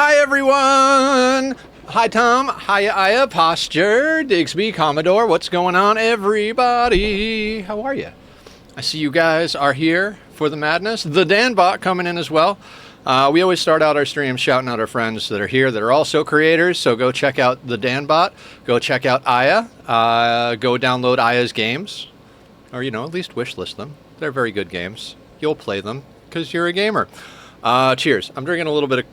Hi everyone! Hi Tom, hi Aya, Posture, Digsby, Commodore, what's going on everybody? How are you? I see you guys are here for the madness. The Danbot coming in as well. We always start out our streams shouting out our friends that are here that are also creators, so go check out the Danbot, go check out Aya, go download Aya's games, or at least wishlist them. They're very good games. You'll play them because you're a gamer. Cheers. I'm drinking a little bit of...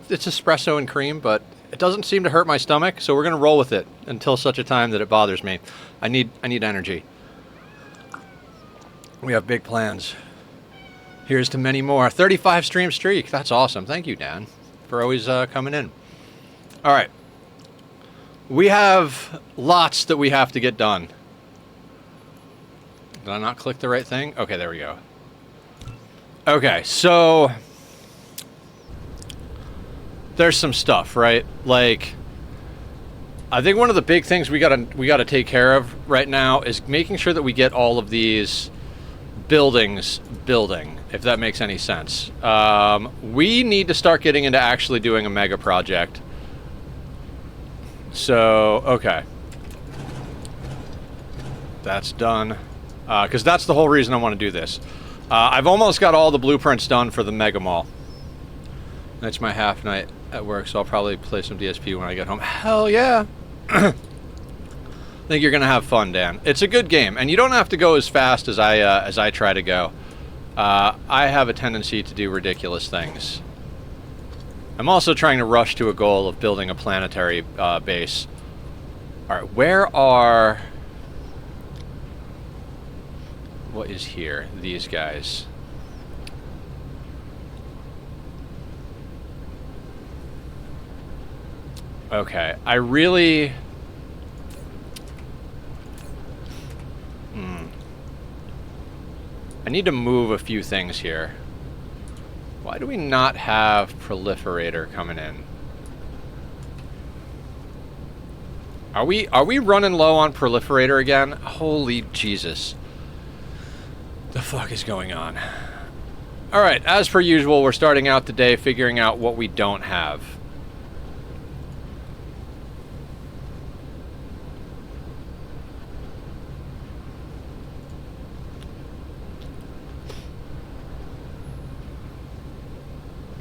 It's espresso and cream, but it doesn't seem to hurt my stomach, so we're going to roll with it until such a time that it bothers me. I need energy. We have big plans. Here's to many more. 35 stream streak. That's awesome. Thank you, Dan, for always coming in. All right. We have lots that we have to get done. Did I not click the right thing? Okay, there we go. Okay, so... there's some stuff, right? Like, I think one of the big things we gotta take care of right now is making sure that we get all of these buildings building, if that makes any sense. We need to start getting into actually doing a mega project. So, okay. That's done. Because that's the whole reason I want to do this. I've almost got all the blueprints done for the mega mall. That's my half night at work, so I'll probably play some DSP when I get home. Hell yeah! I think you're gonna have fun, Dan. It's a good game, and you don't have to go as fast as I try to go. I have a tendency to do ridiculous things. I'm also trying to rush to a goal of building a planetary base. All right, where are... what is here? These guys. Okay, I really... I need to move a few things here. Why do we not have Proliferator coming in? Are we running low on Proliferator again? Holy Jesus. The fuck is going on? Alright, as per usual, we're starting out the day figuring out what we don't have.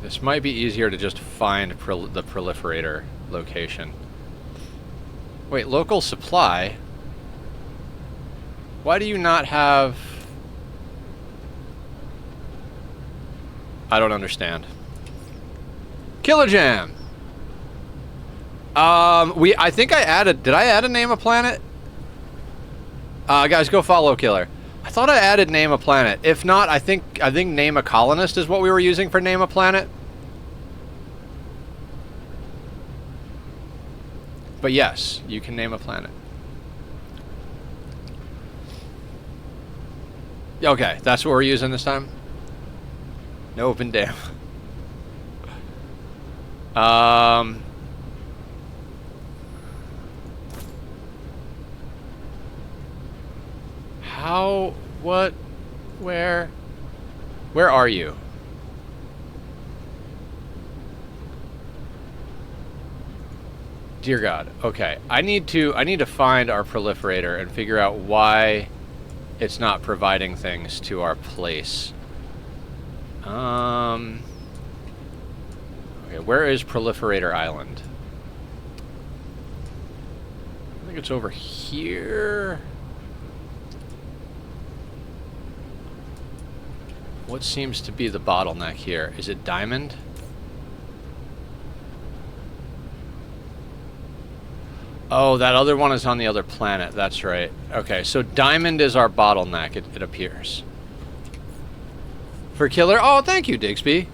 This might be easier to just find the Proliferator location. Wait, local supply? Why do you not have... I don't understand. Killer Jam! I think I added... did I add a name a planet? Guys, go follow Killer. I thought I added name a planet. If not, I think name a colonist is what we were using for name a planet. But yes, you can name a planet. Okay, that's what we're using this time? No open dam. How, what, where are you? Dear God. Okay, I need to find our Proliferator and figure out why it's not providing things to our place. Okay, where is Proliferator Island? I think it's over here. What seems to be the bottleneck here? Is it Diamond? Oh, that other one is on the other planet. That's right. Okay, so Diamond is our bottleneck, it appears. For Killer... oh, thank you, Digsby.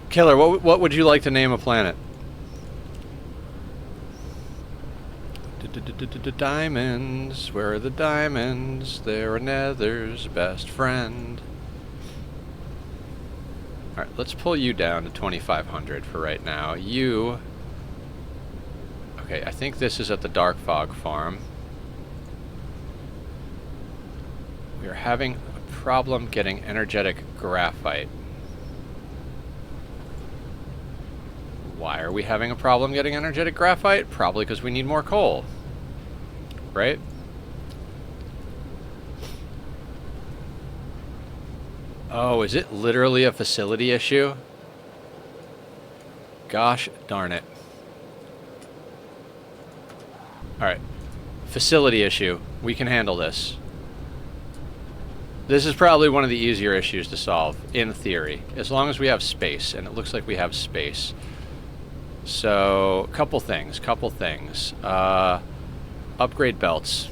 Killer, what would you like to name a planet? Diamonds. Where are the diamonds? They're a nether's best friend. Alright, let's pull you down to 2,500 for right now. You... okay, I think this is at the Dark Fog Farm. We are having a problem getting energetic graphite. Why are we having a problem getting energetic graphite? Probably because we need more coal. Right? Oh, is it literally a facility issue? Gosh darn it. Alright. Facility issue. We can handle this. This is probably one of the easier issues to solve, in theory. As long as we have space, and it looks like we have space. So, couple things. Upgrade belts.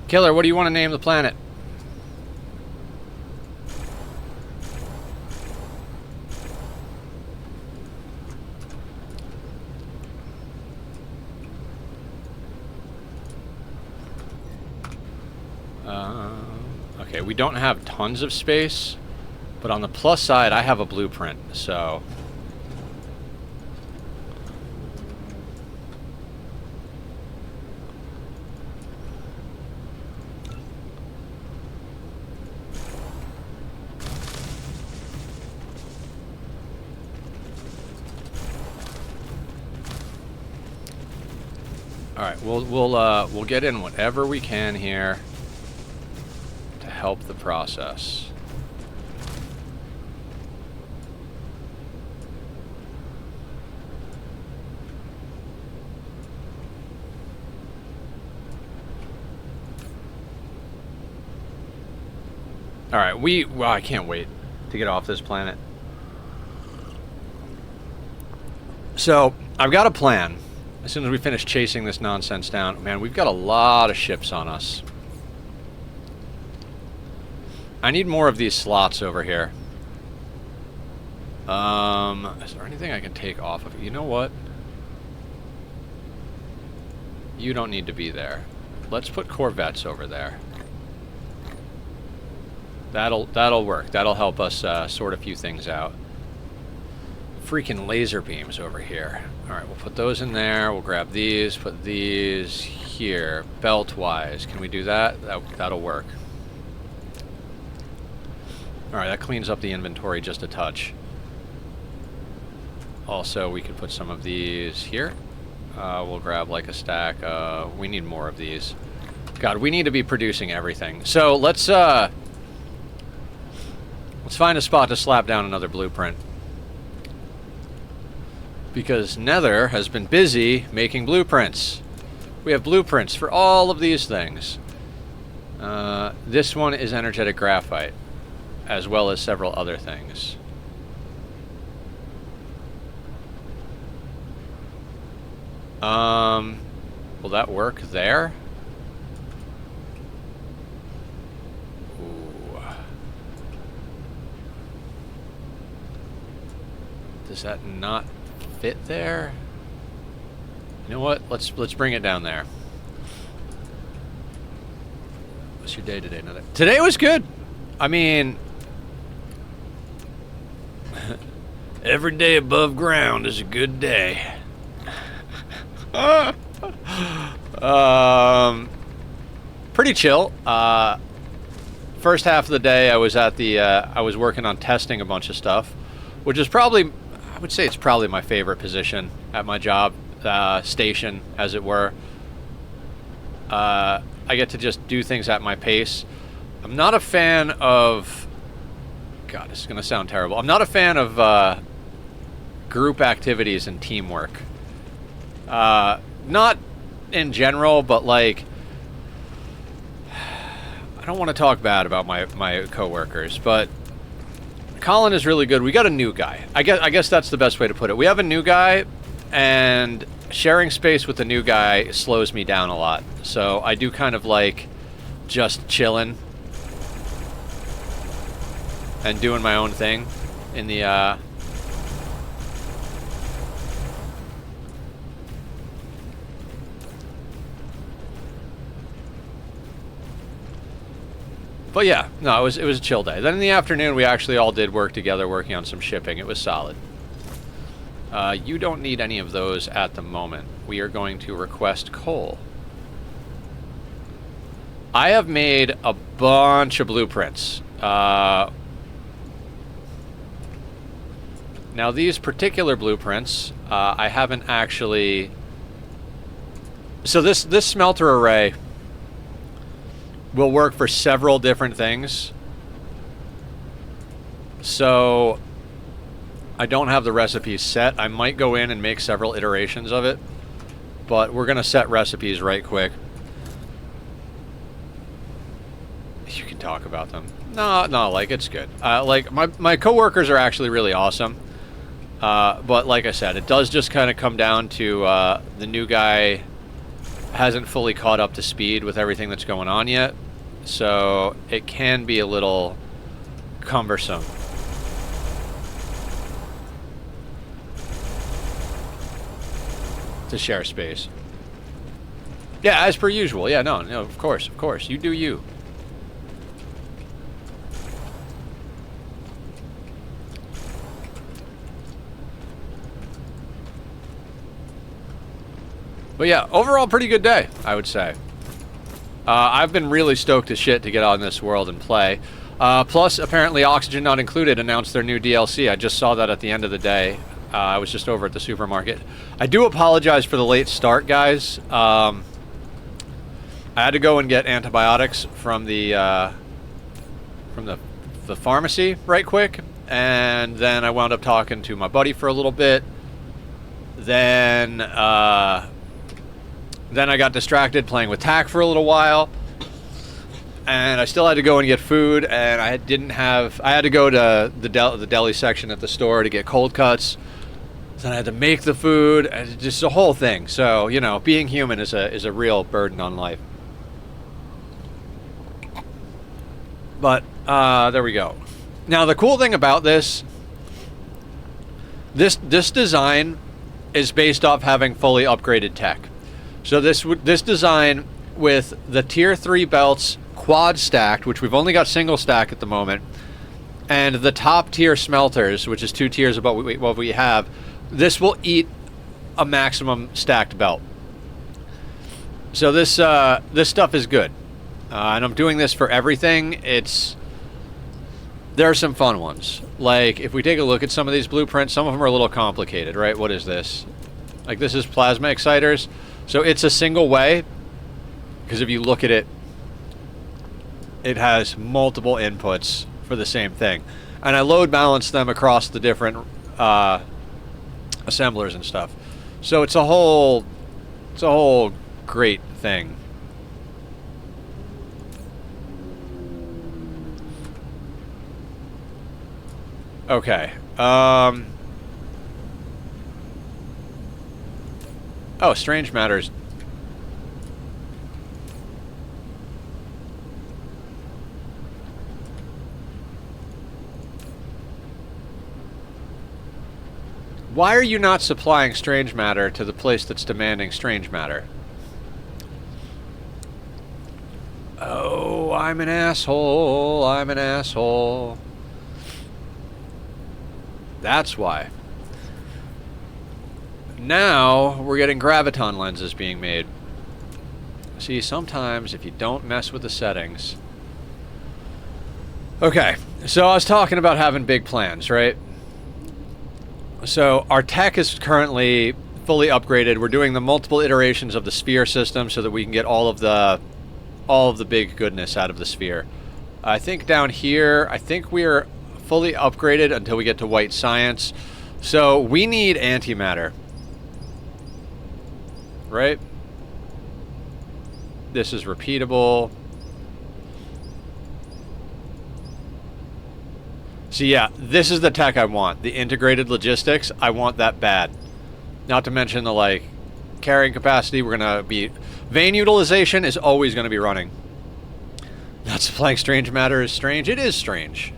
Killer, what do you want to name the planet? Okay, we don't have tons of space, but on the plus side, I have a blueprint, so... Alright, we'll get in whatever we can here to help the process. Alright, well, I can't wait to get off this planet. So, I've got a plan. As soon as we finish chasing this nonsense down, man, we've got a lot of ships on us. I need more of these slots over here. Is there anything I can take off of it? You know what? You don't need to be there. Let's put corvettes over there. That'll work. That'll help us sort a few things out. Freaking laser beams over here. Alright, we'll put those in there. We'll grab these, put these here. Belt-wise, can we do that? That'll work. Alright, that cleans up the inventory just a touch. Also, we could put some of these here. We'll grab like a stack. We need more of these. God, we need to be producing everything. So, let's find a spot to slap down another blueprint. Because Nether has been busy making blueprints. We have blueprints for all of these things. This one is energetic graphite, as well as several other things. Will that work there? Ooh. Does that not fit there? You know what? Let's bring it down there. What's your day today, Nether? Today was good. I mean, every day above ground is a good day. Pretty chill. First half of the day, I was at the I was working on testing a bunch of stuff, which is probably, I would say it's probably my favorite position at my job station, as it were. I get to just do things at my pace. I'm not a fan of... God, this is going to sound terrible. I'm not a fan of group activities and teamwork. Not in general, but like... I don't want to talk bad about my coworkers, but... Colin is really good. We got a new guy. I guess that's the best way to put it. We have a new guy, and sharing space with the new guy slows me down a lot. So I do kind of like just chilling and doing my own thing in the But yeah, no, it was a chill day. Then in the afternoon, we actually all did work together, working on some shipping. It was solid. You don't need any of those at the moment. We are going to request coal. I have made a bunch of blueprints. Now these particular blueprints, I haven't actually... So this smelter array will work for several different things. So I don't have the recipes set. I might go in and make several iterations of it, but we're gonna set recipes right quick. You can talk about them. No, like, it's good. Like, my coworkers are actually really awesome. But like I said, it does just kind of come down to the new guy hasn't fully caught up to speed with everything that's going on yet. So it can be a little cumbersome. To share space. Yeah, as per usual. Yeah, no, of course. You do you. But yeah, overall pretty good day, I would say. I've been really stoked as shit to get on this world and play. Plus, apparently Oxygen Not Included announced their new DLC. I just saw that at the end of the day. I was just over at the supermarket. I do apologize for the late start, guys. I had to go and get antibiotics from the pharmacy right quick, and then I wound up talking to my buddy for a little bit. Then I got distracted playing with TAC for a little while, and I still had to go and get food, and I had to go to the deli section at the store to get cold cuts. Then I had to make the food, and just a whole thing. So, you know, being human is a real burden on life. But there we go. Now the cool thing about this design is based off having fully upgraded tech. So this design with the tier 3 belts quad stacked, which we've only got single stack at the moment, and the top tier smelters, which is 2 tiers above what we have, this will eat a maximum stacked belt. So this stuff is good, and I'm doing this for everything. There are some fun ones. Like, if we take a look at some of these blueprints, some of them are a little complicated, right? What is this? Like, this is plasma exciters. So it's a single way, because if you look at it, it has multiple inputs for the same thing. And I load balance them across the different assemblers and stuff. So it's a whole great thing. Okay. Oh, Strange Matters. Why are you not supplying Strange Matter to the place that's demanding Strange Matter? Oh, I'm an asshole. I'm an asshole. That's why. Now we're getting graviton lenses being made. See, sometimes if you don't mess with the settings. Okay, so I was talking about having big plans, right? So our tech is currently fully upgraded. We're doing the multiple iterations of the sphere system so that we can get all of the big goodness out of the sphere. I think down here, I think we're fully upgraded until we get to white science. So we need antimatter. Right? This is repeatable. So yeah, this is the tech I want. The integrated logistics, I want that bad. Not to mention the, like, carrying capacity. We're gonna be... Vein utilization is always gonna be running. Not supplying Strange Matter is strange. It is strange.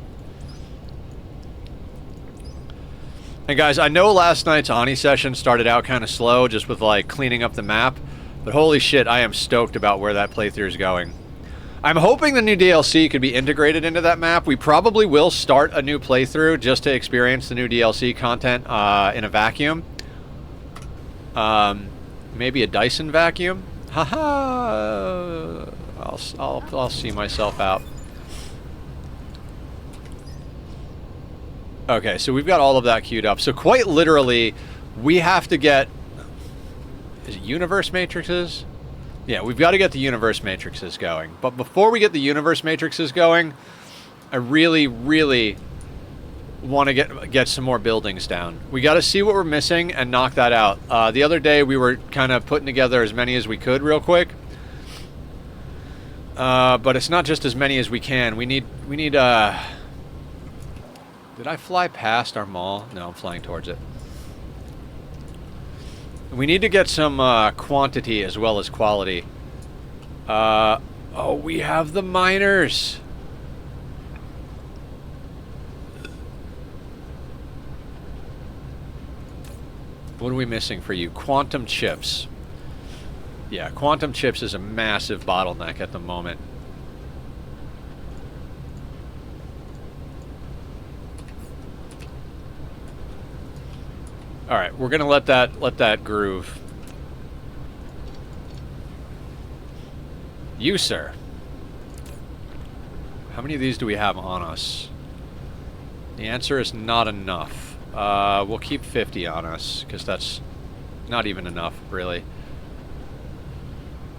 And guys, I know last night's Ani session started out kind of slow, just with, like, cleaning up the map. But holy shit, I am stoked about where that playthrough is going. I'm hoping the new DLC could be integrated into that map. We probably will start a new playthrough just to experience the new DLC content in a vacuum. Maybe a Dyson vacuum? Haha! I'll see myself out. Okay, so we've got all of that queued up. So quite literally, we have to get... Is it universe matrices? Yeah, we've got to get the universe matrices going. But before we get the universe matrices going, I really, really want to get some more buildings down. We got to see what we're missing and knock that out. The other day, we were kind of putting together as many as we could real quick. But it's not just as many as we can. We need, did I fly past our mall? No, I'm flying towards it. We need to get some quantity as well as quality. Oh, we have the miners. What are we missing for you? Quantum chips. Yeah, quantum chips is a massive bottleneck at the moment. All right, we're gonna let that groove. You, sir. How many of these do we have on us? The answer is not enough. We'll keep 50 on us because that's not even enough, really.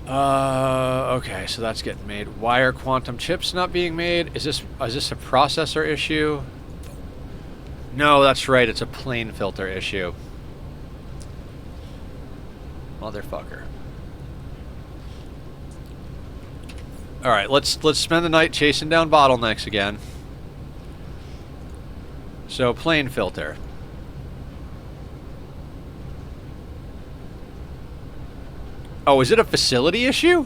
Okay, so that's getting made. Why are quantum chips not being made? Is this a processor issue? No, that's right. It's a plane filter issue. Motherfucker. All right, let's spend the night chasing down bottlenecks again. So, plane filter. Oh, is it a facility issue?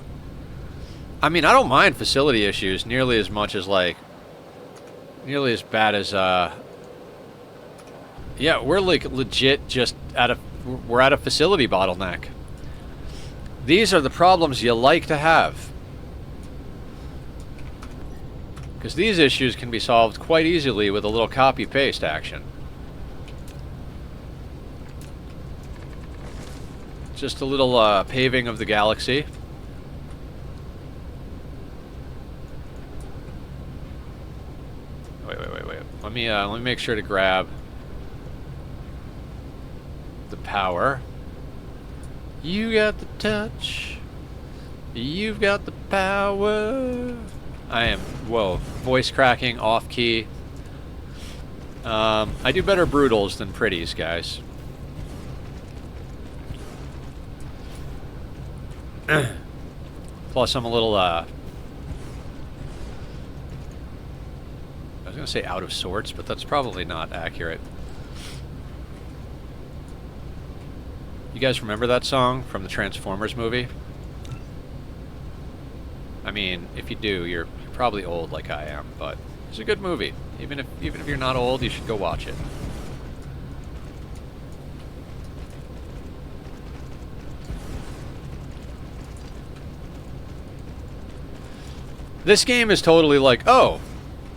I mean, I don't mind facility issues nearly as much as, like, nearly as bad as, yeah, we're, like, legit just we're at a facility bottleneck. These are the problems you like to have. Because these issues can be solved quite easily with a little copy-paste action. Just a little paving of the galaxy. Wait. Let me make sure to grab the power. You got the touch. You've got the power. I am, whoa, voice cracking, off key. I do better brutals than pretties, guys. Plus, I'm a little, I was gonna say out of sorts, but that's probably not accurate. You guys remember that song from the Transformers movie? I mean, if you do, you're probably old like I am, but it's a good movie. Even if you're not old, you should go watch it. This game is totally like, oh,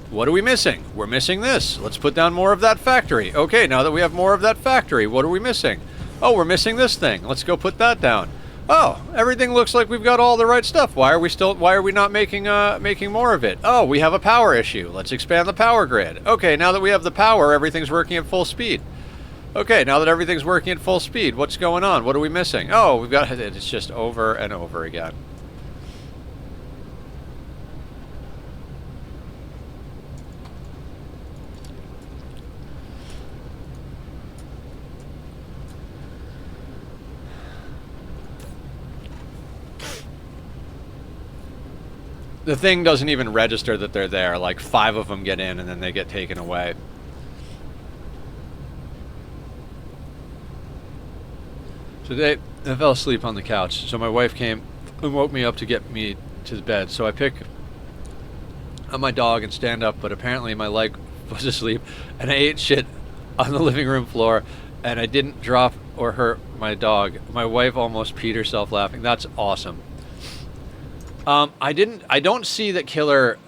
what are we missing? We're missing this. Let's put down more of that factory. Okay, now that we have more of that factory, what are we missing? Oh, we're missing this thing. Let's go put that down. Oh, everything looks like we've got all the right stuff. Why are we not making more of it? Oh, we have a power issue. Let's expand the power grid. Okay, now that we have the power, everything's working at full speed. Okay, now that everything's working at full speed, what's going on? What are we missing? Oh, we've got, it's just over and over again. The thing doesn't even register that they're there. Like 5 of them get in and then they get taken away. Today, I fell asleep on the couch. So my wife came and woke me up to get me to the bed. So I pick up my dog and stand up, but apparently my leg was asleep and I ate shit on the living room floor and I didn't drop or hurt my dog. My wife almost peed herself laughing. That's awesome. I don't see that Killer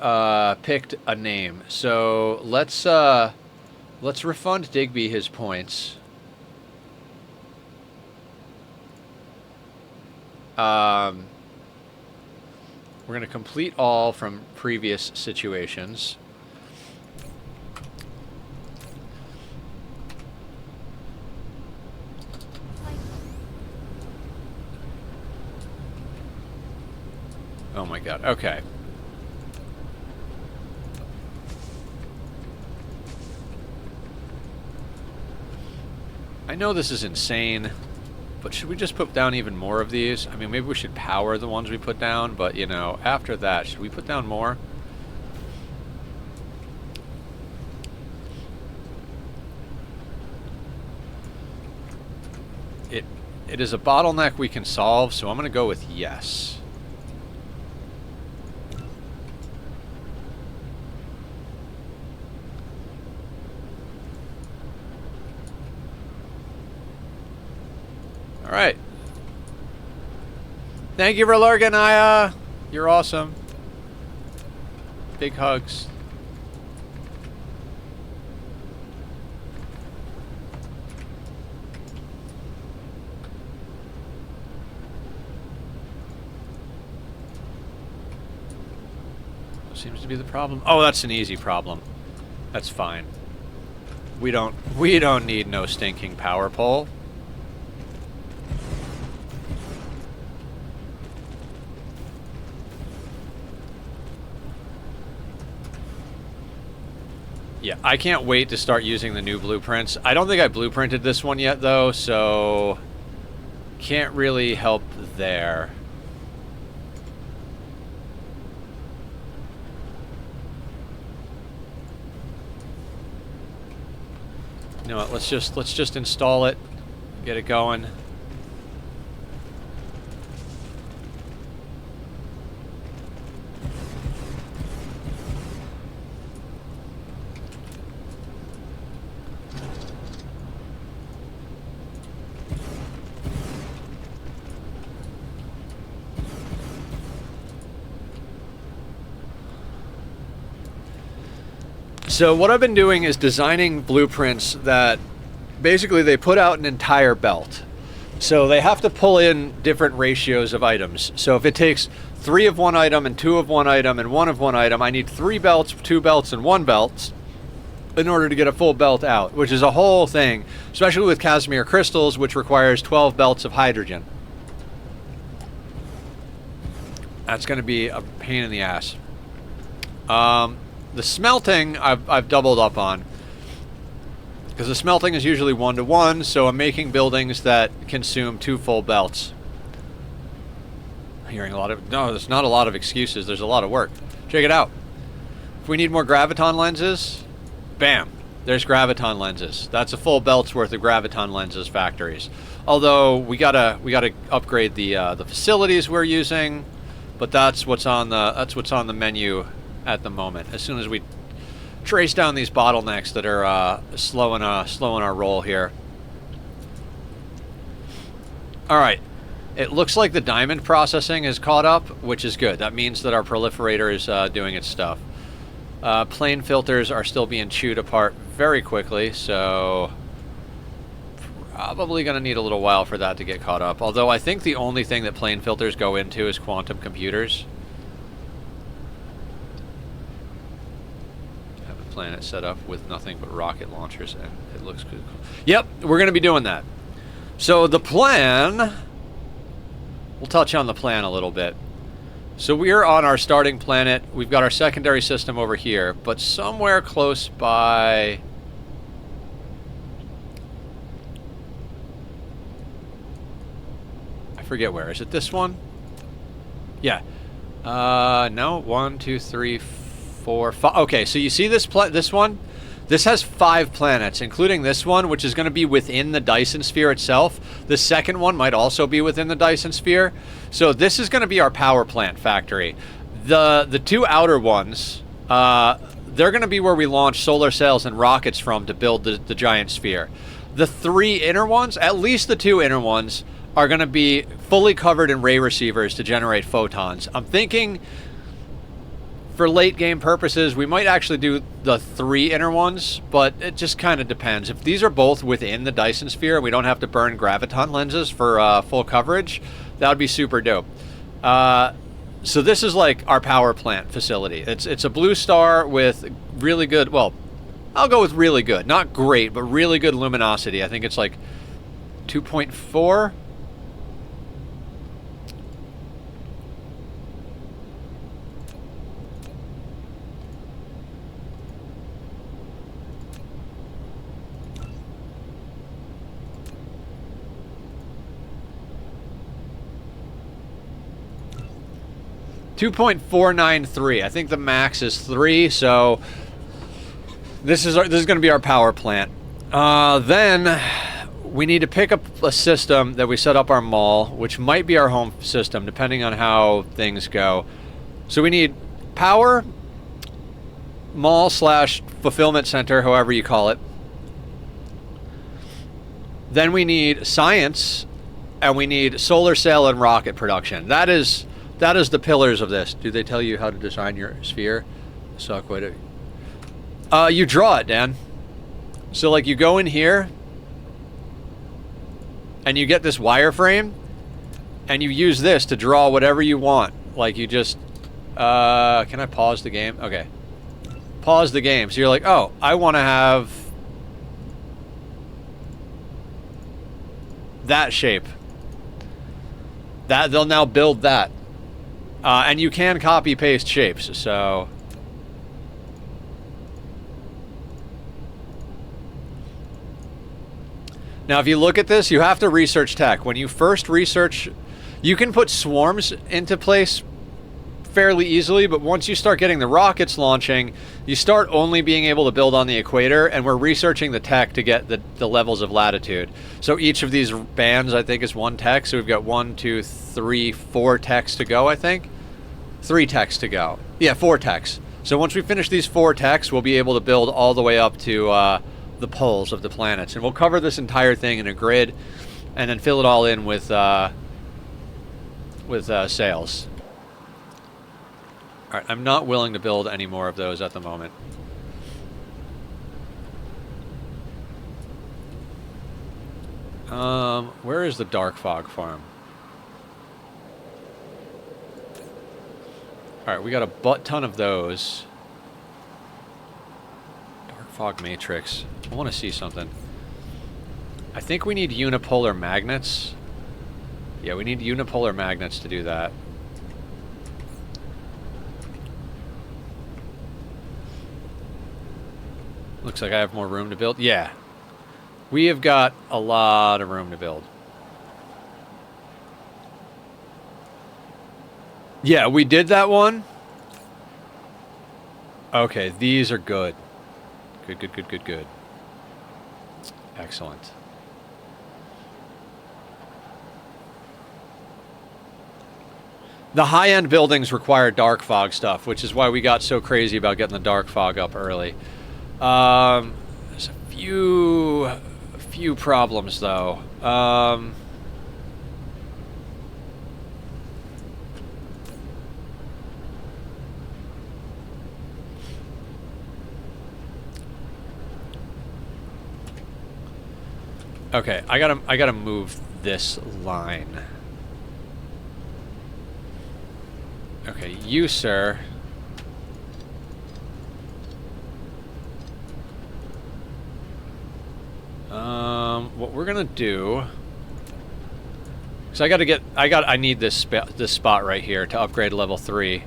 picked a name, so let's refund Digby his points. We're gonna complete all from previous situations. Oh my god, okay. I know this is insane, but should we just put down even more of these? I mean, maybe we should power the ones we put down, but, you know, after that, should we put down more? It is a bottleneck we can solve, so I'm going to go with yes. All right. Thank you for lurking, Aya. You're awesome. Big hugs. Seems to be the problem. Oh, that's an easy problem. That's fine. We don't need no stinking power pole. Yeah, I can't wait to start using the new blueprints. I don't think I blueprinted this one yet though, so can't really help there. You know what, let's just install it, get it going. So what I've been doing is designing blueprints that basically they put out an entire belt. So they have to pull in different ratios of items. So if it takes 3 of one item and 2 of one item and 1 of one item, I need 3 belts, 2 belts, and 1 belt in order to get a full belt out, which is a whole thing, especially with Casimir crystals, which requires 12 belts of hydrogen. That's going to be a pain in the ass. The smelting, I've doubled up on. Because the smelting is usually 1-to-1, so I'm making buildings that consume 2 full belts. I'm hearing a lot of... No, there's not a lot of excuses. There's a lot of work. Check it out. If we need more graviton lenses, bam. There's graviton lenses. That's a full belt's worth of graviton lenses factories. Although, we gotta upgrade the facilities we're using, but that's what's on the menu at the moment. As soon as we trace down these bottlenecks that are slowing our roll here. All right, it looks like the diamond processing is caught up, which is good. That means that our proliferator is doing its stuff. Plane filters are still being chewed apart very quickly, so probably going to need a little while for that to get caught up. Although I think the only thing that plane filters go into is quantum computers. Planet set up with nothing but rocket launchers, and it looks good. Yep, we're going to be doing that. So the plan, we'll touch on the plan a little bit. So we're on our starting planet. We've got our secondary system over here, but somewhere close by... I forget where. Is it this one? Yeah. No. 1, 2, 3, 4, 5. Okay, so you see this one? This has 5 planets, including this one, which is going to be within the Dyson sphere itself. The second one might also be within the Dyson sphere. So this is going to be our power plant factory. The 2 outer ones, they're going to be where we launch solar sails and rockets from to build the giant sphere. The 3 inner ones, at least the 2 inner ones, are going to be fully covered in ray receivers to generate photons. I'm thinking... for late game purposes, we might actually do the 3 inner ones, but it just kind of depends. If these are both within the Dyson sphere, we don't have to burn graviton lenses for full coverage, that would be super dope. So this is like our power plant facility. It's a blue star with really good, well, I'll go with really good. Not great, but really good luminosity. I think it's like 2.4. 2.493. I think the max is 3, so this is going to be our power plant. Then we need to pick up a system that we set up our mall, which might be our home system, depending on how things go. So we need power, mall / fulfillment center, however you call it. Then we need science, and we need solar cell and rocket production. That is the pillars of this. Do they tell you how to design your sphere? Suck, wait. You draw it, Dan. So like you go in here and you get this wireframe and you use this to draw whatever you want. Like you just, can I pause the game? Okay. Pause the game. So you're like, oh, I want to have that shape. That they'll now build that. And you can copy paste shapes, so now if you look at this, you have to research tech. When you first research, you can put swarms into place fairly easily, but once you start getting the rockets launching, you start only being able to build on the equator, and we're researching the tech to get the levels of latitude. So each of these bands, I think, is 1 tech, so we've got 1, 2, 3, 4 techs to go, I think. 3 techs to go. Yeah, 4 techs. So once we finish these 4 techs, we'll be able to build all the way up to the poles of the planets. And we'll cover this entire thing in a grid, and then fill it all in with sails. Alright, I'm not willing to build any more of those at the moment. Where is the dark fog farm? Alright, we got a butt ton of those. Dark fog matrix. I want to see something. I think we need unipolar magnets. Yeah, we need unipolar magnets to do that. Looks like I have more room to build. Yeah. We have got a lot of room to build. Yeah, we did that one. Okay, these are good. Good, good, good, good, good. Excellent. The high-end buildings require dark fog stuff, which is why we got so crazy about getting the dark fog up early. There's a few problems though. Okay, I gotta move this line. Okay, you, sir. What we're gonna do, so I need this spot right here to upgrade level 3.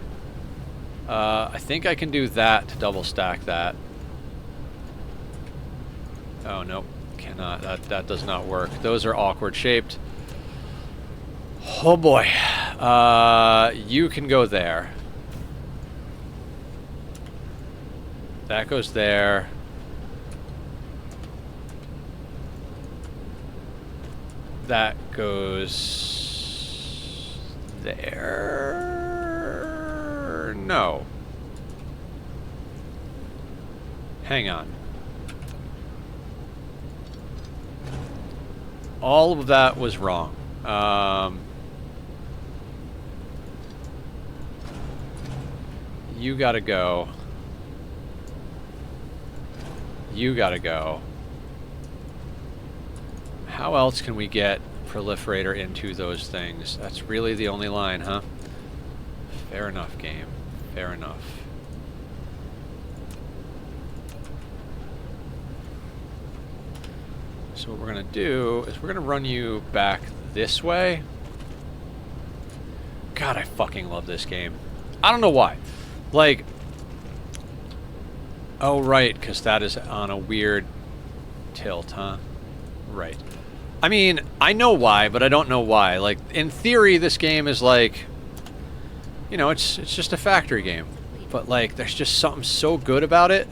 I think I can do that to double stack that. Oh no, cannot. That does not work. Those are awkward shaped. Oh boy. You can go there. That goes there. That goes there. No. Hang on. All of that was wrong. You gotta go. You gotta go. How else can we get Proliferator into those things? That's really the only line, huh? Fair enough, game. Fair enough. So what we're gonna do is we're gonna run you back this way. God, I fucking love this game. I don't know why. Like, oh right, because that is on a weird tilt, huh? Right. I mean, I know why, but I don't know why. Like, in theory, this game is like you know, it's just a factory game. But, like, there's just something so good about it.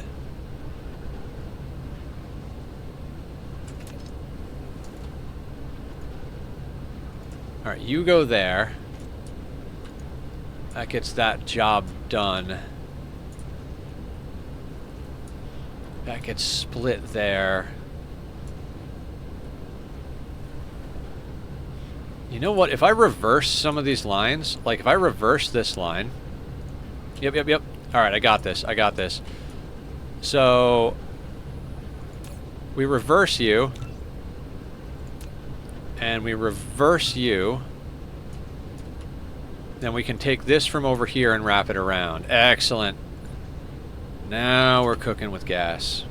Alright, you go there. That gets that job done. That gets split there. You know what? If I reverse some of these lines, like if I reverse this line... Yep. Alright, I got this. So... we reverse you. And we reverse you. Then we can take this from over here and wrap it around. Excellent. Now we're cooking with gas.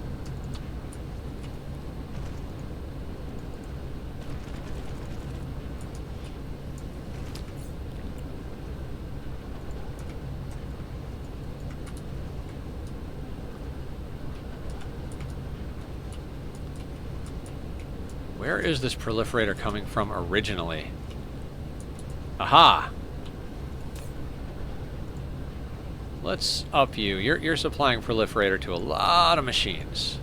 Where is this proliferator coming from originally? Aha! Let's up you. You're supplying proliferator to a lot of machines.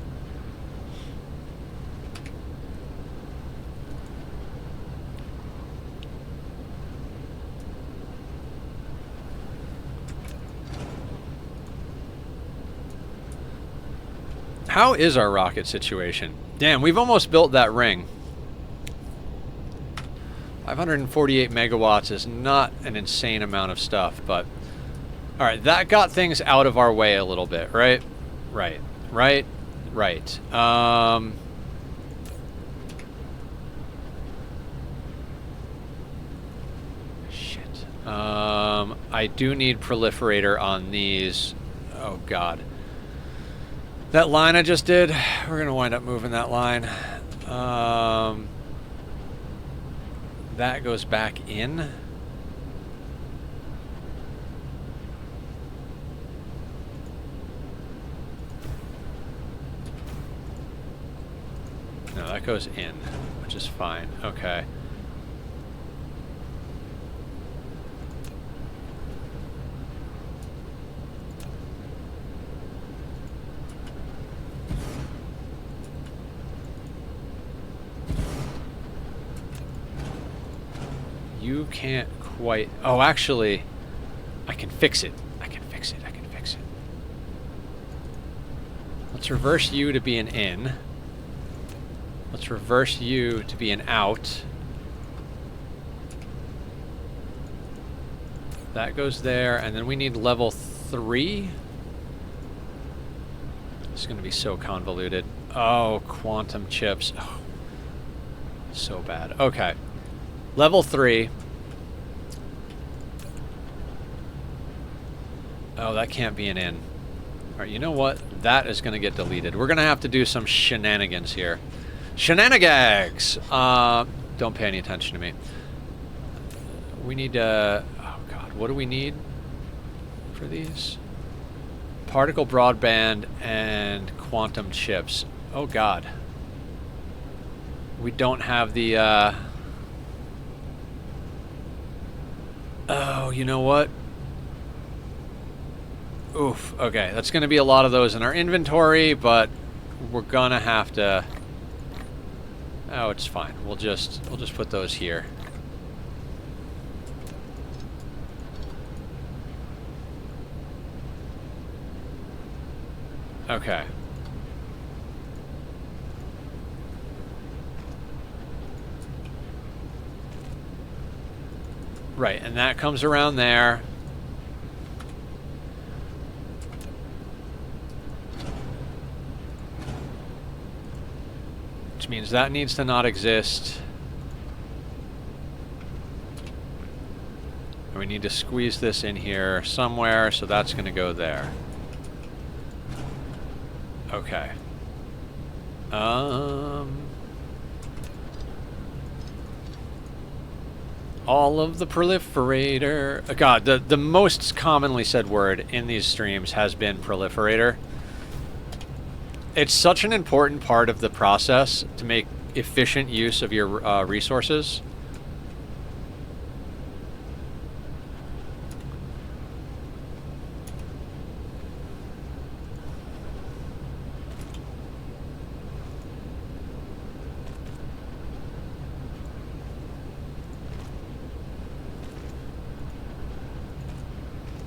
How is our rocket situation? Damn, we've almost built that ring. 548 megawatts is not an insane amount of stuff, but... Alright, that got things out of our way a little bit, right? Right. Shit. I do need proliferator on these. Oh, God. That line I just did, we're going to wind up moving that line. That goes back in. No, that goes in, which is fine. Okay. You can't quite... Oh, actually, I can fix it. I can fix it. Let's reverse you to be an in. Let's reverse you to be an out. That goes there, and then we need level 3. It's going to be so convoluted. Oh, quantum chips. Oh, so bad. Okay. Level 3. Oh, that can't be an in. Alright, you know what? That is going to get deleted. We're going to have to do some shenanigans here. Shenanigans! Don't pay any attention to me. We need oh God, what do we need for these? Particle broadband and quantum chips. Oh God. We don't have the, oh, you know what? Oof, okay, that's gonna be a lot of those in our inventory, but we're gonna have to... Oh, it's fine. We'll just put those here. Okay. Right, and that comes around there. Which means that needs to not exist. And we need to squeeze this in here somewhere, so that's going to go there. Okay. All of the proliferator. God, the most commonly said word in these streams has been proliferator. It's such an important part of the process to make efficient use of your resources.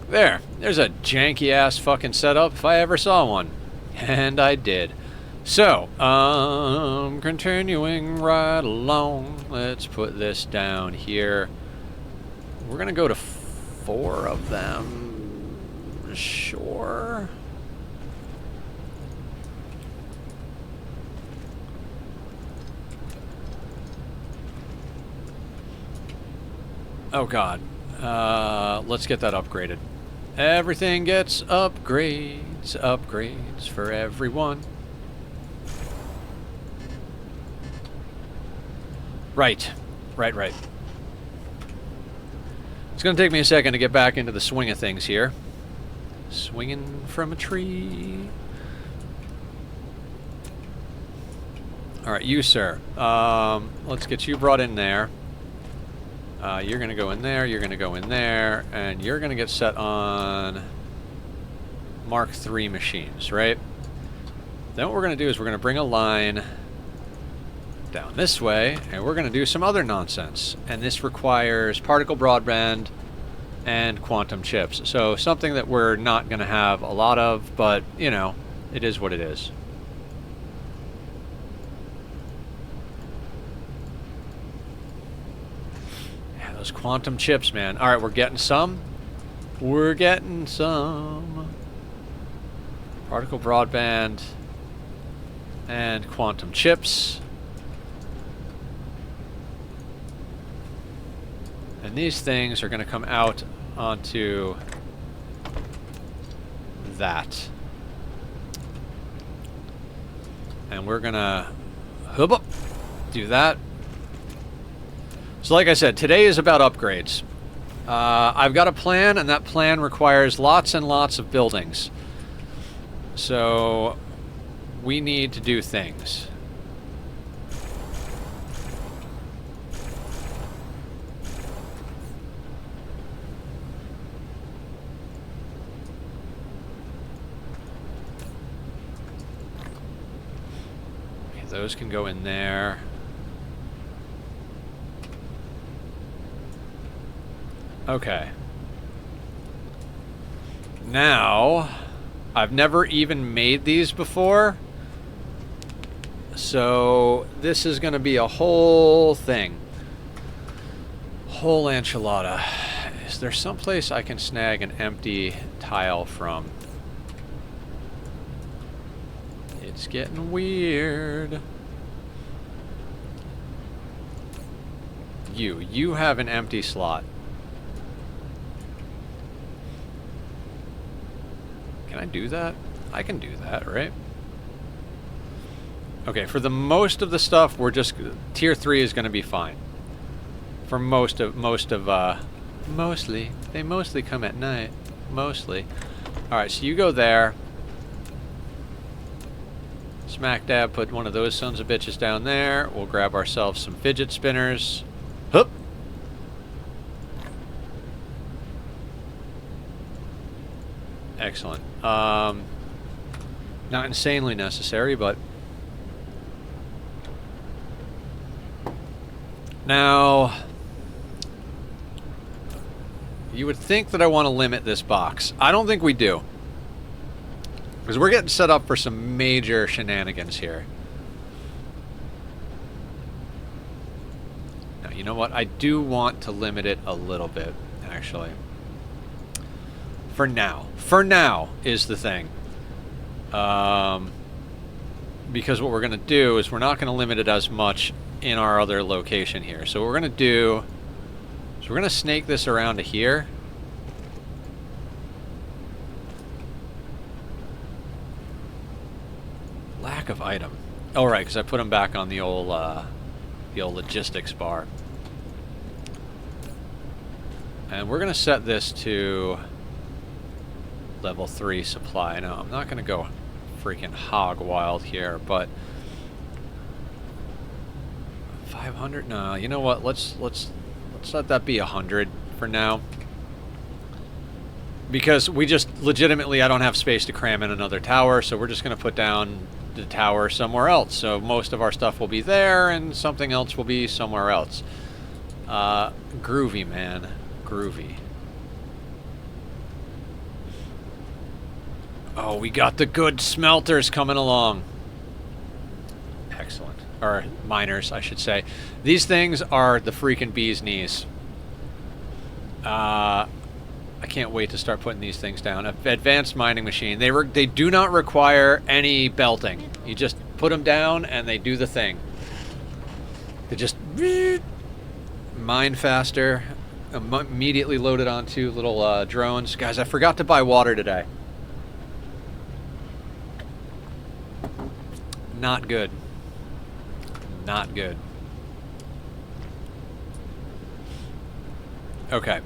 There's a janky-ass fucking setup if I ever saw one. And I did. So, continuing right along. Let's put this down here. We're gonna go to 4 of them. Sure. Oh god. Let's get that upgraded. Everything gets upgrades for everyone. Right. It's gonna take me a second to get back into the swing of things here. Swinging from a tree. Alright, you sir. Let's get you brought in there. You're gonna go in there, you're gonna go in there, and you're gonna get set on Mark III machines, right? Then what we're gonna do is we're gonna bring a line down this way, and we're gonna do some other nonsense. And this requires particle broadband and quantum chips. So something that we're not gonna have a lot of, but, you know, it is what it is. Those quantum chips, man. Alright, we're getting some. We're getting some. Particle broadband and quantum chips. And these things are going to come out onto that. And we're going to do that. So like I said, today is about upgrades. I've got a plan, and that plan requires lots and lots of buildings. So we need to do things. Okay, those can go in there. Okay. Now, I've never even made these before, so this is going to be a whole thing. Whole enchilada. Is there someplace I can snag an empty tile from? It's getting weird. You have an empty slot. Can I do that? I can do that, right? Okay, for the most of the stuff, we're just... Tier 3 is going to be fine. For mostly. They mostly come at night. Mostly. Alright, so you go there. Smack dab, put one of those sons of bitches down there. We'll grab ourselves some fidget spinners. Hup! Excellent. Not insanely necessary, but... Now... You would think that I want to limit this box. I don't think we do. Because we're getting set up for some major shenanigans here. Now, you know what? I do want to limit it a little bit, actually. For now. For now is the thing. Because what we're going to do is we're not going to limit it as much in our other location here. So what we're going to do is we're going to snake this around to here. Lack of item. Oh, right, because I put them back on the old logistics bar. And we're going to set this to level 3 supply. Now, I'm not going to go freaking hog wild here, but 500? No, you know what? Let's let that be 100 for now. Because we just legitimately, I don't have space to cram in another tower, so we're just going to put down the tower somewhere else. So most of our stuff will be there, and something else will be somewhere else. Groovy, man. Groovy. Oh, we got the good smelters coming along. Excellent. Or miners, I should say. These things are the freaking bee's knees. I can't wait to start putting these things down. Advanced mining machine. They do not require any belting. You just put them down and they do the thing. They just mine faster. Immediately loaded onto little drones. Guys, I forgot to buy water today. Not good. Not good. Okay.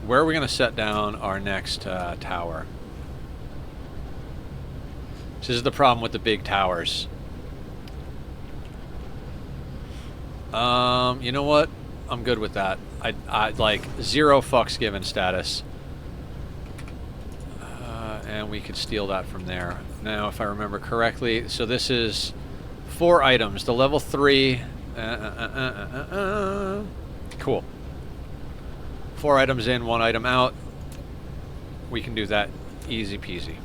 Where are we going to set down our next tower? This is the problem with the big towers. You know what? I'm good with that. I like 0 fucks given status. And we could steal that from there. Now, if I remember correctly, so this is 4 items. The level 3. Cool. 4 items in, 1 item out. We can do that easy peasy.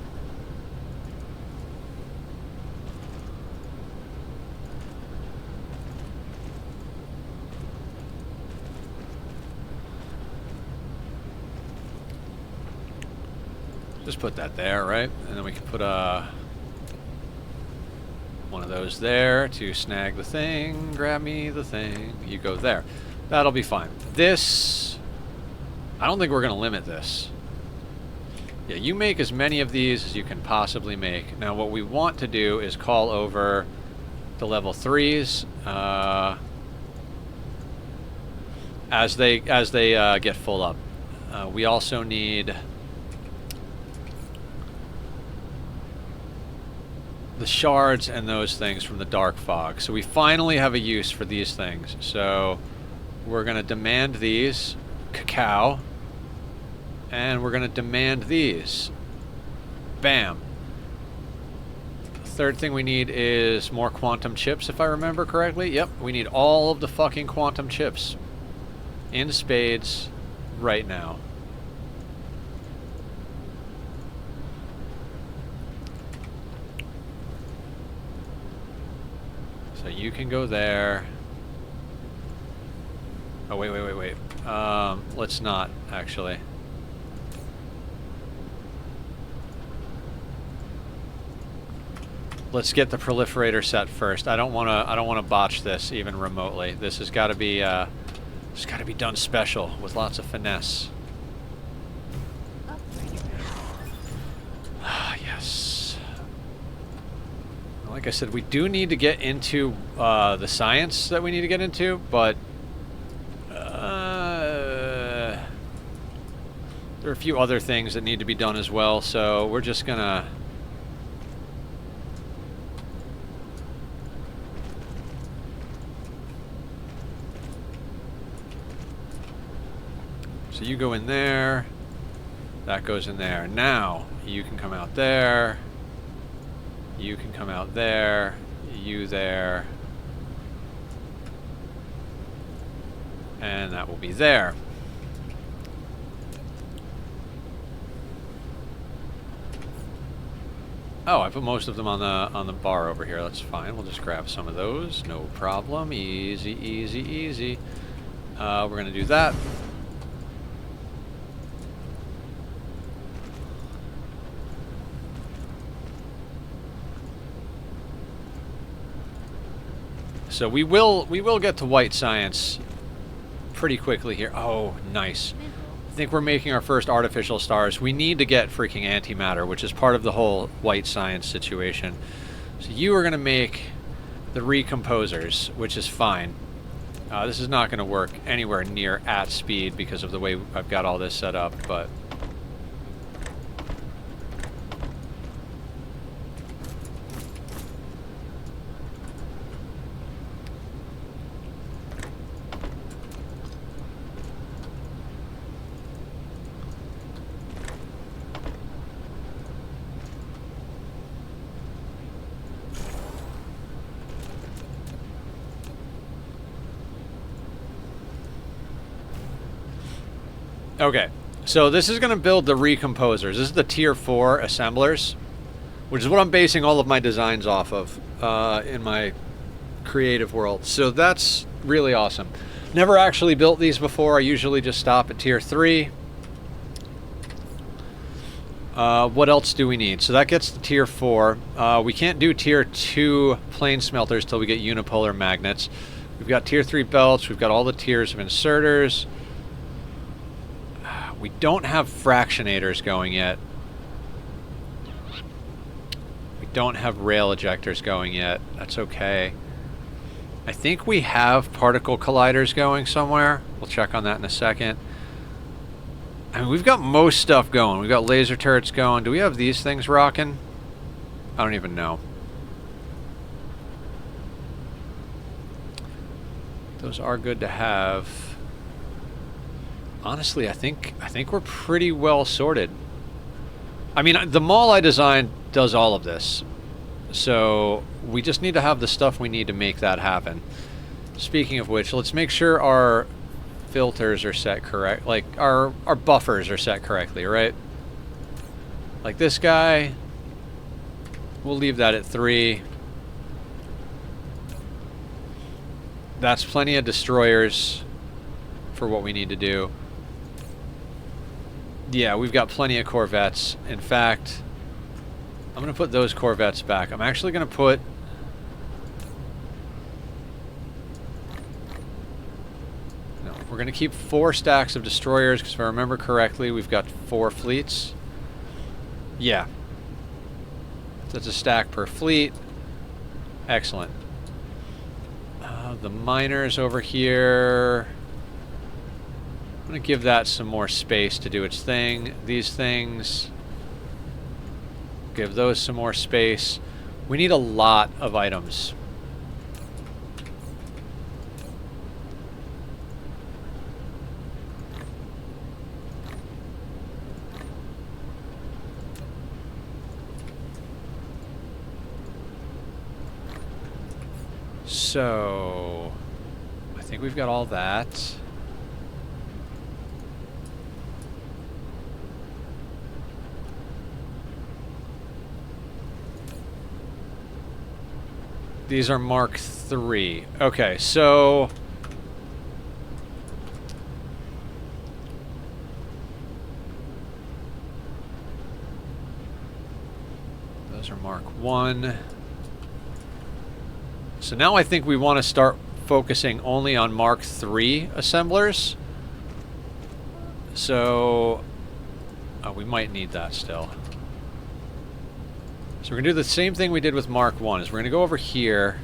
Just put that there, right? And then we can put one of those there to snag the thing. Grab me the thing. You go there. That'll be fine. This, I don't think we're going to limit this. Yeah, you make as many of these as you can possibly make. Now, what we want to do is call over the level 3s as they get full up. We also need the shards and those things from the dark fog. So we finally have a use for these things. So we're going to demand these, cacao, and we're going to demand these. Bam. The third thing we need is more quantum chips, if I remember correctly. Yep, we need all of the fucking quantum chips in spades right now. So you can go there. Oh, wait. Let's not, actually. Let's get the proliferator set first. I don't want to botch this even remotely. This has got to be done special with lots of finesse. Yes. Like I said, we do need to get into the science that we need to get into, but there are a few other things that need to be done as well, so we're just gonna so you go in there, that goes in there. Now you can come out there. You can come out there, you there, and that will be there. Oh, I put most of them on the bar over here. That's fine. We'll just grab some of those. No problem. Easy, easy, easy. We're gonna do that. So we will get to white science pretty quickly here. Oh, nice. I think we're making our first artificial stars. We need to get freaking antimatter, which is part of the whole white science situation. So you are going to make the recomposers, which is fine. This is not going to work anywhere near at speed because of the way I've got all this set up, but okay, so this is going to build the recomposers. This is the tier 4 assemblers. which is what I'm basing all of my designs off of in my creative world. So that's really awesome. Never actually built these before. I usually just stop at tier 3. What else do we need? So that gets to tier 4. We can't do tier 2 plane smelters till we get unipolar magnets. We've got tier 3 belts. We've got all the tiers of inserters. We don't have fractionators going yet. We don't have rail ejectors going yet. That's okay. I think we have particle colliders going somewhere. We'll check on that in a second. I mean, we've got most stuff going. We've got laser turrets going. Do we have these things rocking? I don't even know. Those are good to have. Honestly, I think we're pretty well sorted. I mean, the mall I designed does all of this. So we just need to have the stuff we need to make that happen. Speaking of which, let's make sure our filters are set correct. Like our buffers are set correctly, right? Like this guy, we'll leave that at 3. That's plenty of destroyers for what we need to do. Yeah, we've got plenty of corvettes. In fact, I'm going to put those corvettes back. I'm actually going to put... No, we're going to keep 4 stacks of destroyers, because if I remember correctly, we've got 4 fleets. Yeah. That's a stack per fleet. Excellent. The miners over here... I'm going to give that some more space to do its thing. These things... give those some more space. We need a lot of items. So, I think we've got all that. These are Mark III. Okay, so... those are Mark I. So now I think we want to start focusing only on Mark III assemblers. So... we might need that still. So we're going to do the same thing we did with Mark I, is we're going to go over here.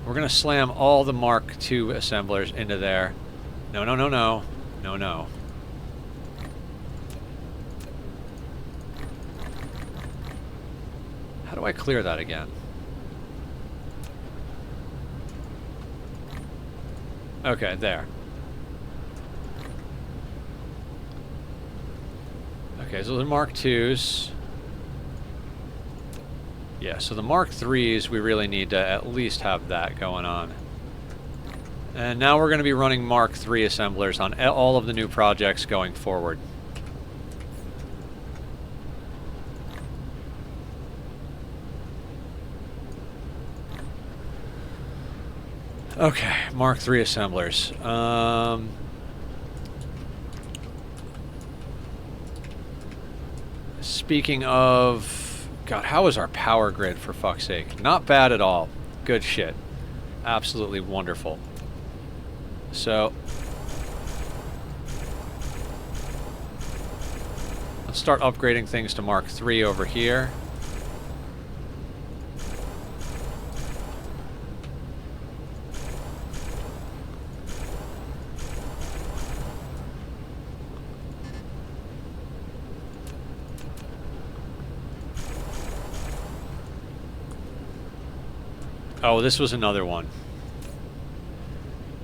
We're going to slam all the Mark II assemblers into there. No, no, no, no. No, no. How do I clear that again? Okay, there. Okay, so the Mark IIs. Yeah, so the Mark IIIs, we really need to at least have that going on. And now we're going to be running Mark III assemblers on all of the new projects going forward. Okay, Mark III assemblers. Speaking of... God, how is our power grid, for fuck's sake? Not bad at all. Good shit. Absolutely wonderful. So... let's start upgrading things to Mark III over here. Oh, this was another one.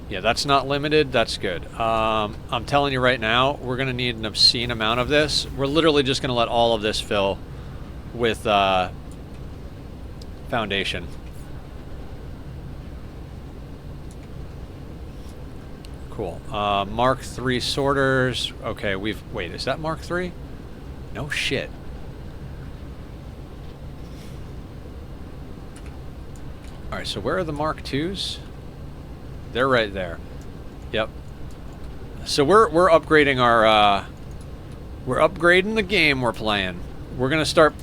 Yeah, that's not limited. That's good. I'm telling you right now, we're going to need an obscene amount of this. We're literally just going to let all of this fill with foundation. Cool. Mark 3 sorters. Okay, wait, is that Mark 3? No shit. Alright, so where are the Mark 2s? They're right there. Yep. So we're upgrading our we're upgrading the game we're playing. We're gonna start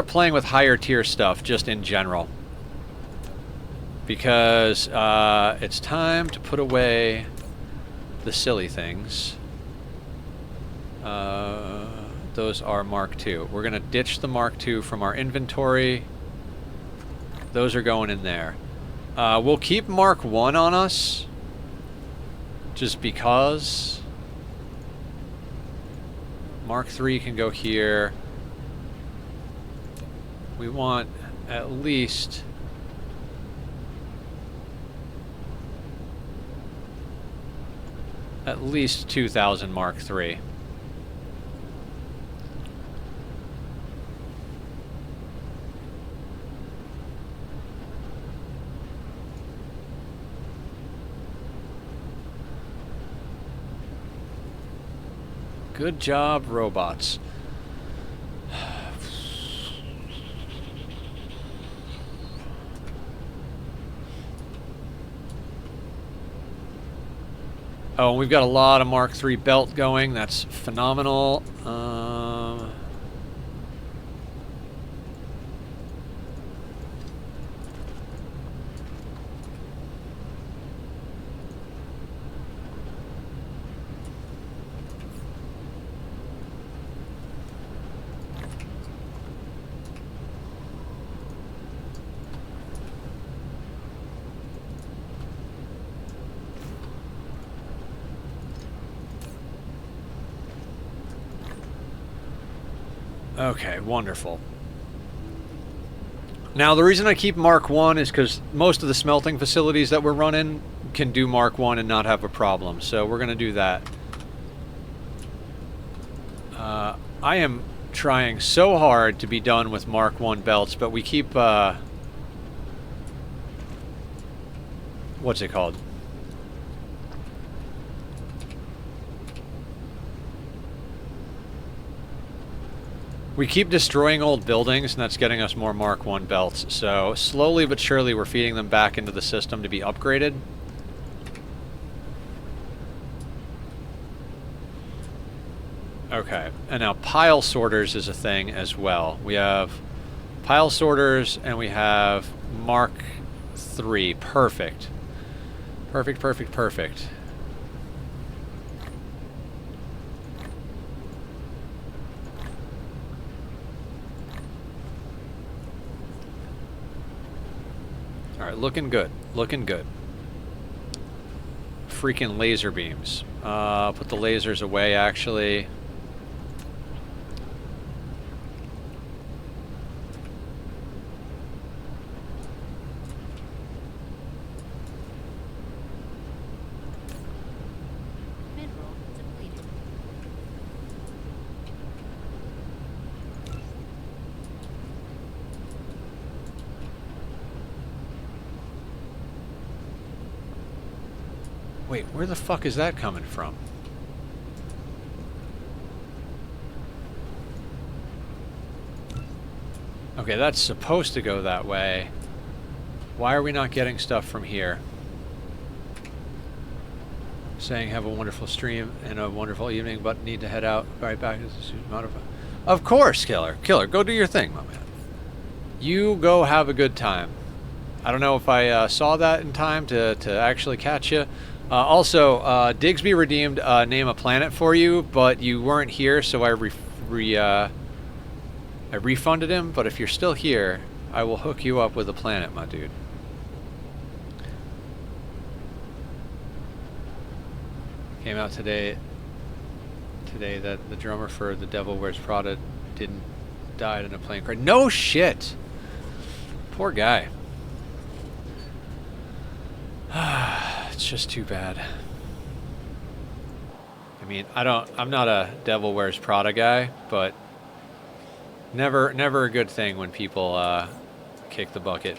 playing with higher tier stuff just in general. Because it's time to put away the silly things. Those are Mark II. We're gonna ditch the Mark II from our inventory. Those are going in there. We'll keep Mark I on us. Just because. Mark III can go here. We want at least... at least 2,000 Mark III. Good job, robots. Oh, we've got a lot of Mark III belt going. That's phenomenal. Okay, wonderful. Now, the reason I keep Mark 1 is because most of the smelting facilities that we're running can do Mark 1 and not have a problem, so we're going to do that. I am trying so hard to be done with Mark 1 belts, but we keep, what's it called? We keep destroying old buildings, and that's getting us more Mark 1 belts. So, slowly but surely, we're feeding them back into the system to be upgraded. Okay, and now pile sorters is a thing as well. We have pile sorters, and we have Mark 3. Perfect. Perfect, perfect, perfect. Alright, looking good. Looking good. Freaking laser beams. Put the lasers away, actually. Wait, where the fuck is that coming from? Okay, that's supposed to go that way. Why are we not getting stuff from here? Saying have a wonderful stream and a wonderful evening, but need to head out right back to the student modify. Of course, Killer. Killer, go do your thing, my man. You go have a good time. I don't know if I saw that in time to actually catch you. Also, Digsby redeemed Name a Planet for you, but you weren't here, so I refunded him. But if you're still here, I will hook you up with a planet, my dude. Came out today that the drummer for The Devil Wears Prada died in a plane crash. No shit! Poor guy. It's just too bad. I mean, I'm not a Devil Wears Prada guy, but never a good thing when people kick the bucket.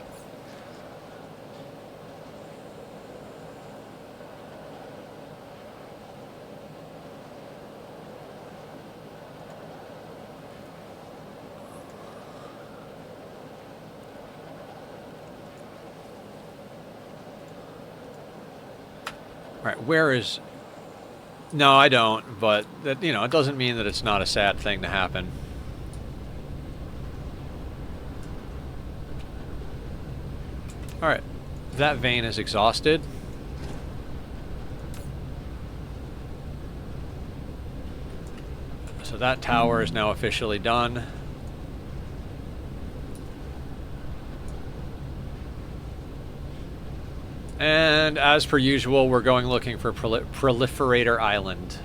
Alright, where is... No, I don't, but, that, you know, it doesn't mean that it's not a sad thing to happen. Alright, that vein is exhausted. So that tower is now officially done. And as per usual, we're going looking for Proliferator Island.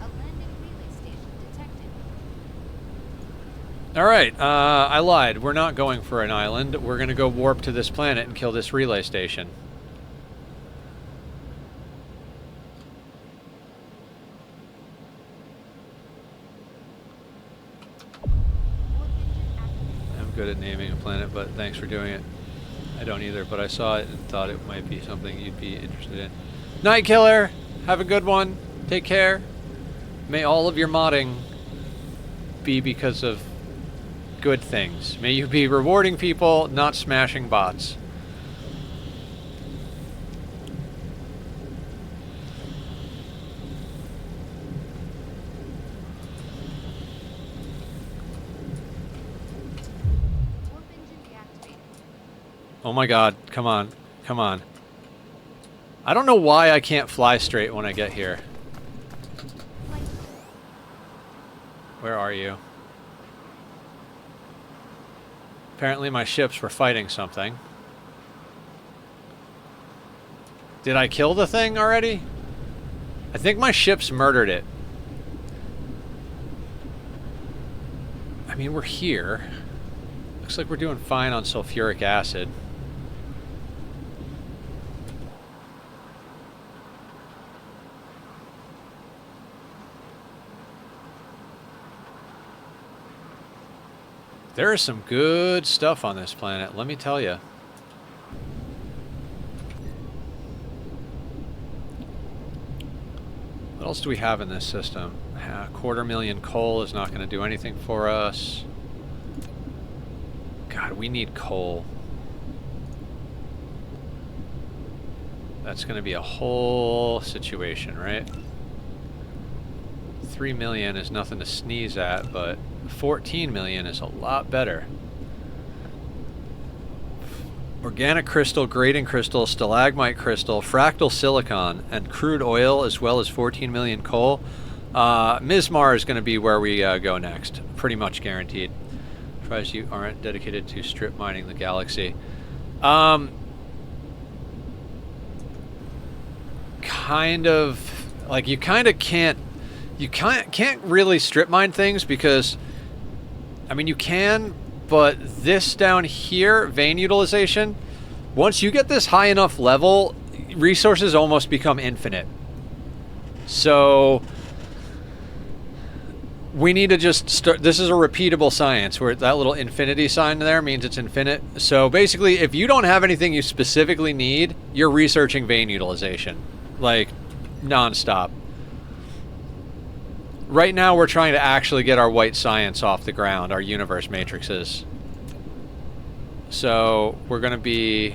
A landing relay station detected. Alright, I lied. We're not going for an island. We're going to go warp to this planet and kill this relay station. I'm good at naming a planet, but thanks for doing it. I don't either, but I saw it and thought it might be something you'd be interested in. Night Killer! Have a good one. Take care. May all of your modding be because of good things. May you be rewarding people, not smashing bots. Warp engine deactivated. Oh my god, come on. Come on. I don't know why I can't fly straight when I get here. Flight. Where are you? Apparently my ships were fighting something. Did I kill the thing already? I think my ships murdered it. I mean, we're here. Looks like we're doing fine on sulfuric acid. There is some good stuff on this planet, let me tell you. What else do we have in this system? 250,000 coal is not going to do anything for us. God, we need coal. That's going to be a whole situation, right? 3 million is nothing to sneeze at, but 14 million is a lot better. Organic crystal, grading crystal, stalagmite crystal, fractal silicon, and crude oil, as well as 14 million coal. Mizmar is going to be where we go next. Pretty much guaranteed. Surprised you aren't dedicated to strip mining the galaxy. Kind of, like, you kind of can't, can't really strip mine things because, I mean, you can, but this down here, vein utilization, once you get this high enough level, resources almost become infinite. So we need to just start. This is a repeatable science where that little infinity sign there means it's infinite. So basically, if you don't have anything you specifically need, you're researching vein utilization, like nonstop. Right now, we're trying to actually get our white science off the ground, our universe matrices. So we're going to be...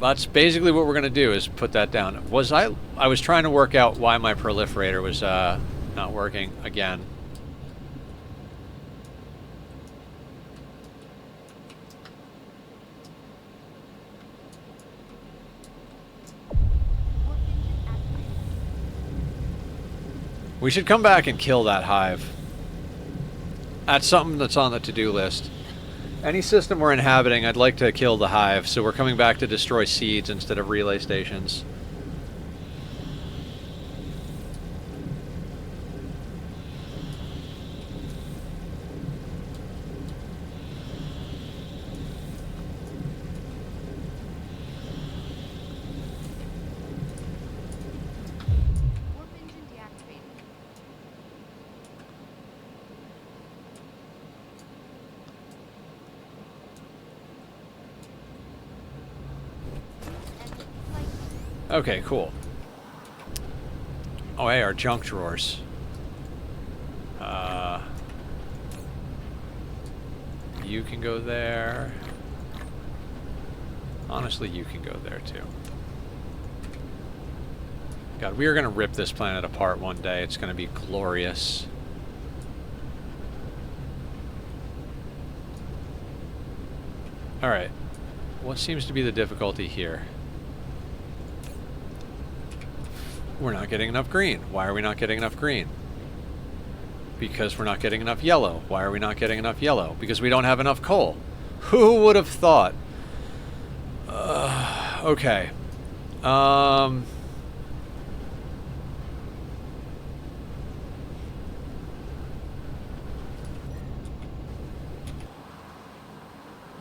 That's basically what we're going to do, is put that down. I was trying to work out why my proliferator was not working again. We should come back and kill that hive. That's something that's on the to-do list. Any system we're inhabiting, I'd like to kill the hive, so we're coming back to destroy seeds instead of relay stations. Warp engine deactivated. Exit flight. Okay, cool. Oh, hey, our junk drawers. You can go there. Honestly, you can go there too. God, we are going to rip this planet apart one day. It's going to be glorious. Alright. What seems to be the difficulty here? We're not getting enough green. Why are we not getting enough green? Because we're not getting enough yellow. Why are we not getting enough yellow? Because we don't have enough coal. Who would have thought? Okay.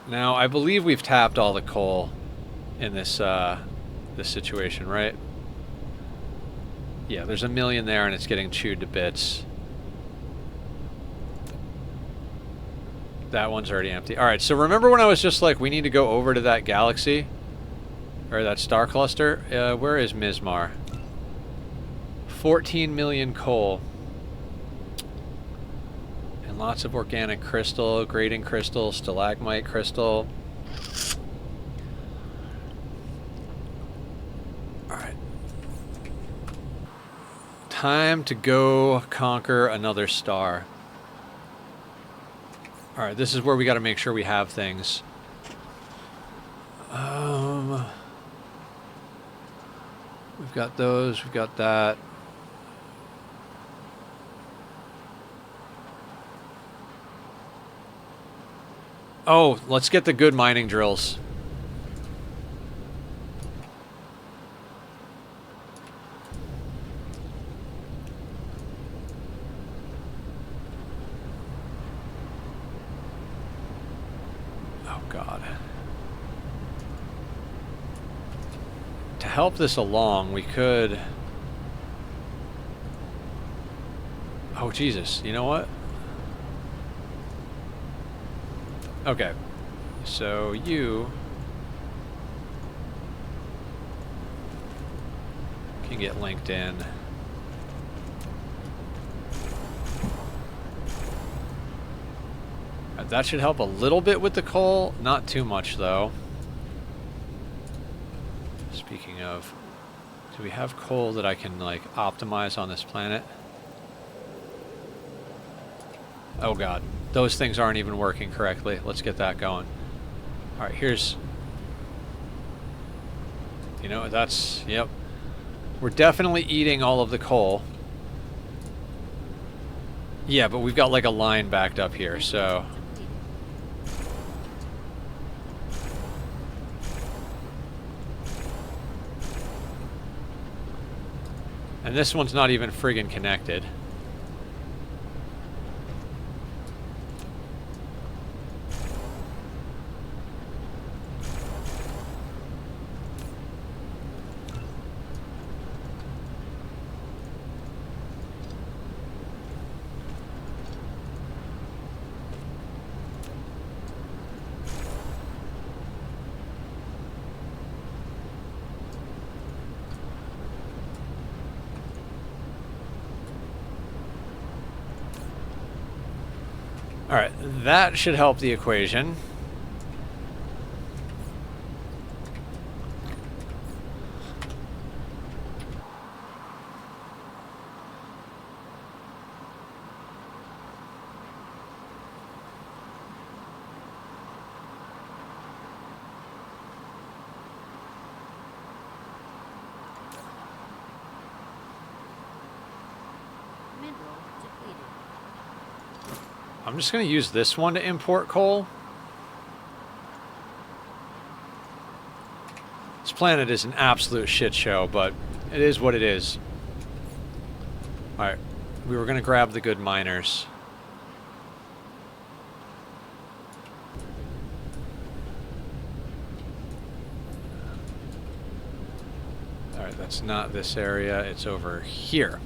Now, I believe we've tapped all the coal in this this situation, right? Yeah, there's a million there and it's getting chewed to bits. That one's already empty. Alright, so remember when I was just like, we need to go over to that galaxy? Or that star cluster? Where is Mizmar? 14 million coal. And lots of organic crystal, grading crystal, stalagmite crystal. Alright. Time to go conquer another star. Alright, this is where we gotta make sure we have things. We've got those, we've got that. Oh, let's get the good mining drills. Oh, God. To help this along, we could... Oh, Jesus. You know what? Okay, so you can get linked in. That should help a little bit with the coal, not too much though. Speaking of, do we have coal that I can like optimize on this planet? Oh God. Those things aren't even working correctly. Let's get that going. Alright, here's... You know, that's... Yep. We're definitely eating all of the coal. Yeah, but we've got like a line backed up here, so... And this one's not even friggin' connected. Alright, that should help the equation. I'm just going to use this one to import coal. This planet is an absolute shit show, but it is what it is. Alright, we were going to grab the good miners. Alright, that's not this area, it's over here.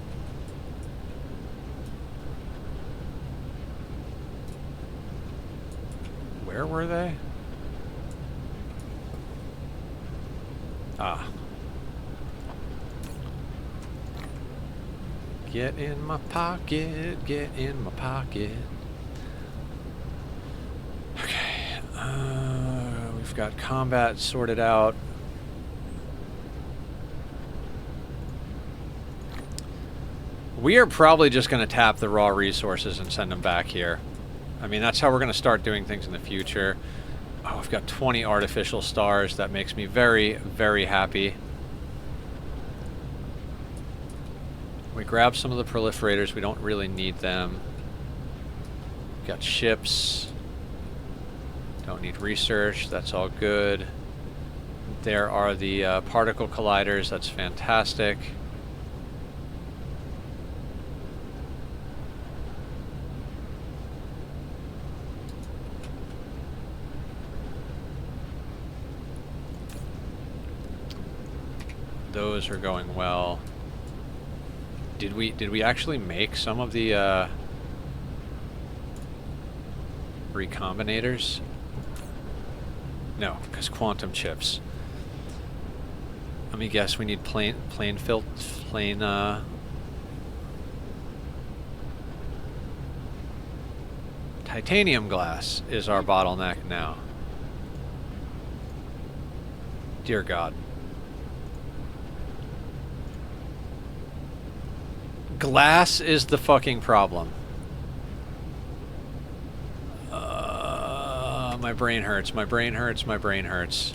Where were they? Ah. Get in my pocket, get in my pocket. Okay. got combat sorted out. We are probably just going to tap the raw resources and send them back here. I mean, that's how we're going to start doing things in the future. Oh, I've got 20 artificial stars. That makes me very, very happy. We grab some of the proliferators. We don't really need them. Got ships. Don't need research. That's all good. There are the particle colliders. That's fantastic. Those are going well. Did we actually make some of the recombinators? No, because quantum chips. Let me guess. We need plain titanium glass is our bottleneck now. Dear God. Glass is the fucking problem. My brain hurts, my brain hurts, my brain hurts.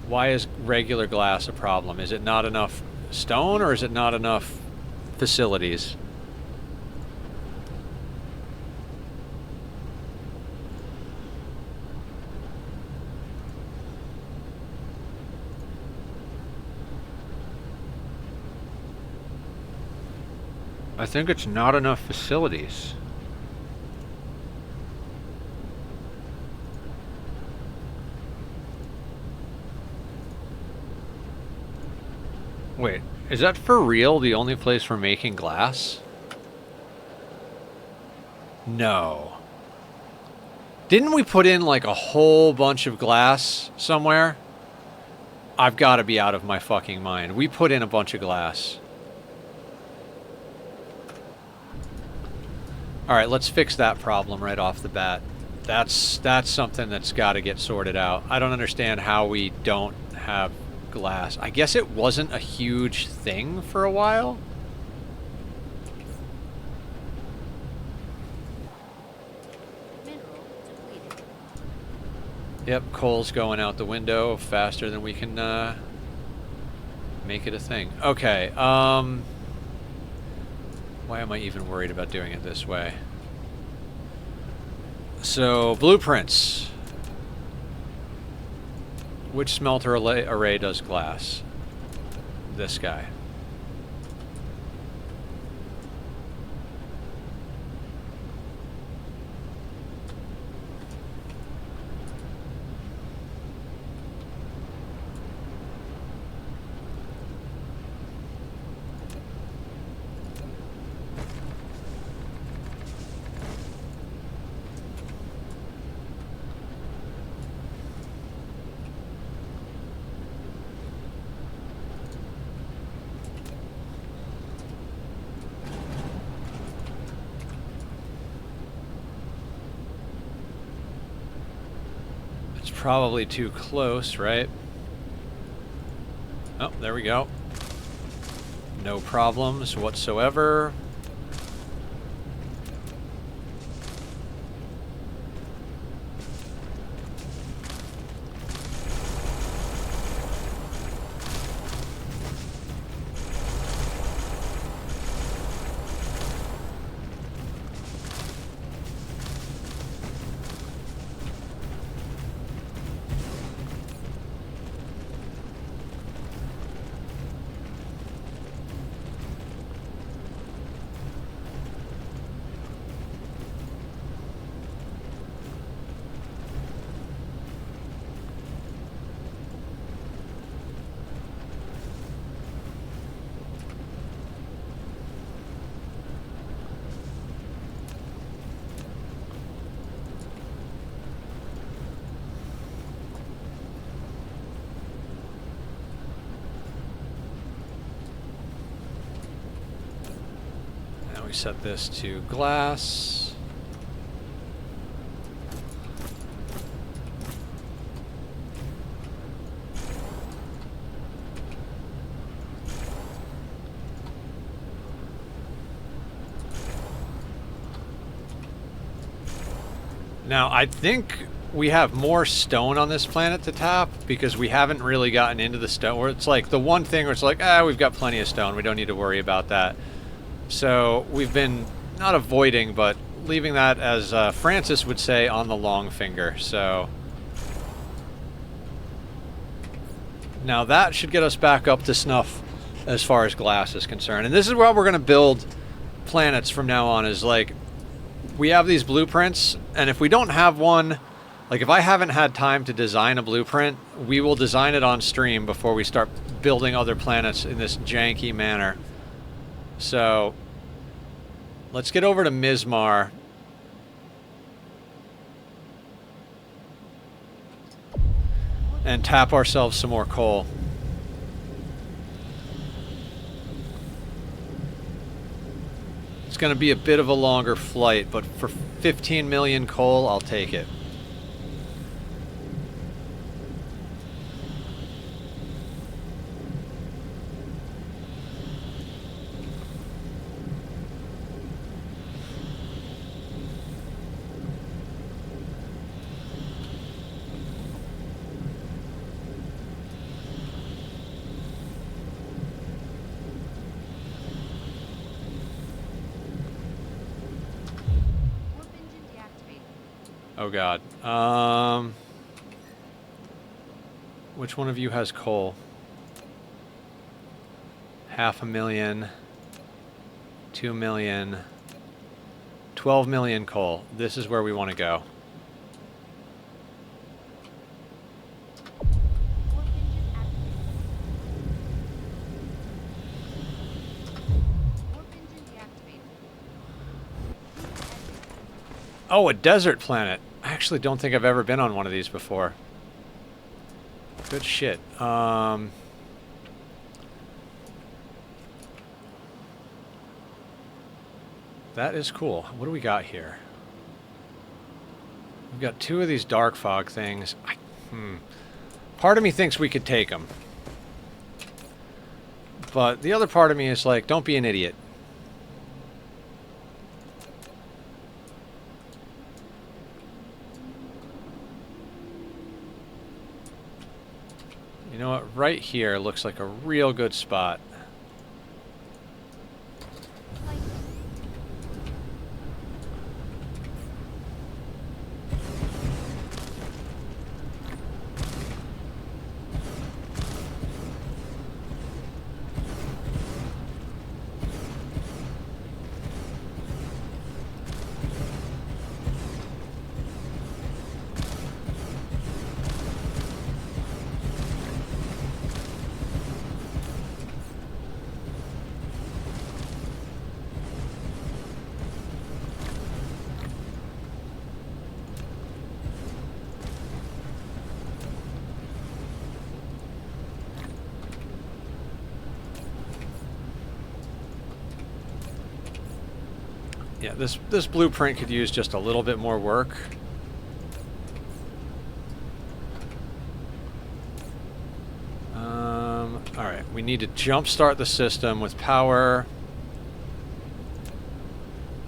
Why is regular glass a problem? Is it not enough stone, or is it not enough facilities? I think it's not enough facilities. Wait, is that for real the only place we're making glass? No. Didn't we put in like a whole bunch of glass somewhere? I've got to be out of my fucking mind. We put in a bunch of glass. Alright, let's fix that problem right off the bat. That's something that's got to get sorted out. I don't understand how we don't have glass. I guess it wasn't a huge thing for a while. Mineral depleted. Yep, coal's going out the window faster than we can make it a thing. Okay, why am I even worried about doing it this way? So, blueprints. Which smelter array does glass? This guy. Probably too close, right? Oh, there we go. No problems whatsoever. We set this to glass. Now, I think we have more stone on this planet to tap because we haven't really gotten into the stone. Where it's like the one thing where it's like, we've got plenty of stone. We don't need to worry about that. So we've been not avoiding, but leaving that, as Francis would say, on the long finger. So now that should get us back up to snuff as far as glass is concerned. And this is where we're going to build planets from now on, is like, we have these blueprints, and if we don't have one, like if I haven't had time to design a blueprint, we will design it on stream before we start building other planets in this janky manner. So let's get over to Mizmar. And tap ourselves some more coal. It's going to be a bit of a longer flight, but for 15 million coal, I'll take it. Oh god. Which one of you has coal? 500,000, 2 million, 12 million coal. This is where we want to go. Oh, a desert planet. I actually don't think I've ever been on one of these before. Good shit. That is cool. What do we got here? We've got 2 of these dark fog things. Part of me thinks we could take them. But the other part of me is like, don't be an idiot. You know what? Right here looks like a real good spot. Yeah, this blueprint could use just a little bit more work. Alright, we need to jumpstart the system with power.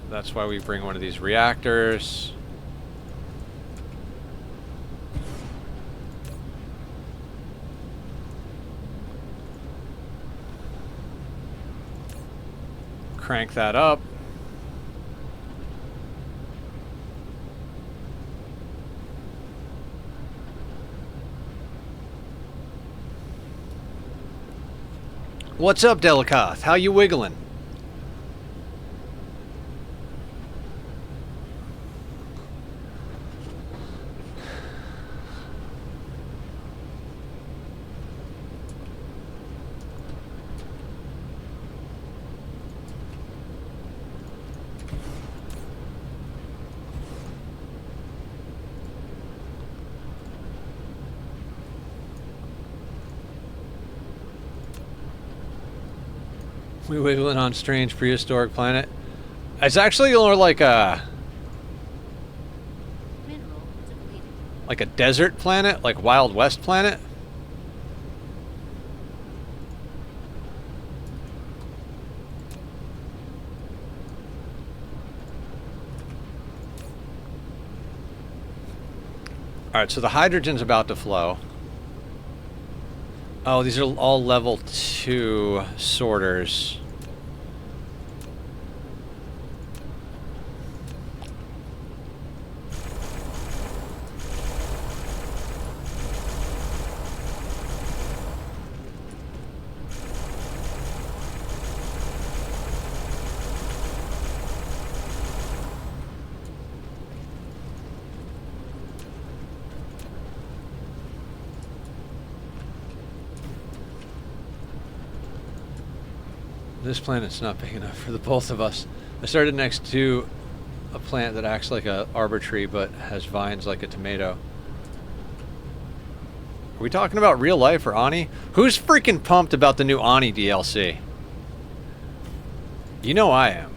That's why we bring one of these reactors. Crank that up. What's up, Delicath? How you wiggling? We wiggling on strange prehistoric planet. It's actually more like a desert planet, like Wild West planet. Alright, so the hydrogen's about to flow. Oh, these are all level 2 sorters. This planet's not big enough for the both of us. I started next to a plant that acts like a arbor tree but has vines like a tomato. Are we talking about real life or Ani? Who's freaking pumped about the new Ani DLC? You know I am.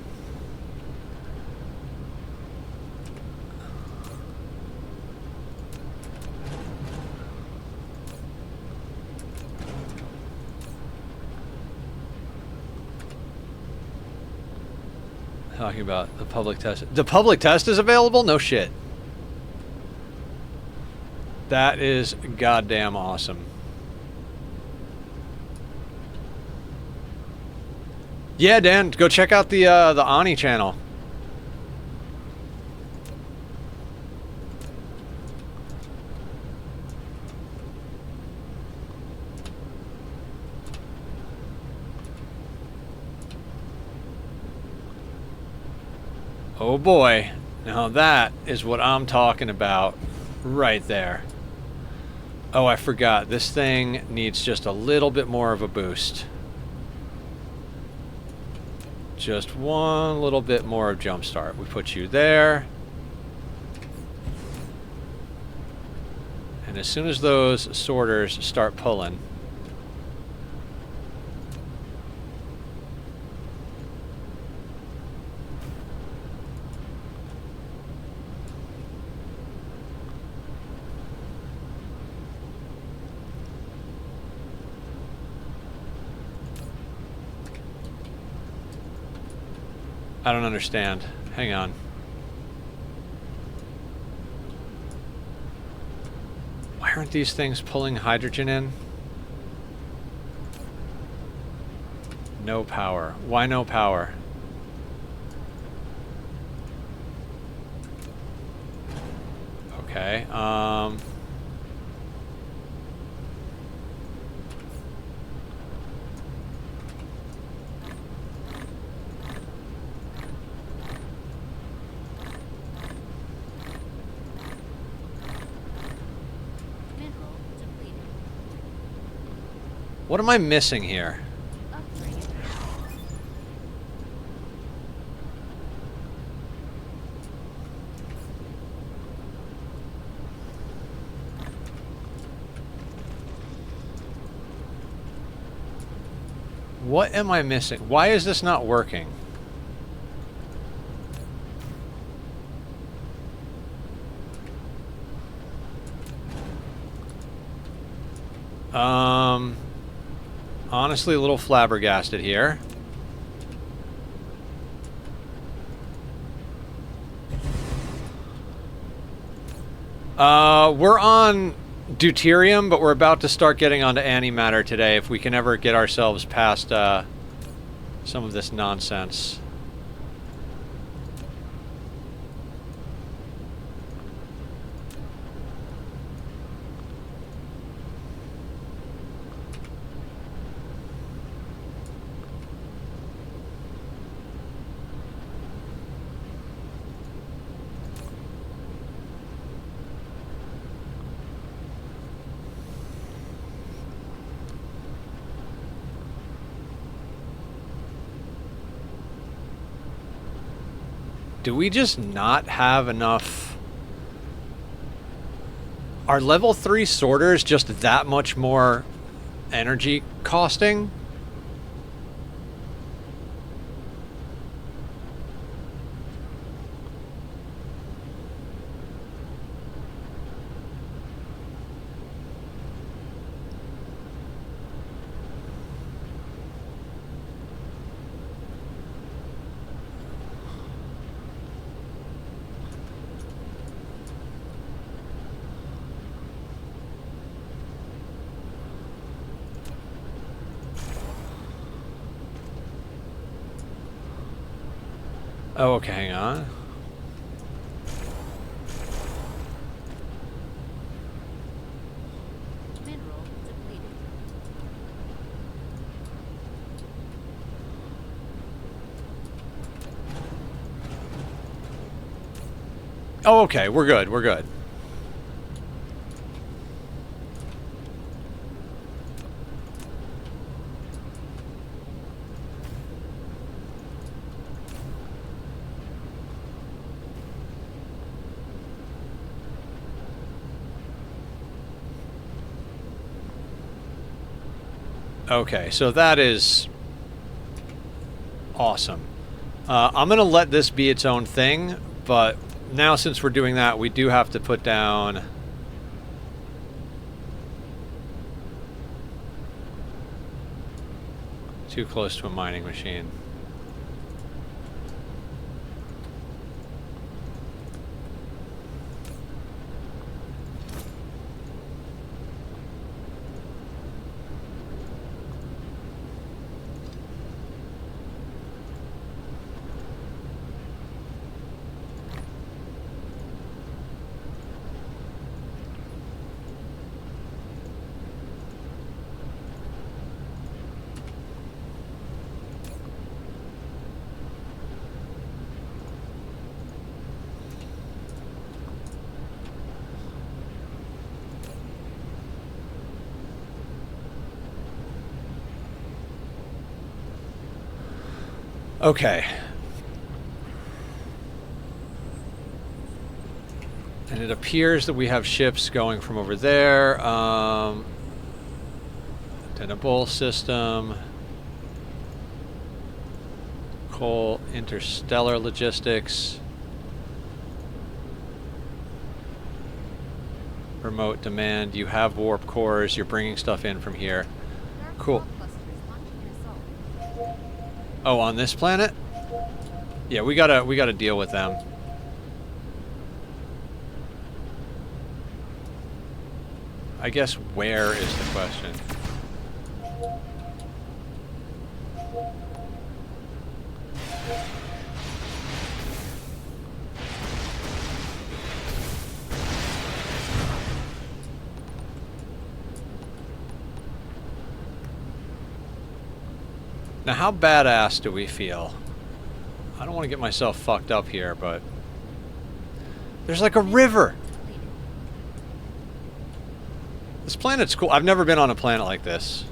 Talking about the public test. The public test is available? No shit. That is goddamn awesome. Yeah, Dan, go check out the Ani channel. Oh boy, now that is what I'm talking about right there. Oh, I forgot, this thing needs just a little bit more of a boost. Just one little bit more of jumpstart. We put you there. And as soon as those sorters start pulling, I don't understand. Hang on. Why aren't these things pulling hydrogen in? No power. Why no power? Okay, Mineral depleted. what am I missing here? Upgrade. What am I missing? Why is this not working? Honestly, a little flabbergasted here. We're on Deuterium, but we're about to start getting onto Antimatter today if we can ever get ourselves past some of this nonsense. Do we just not have enough? Are level 3 sorters just that much more energy costing? Oh, okay, hang on. Mineral depleted. Oh, okay, we're good, we're good. Okay, so that is awesome. I'm going to let this be its own thing, but now since we're doing that, we do have to put down... Too close to a mining machine. Okay. And it appears that we have ships going from over there. Mendibles system. Coal, interstellar logistics. Remote demand. You have warp cores. You're bringing stuff in from here. Dark Cool. fog cluster is launching an assault. Oh, on this planet? Yeah, we gotta deal with them. I guess where is the question? Now, how badass do we feel? I don't want to get myself fucked up here, but... There's like a river! Depleted. This planet's cool. I've never been on a planet like this.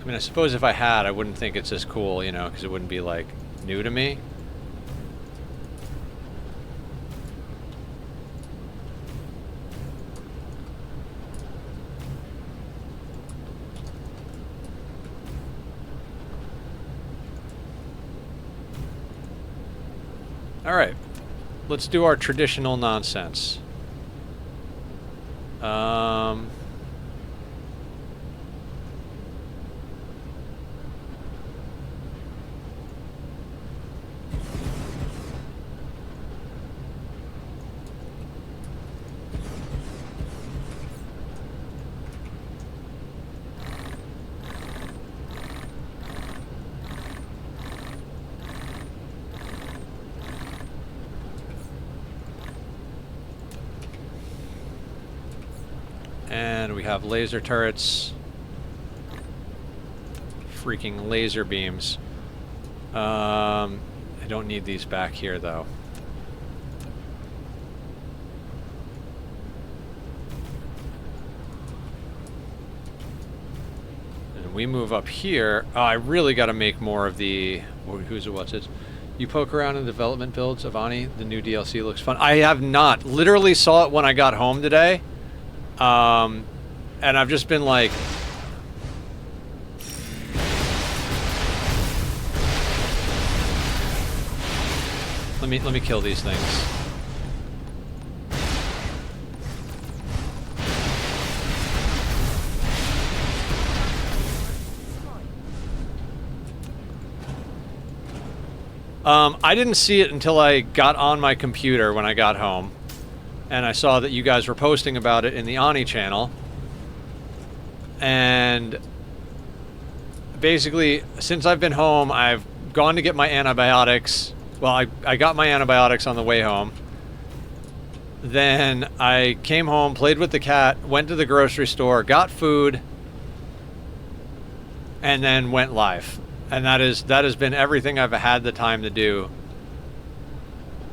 I mean, I suppose if I had, I wouldn't think it's as cool, you know, because it wouldn't be, like, new to me. Alright. Let's do our traditional nonsense. And we have laser turrets. Freaking laser beams. I don't need these back here, though. And we move up here. Oh, I really got to make more of the... Who's it, what's it? You poke around in development builds of Ani. The new DLC looks fun. I have not. Literally saw it when I got home today. And I've just been like... Let me kill these things. I didn't see it until I got on my computer when I got home. And I saw that you guys were posting about it in the Ani channel. And basically, since I've been home, I've gone to get my antibiotics. Well, I got my antibiotics on the way home. Then I came home, played with the cat, went to the grocery store, got food, and then went live. And that has been everything I've had the time to do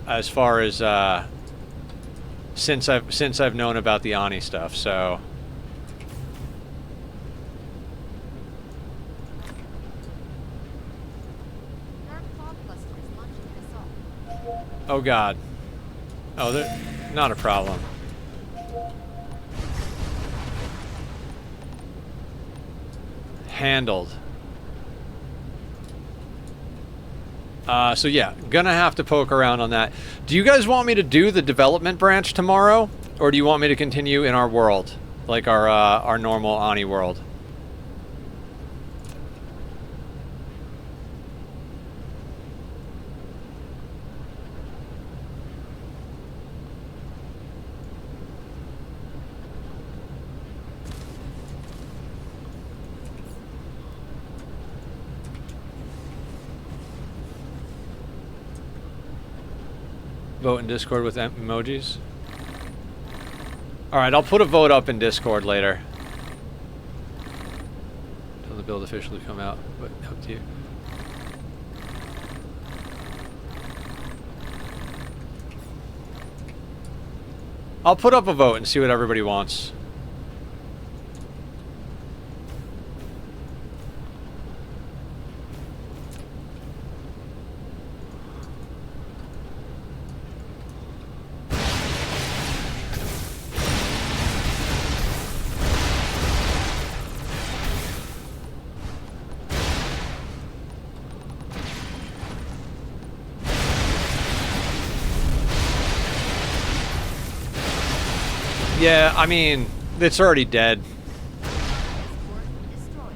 as far as since I've known about the Ani stuff. So Dark fog cluster is launching an assault. oh god. Oh, they're not a problem. Handled. So yeah, gonna have to poke around on that. Do you guys want me to do the development branch tomorrow, or do you want me to continue in our world, like our normal Ani world? Vote in Discord with emojis. Alright, I'll put a vote up in Discord later. Until the build officially come out, but up to you. I'll put up a vote and see what everybody wants. Yeah, I mean, it's already dead. Transport destroyed.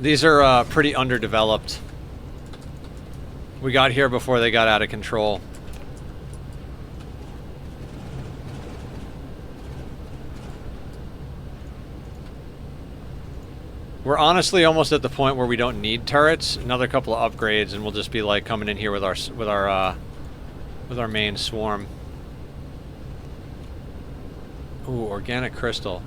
These are pretty underdeveloped. We got here before they got out of control. We're honestly almost at the point where we don't need turrets. Another couple of upgrades, and we'll just be like coming in here with our main swarm. Ooh, organic crystal.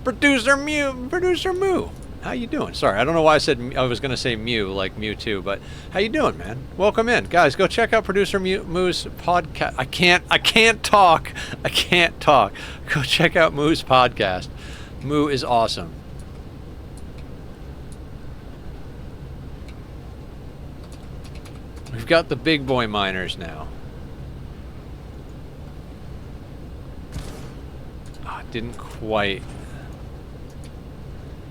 Producer Moo. How you doing? Sorry, I don't know why I was gonna say Mew like Mewtwo, but how you doing, man? Welcome in, guys. Go check out Producer Moo's podcast. I can't talk. Go check out Moo's podcast. Moo is awesome. We've got the big boy miners now. Didn't quite.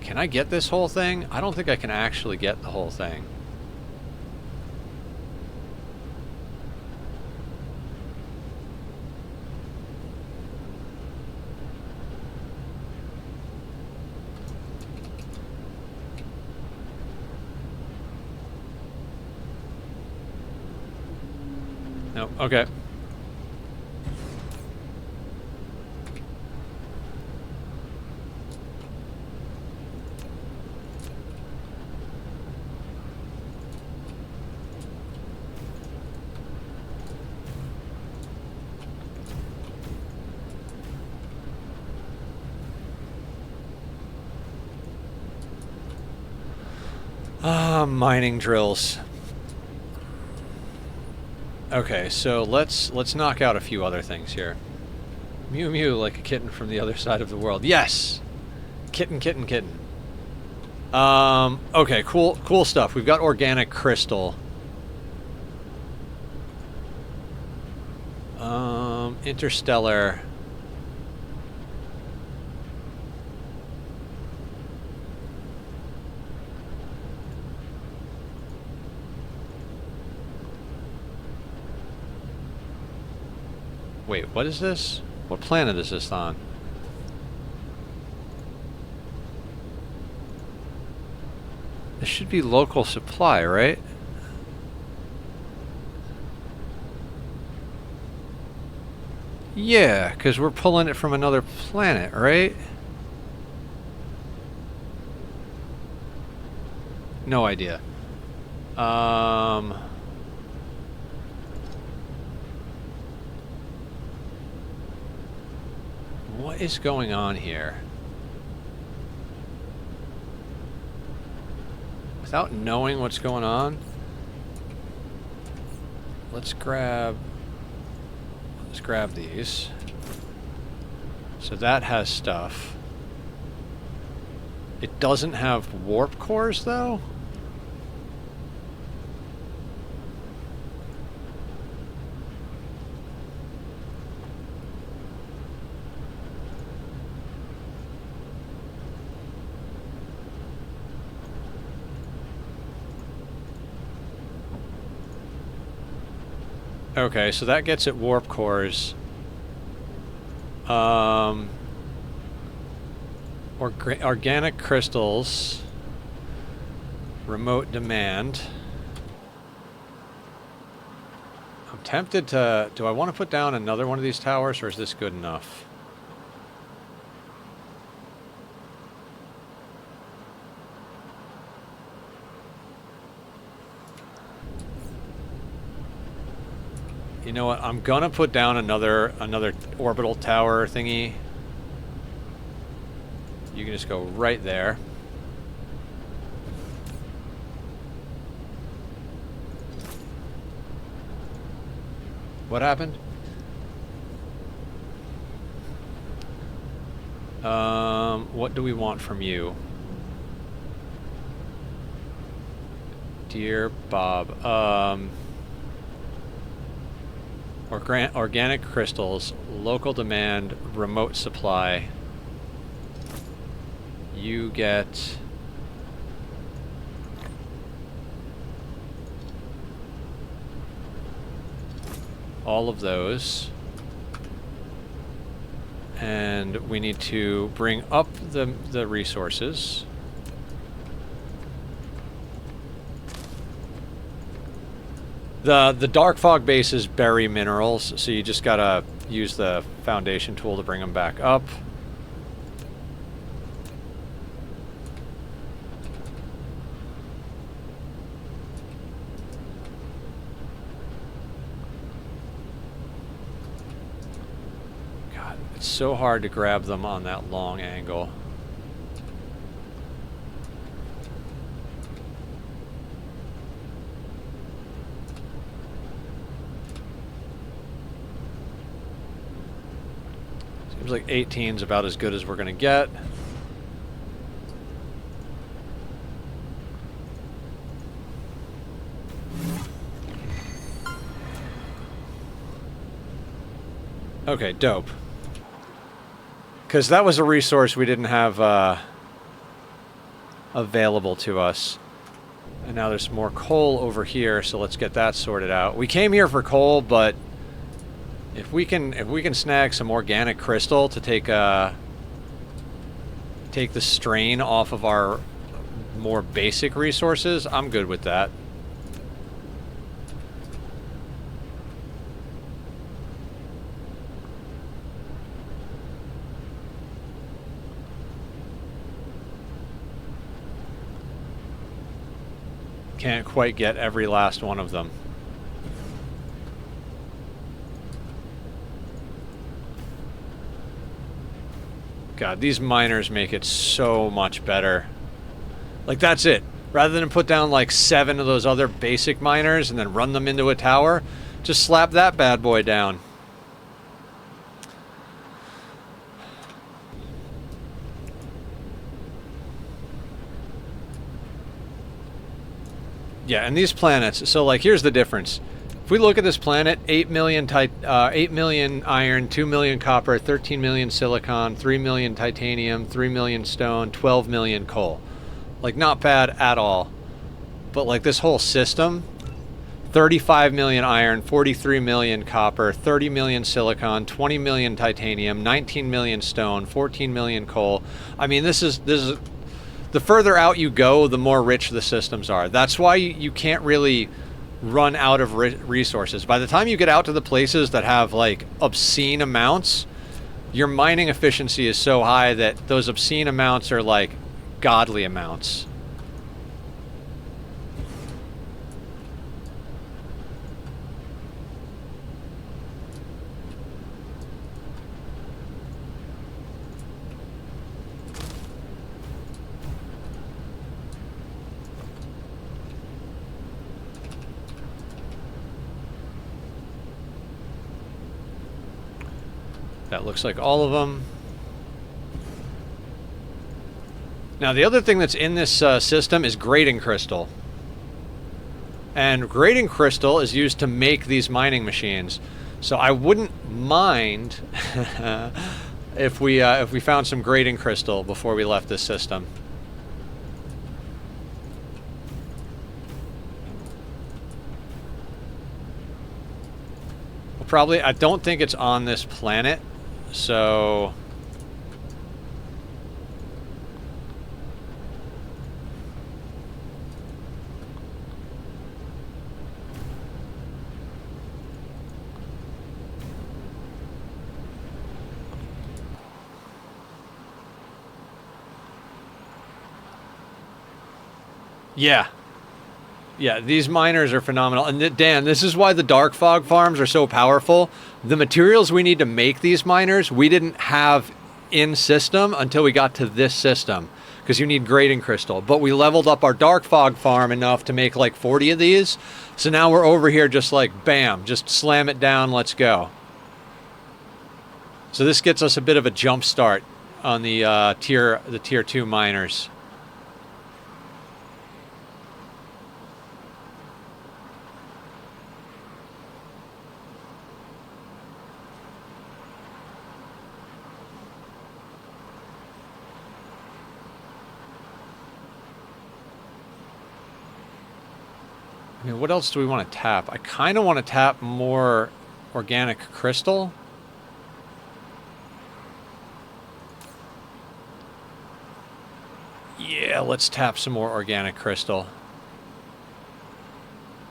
Can I get this whole thing? I don't think I can actually get the whole thing. Nope. Okay. Mining drills. Okay, so let's knock out a few other things here. Mew Mew like a kitten from the other side of the world. Yes! Kitten. Okay, cool stuff. We've got organic crystal. Interstellar. Wait, what is this? What planet is this on? This should be local supply, right? Yeah, because we're pulling it from another planet, right? No idea. What is going on here? Without knowing what's going on, let's grab these. So that has stuff. It doesn't have warp cores though. Okay, so that gets at warp cores. Organic crystals. Remote demand. I'm tempted to... Do I want to put down another one of these towers, or is this good enough? You know what? I'm gonna put down another orbital tower thingy. You can just go right there. What happened? What do we want from you? Dear Bob, organic crystals, local demand, remote supply. You get... all of those. And we need to bring up the resources. The dark fog bases bury minerals, so you just gotta use the foundation tool to bring them back up. God, it's so hard to grab them on that long angle. Seems like 18's about as good as we're gonna get. Okay, dope. Because that was a resource we didn't have available to us. And now there's more coal over here, so let's get that sorted out. We came here for coal, but if we can snag some organic crystal to take the strain off of our more basic resources, I'm good with that. Can't quite get every last one of them. God, these miners make it so much better. Like, that's it. Rather than put down like 7 of those other basic miners and then run them into a tower, just slap that bad boy down. Yeah, and these planets, so like here's the difference. If we look at this planet, 8 million iron, 2 million copper, 13 million silicon, 3 million titanium, 3 million stone, 12 million coal. Like, not bad at all. But like this whole system, 35 million iron, 43 million copper, 30 million silicon, 20 million titanium, 19 million stone, 14 million coal. I mean, this is the further out you go, the more rich the systems are. That's why you can't really run out of resources. By the time you get out to the places that have like obscene amounts, your mining efficiency is so high that those obscene amounts are like godly amounts. That looks like all of them. Now, the other thing that's in this system is grading crystal. And grading crystal is used to make these mining machines. So I wouldn't mind if we found some grading crystal before we left this system. Well, probably, I don't think it's on this planet. So yeah, these miners are phenomenal. And Dan, this is why the dark fog farms are so powerful. The materials we need to make these miners, we didn't have in system until we got to this system, because you need grading crystal. But we leveled up our dark fog farm enough to make like 40 of these. So now we're over here just like, bam, just slam it down, let's go. So this gets us a bit of a jump start on the tier 2 miners. I mean, what else do we want to tap? I kind of want to tap more organic crystal. Yeah, let's tap some more organic crystal.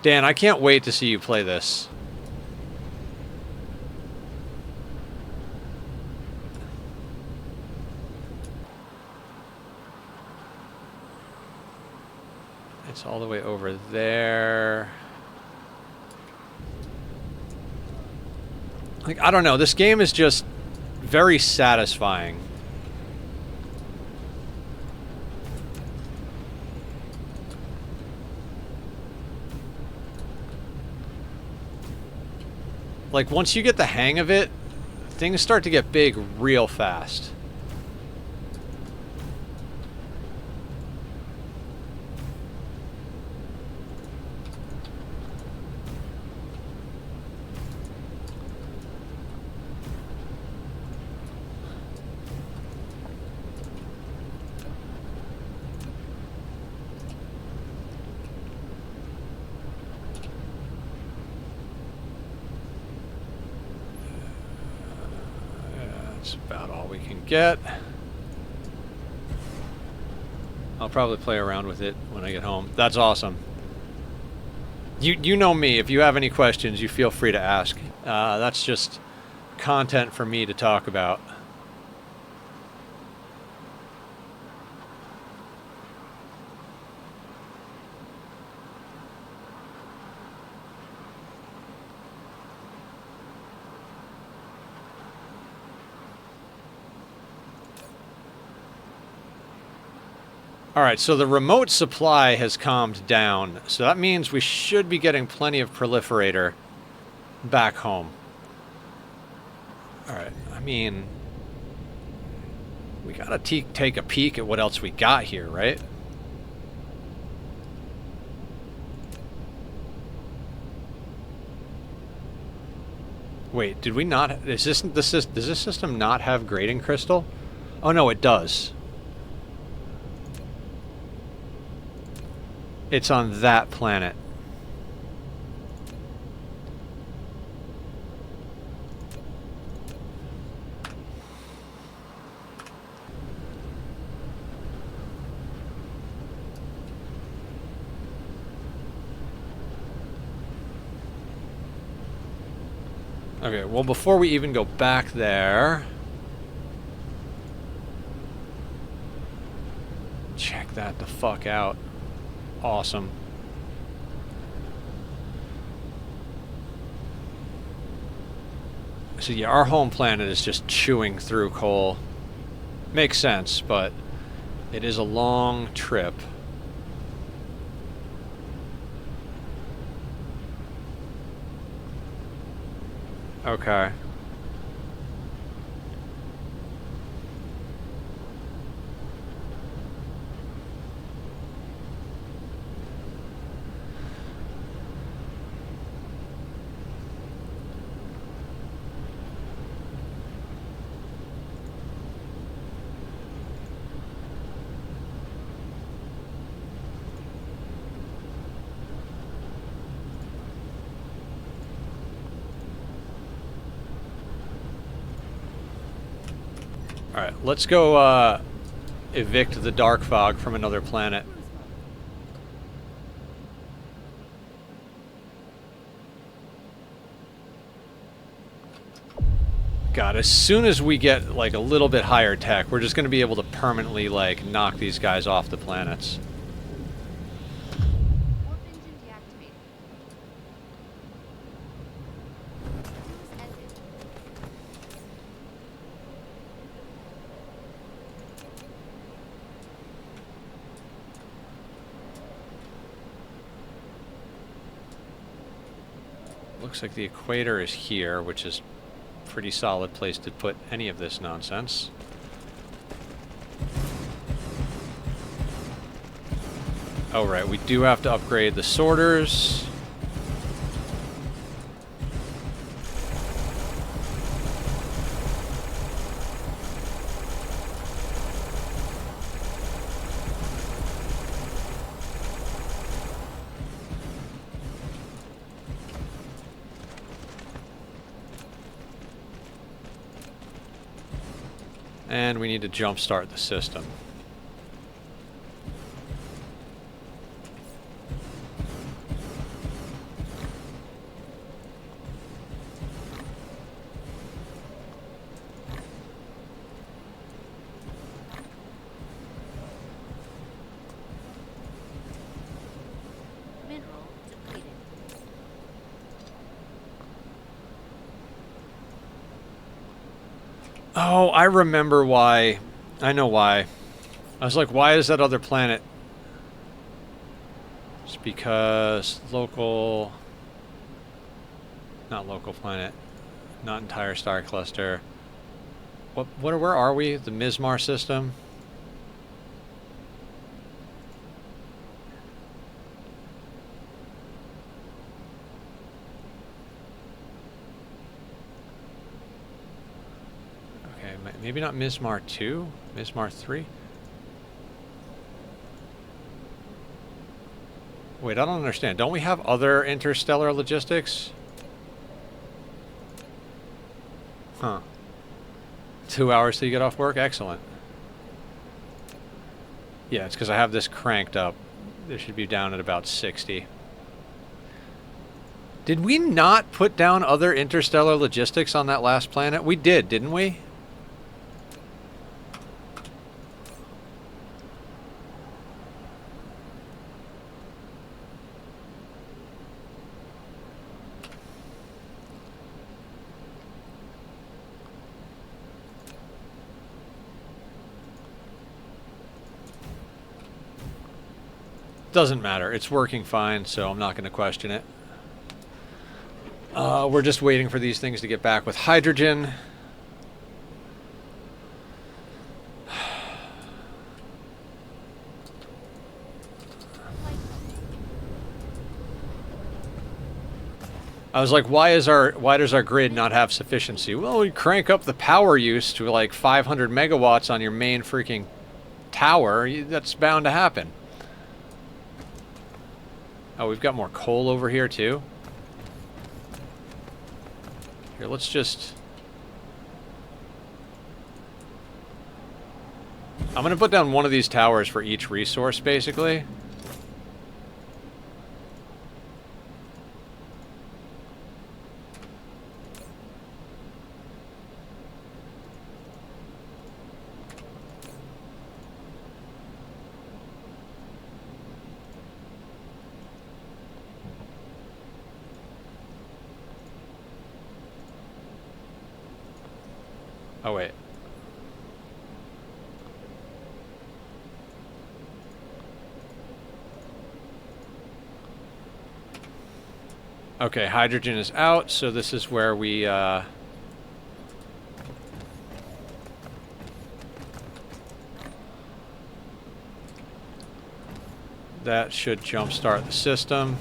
Dan, I can't wait to see you play this. It's all the way over there. Like, I don't know. This game is just very satisfying. Like, once you get the hang of it, things start to get big real fast. About all we can get. I'll probably play around with it when I get home. That's awesome. You know me. If you have any questions, you feel free to ask. That's just content for me to talk about. All right, so the remote supply has calmed down, so that means we should be getting plenty of proliferator back home. All right, I mean, we gotta take a peek at what else we got here, right? Wait, did we not? Does this system not have grading crystal? Oh no, it does. It's on that planet. Okay, well, before we even go back there... Check that the fuck out. Awesome. So yeah, our home planet is just chewing through coal. Makes sense, but it is a long trip. Okay. Alright, let's go evict the dark fog from another planet. God, as soon as we get like a little bit higher tech, we're just going to be able to permanently like knock these guys off the planets. Warp engine deactivated. Cruise ended. Looks like the equator is here, which is a pretty solid place to put any of this nonsense. Oh, right, we do have to upgrade the sorters. And we need to jumpstart the system. Mineral depleted. Oh, I remember why. I know why. I was like, why is that other planet? It's because local... Not local planet. Not entire star cluster. Where are we? The Mismar system? Okay, maybe not Mismar 2? Mismar 3? Wait, I don't understand. Don't we have other interstellar logistics? Huh. 2 hours till you get off work? Excellent. Yeah, it's because I have this cranked up. This should be down at about 60. Did we not put down other interstellar logistics on that last planet? We did, didn't we? Doesn't matter. It's working fine, so I'm not going to question it. We're just waiting for these things to get back with hydrogen. I was like, why does our grid not have sufficiency? Well, we crank up the power use to like 500 megawatts on your main freaking tower. That's bound to happen. Oh, we've got more coal over here too. Here, let's just... I'm gonna put down one of these towers for each resource, basically. Oh, wait. Okay, hydrogen is out, so this is where we, that should jumpstart the system.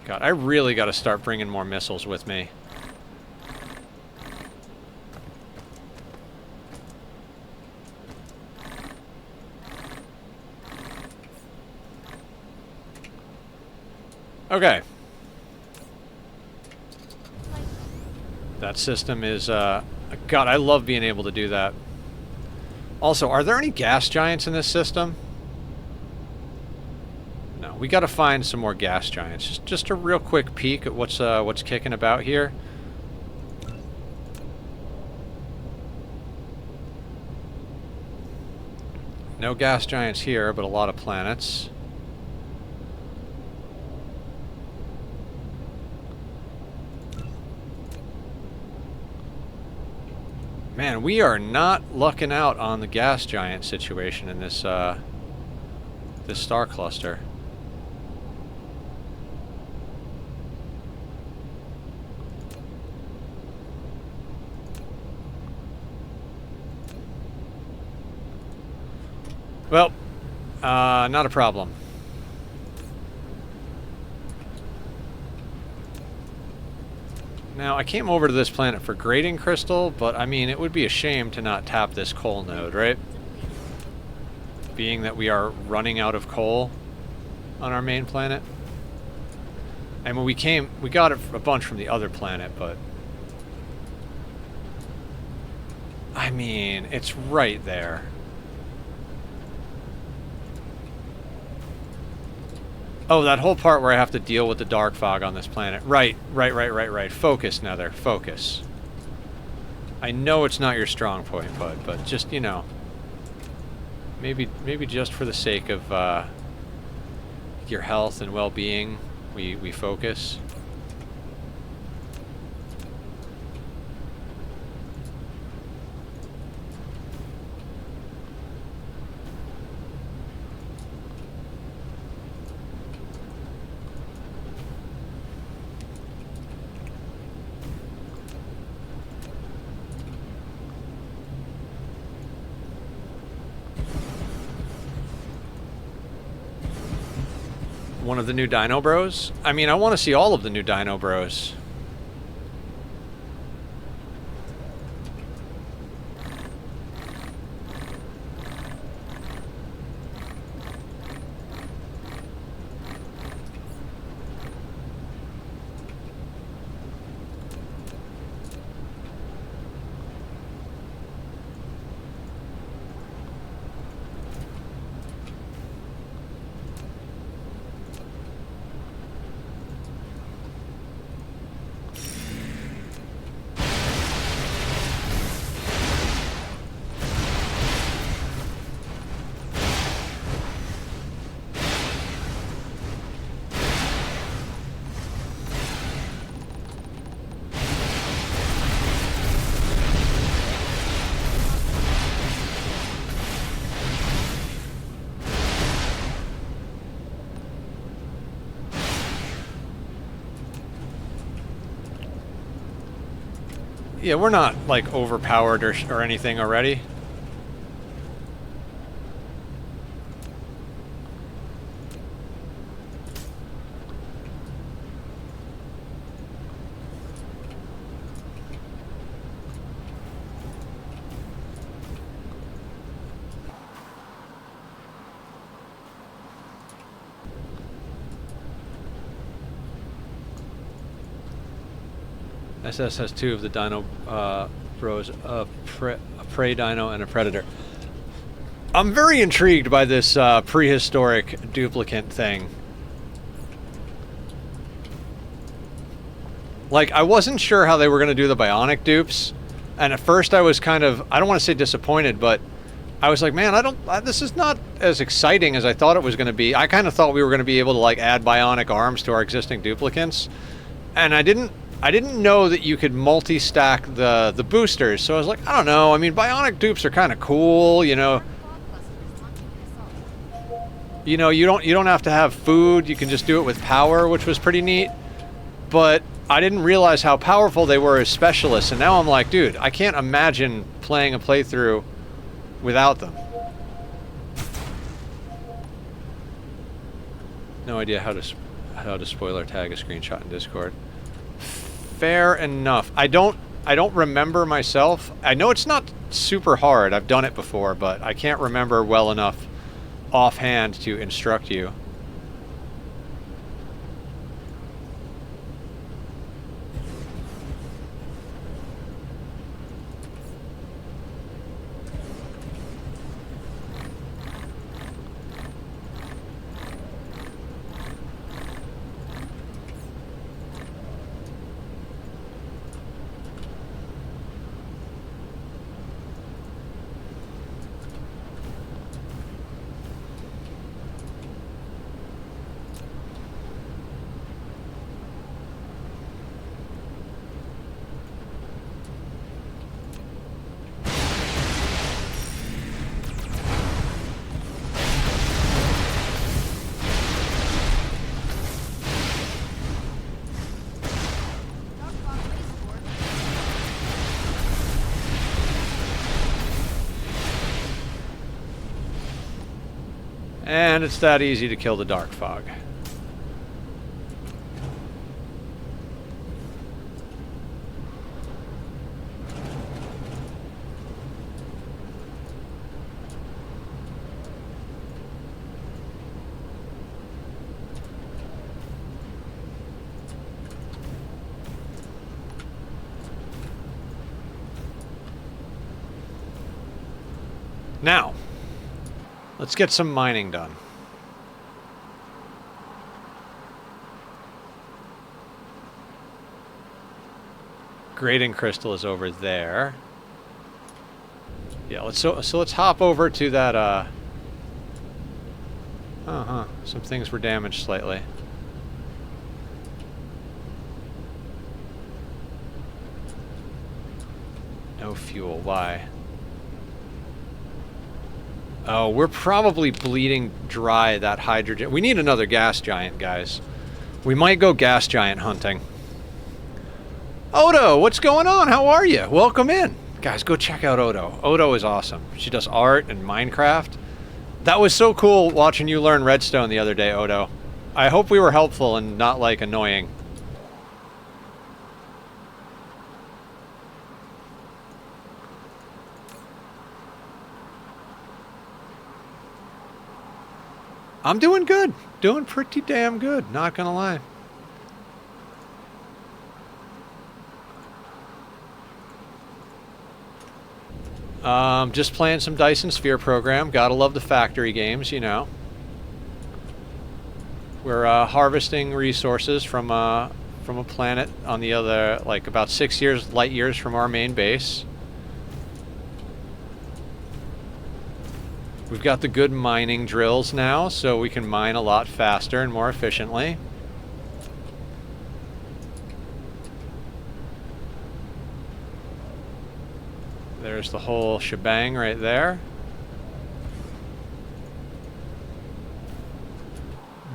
God, I really got to start bringing more missiles with me. Okay. That system is, God, I love being able to do that. Also, are there any gas giants in this system? No, we got to find some more gas giants. Just a real quick peek at what's kicking about here. No gas giants here, but a lot of planets. Man, we are not lucking out on the gas giant situation in this this star cluster. Well, not a problem. Now, I came over to this planet for grading crystal, but I mean, it would be a shame to not tap this coal node, right? Being that we are running out of coal on our main planet. I mean, we got a bunch from the other planet, but I mean, it's right there. Oh, that whole part where I have to deal with the dark fog on this planet. Right. Focus, Nether. Focus. I know it's not your strong point, bud, but just, you know, maybe just for the sake of your health and well-being, we focus. One of the new Dino Bros? I mean, I want to see all of the new Dino Bros. Yeah, we're not, like, overpowered or anything already. SS has two of the Dino Bros, a prey dino and a predator. I'm very intrigued by this prehistoric duplicant thing. Like, I wasn't sure how they were going to do the bionic dupes, and at first I was kind of, I don't want to say disappointed, but I was like, man, this is not as exciting as I thought it was going to be. I kind of thought we were going to be able to, like, add bionic arms to our existing duplicants. and I didn't know that you could multi-stack the boosters. So I was like, I don't know. I mean, bionic dupes are kind of cool, you know. Fog cluster is launching an assault. You know, you don't have to have food. You can just do it with power, which was pretty neat. But I didn't realize how powerful they were as specialists, and now I'm like, dude, I can't imagine playing a playthrough without them. No idea how to spoiler tag a screenshot in Discord. Fair enough. I don't remember myself. I know it's not super hard. I've done it before, but I can't remember well enough offhand to instruct you. Dark fog laser board. And it's that easy to kill the dark fog. Now, let's get some mining done. Grading crystal is over there. Yeah, so let's hop over to that some things were damaged slightly. No fuel, why? Oh, we're probably bleeding dry that hydrogen. We need another gas giant, guys. We might go gas giant hunting. Odo, what's going on? How are you? Welcome in. Guys, go check out Odo. Odo is awesome. She does art and Minecraft. That was so cool watching you learn redstone the other day, Odo. I hope we were helpful and not, like, annoying. I'm doing good. Doing pretty damn good, not gonna lie. Just playing some Dyson Sphere program. Gotta love the factory games, you know. We're harvesting resources from a planet on the other, like about 6 light years from our main base. We've got the good mining drills now, so we can mine a lot faster and more efficiently. There's the whole shebang right there.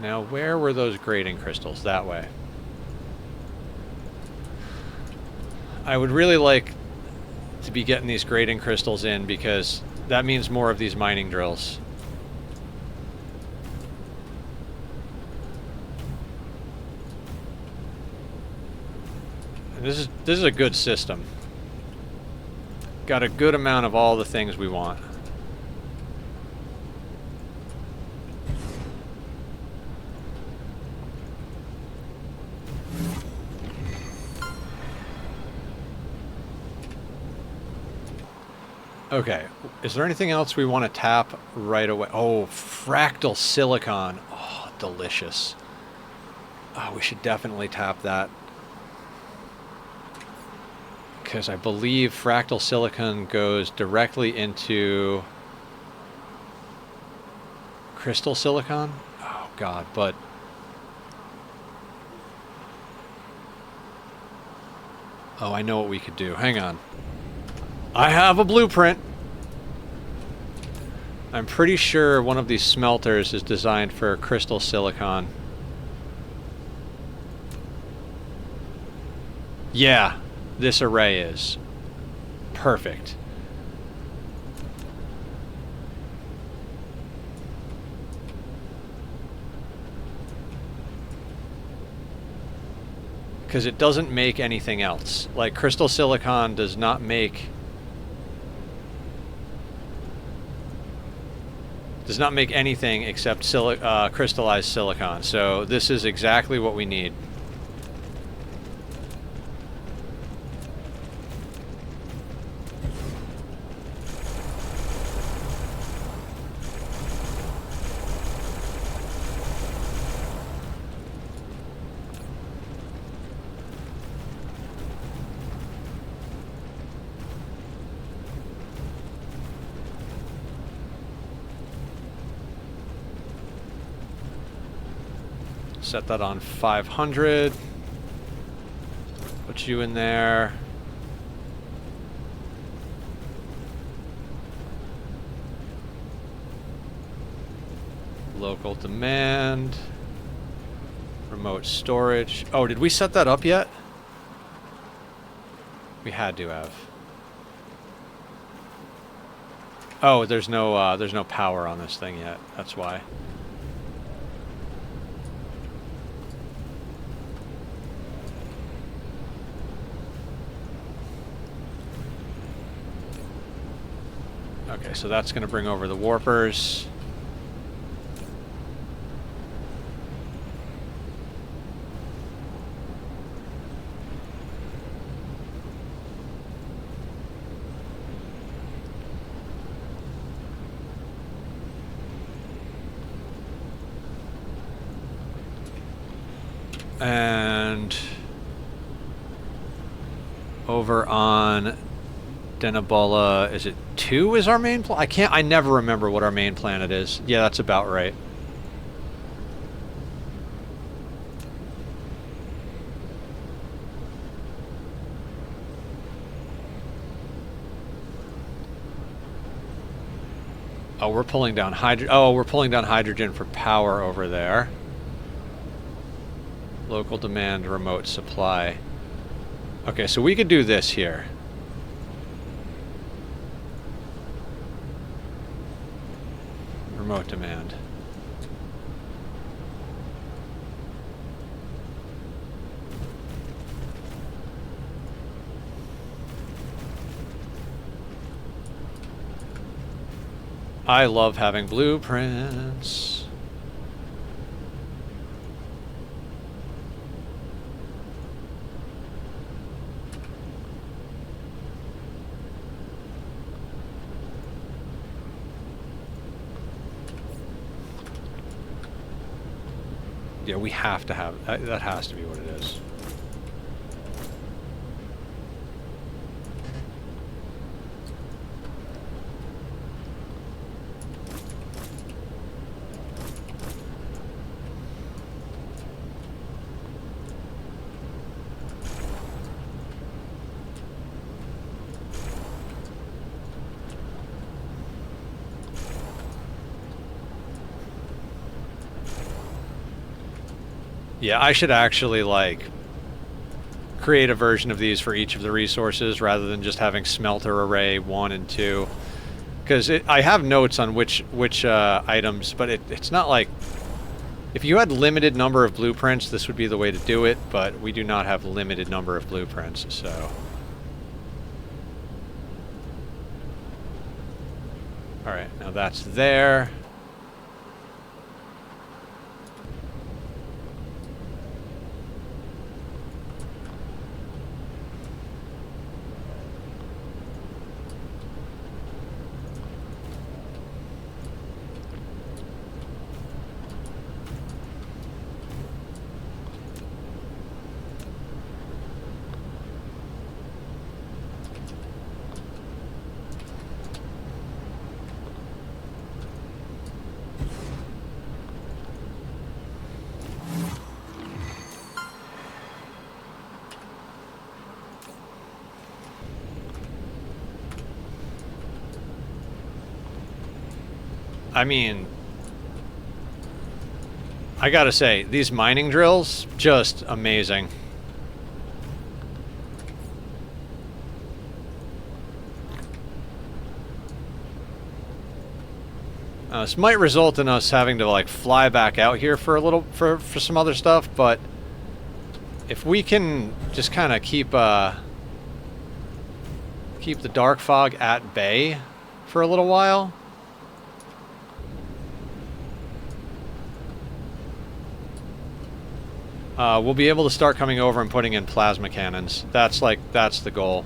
Now, where were those grading crystals? That way. I would really like to be getting these grading crystals in because that means more of these mining drills. And this is a good system. Got a good amount of all the things we want. Okay, is there anything else we want to tap right away? Oh, fractal silicon. Oh, delicious. Oh, we should definitely tap that. Because I believe fractal silicon goes directly into crystal silicon. Oh, God, but Oh, I know what we could do. Hang on. I have a blueprint. I'm pretty sure one of these smelters is designed for crystal silicon. Yeah, this array is. Perfect. Because it doesn't make anything else. Like, crystal silicon does not make anything except crystallized silicon. So this is exactly what we need. Set that on 500. Put you in there. Local demand. Remote storage. Oh, did we set that up yet? We had to have. Oh, there's no power on this thing yet. That's why. Okay, so that's going to bring over the warpers. And over on Denebola, is it 2 is our main I never remember what our main planet is. Yeah, that's about right. Oh, we're pulling down hydrogen for power over there. Local demand, remote supply. Okay, so we could do this here. Remote demand. I love having blueprints. Yeah, we have to have that. Has to be what it is. Yeah, I should actually, like, create a version of these for each of the resources rather than just having smelter array 1 and 2. Because I have notes on which items, but it's not like... If you had limited number of blueprints, this would be the way to do it, but we do not have limited number of blueprints, so... Alright, now that's there. I mean, I gotta say, these mining drills, just amazing. This might result in us having to like fly back out here for a little for some other stuff, but if we can just kind of keep the dark fog at bay for a little while, we'll be able to start coming over and putting in plasma cannons. That's the goal.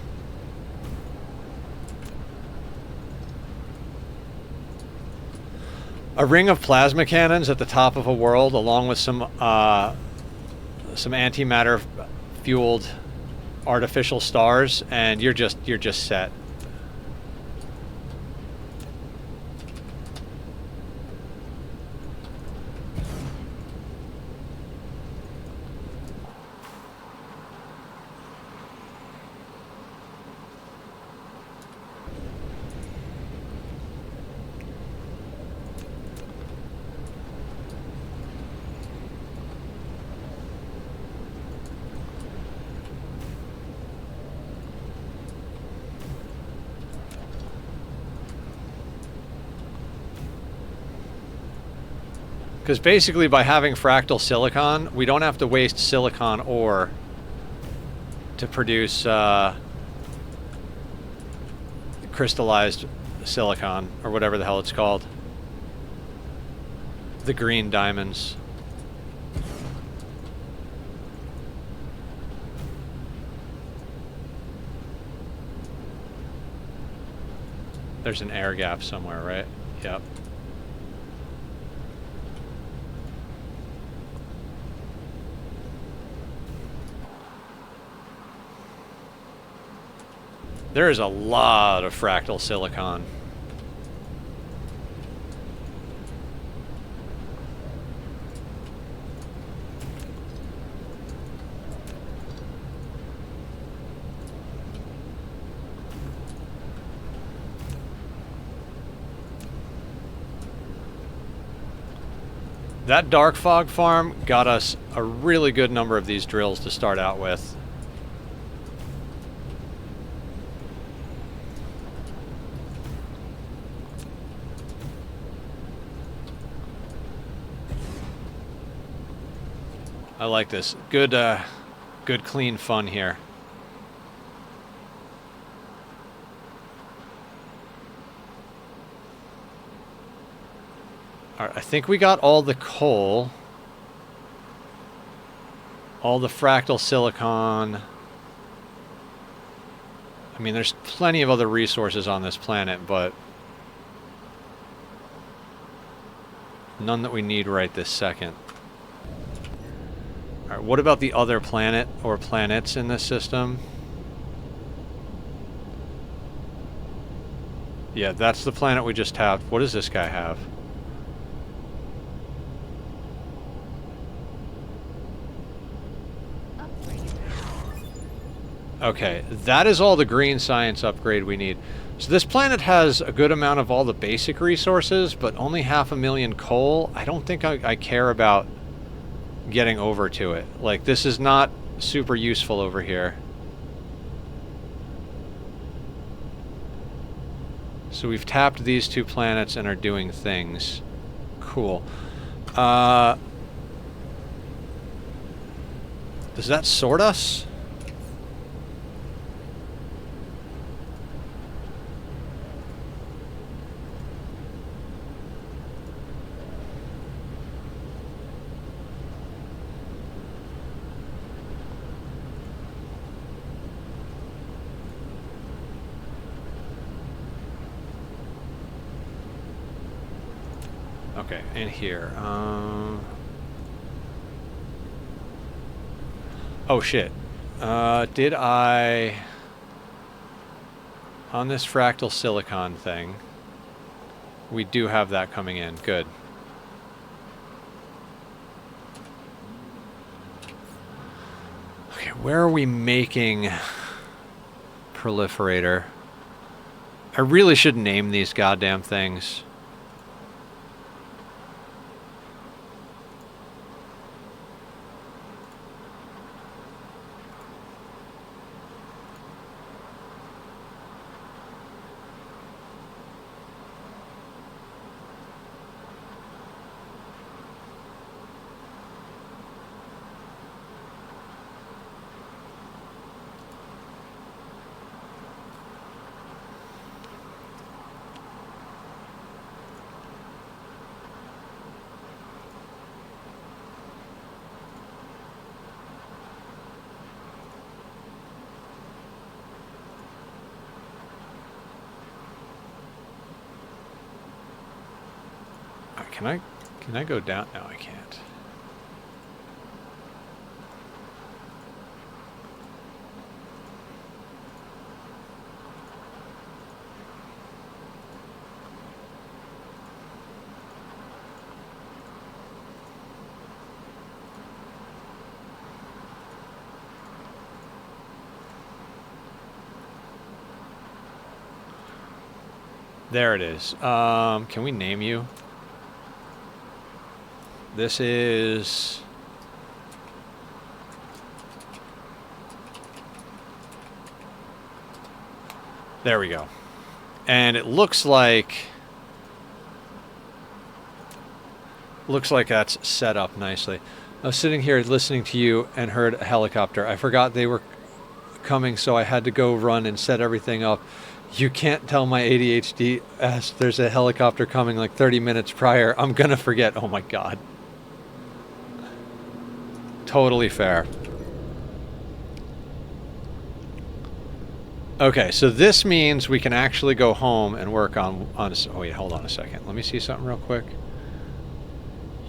A ring of plasma cannons at the top of a world, along with some antimatter fueled artificial stars, and you're just set. Because basically by having fractal silicon, we don't have to waste silicon ore to produce crystallized silicon, or whatever the hell it's called. The green diamonds. There's an air gap somewhere, right? Yep. There is a lot of fractal silicon. That dark fog farm got us a really good number of these drills to start out with. I like this. Good clean fun here. All right, I think we got all the coal, all the fractal silicon. I mean, there's plenty of other resources on this planet, but none that we need right this second. All right, what about the other planet or planets in this system? Yeah, that's the planet we just tapped. What does this guy have? Okay, that is all the green science upgrade we need. So this planet has a good amount of all the basic resources, but only 500,000 coal. I don't think I care about getting over to it. Like, this is not super useful over here. So we've tapped these two planets and are doing things. Cool. Does that sort us? Okay, in here. Oh shit. Did I... On this fractal silicon thing, we do have that coming in. Good. Okay, where are we making proliferator? I really should name these goddamn things. can I go down? No, I can't. There it is. Can we name you? This is... There we go. And it looks like that's set up nicely. I was sitting here listening to you and heard a helicopter. I forgot they were coming, so I had to go run and set everything up. You can't tell my ADHD as there's a helicopter coming like 30 minutes prior. I'm gonna forget. Oh my God. Totally fair. Okay, so this means we can actually go home and work on oh wait, hold on a second. Let me see something real quick.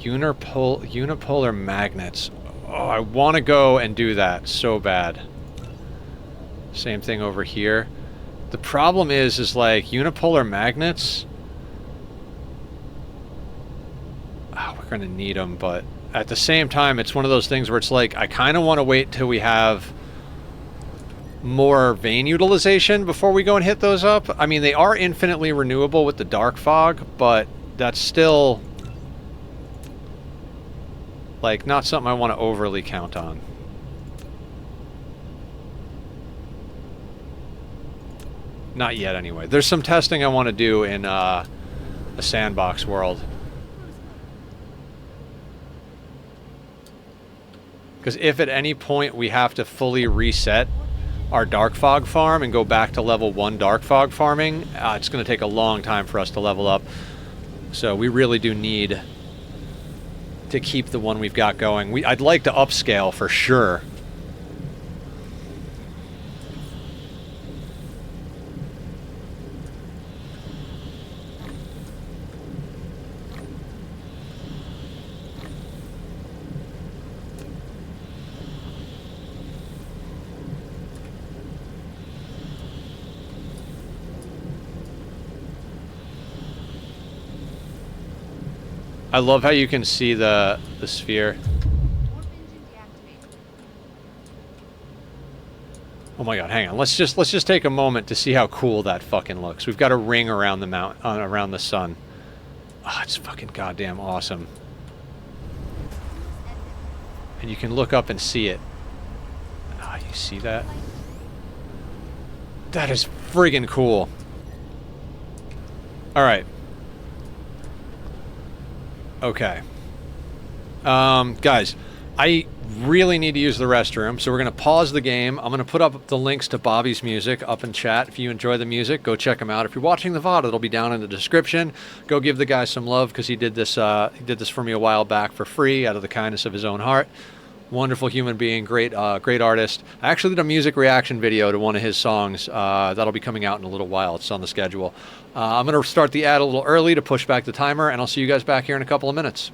Unipolar magnets. Oh, I want to go and do that so bad. Same thing over here. The problem is like unipolar magnets. Oh, we're gonna need them, but at the same time, it's one of those things where it's like I kind of want to wait till we have more vein utilization before we go and hit those up. I mean, they are infinitely renewable with the dark fog, but that's still like not something I want to overly count on. Not yet, anyway. There's some testing I want to do in a sandbox world. Because if at any point we have to fully reset our dark fog farm and go back to level 1 dark fog farming, it's going to take a long time for us to level up. So we really do need to keep the one we've got going. I'd like to upscale for sure. I love how you can see the sphere. Oh my God, hang on. Let's just take a moment to see how cool that fucking looks. We've got a ring around the around the sun. Oh, it's fucking goddamn awesome. And you can look up and see it. Ah, you see that? That is friggin' cool. All right. Okay. Guys, I really need to use the restroom, so we're going to pause the game. I'm going to put up the links to Bobby's music up in chat. If you enjoy the music, go check him out. If you're watching the VOD, it'll be down in the description. Go give the guy some love because he did this for me a while back for free out of the kindness of his own heart. Wonderful human being, great artist. I actually did a music reaction video to one of his songs. That'll be coming out in a little while. It's on the schedule. I'm going to start the ad a little early to push back the timer, and I'll see you guys back here in a couple of minutes.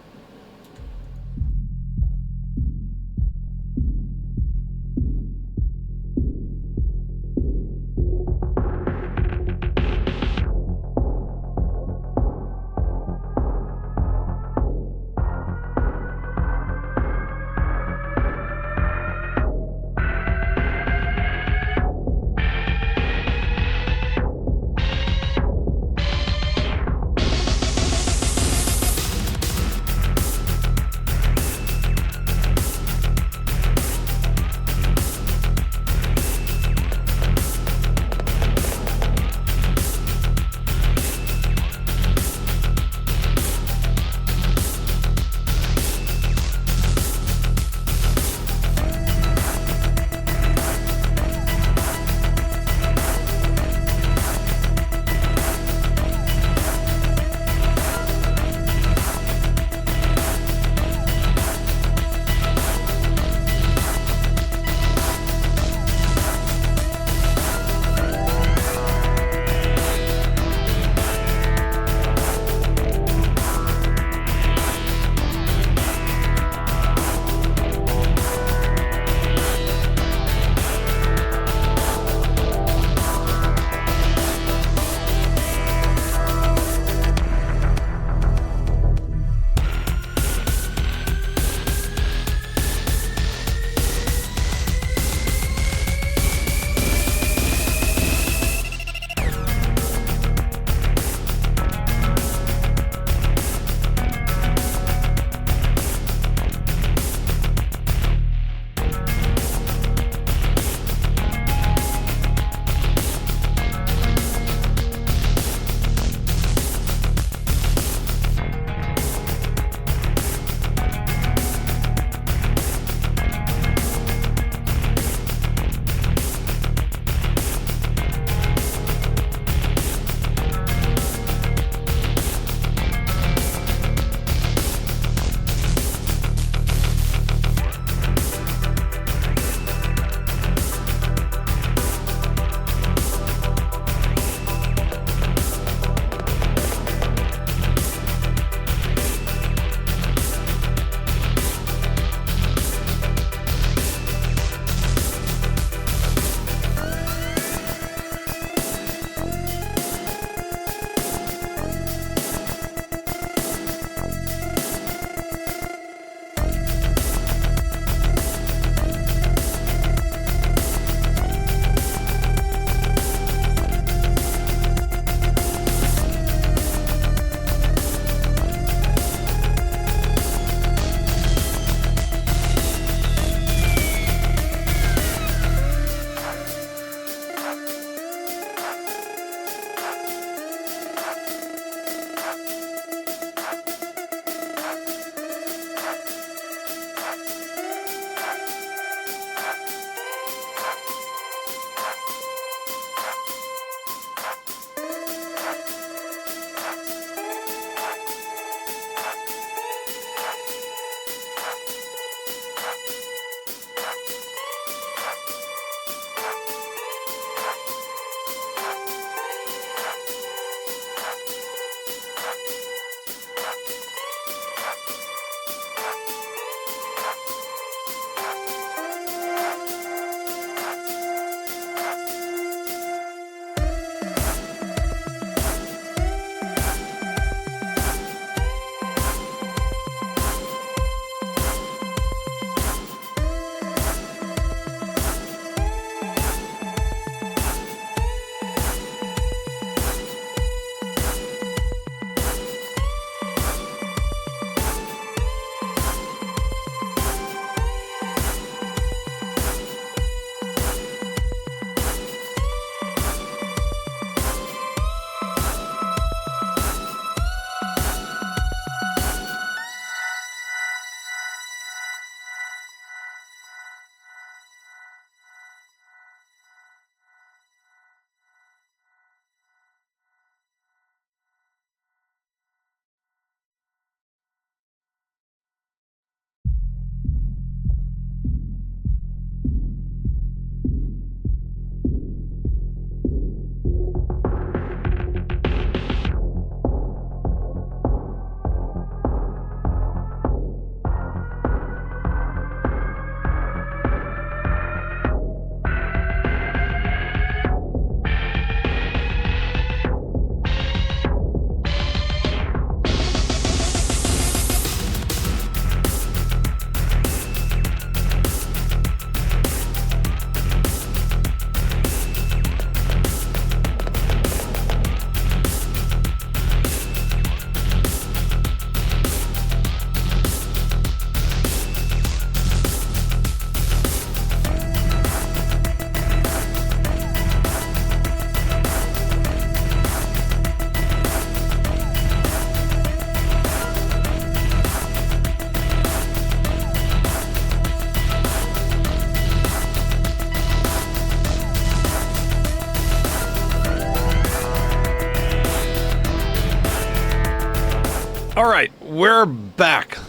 All right, we're back.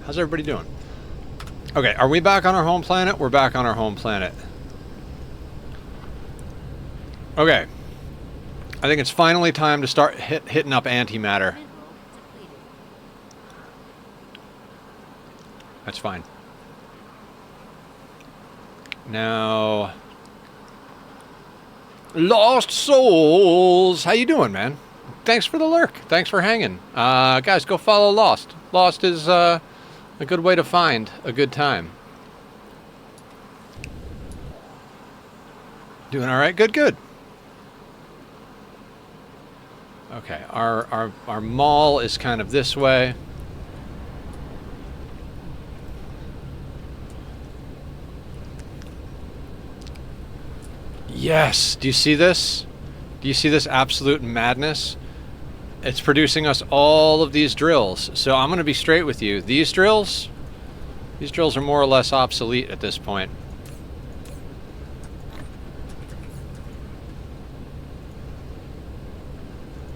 How's everybody doing? Okay, are we back on our home planet? We're back on our home planet. Okay. I think it's finally time to start hitting up antimatter. Mineral depleted. That's fine. Now... Lost Souls! How you doing, man? Thanks for the lurk. Thanks for hanging. Guys, go follow Lost. Lost is a good way to find a good time. Doing all right? Good, good. Okay, our mall is kind of this way. Yes! Do you see this? Do you see this absolute madness? It's producing us all of these drills. So I'm going to be straight with you. These drills are more or less obsolete at this point.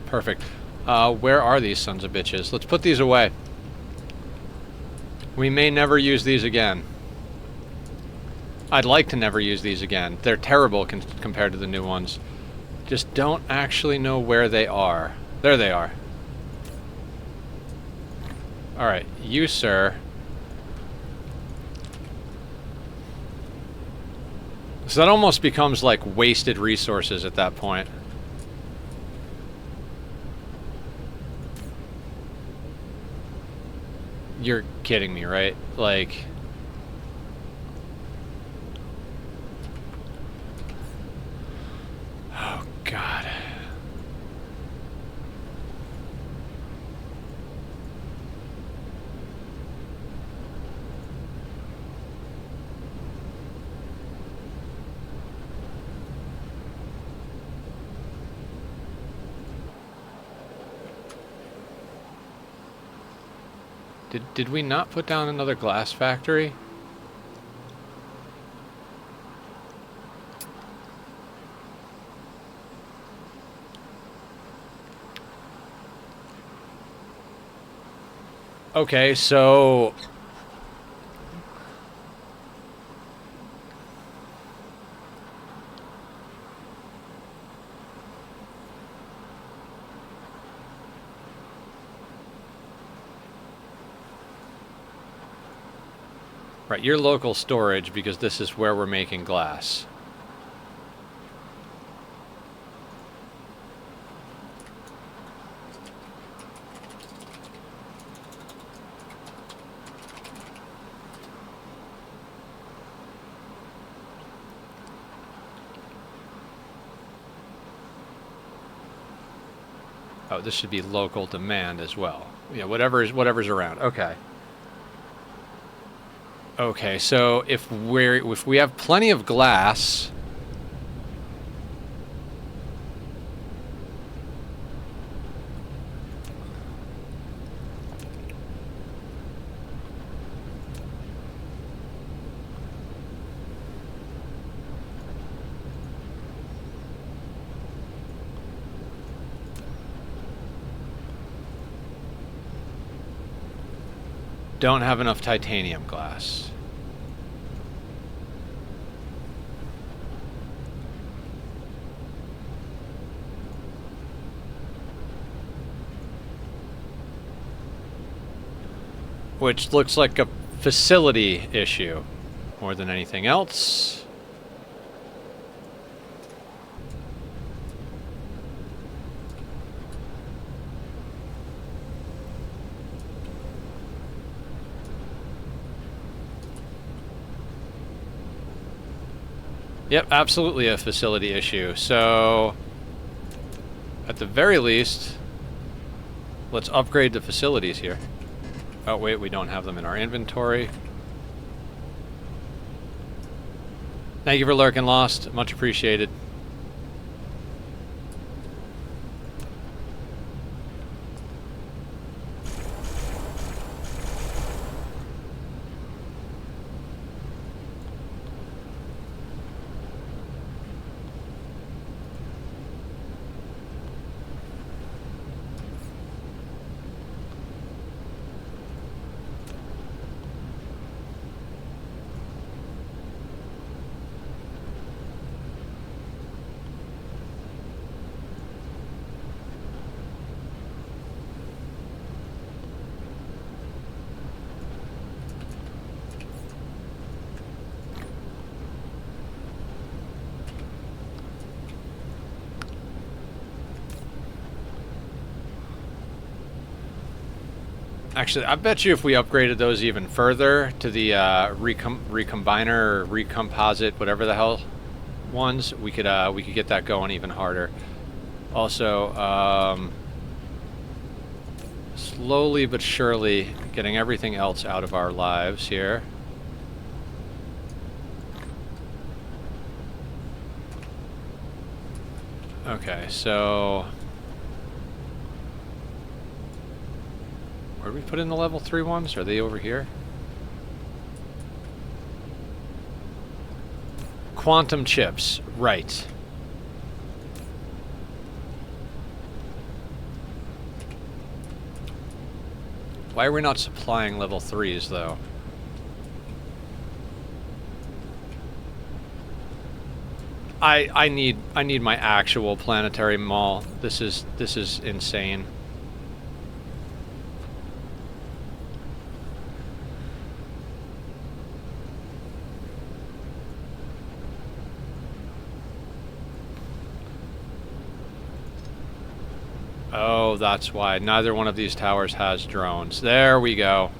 Perfect. Where are these sons of bitches? Let's put these away. We may never use these again. I'd like to never use these again. They're terrible compared to the new ones. Just don't actually know where they are. There they are. Alright, you, sir. So that almost becomes like wasted resources at that point. You're kidding me, right? Like... Oh, God. Did we not put down another glass factory? Okay, so... Right, your local storage, because this is where we're making glass. Oh, this should be local demand as well. Yeah, whatever's around. Okay. Okay, so if we have plenty of glass, don't have enough titanium glass. Which looks like a facility issue more than anything else. Yep, absolutely a facility issue. So, at the very least, let's upgrade the facilities here. Oh wait, we don't have them in our inventory. Thank you for lurking, Lost. Much appreciated. Actually, I bet you if we upgraded those even further to the recombiner or recomposite, whatever the hell ones, we could get that going even harder. Also, slowly but surely getting everything else out of our lives here. Okay, so where did we put in the level 3 ones? Are they over here? Quantum chips, right. Why are we not supplying level 3s though? I need my actual planetary mall. This is insane. Oh, that's why. Neither one of these towers has drones. There we go.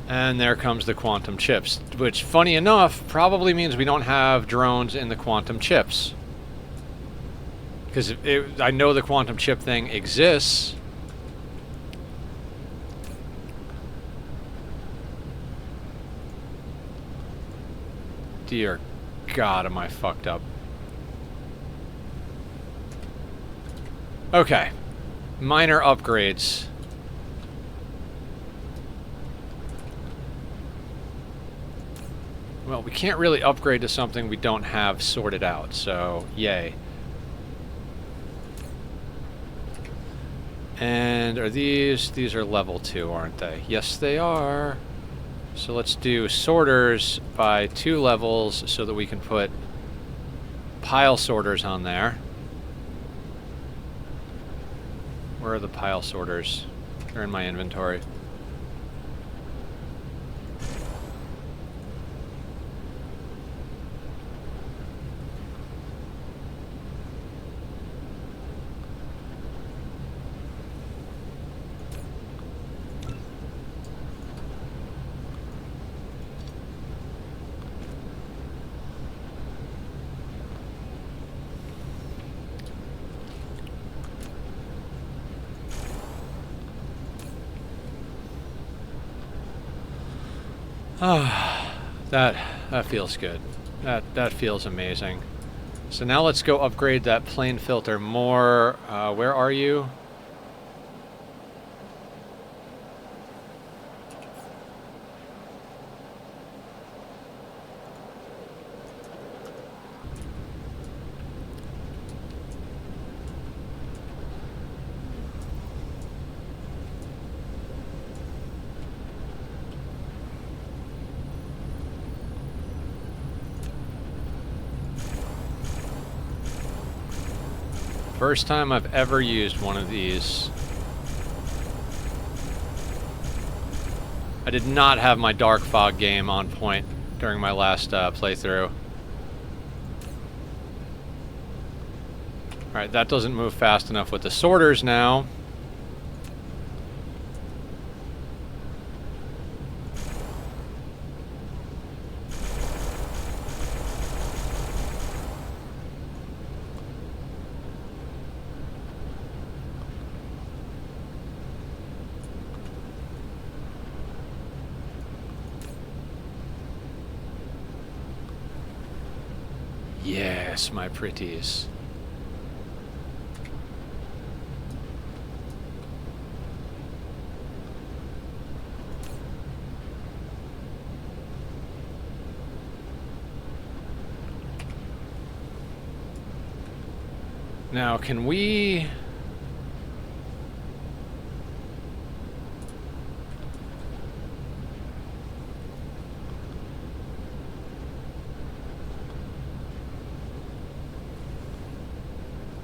And there comes the quantum chips, which, funny enough, probably means we don't have drones in the quantum chips. Because I know the quantum chip thing exists. Dear God, am I fucked up. Okay. Minor upgrades. Well, we can't really upgrade to something we don't have sorted out, so yay. And are these are level 2, aren't they? Yes, they are. So let's do sorters by 2 levels so that we can put pile sorters on there. Where are the pile sorters? They're in my inventory. Ah, that feels good. That feels amazing. So now let's go upgrade that plane filter more. Where are you? First time I've ever used one of these. I did not have my dark fog game on point during my last playthrough. Alright, that doesn't move fast enough with the sorters now. Yes, my pretties. Now, can we...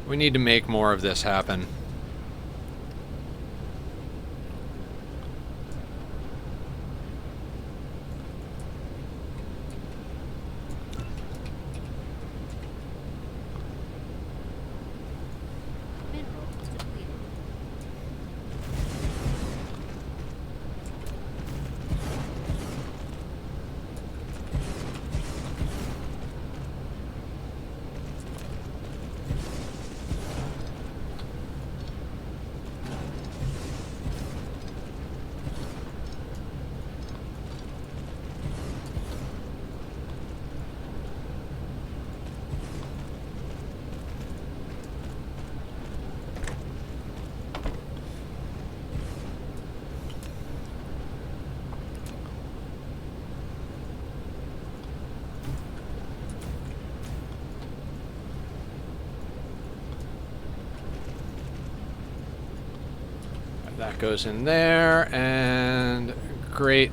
We need to make more of this happen. That goes in there, and great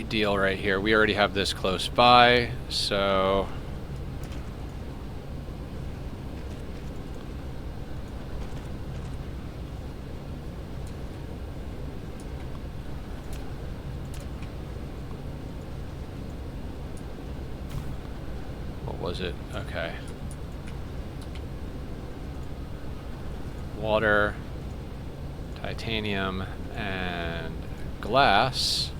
deal right here. We already have this close by, so what was it? Okay. Water, titanium, and glass.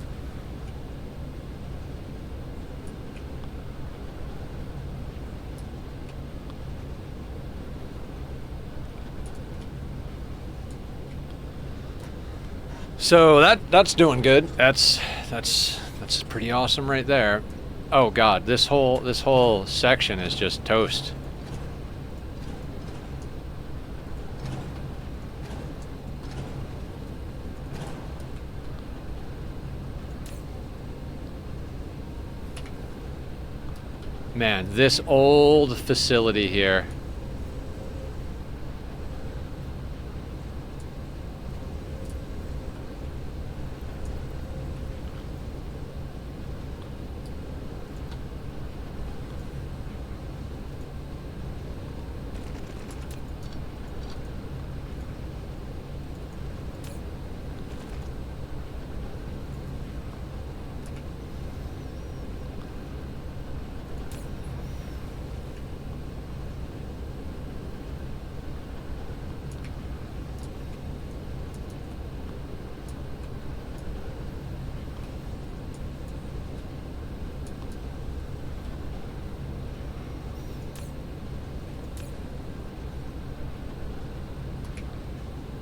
So that's doing good. That's pretty awesome right there. Oh God, this whole section is just toast. Man, this old facility here.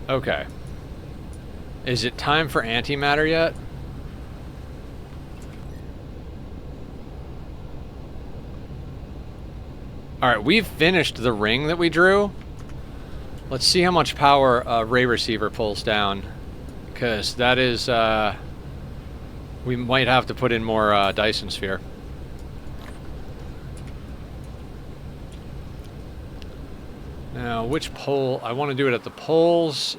Okay. Is it time for antimatter yet? Alright, we've finished the ring that we drew. Let's see how much power a ray receiver pulls down. Because that is, we might have to put in more Dyson sphere. Now, which pole? I want to do it at the poles.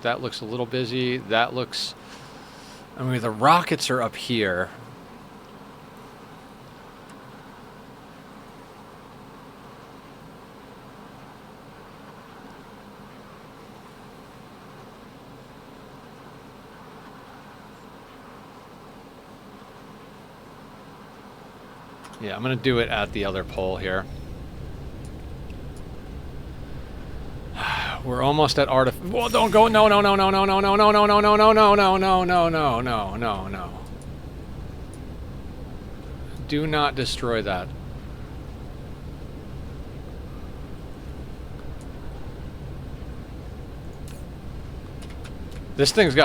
That looks a little busy. That looks... I mean, the rockets are up here. Yeah, I'm going to do it at the other pole here. We're almost at Well, don't go. No, no, no, no, no, no, no, no, no, no, no, no, no, no, no, no, no, no, no, no. Do not destroy that. This thing's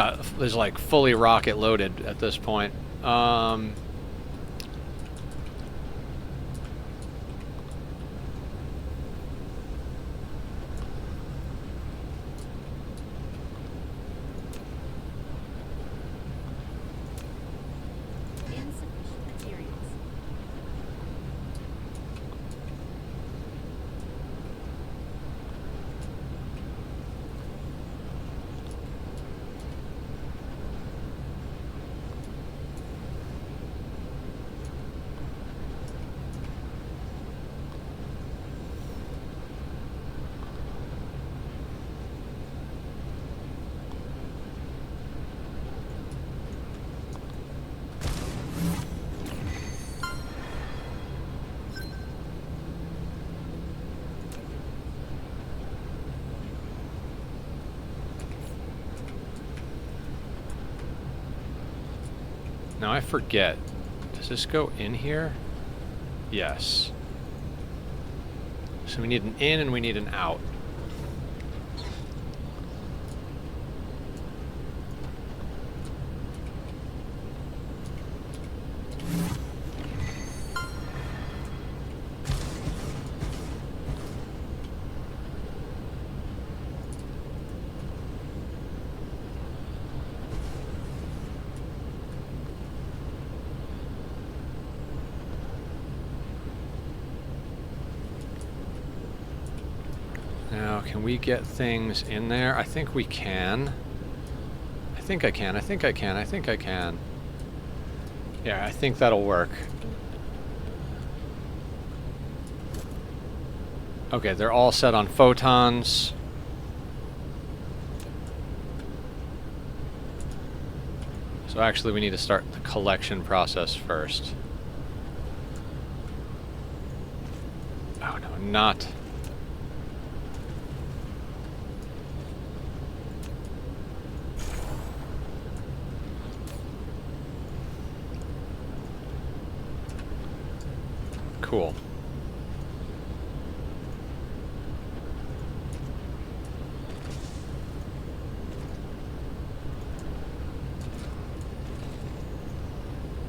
is like fully rocket loaded at this point. Now I forget. Does this go in here? Yes. So we need an in and we need an out. Now, can we get things in there? I think we can. think I can. I think I can. I think I can. Yeah, I think that'll work. Okay, they're all set on photons. So actually we need to start the collection process first. Oh no, not... Cool.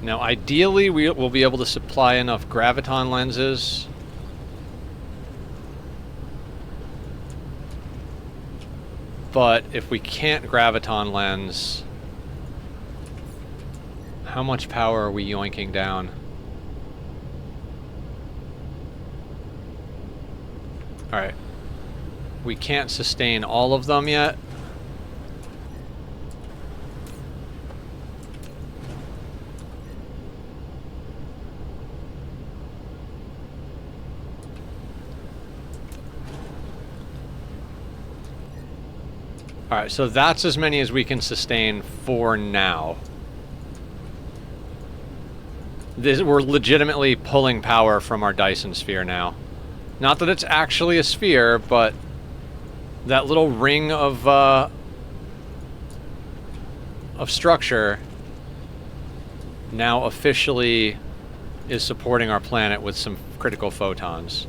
Now, ideally, we'll be able to supply enough graviton lenses. But if we can't graviton lens, how much power are we yoinking down? Alright. We can't sustain all of them yet. Alright, so that's as many as we can sustain for now. We're legitimately pulling power from our Dyson sphere now. Not that it's actually a sphere, but that little ring of structure now officially is supporting our planet with some critical photons.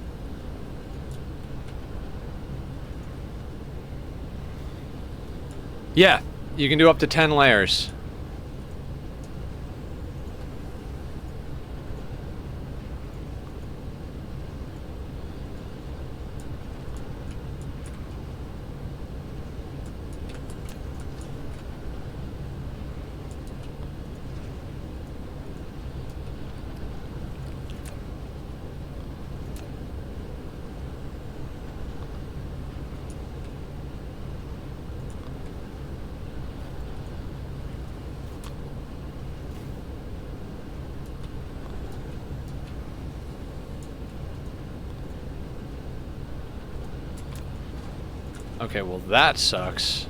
Yeah, you can do up to 10 layers. Okay, well that sucks.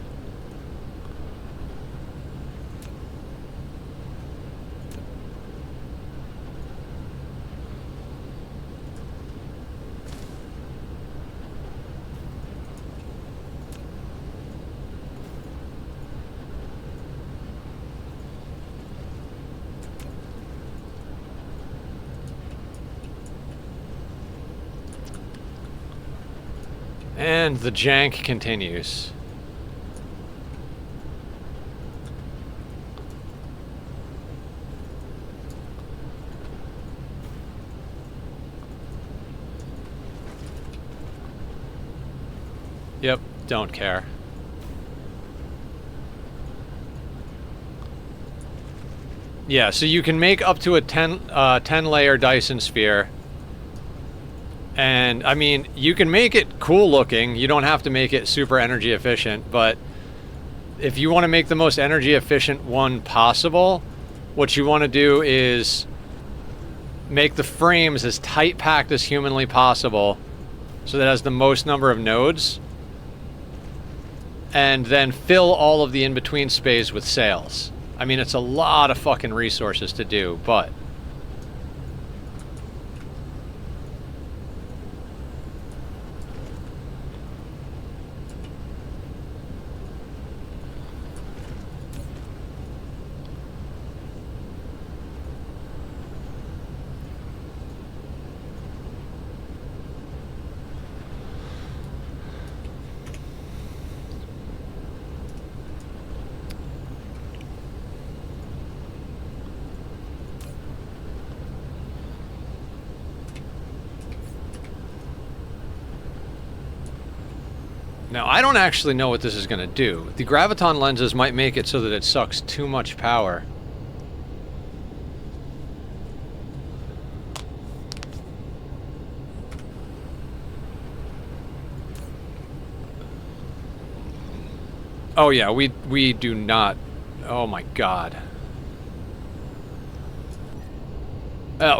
And the jank continues. Yep, don't care. Yeah, so you can make up to a 10 layer Dyson sphere. And, I mean, you can make it cool looking. You don't have to make it super energy efficient. But if you want to make the most energy efficient one possible, what you want to do is make the frames as tight packed as humanly possible so that it has the most number of nodes. And then fill all of the in-between space with sails. I mean, it's a lot of fucking resources to do, but... Now, I don't actually know what this is going to do. The graviton lenses might make it so that it sucks too much power. Oh yeah, we do not Oh my god.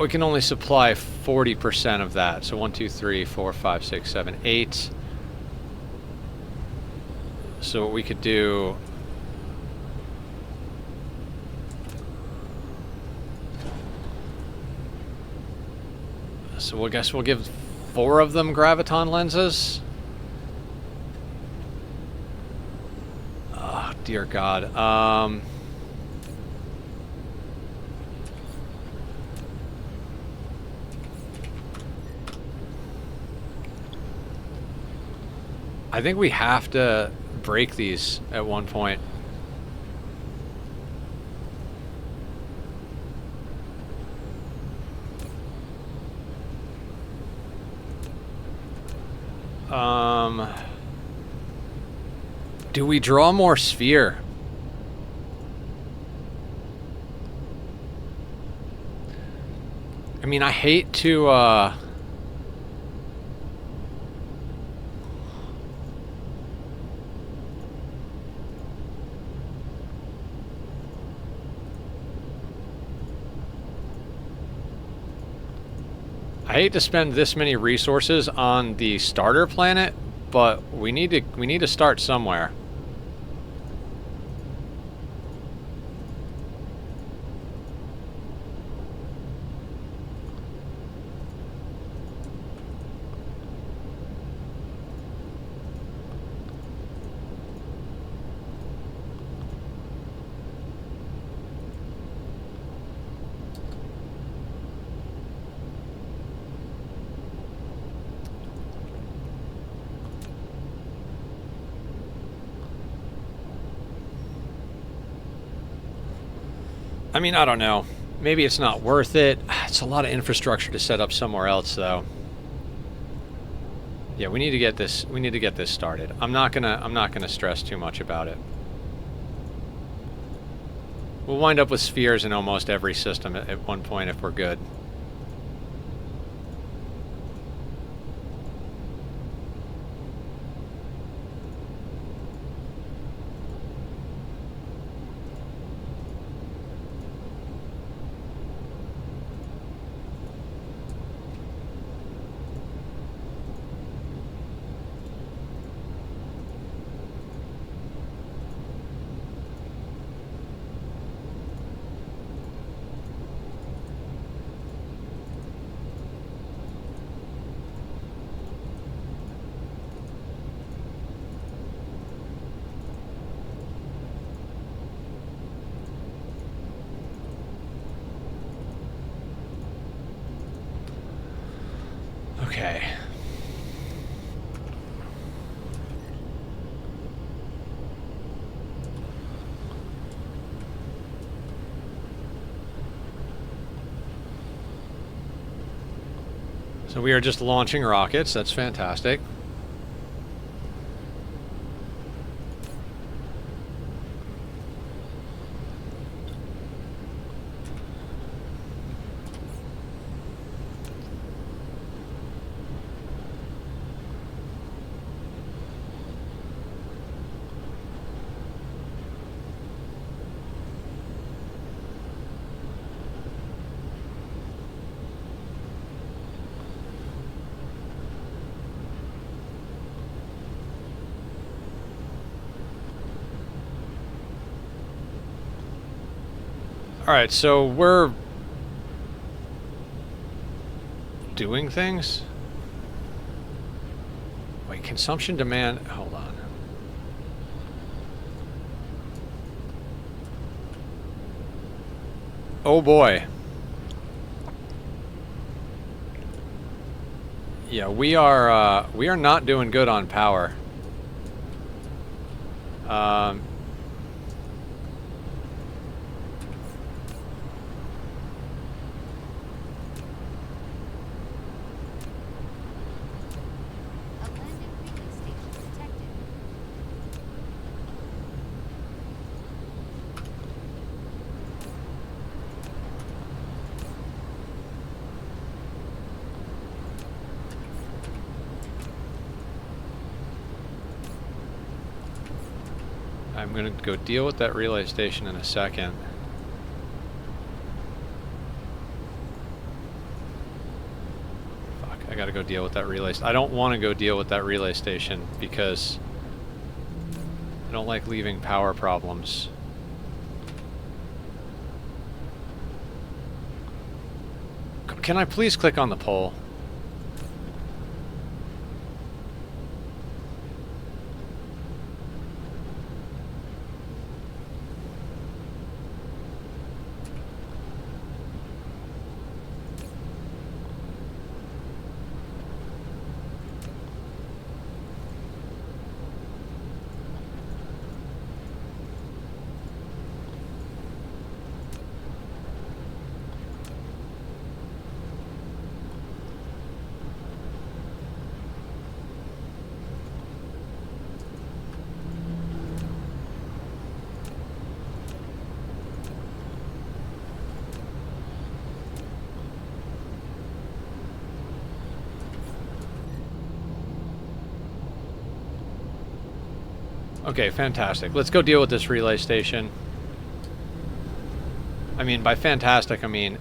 We can only supply 40% of that. So 1, 2, 3, 4, 5, 6, 7, 8. So what we could do... So I guess we'll give 4 of them graviton lenses. Oh, dear God. I think we have to break these at one point. Do we draw more sphere? I mean, I hate to, I hate to spend this many resources on the starter planet, but we need to start somewhere. I mean, I don't know. Maybe it's not worth it. It's a lot of infrastructure to set up somewhere else, though. Yeah, we need to get this. We need to get this started. I'm not gonna stress too much about it. We'll wind up with spheres in almost every system at one point if we're good. Okay. So we are just launching rockets. That's fantastic. Alright, so we're doing things? Wait, consumption demand, hold on. Oh boy. Yeah, we are not doing good on power. A landing relay station detected. I'm gonna go deal with that relay station in a second. Fuck, I gotta go deal with that relay. I don't want to go deal with that relay station because I don't like leaving power problems. Can I please click on the pole? Okay, fantastic. Let's go deal with this relay station. I mean, by fantastic, I mean...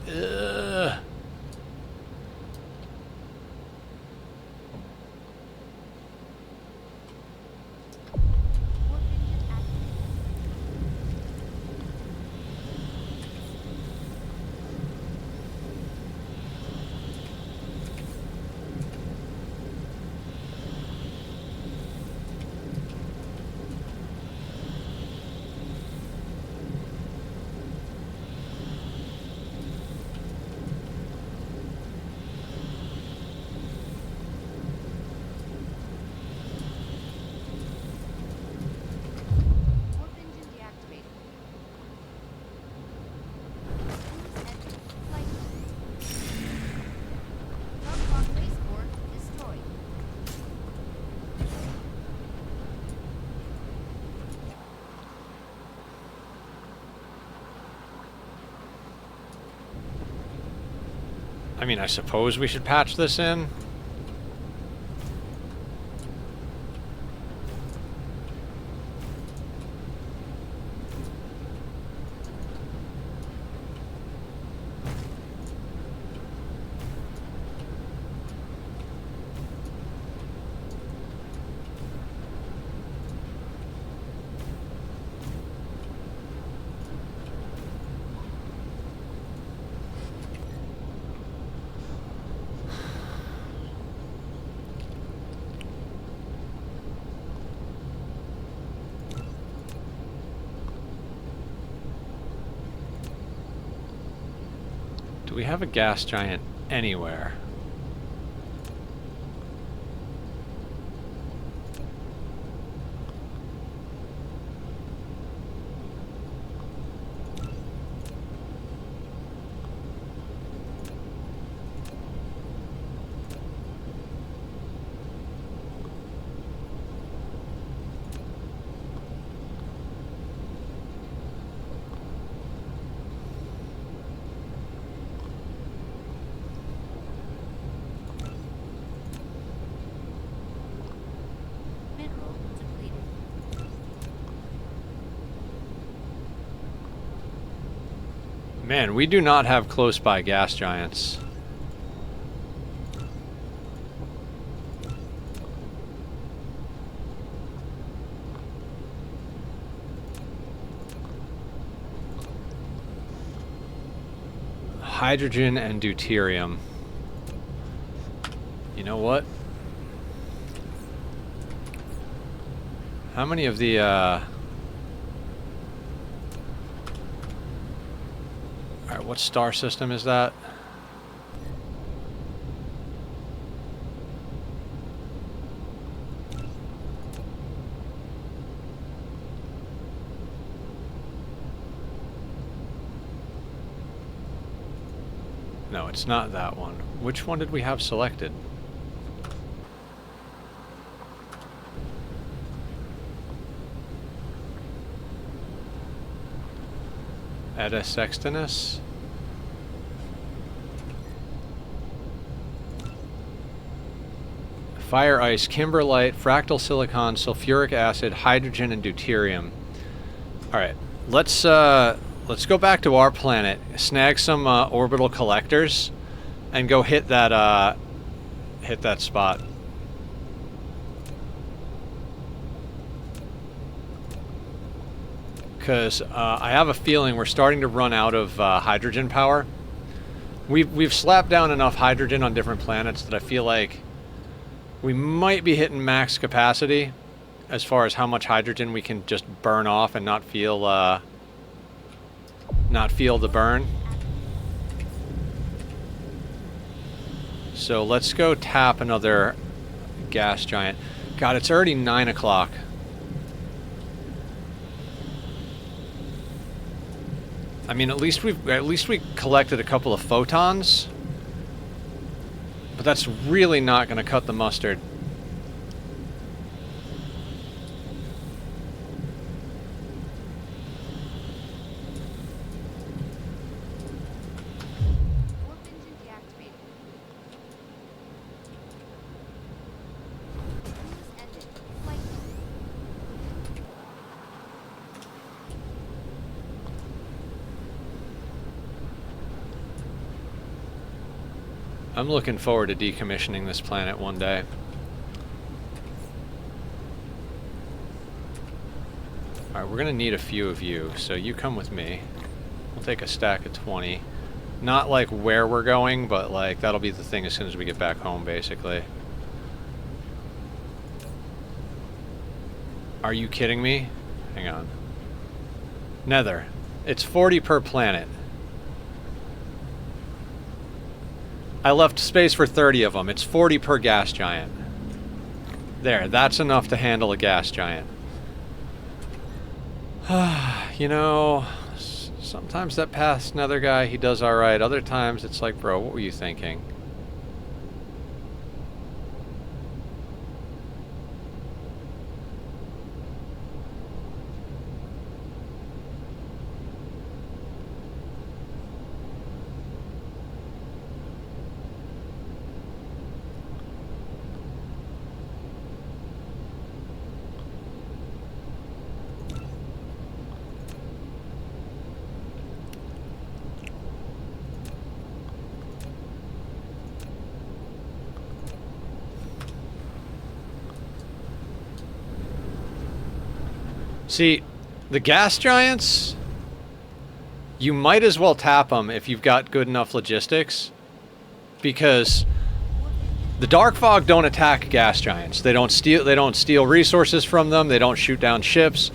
I mean, I suppose we should patch this in. Do we have a gas giant anywhere? Man, we do not have close by gas giants. Hydrogen and deuterium. You know what? How many of the Alright, what star system is that? No, it's not that one. Which one did we have selected? Eta Sextinus? Fire ice, kimberlite, fractal silicon, sulfuric acid, hydrogen, and deuterium. All right, let's go back to our planet, snag some orbital collectors, and go hit that spot. Because I have a feeling we're starting to run out of hydrogen power. We've slapped down enough hydrogen on different planets that I feel like we might be hitting max capacity as far as how much hydrogen we can just burn off and not feel the burn. So let's go tap another gas giant. God, it's already 9 o'clock. I mean, at least we collected a couple of photons, but that's really not going to cut the mustard. Warp engine deactivated. Cruise ended. Flight mode. I'm looking forward to decommissioning this planet one day. Alright, we're going to need a few of you, so you come with me. We'll take a stack of 20. Not like where we're going, but like that'll be the thing as soon as we get back home, basically. Are you kidding me? Hang on. Nether. It's 40 per planet. I left space for 30 of them. It's 40 per gas giant. There, that's enough to handle a gas giant. You know, sometimes that past Nether guy, he does alright. Other times it's like, bro, what were you thinking? See, the gas giants, you might as well tap them if you've got good enough logistics, because the Dark Fog don't attack gas giants. They don't steal resources from them. They don't shoot down ships.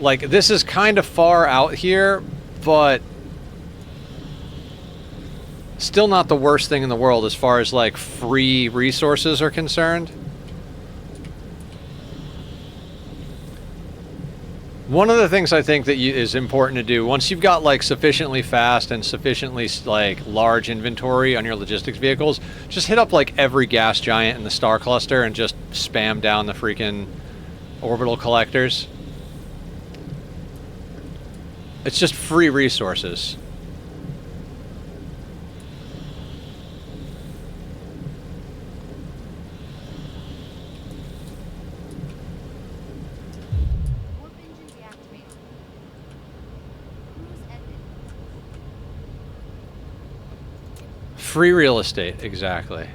Like, this is kind of far out here, but still not the worst thing in the world as far as like free resources are concerned. One of the things I think that is important to do, once you've got like sufficiently fast and sufficiently like large inventory on your logistics vehicles, just hit up like every gas giant in the star cluster and just spam down the freaking orbital collectors. It's just free resources. Free real estate, exactly.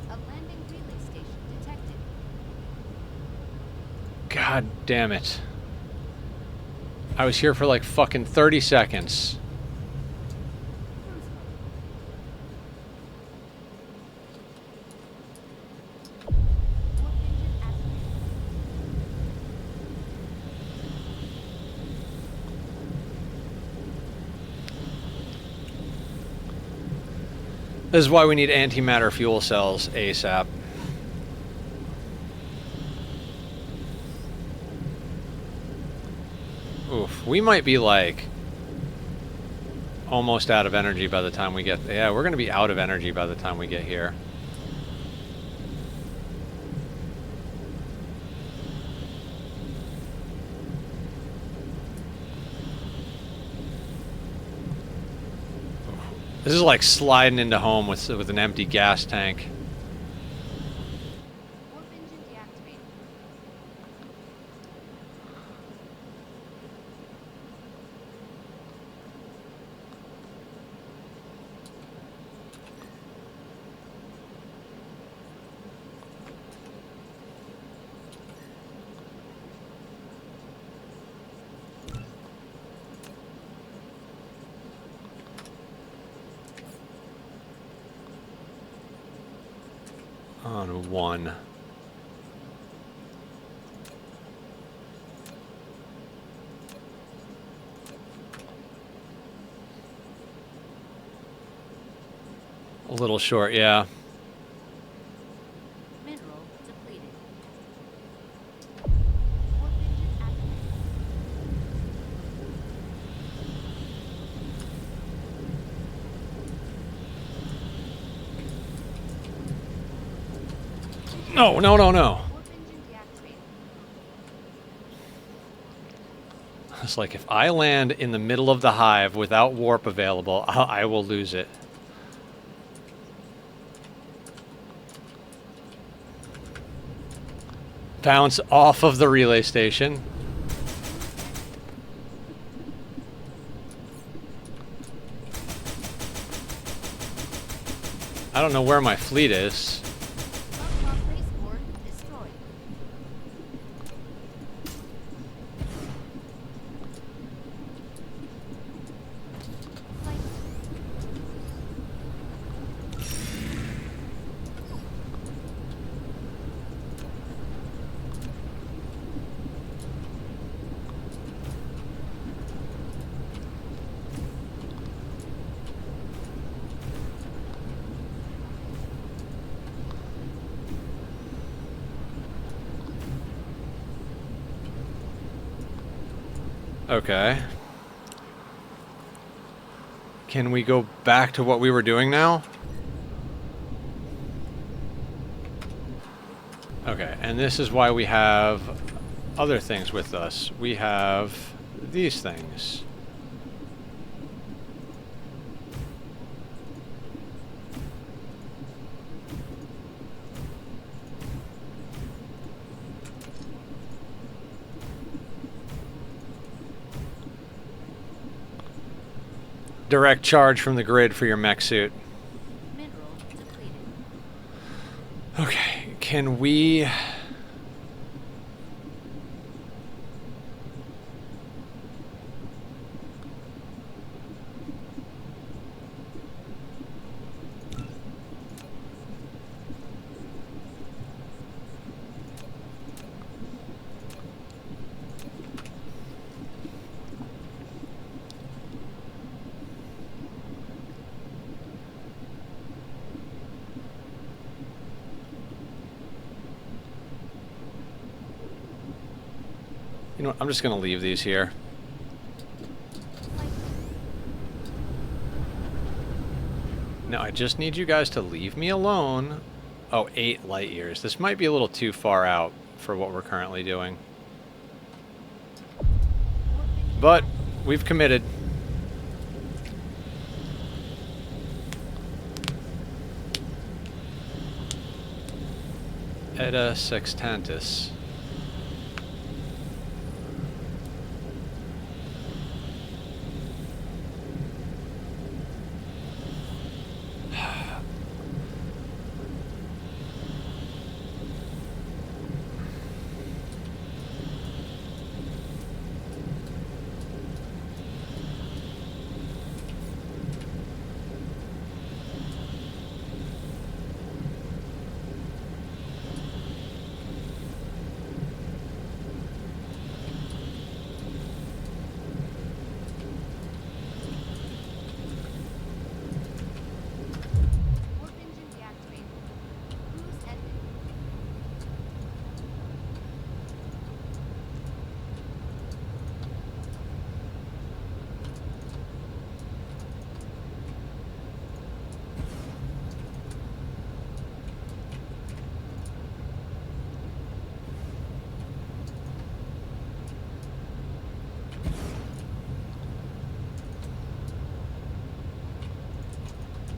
A landing relay station detected. God damn it. I was here for like fucking 30 seconds. This is why we need antimatter fuel cells ASAP. Oof, we might be like almost out of energy by the time we get... Yeah, we're going to be out of energy by the time we get here. This is like sliding into home with an empty gas tank. Warp engine deactivated. On 1. A little short, yeah. Mineral depleted. Warp engine activated. No, no, no, no. Warp engine deactivated. It's like if I land in the middle of the hive without warp available, I will lose it. Bounce off of the relay station. I don't know where my fleet is. Log spaceport destroyed. Flight. Okay. Can we go back to what we were doing now? Okay, and this is why we have other things with us. We have these things. Direct charge from the grid for your mech suit. Mineral depleted. Okay, can we... You know what, I'm just gonna leave these here. Flight. No, I just need you guys to leave me alone. Oh, 8 light years. This might be a little too far out for what we're currently doing. Warp engine But we've committed. Eta Sextantis.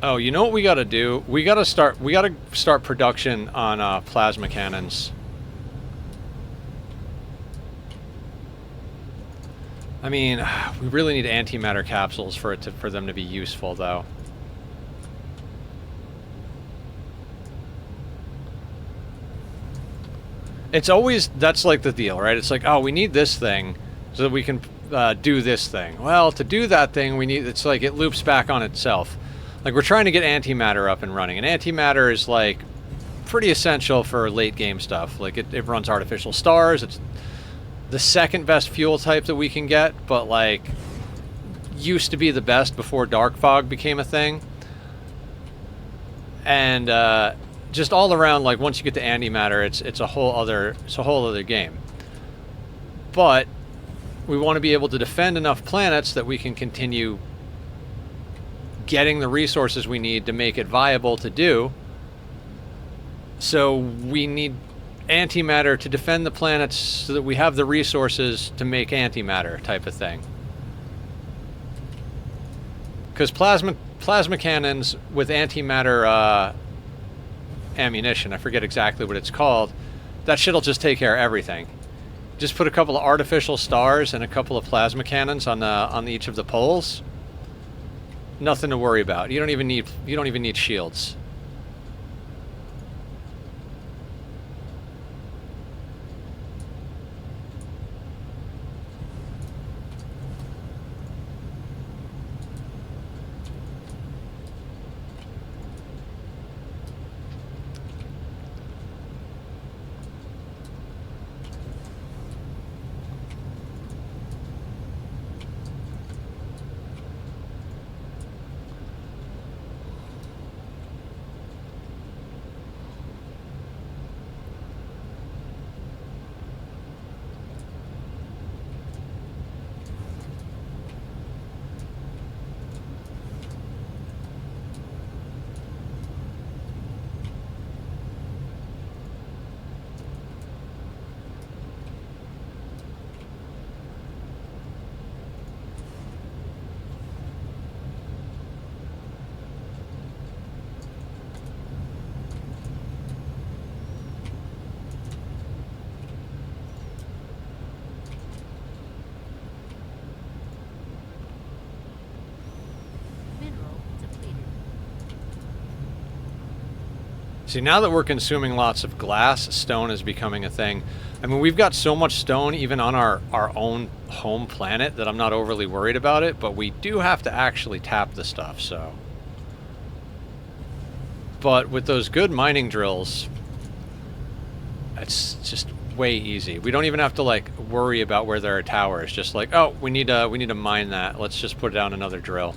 Oh, you know what we gotta do? We gotta start production on plasma cannons. I mean, we really need antimatter capsules for them to be useful, though. It's always, that's like the deal, right? It's like, oh, we need this thing so that we can do this thing. Well, to do that thing, we need, it's like it loops back on itself. Like, we're trying to get antimatter up and running, and antimatter is, like, pretty essential for late game stuff. Like, it runs artificial stars. It's the second best fuel type that we can get, but, like, used to be the best before dark fog became a thing. And just all around, like, once you get to antimatter, it's a whole other game. But we want to be able to defend enough planets that we can continue getting the resources we need to make it viable to do. So we need antimatter to defend the planets so that we have the resources to make antimatter type of thing. Because plasma cannons with antimatter ammunition, I forget exactly what it's called, that shit'll just take care of everything. Just put a couple of artificial stars and a couple of plasma cannons on each of the poles. Nothing to worry about. You don't even need shields. See, now that we're consuming lots of glass, stone is becoming a thing. I mean, we've got so much stone even on our own home planet that I'm not overly worried about it, but we do have to actually tap the stuff, so. But with those good mining drills, it's just way easy. We don't even have to, like, worry about where there are towers. Just like, oh, we need to mine that. Let's just put down another drill.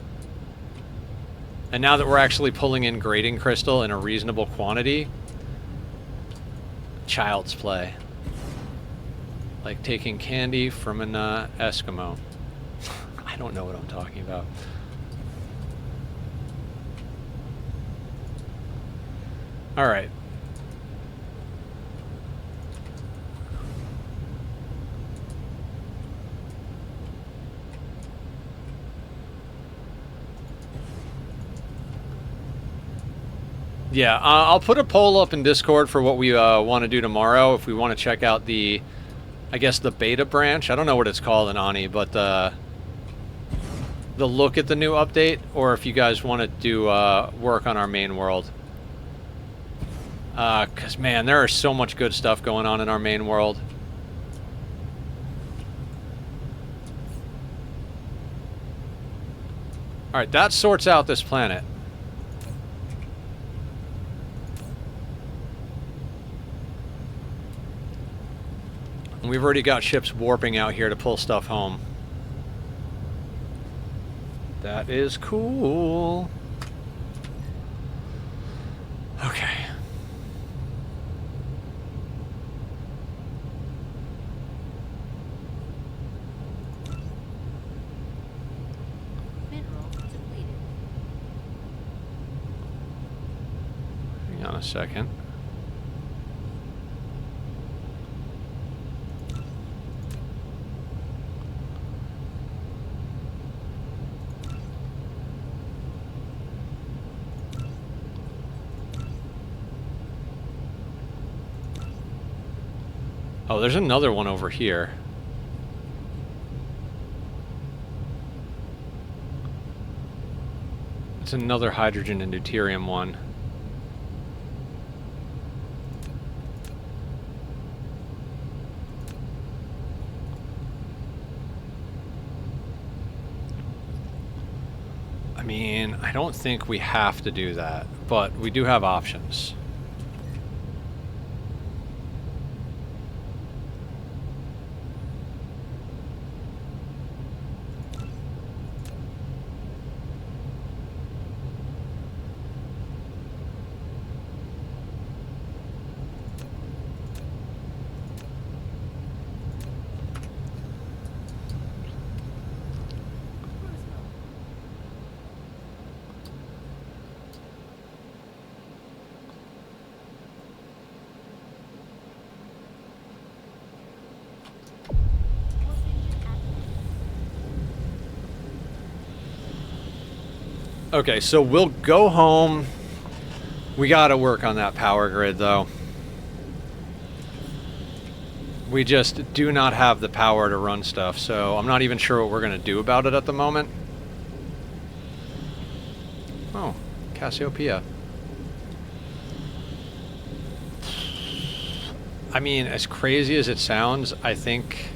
And now that we're actually pulling in grading crystal in a reasonable quantity, child's play. Like taking candy from an Eskimo. I don't know what I'm talking about. All right. Yeah, I'll put a poll up in Discord for what we want to do tomorrow. If we want to check out the, I guess, the beta branch. I don't know what it's called in Ani, but the look at the new update, or if you guys want to do work on our main world. Because, man, there is so much good stuff going on in our main world. Alright, that sorts out this planet. And we've already got ships warping out here to pull stuff home. That is cool. Okay. Mineral depleted. Hang on a second. Oh, there's another one over here. It's another hydrogen and deuterium one. I mean, I don't think we have to do that, but we do have options. Okay, so we'll go home. We gotta work on that power grid, though. We just do not have the power to run stuff, so I'm not even sure what we're gonna do about it at the moment. Oh, Cassiopeia. I mean, as crazy as it sounds, I think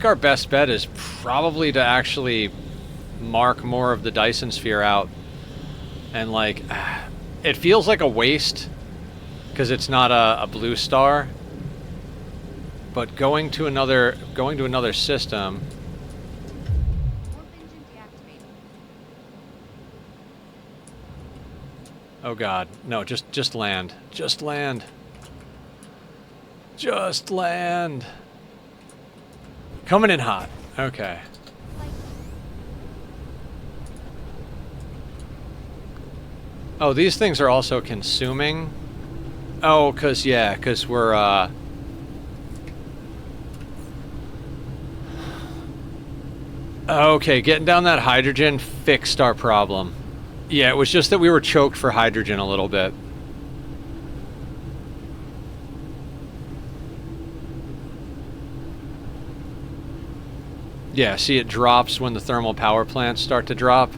our best bet is probably to actually mark more of the Dyson sphere out. And like, it feels like a waste because it's not a blue star. But going to another system. Warp engine deactivated. Oh God, no! Just land. Just land. Just land. Coming in hot. Okay. Oh, these things are also consuming. Oh, cause we're okay, getting down that hydrogen fixed our problem. Yeah, it was just that we were choked for hydrogen a little bit. Yeah, see, it drops when the thermal power plants start to drop.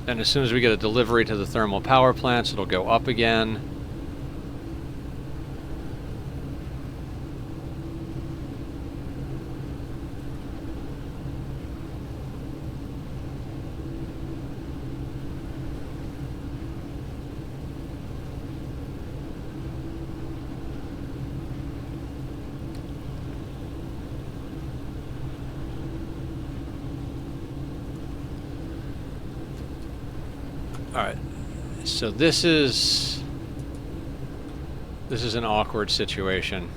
And as soon as we get a delivery to the thermal power plants, it'll go up again. Alright, so this is an awkward situation.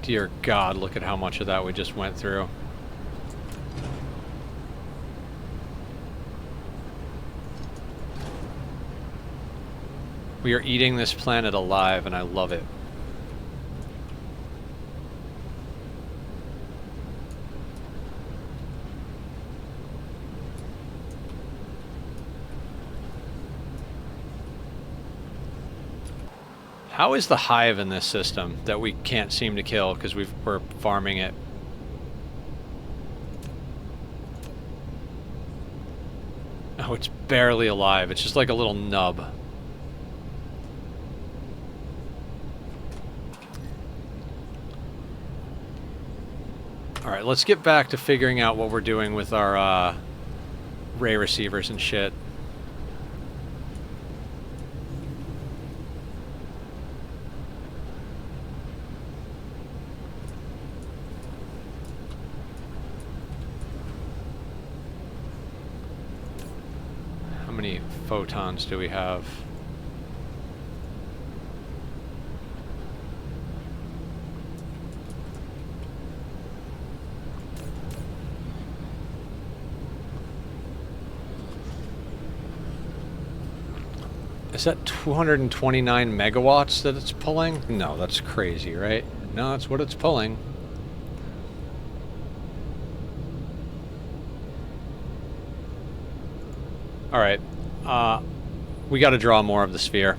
Dear God, look at how much of that we just went through. We are eating this planet alive, and I love it. How is the hive in this system that we can't seem to kill because we're farming it? Oh, it's barely alive. It's just like a little nub. Alright, let's get back to figuring out what we're doing with our ray receivers and shit. How many photons do we have? Is that 229 megawatts that it's pulling? No, that's crazy, right? No, that's what it's pulling. All right. We got to draw more of the sphere.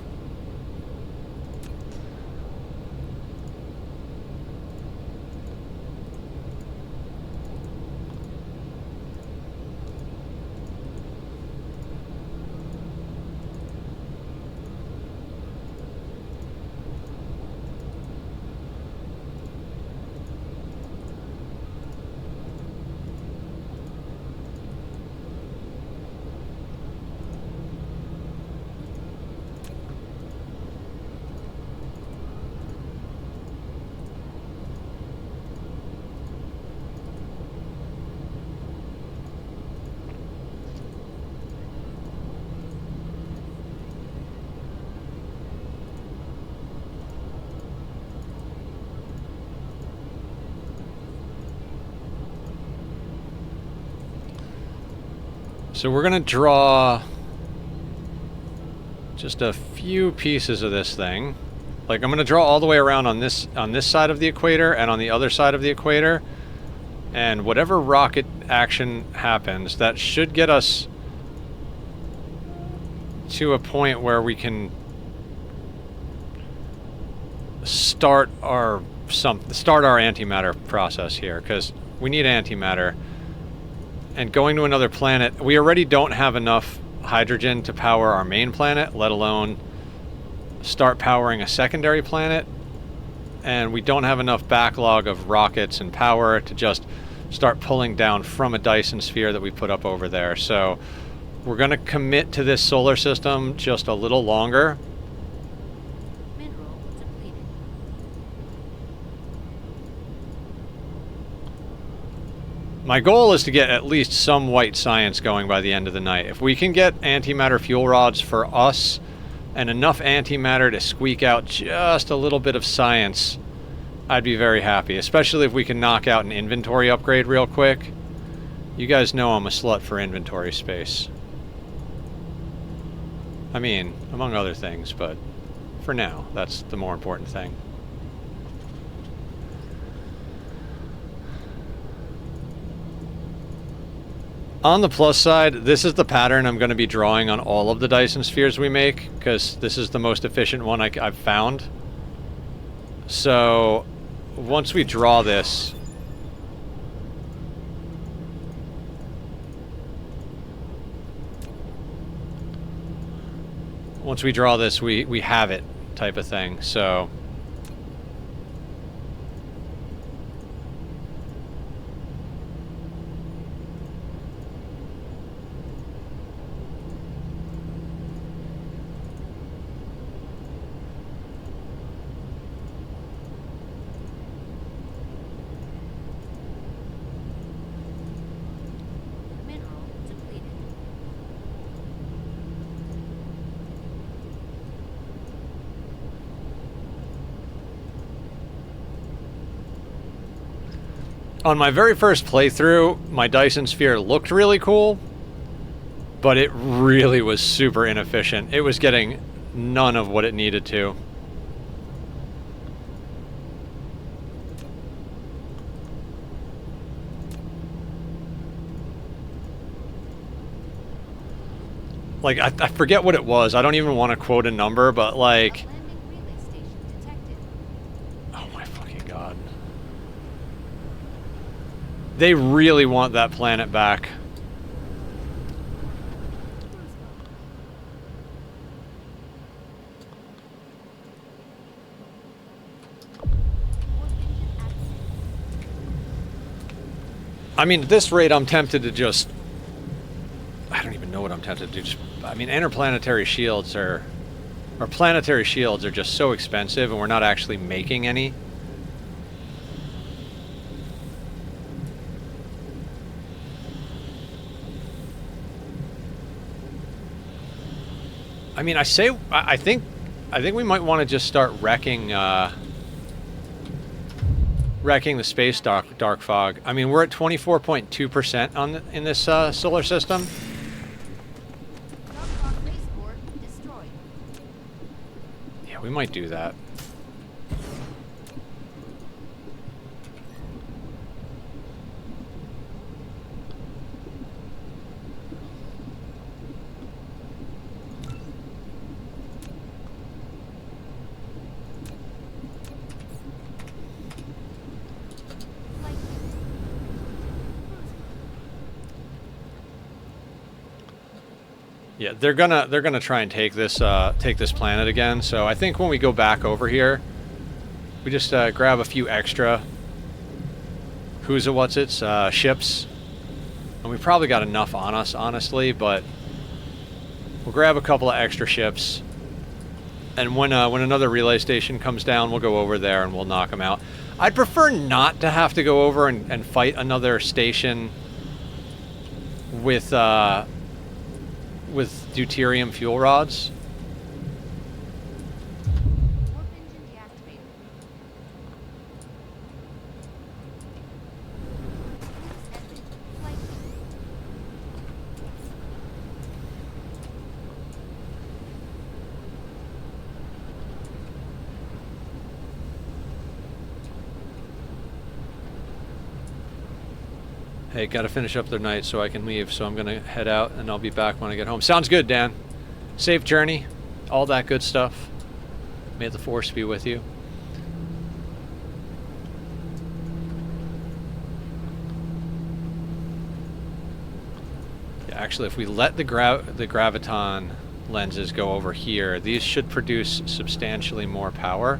So we're gonna draw just a few pieces of this thing. Like I'm gonna draw all the way around on this side of the equator and on the other side of the equator. And whatever rocket action happens, that should get us to a point where we can start our antimatter process here, because we need antimatter. And going to another planet, we already don't have enough hydrogen to power our main planet, let alone start powering a secondary planet. And we don't have enough backlog of rockets and power to just start pulling down from a Dyson sphere that we put up over there. So we're going to commit to this solar system just a little longer. Mineral depleted. My goal is to get at least some white science going by the end of the night. If we can get antimatter fuel rods for us and enough antimatter to squeak out just a little bit of science, I'd be very happy, especially if we can knock out an inventory upgrade real quick. You guys know I'm a slut for inventory space. I mean, among other things, but for now, that's the more important thing. On the plus side, this is the pattern I'm going to be drawing on all of the Dyson spheres we make, because this is the most efficient one I've found. So, once we draw this, we have it, type of thing. So Mineral depleted. on my very first playthrough, my Dyson sphere looked really cool, but it really was super inefficient. It was getting none of what it needed to. Like, I forget what it was. I don't even want to quote a number, but like... Landing relay station detected. Oh my fucking god. They really want that planet back. I mean, at this rate, I'm tempted to just... I don't even know what I'm tempted to do. Just, I mean, interplanetary shields are... Or planetary shields are just so expensive, and we're not actually making any. I mean, I think we might want to just start wrecking wrecking the space dark fog. I mean, we're at 24.2% in this solar system. Dark Rock spaceport destroyed. Yeah, we might do that. Yeah, they're gonna try and take this planet again. So I think when we go back over here, we just grab a few extra ships, and we probably got enough on us, honestly. But we'll grab a couple of extra ships, and when another relay station comes down, we'll go over there and we'll knock them out. I'd prefer not to have to go over and fight another station with deuterium fuel rods. Warp engine deactivated. Boost ended. Flight. Hey, gotta finish up their night so I can leave, so I'm gonna head out and I'll be back when I get home. Sounds good, Dan. Safe journey, all that good stuff. May the force be with you. Yeah, actually, if we let the graviton lenses go over here, these should produce substantially more power.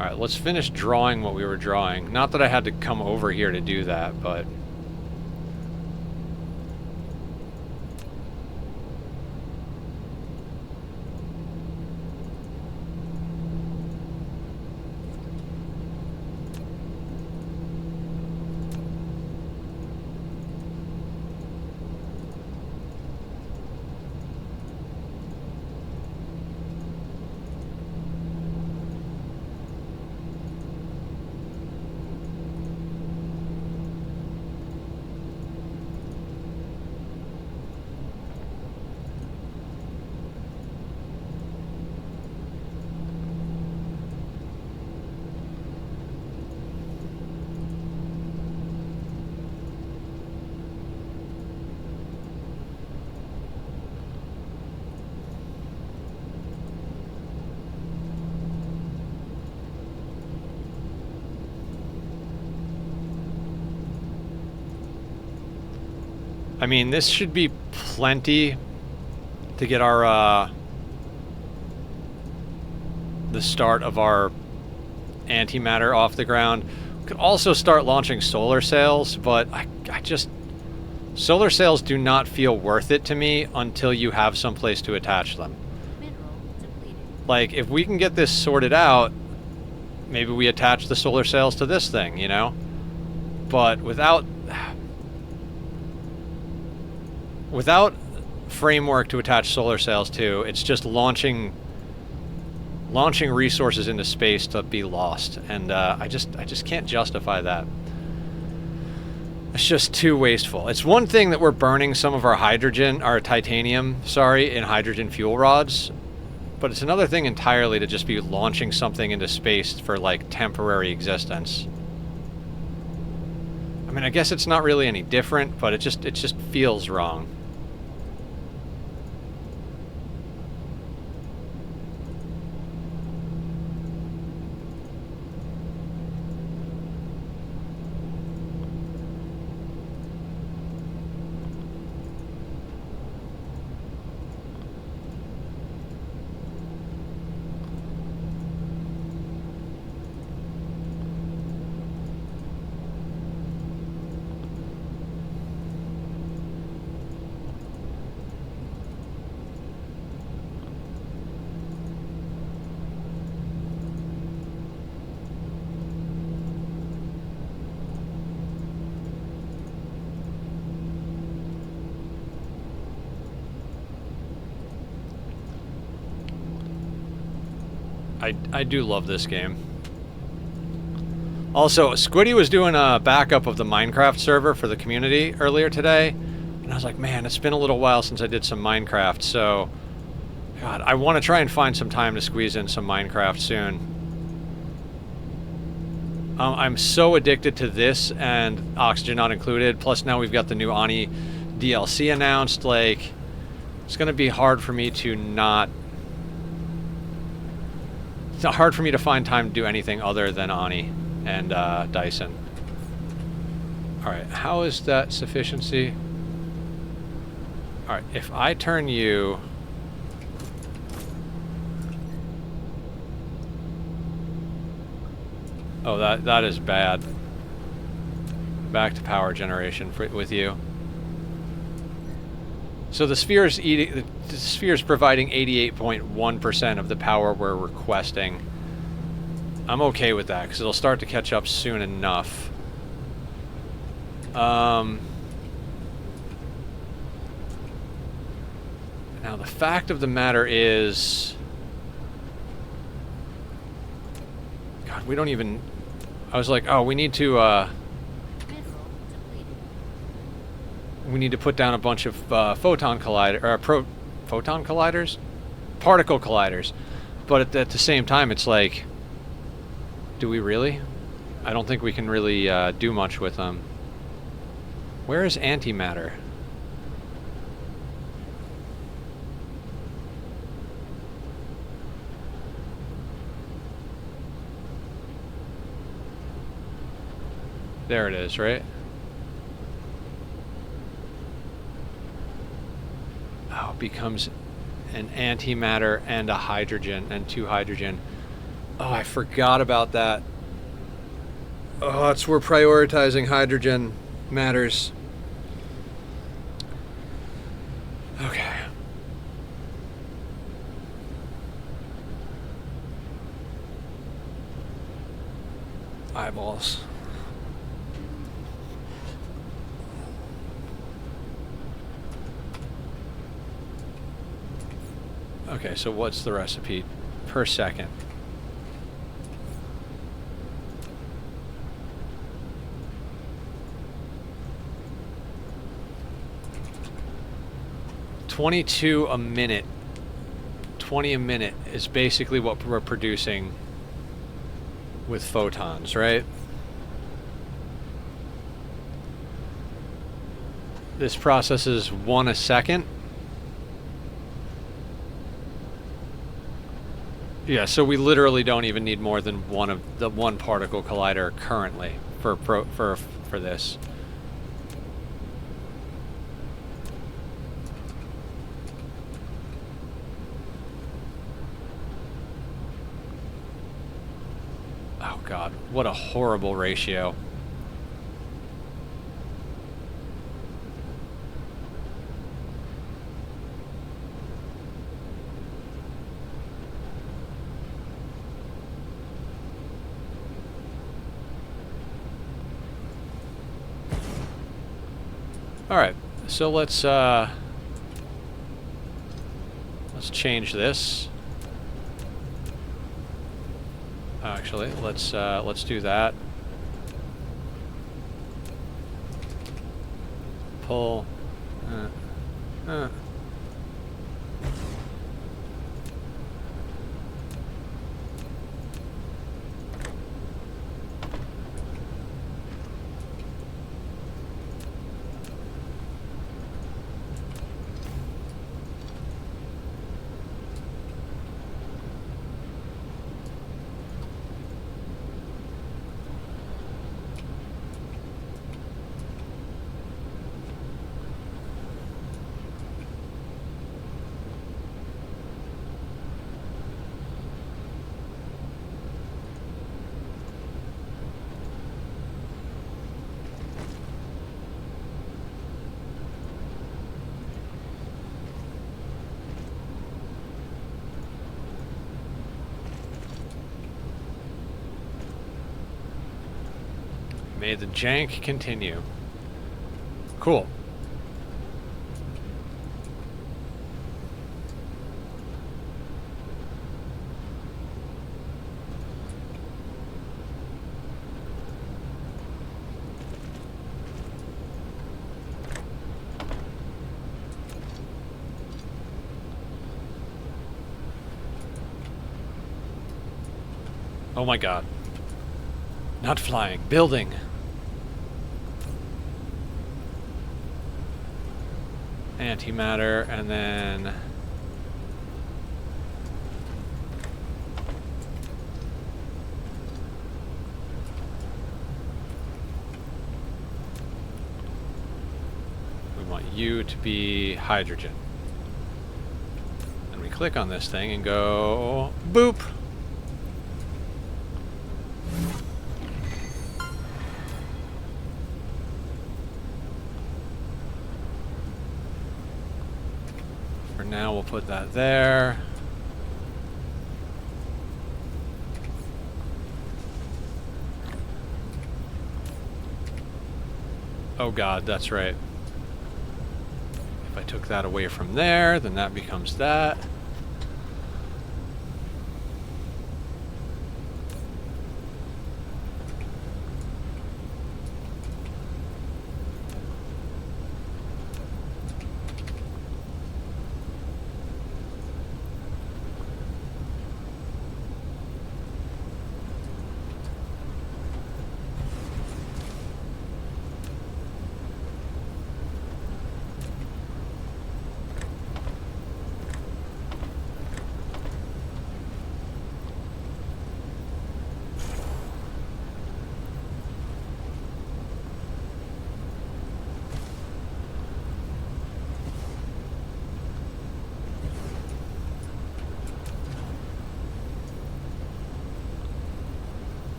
Alright, let's finish drawing what we were drawing. Not that I had to come over here to do that, but... I mean, this should be plenty to get our, the start of our antimatter off the ground. We could also start launching solar sails, but I just... Solar sails do not feel worth it to me until you have someplace to attach them. Mineral depleted. Like, if we can get this sorted out, maybe we attach the solar sails to this thing, you know? But without framework to attach solar sails to, it's just launching resources into space to be lost, and I just can't justify that. It's just too wasteful. It's one thing that we're burning some of our titanium, in hydrogen fuel rods, but it's another thing entirely to just be launching something into space for, like, temporary existence. I mean, I guess it's not really any different, but it just feels wrong. I do love this game. Also, Squiddy was doing a backup of the Minecraft server for the community earlier today, and I was like, man, it's been a little while since I did some Minecraft, so God, I want to try and find some time to squeeze in some Minecraft soon. I'm so addicted to this and Oxygen Not Included, plus now we've got the new Ani DLC announced. Like, it's going to be hard for me to not... It's hard for me to find time to do anything other than Ani and Dyson. Alright, how is that sufficiency? Alright, if I turn you... Oh, that is bad. Back to power generation with you. So the sphere's providing 88.1% of the power we're requesting. I'm okay with that because it'll start to catch up soon enough. Now the fact of the matter is, God, we don't even. I was like, oh, we need to. We need to put down a bunch of photon colliders, particle colliders. But at the same time, it's like, do we really? I don't think we can really do much with them. Where is antimatter? There it is, right? Oh, it becomes an antimatter and a hydrogen and 2 hydrogen. Oh, I forgot about that. Oh, it's we're prioritizing hydrogen matters. Okay. Eyeballs. Okay, so what's the recipe per second? $22 a minute. 20 a minute is basically what we're producing with photons, right? This processes 1 a second. Yeah, so we literally don't even need more than one particle collider currently for this. Oh God, what a horrible ratio. All right, so let's change this. Actually, let's do that. Pull. May the jank continue. Cool. Oh my god. Not flying. Building. Antimatter, and then... we want you to be hydrogen. And we click on this thing and go... boop! For now, we'll put that there. Oh god, that's right. If I took that away from there, then that becomes that.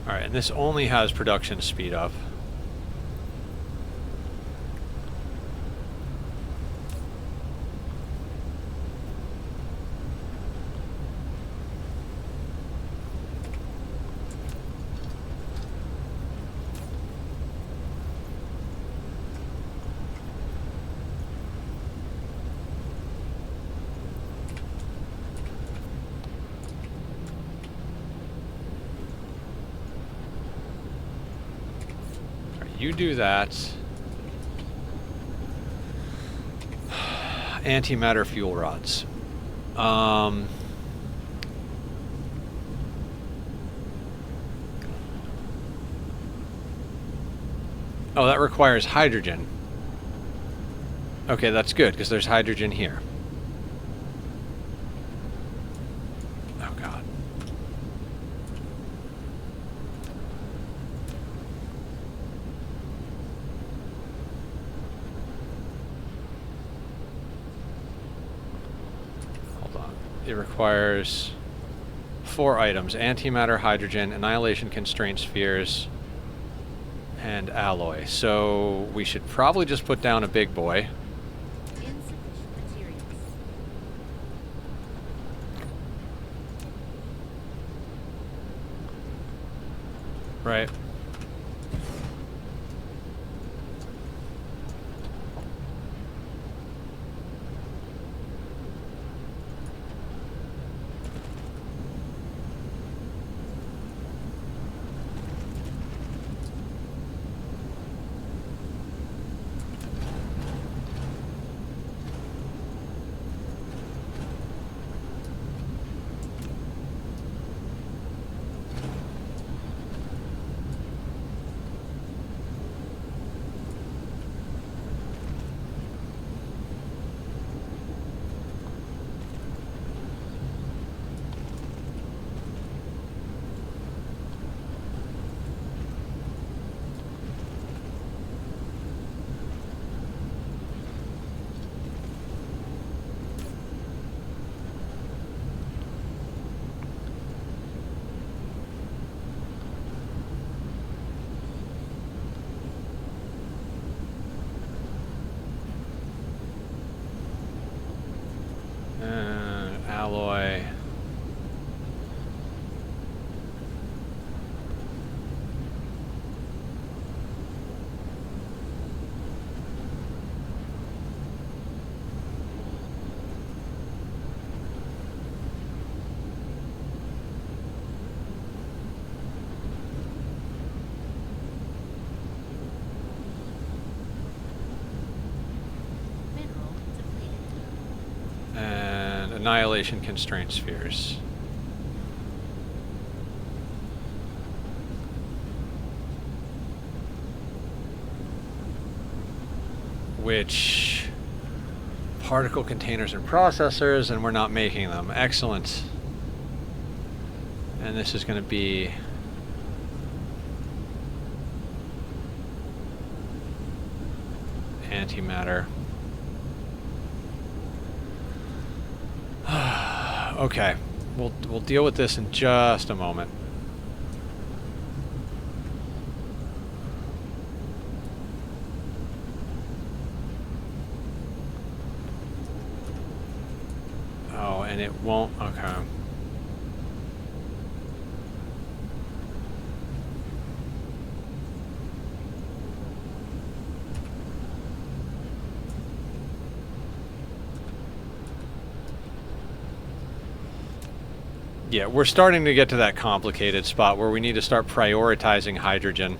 Alright, and this only has production speed up. You do that. Antimatter fuel rods. Oh, that requires hydrogen. Okay, that's good, because there's hydrogen here. Oh, God. It requires 4 items: antimatter, hydrogen, annihilation constraint spheres, and alloy. So we should probably just put down a big boy. Insufficient materials. Right. Annihilation constraint spheres. Which particle containers and processors, and we're not making them. Excellent. And this is going to be antimatter. Okay, we'll deal with this in just a moment. Oh, and it won't. Okay. Yeah, we're starting to get to that complicated spot where we need to start prioritizing hydrogen.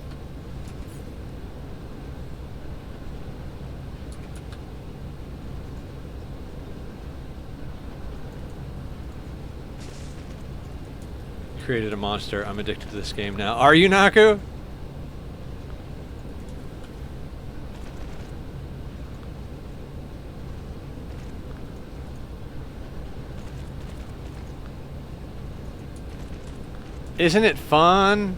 Created a monster. I'm addicted to this game now. Are you, Naku? Isn't it fun?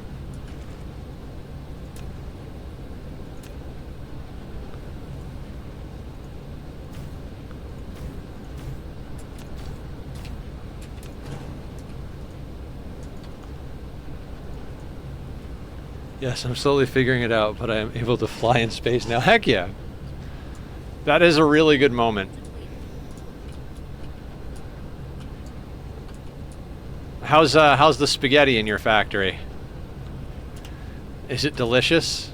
Yes, I'm slowly figuring it out, but I am able to fly in space now. Heck yeah. That is a really good moment. How's the spaghetti in your factory? Is it delicious?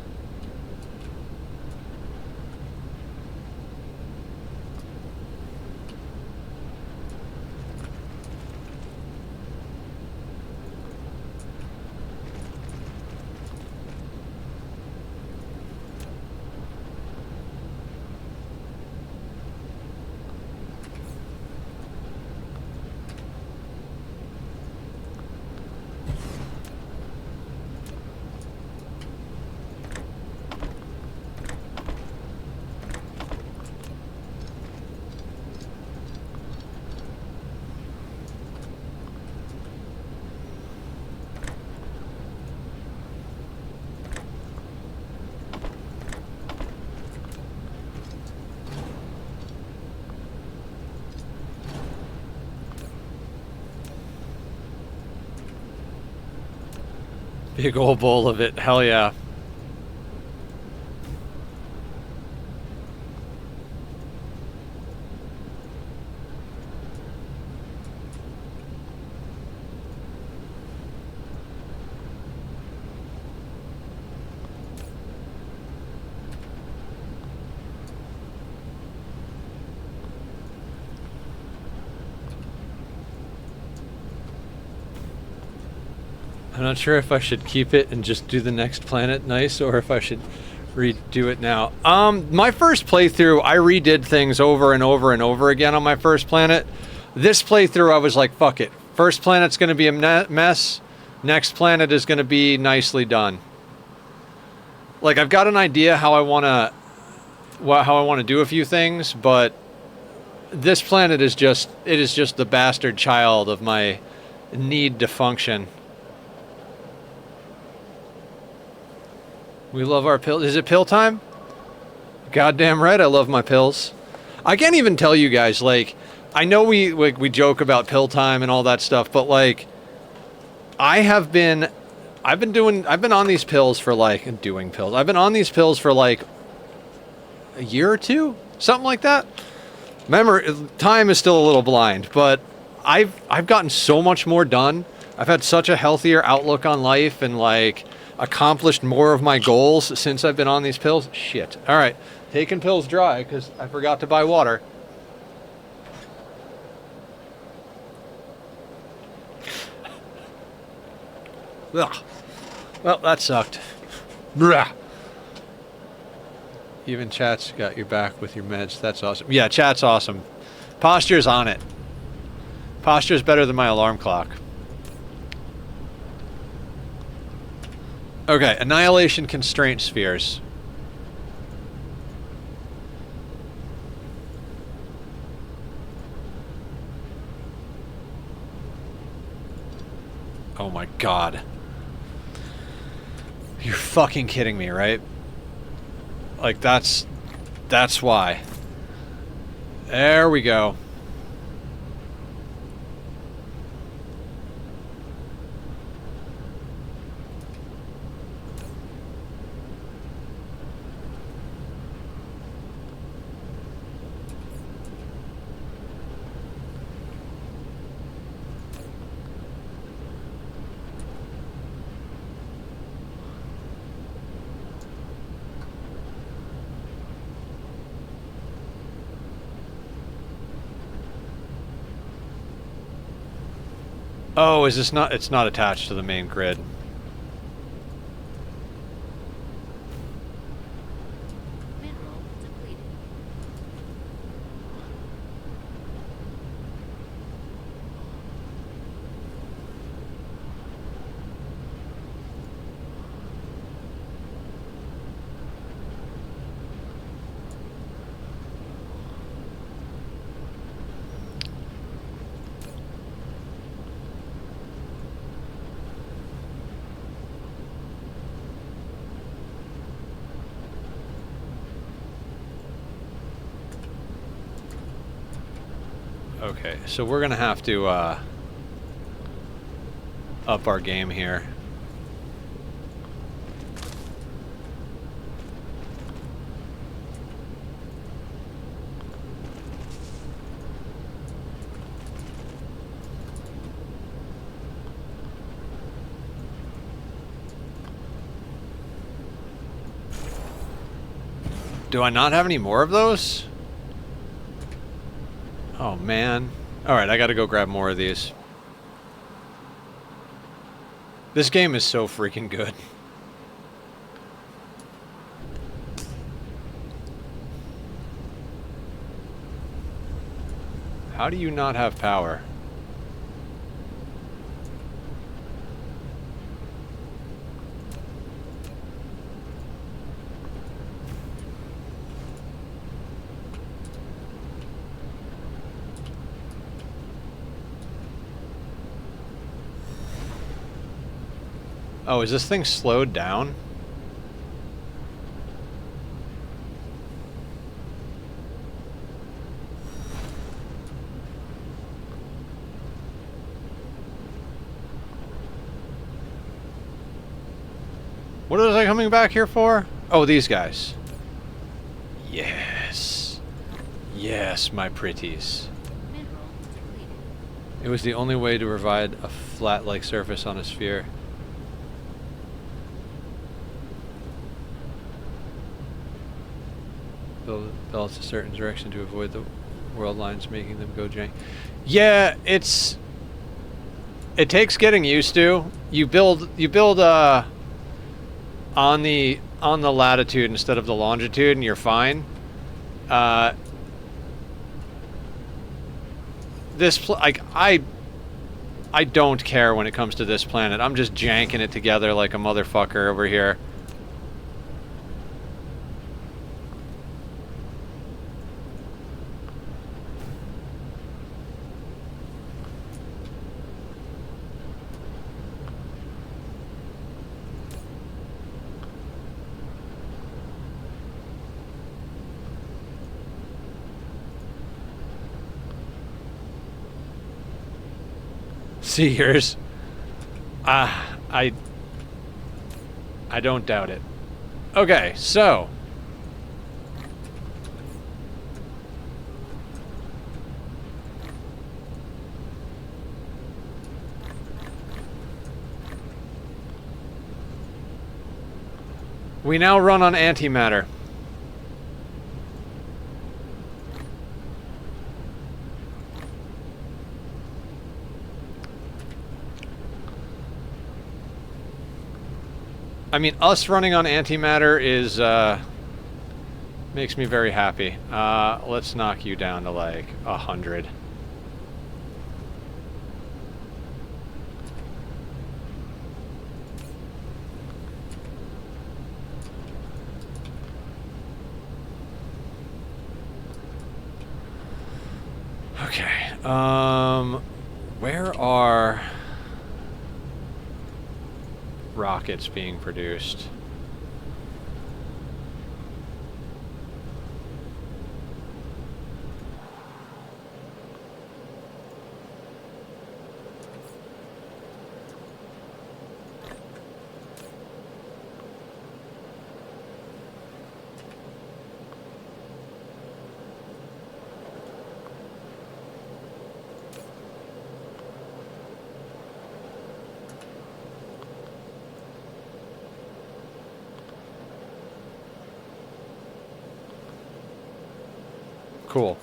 Big old bowl of it. Hell yeah. I'm not sure if I should keep it and just do the next planet nice, or if I should redo it now. My first playthrough, I redid things over and over and over again on my first planet. This playthrough, I was like, fuck it. First planet's going to be a mess. Next planet is going to be nicely done. Like, I've got an idea how I want to do a few things, but this planet is just the bastard child of my need to function. We love our pills. Is it pill time? Goddamn right, I love my pills. I can't even tell you guys, like, I know we joke about pill time and all that stuff, but like, I've been on these pills for like, I've been on these pills for like a year or two, something like that. Time is still a little blind, but I've gotten so much more done. I've had such a healthier outlook on life and like accomplished more of my goals since I've been on these pills. Shit. All right. Taking pills dry because I forgot to buy water. Ugh. Well, that sucked. Blah. Even chat's got your back with your meds. That's awesome. Yeah, chat's awesome. Posture's on it. Posture is better than my alarm clock. Okay, annihilation constraint spheres. Oh my god. You're fucking kidding me, right? Like, that's why. There we go. Oh, is this not... It's not attached to the main grid. Mineral depleted. Okay, so we're gonna have to, up our game here. Do I not have any more of those? Oh, man. Alright, I gotta go grab more of these. This game is so freaking good. How do you not have power? Oh, is this thing slowed down? What was I coming back here for? Oh, these guys. Yes. Yes, my pretties. Mineral depleted. It was the only way to provide a flat-like surface on a sphere. Build belts a certain direction to avoid the world lines, making them go jank. Yeah, it takes getting used to. You build on the latitude instead of the longitude, and you're fine. I don't care when it comes to this planet. I'm just janking it together like a motherfucker over here. Seers. I don't doubt it. Okay, so we now run on antimatter. I mean, us running on antimatter is, makes me very happy. Let's knock you down to like 100. Where are rockets being produced? Cool.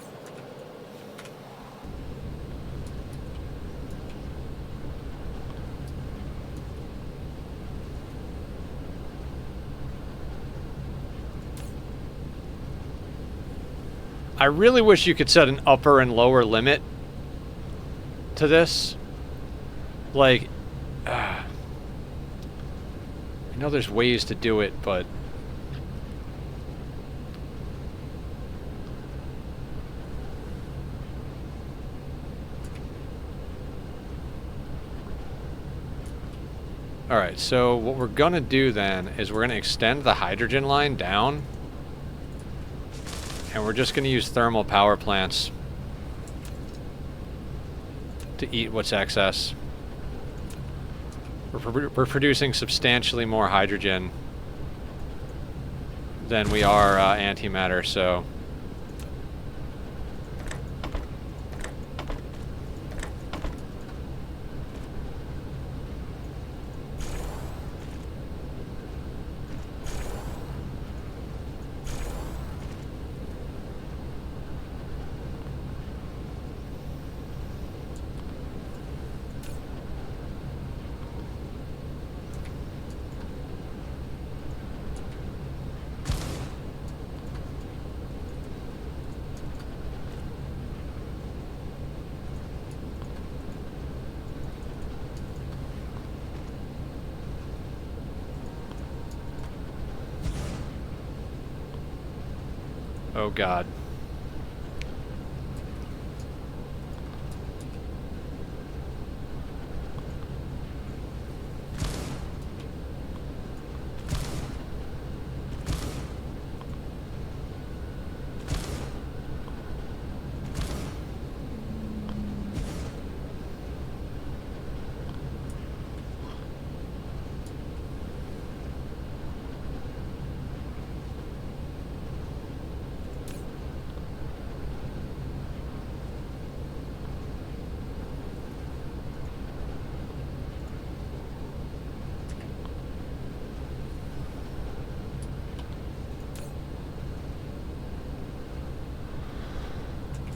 I really wish you could set an upper and lower limit to this. Like, I know there's ways to do it, but alright, so what we're gonna do then is we're gonna extend the hydrogen line down, and we're just gonna use thermal power plants to eat what's excess. We're producing substantially more hydrogen than we are antimatter, so oh god.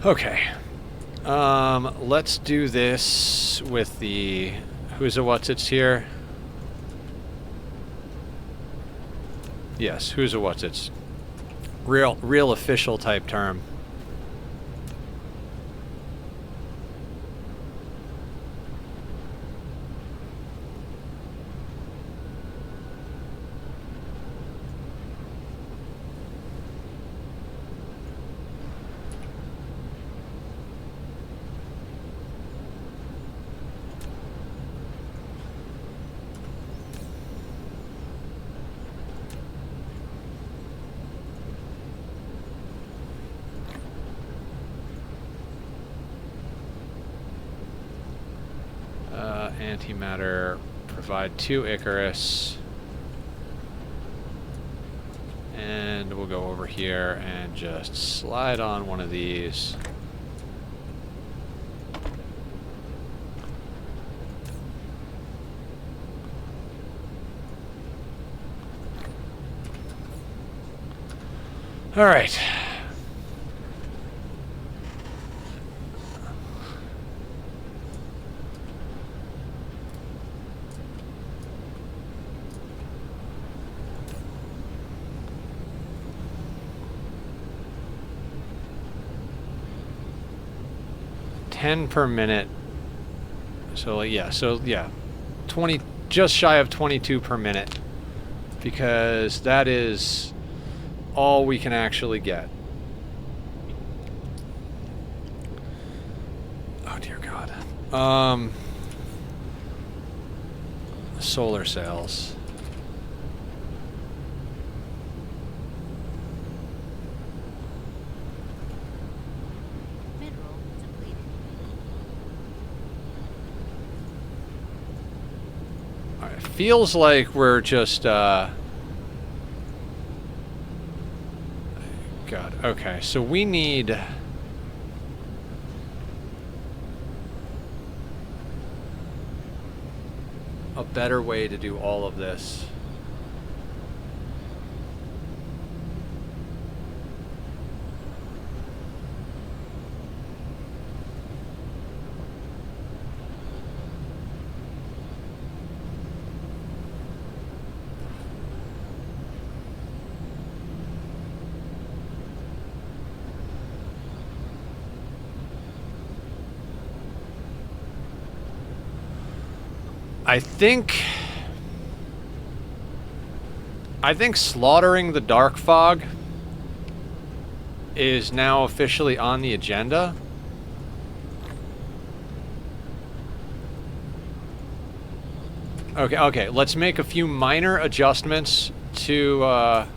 Okay. Let's do this with the who's a what's it's here. Yes, who's a what's it's. Real official type term. Antimatter, provide 2 Icarus, and we'll go over here and just slide on one of these. All right. Per minute. So yeah, 20, just shy of 22 per minute, because that is all we can actually get. Solar cells. Mineral depleted. All right, feels like we're just, God, okay, so we need... a better way to do all of this. I think slaughtering the dark fog is now officially on the agenda. Okay, let's make a few minor adjustments to our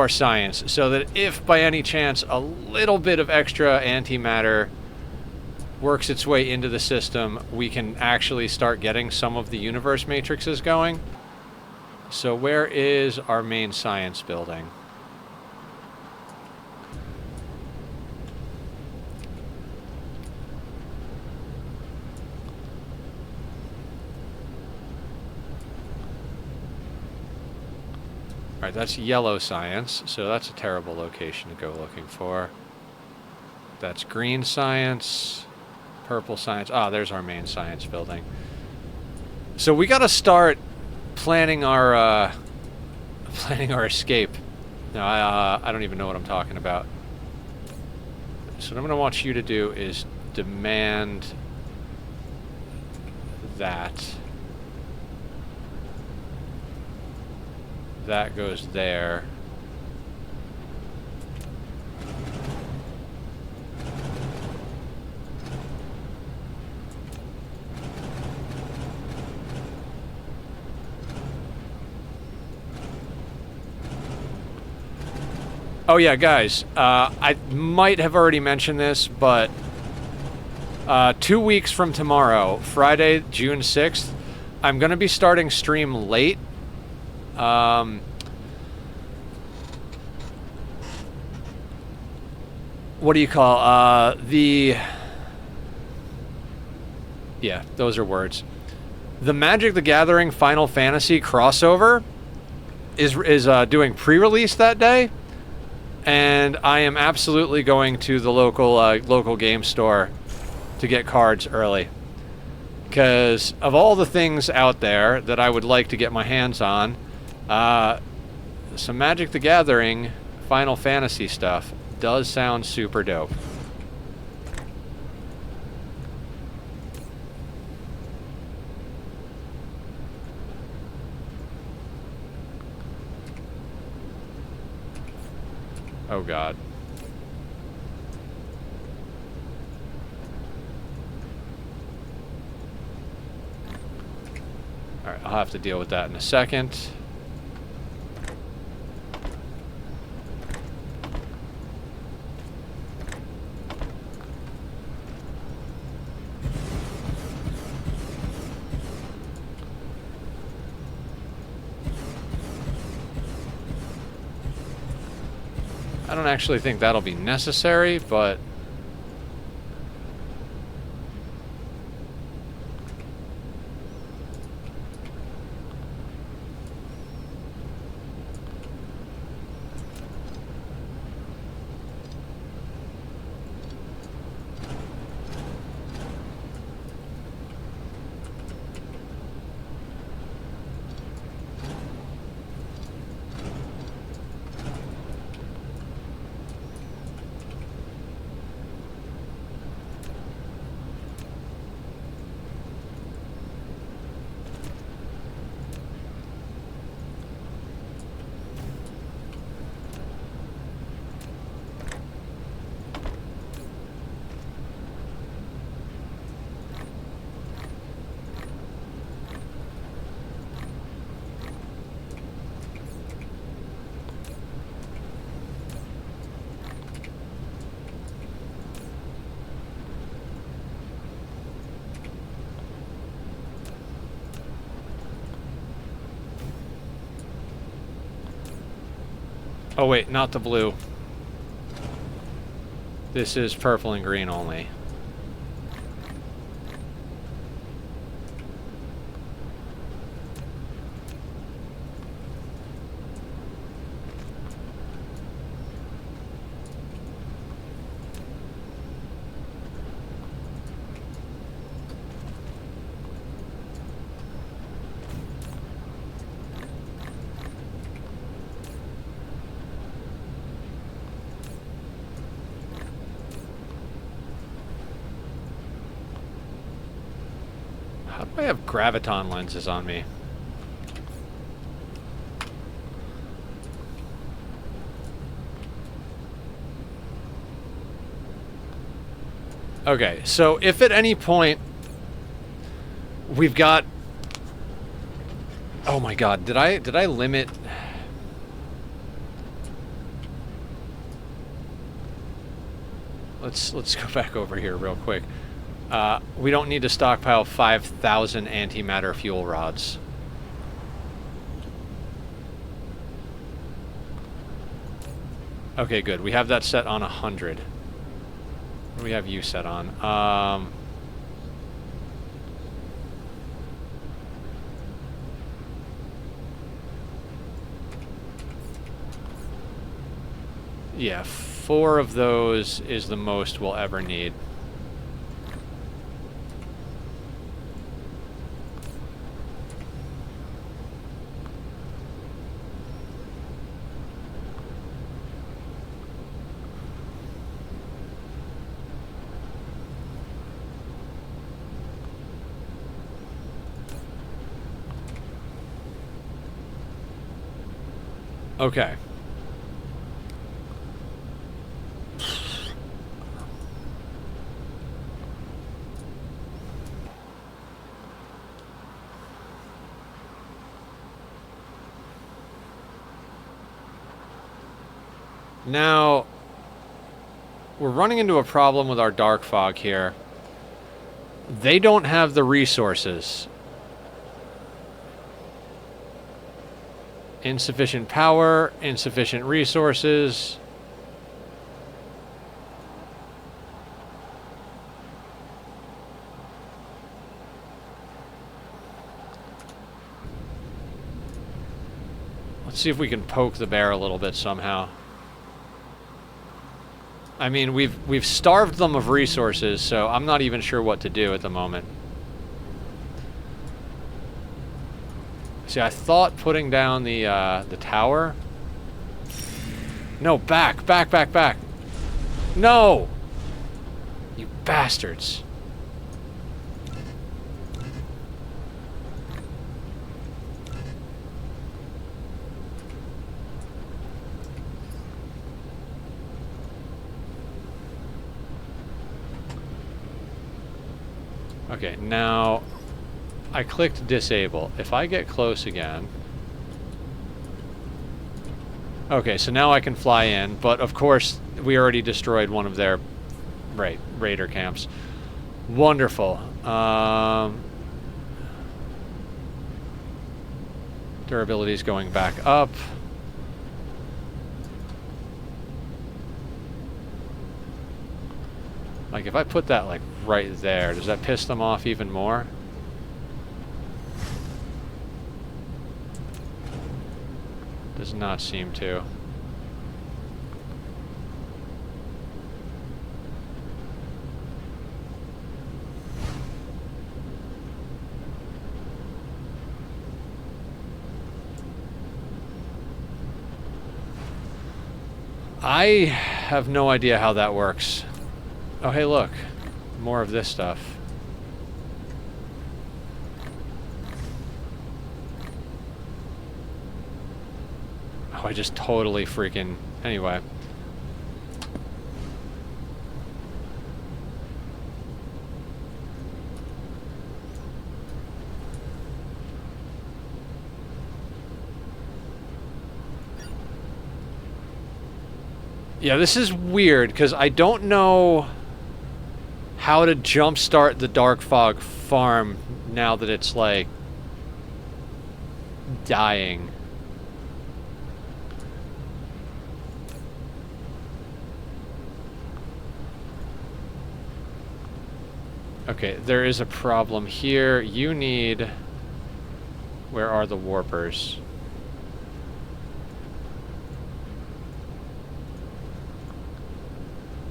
science so that if by any chance a little bit of extra antimatter works its way into the system, we can actually start getting some of the universe matrices going. So where is our main science building? Alright, that's yellow science, so that's a terrible location to go looking for. That's green science, purple science. Ah, there's our main science building. So we gotta start planning our escape. No, I don't even know what I'm talking about. So what I'm going to want you to do is demand that. That goes there. Oh yeah, guys, I might have already mentioned this, but 2 weeks from tomorrow, Friday, June 6th, I'm going to be starting stream late. What do you call, yeah, those are words. The Magic the Gathering Final Fantasy crossover is doing pre-release that day. And I am absolutely going to the local game store to get cards early. Because of all the things out there that I would like to get my hands on, some Magic the Gathering Final Fantasy stuff does sound super dope. Oh god. Alright, I'll have to deal with that in a second. I don't actually think that'll be necessary, but... Oh wait, not the blue. This is purple and green only. How do I have graviton lenses on me? Okay, so if at any point we've got... Oh my god, did I limit... Let's go back over here real quick. We don't need to stockpile 5,000 antimatter fuel rods. Okay, good. We have that set on 100. What do we have you set on? Yeah, 4 of those is the most we'll ever need. Okay. Now, we're running into a problem with our dark fog here. They don't have the resources. Insufficient power, insufficient resources. Let's see if we can poke the bear a little bit somehow. I mean, we've starved them of resources, so I'm not even sure what to do at the moment. See, I thought putting down the tower. No, back. No! You bastards. Okay, now I clicked disable. If I get close again... Okay, so now I can fly in, but of course we already destroyed one of their raider camps. Wonderful. Durability is going back up. Like, if I put that, like, right there, does that piss them off even more? Does not seem to. I have no idea how that works. Oh, hey, look. More of this stuff. Oh, I just totally freaking... Anyway. Yeah, this is weird, because I don't know how to jumpstart the Dark Fog farm now that it's, like, dying. Okay, there is a problem here. You need... Where are the warpers?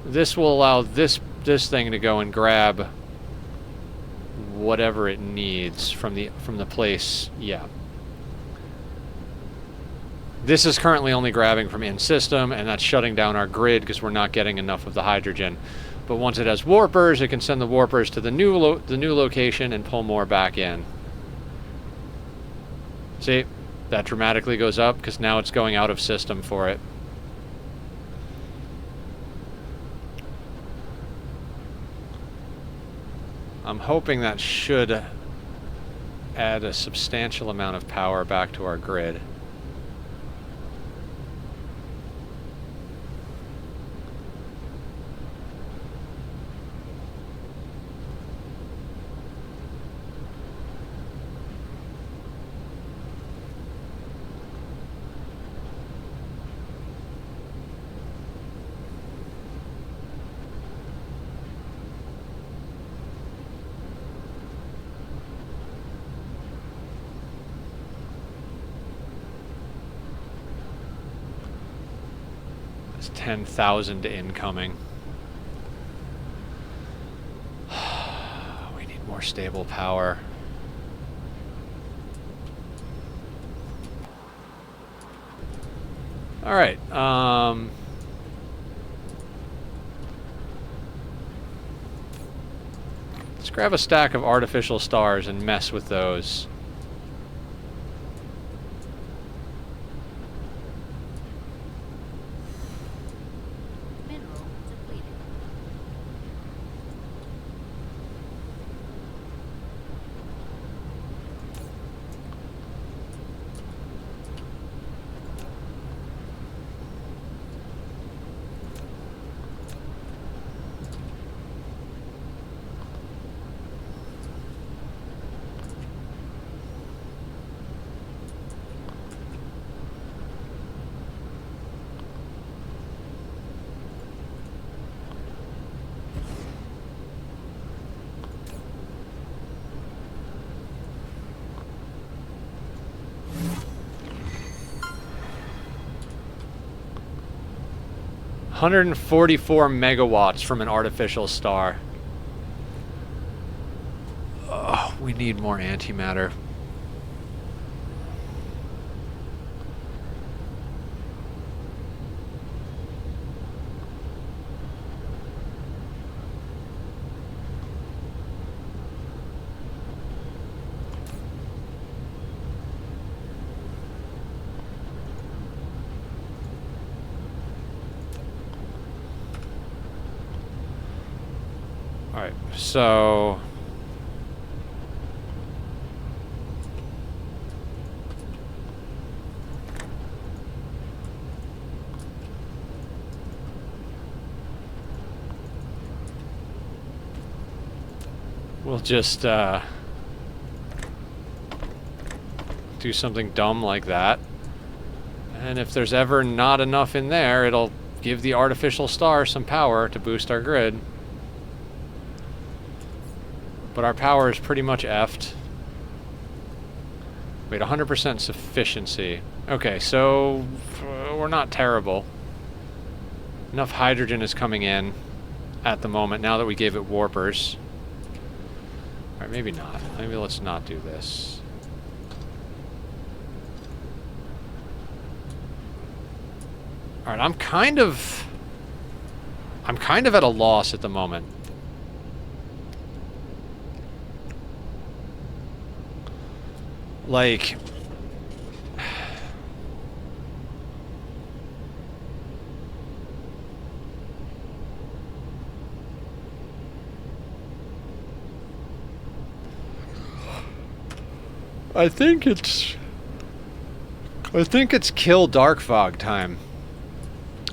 This will allow this thing to go and grab whatever it needs from the place. Yeah. This is currently only grabbing from in-system, and that's shutting down our grid because we're not getting enough of the hydrogen. But once it has warpers, it can send the warpers to the new location and pull more back in. See? That dramatically goes up because now it's going out of system for it. I'm hoping that should add a substantial amount of power back to our grid. It's 10,000 incoming. We need more stable power. All right. Let's grab a stack of artificial stars and mess with those. Mineral depleted. $144 megawatts from an artificial star. Oh, we need more antimatter. Alright, so... we'll just, do something dumb like that. And if there's ever not enough in there, it'll give the artificial star some power to boost our grid. But our power is pretty much effed. Wait, 100% sufficiency. Okay, so we're not terrible. Enough hydrogen is coming in at the moment now that we gave it warpers. Alright, maybe not. Maybe let's not do this. Alright, I'm kind of at a loss at the moment. Like, I think it's kill dark fog time.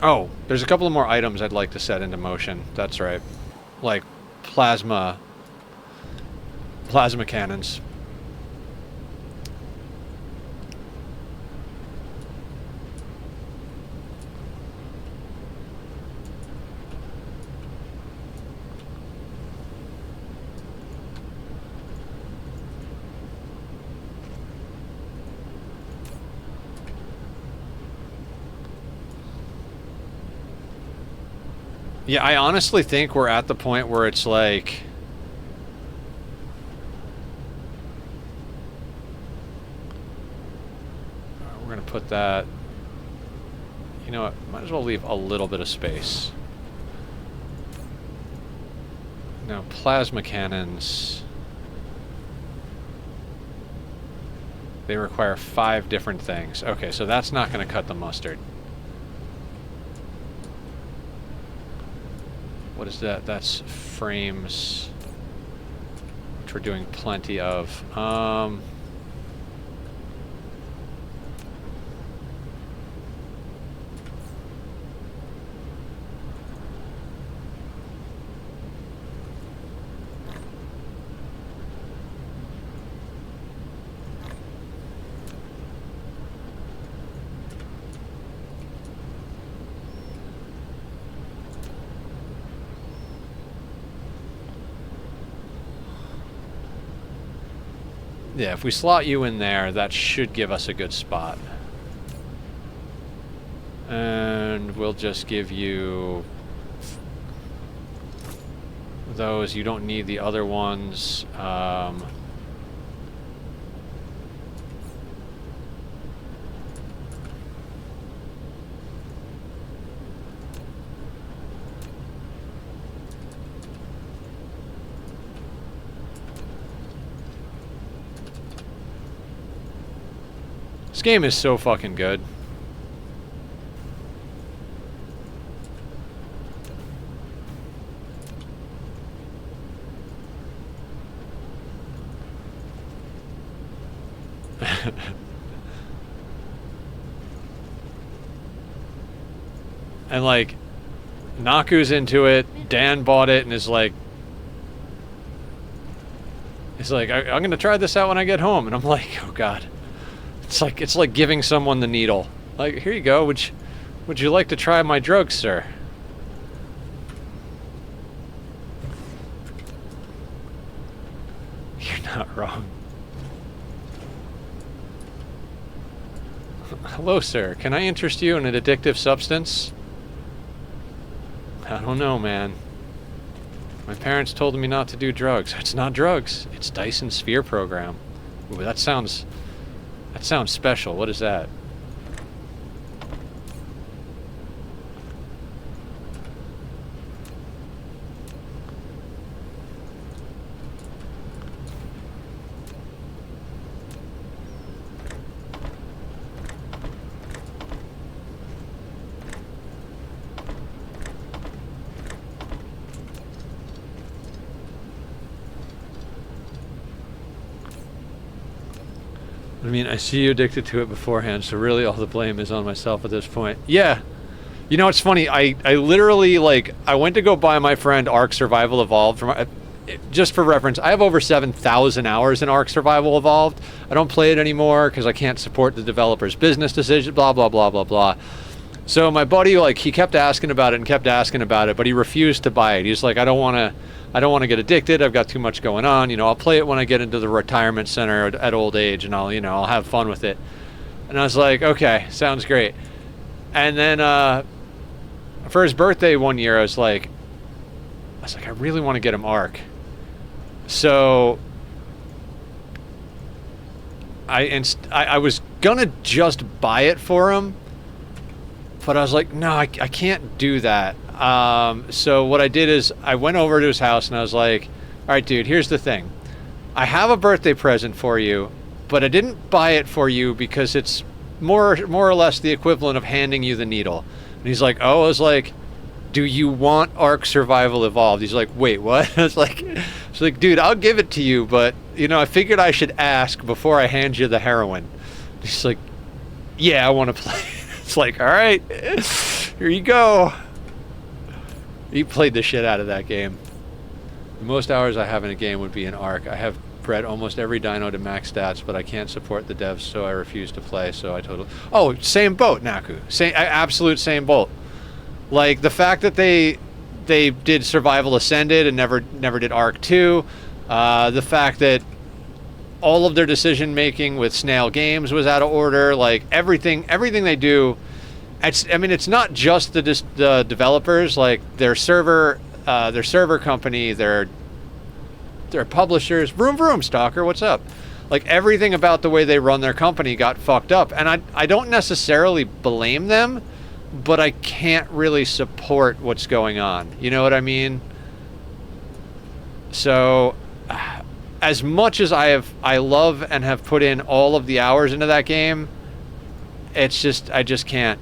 Oh, there's a couple of more items I'd like to set into motion. That's right. Like plasma cannons. Yeah, I honestly think we're at the point where it's like... We're going to put that... You know what? Might as well leave a little bit of space. Now, plasma cannons... They require 5 different things. Okay, so that's not going to cut the mustard. What is that? That's frames, which we're doing plenty of. Yeah, if we slot you in there, that should give us a good spot. And we'll just give you those. You don't need the other ones. This game is so fucking good. And like, Naku's into it, Dan bought it and is like, I'm gonna try this out when I get home. And I'm like, oh god. It's like giving someone the needle. Like, here you go. Would you like to try my drugs, sir? You're not wrong. Hello, sir. Can I interest you in an addictive substance? I don't know, man. My parents told me not to do drugs. It's not drugs. It's Dyson Sphere program. Ooh, that sounds special. What is that? I mean, I see you addicted to it beforehand, so really all the blame is on myself at this point. Yeah. You know, it's funny. I literally, like, I went to go buy my friend Ark Survival Evolved. Just for reference, I have over 7,000 hours in Ark Survival Evolved. I don't play it anymore because I can't support the developer's business decision, blah, blah, blah, blah, blah. So my buddy, like, he kept asking about it, but he refused to buy it. He's like, I don't want to get addicted. I've got too much going on. You know, I'll play it when I get into the retirement center at old age, and I'll have fun with it. And I was like, okay, sounds great. And then for his birthday one year, I was like, I really want to get him Ark. So I was gonna just buy it for him, but I was like, no, I can't do that. So what I did is I went over to his house and I was like, all right, dude, here's the thing. I have a birthday present for you, but I didn't buy it for you because it's more or less the equivalent of handing you the needle. And he's like, oh. I was like, do you want Ark Survival Evolved? He's like, wait, what? I was like, dude, I'll give it to you, but, you know, I figured I should ask before I hand you the heroin. He's like, yeah, I want to play. It's like, all right, here you go. He played the shit out of that game. The most hours I have in a game would be in Ark. I have bred almost every dino to max stats, but I can't support the devs, so I refuse to play. So I totally... Oh, same boat, Naku. Absolute same boat. Like, the fact that they did Survival Ascended and never did Ark 2, the fact that all of their decision making with Snail Games was out of order, like everything they do. I mean, it's not just the developers. Like their server company, their publishers. Vroom vroom, stalker. What's up? Like everything about the way they run their company got fucked up, and I don't necessarily blame them, but I can't really support what's going on. You know what I mean? So, as much as I love and have put in all of the hours into that game, it's just, I just can't.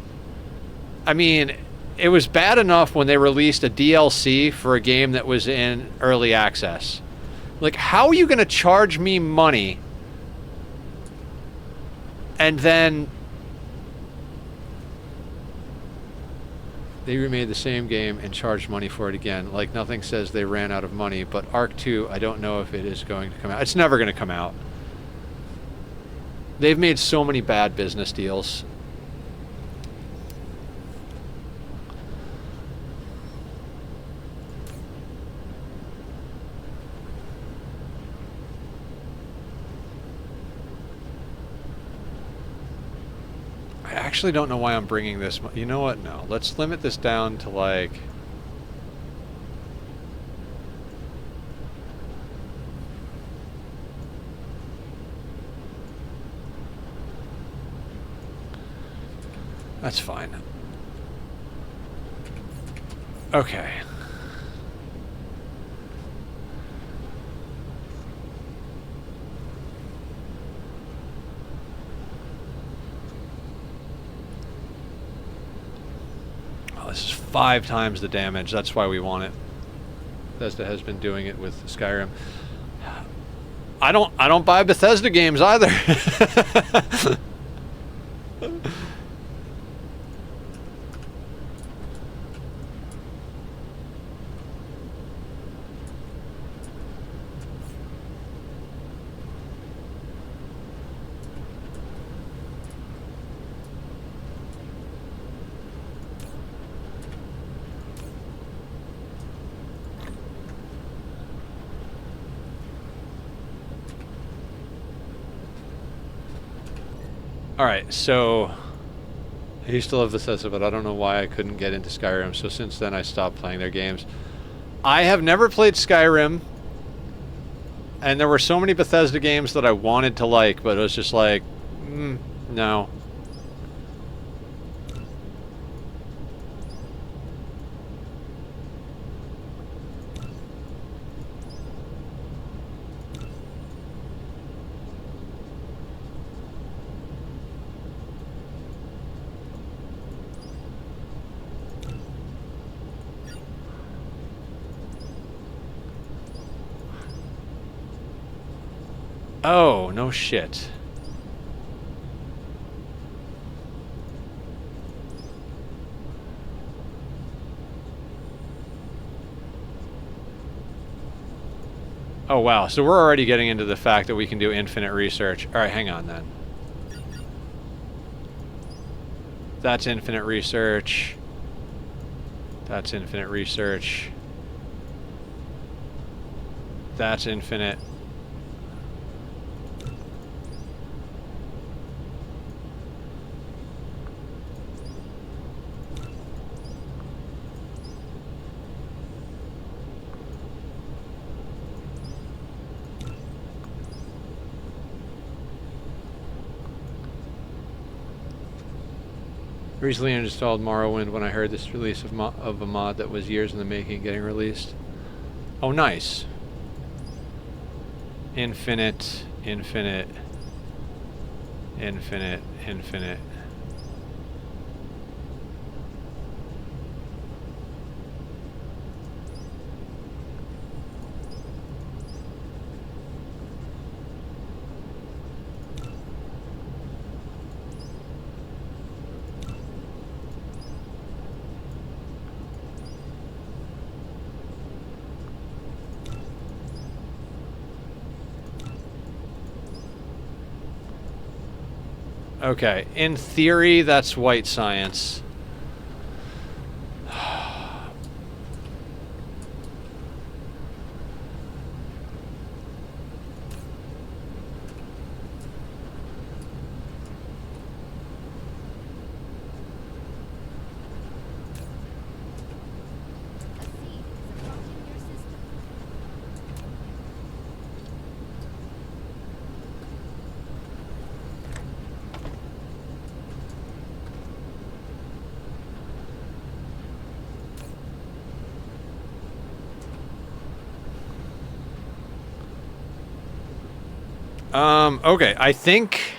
I mean, it was bad enough when they released a DLC for a game that was in early access. Like, how are you going to charge me money and then they remade the same game and charged money for it again? Like, nothing says they ran out of money, but Arc 2, I don't know if it is going to come out. It's never going to come out. They've made so many bad business deals. I actually don't know why I'm bringing this. You know what? No. Let's limit this down to like... That's fine. Okay. This is 5 times the damage. That's why we want it. Bethesda has been doing it with Skyrim. I don't buy Bethesda games either. Alright, so I used to love Bethesda, but I don't know why I couldn't get into Skyrim, so since then I stopped playing their games. I have never played Skyrim, and there were so many Bethesda games that I wanted to like, but it was just like, no. Oh, no shit. Oh, wow. So we're already getting into the fact that we can do infinite research. All right, hang on then. That's infinite research. That's infinite research. That's infinite. Recently installed Morrowind when I heard this release of a mod that was years in the making getting released. Oh, nice. Infinite, infinite, infinite, infinite. Okay, in theory, that's white science. Okay, I think...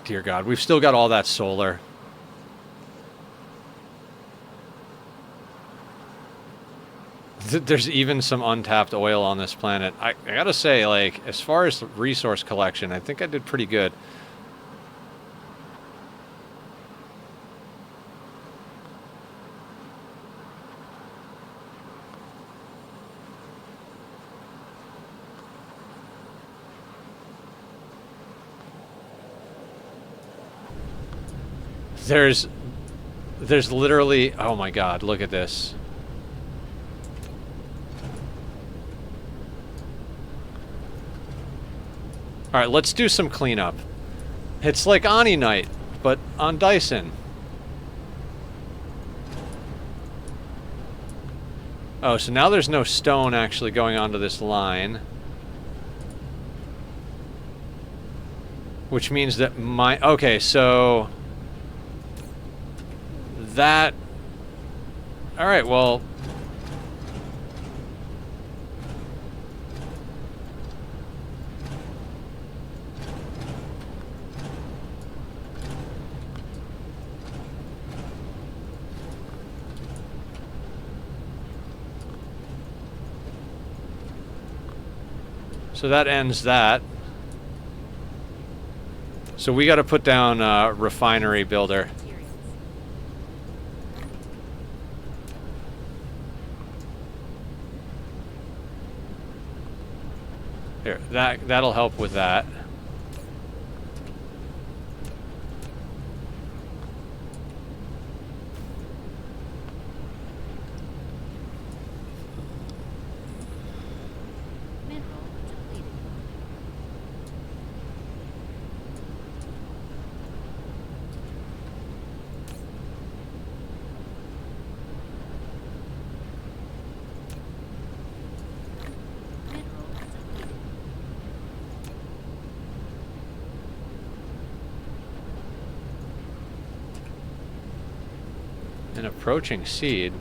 Dear God, we've still got all that solar. There's even some untapped oil on this planet. I gotta say, like, as far as resource collection, I think I did pretty good. There's literally, oh my God, look at this. All right, let's do some cleanup. It's like Ani Night, but on Dyson. Oh, so now there's no stone actually going onto this line. Which means that my... Okay, so... That... Alright, well... So that ends that. So we got to put down refinery builder. Here, that'll help with that. An approaching seed.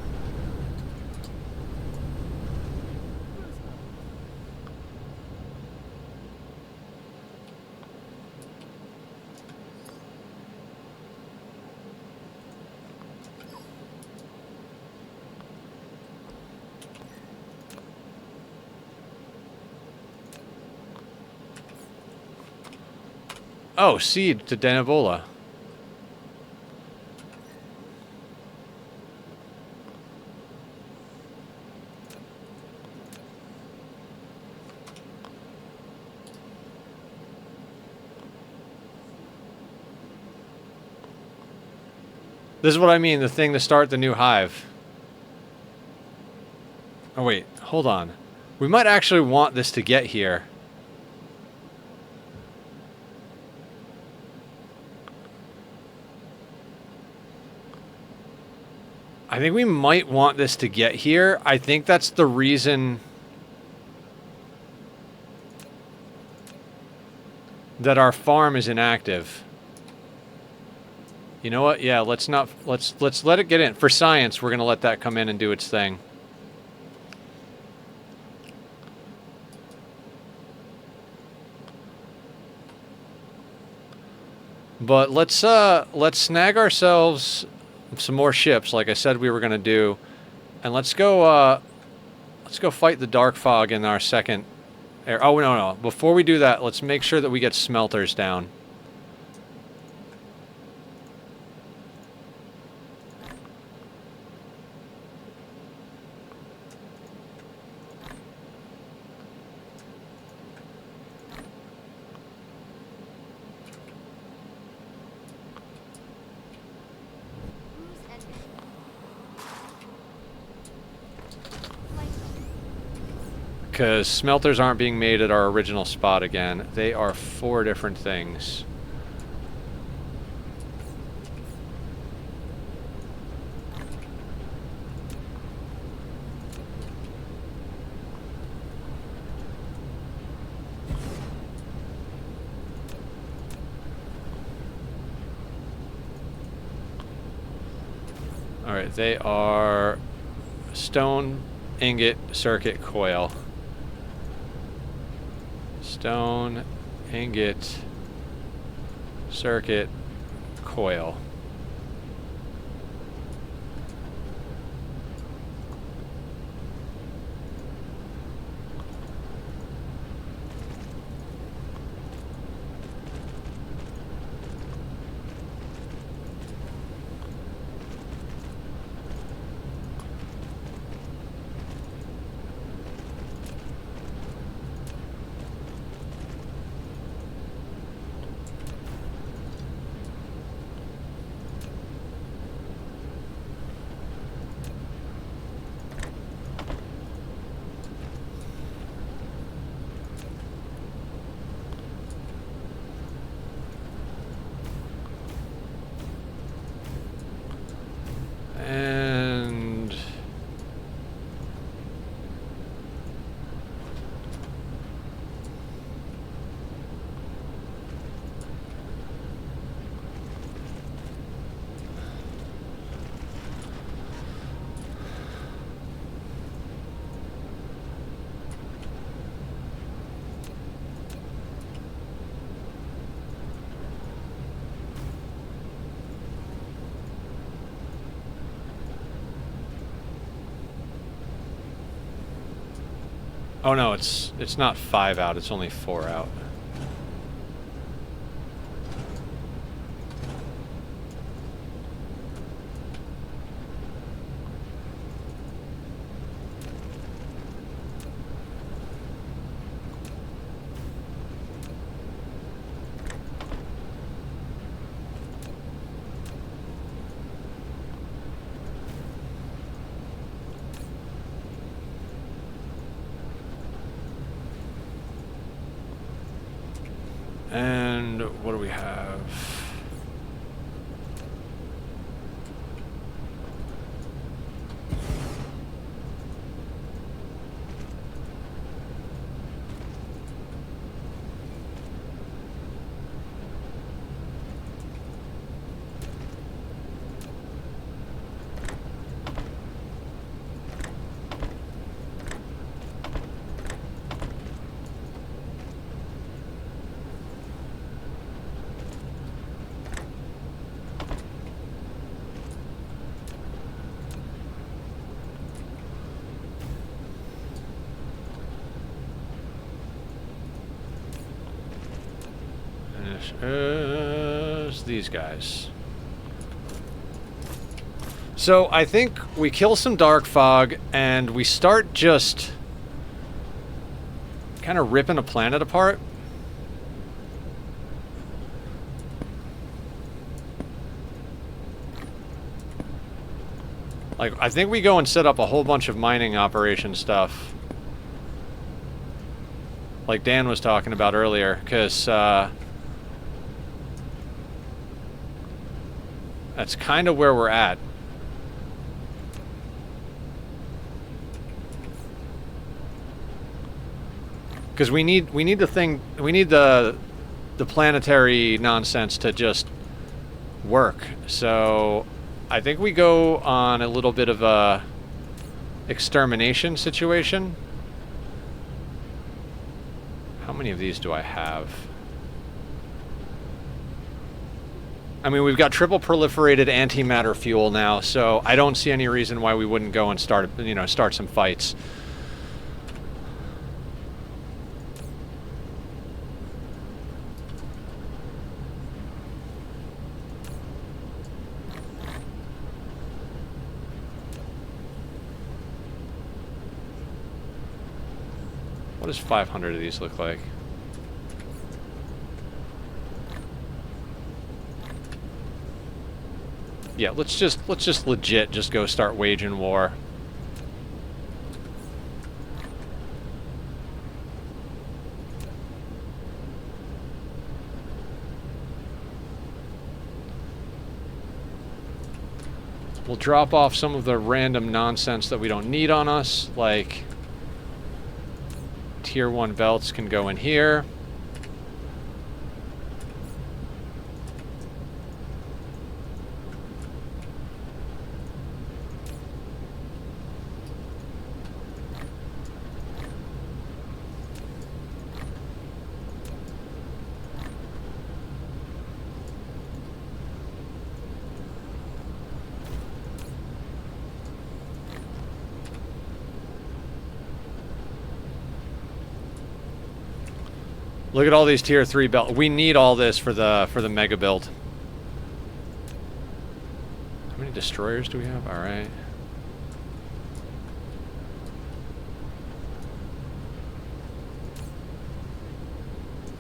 Oh, seed to Denebola. This is what I mean, the thing to start the new hive. Oh wait, hold on. We might actually want this to get here. I think we might want this to get here. I think that's the reason that our farm is inactive. You know what? Yeah, let's let it get in. For science, we're going to let that come in and do its thing. But let's snag ourselves some more ships, like I said we were going to do, and let's go fight the dark fog in our second air. Oh no! Before we do that, let's make sure that we get smelters down. Because smelters aren't being made at our original spot again. They are 4 different things. Alright, they are stone, ingot, circuit, coil. Stone, ingot, circuit, coil. And oh no, it's not 5 out, it's only 4 out. And what do we have? These guys. So I think we kill some dark fog and we start just kind of ripping a planet apart. Like, I think we go and set up a whole bunch of mining operation stuff, like Dan was talking about earlier, because that's kind of where we're at. Because we need the planetary nonsense to just work. So I think we go on a little bit of a extermination situation. How many of these do I have? I mean, we've got triple proliferated antimatter fuel now, so I don't see any reason why we wouldn't go and start some fights. What does 500 of these look like? Yeah, let's just legit just go start waging war. We'll drop off some of the random nonsense that we don't need on us, like Tier 1 belts can go in here. Look at all these tier 3 belt. We need all this for the mega build. How many destroyers do we have? All right.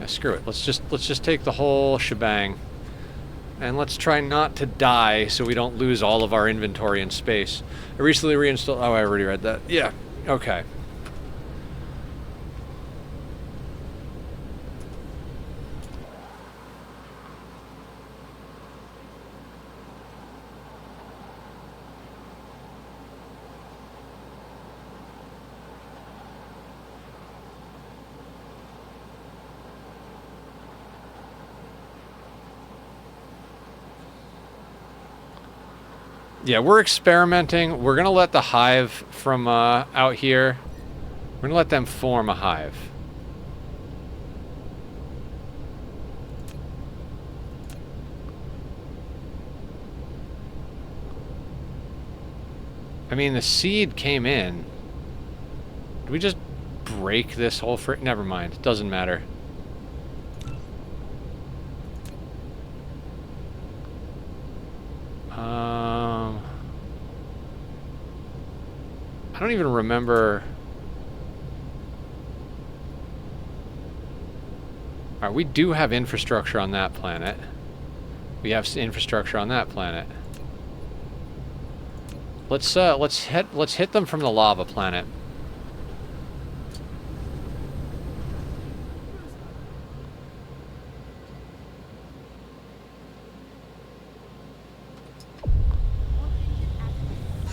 Yeah, screw it. Let's just take the whole shebang. And let's try not to die so we don't lose all of our inventory and space. I recently reinstalled... Oh, I already read that. Yeah. Okay. Yeah, we're experimenting. We're going to let the hive from out here, we're going to let them form a hive. I mean, the seed came in. Did we just break this whole frick? Never mind. Doesn't matter. I don't even remember. Alright, we do have infrastructure on that planet. We have infrastructure on that planet. Let's hit them from the lava planet.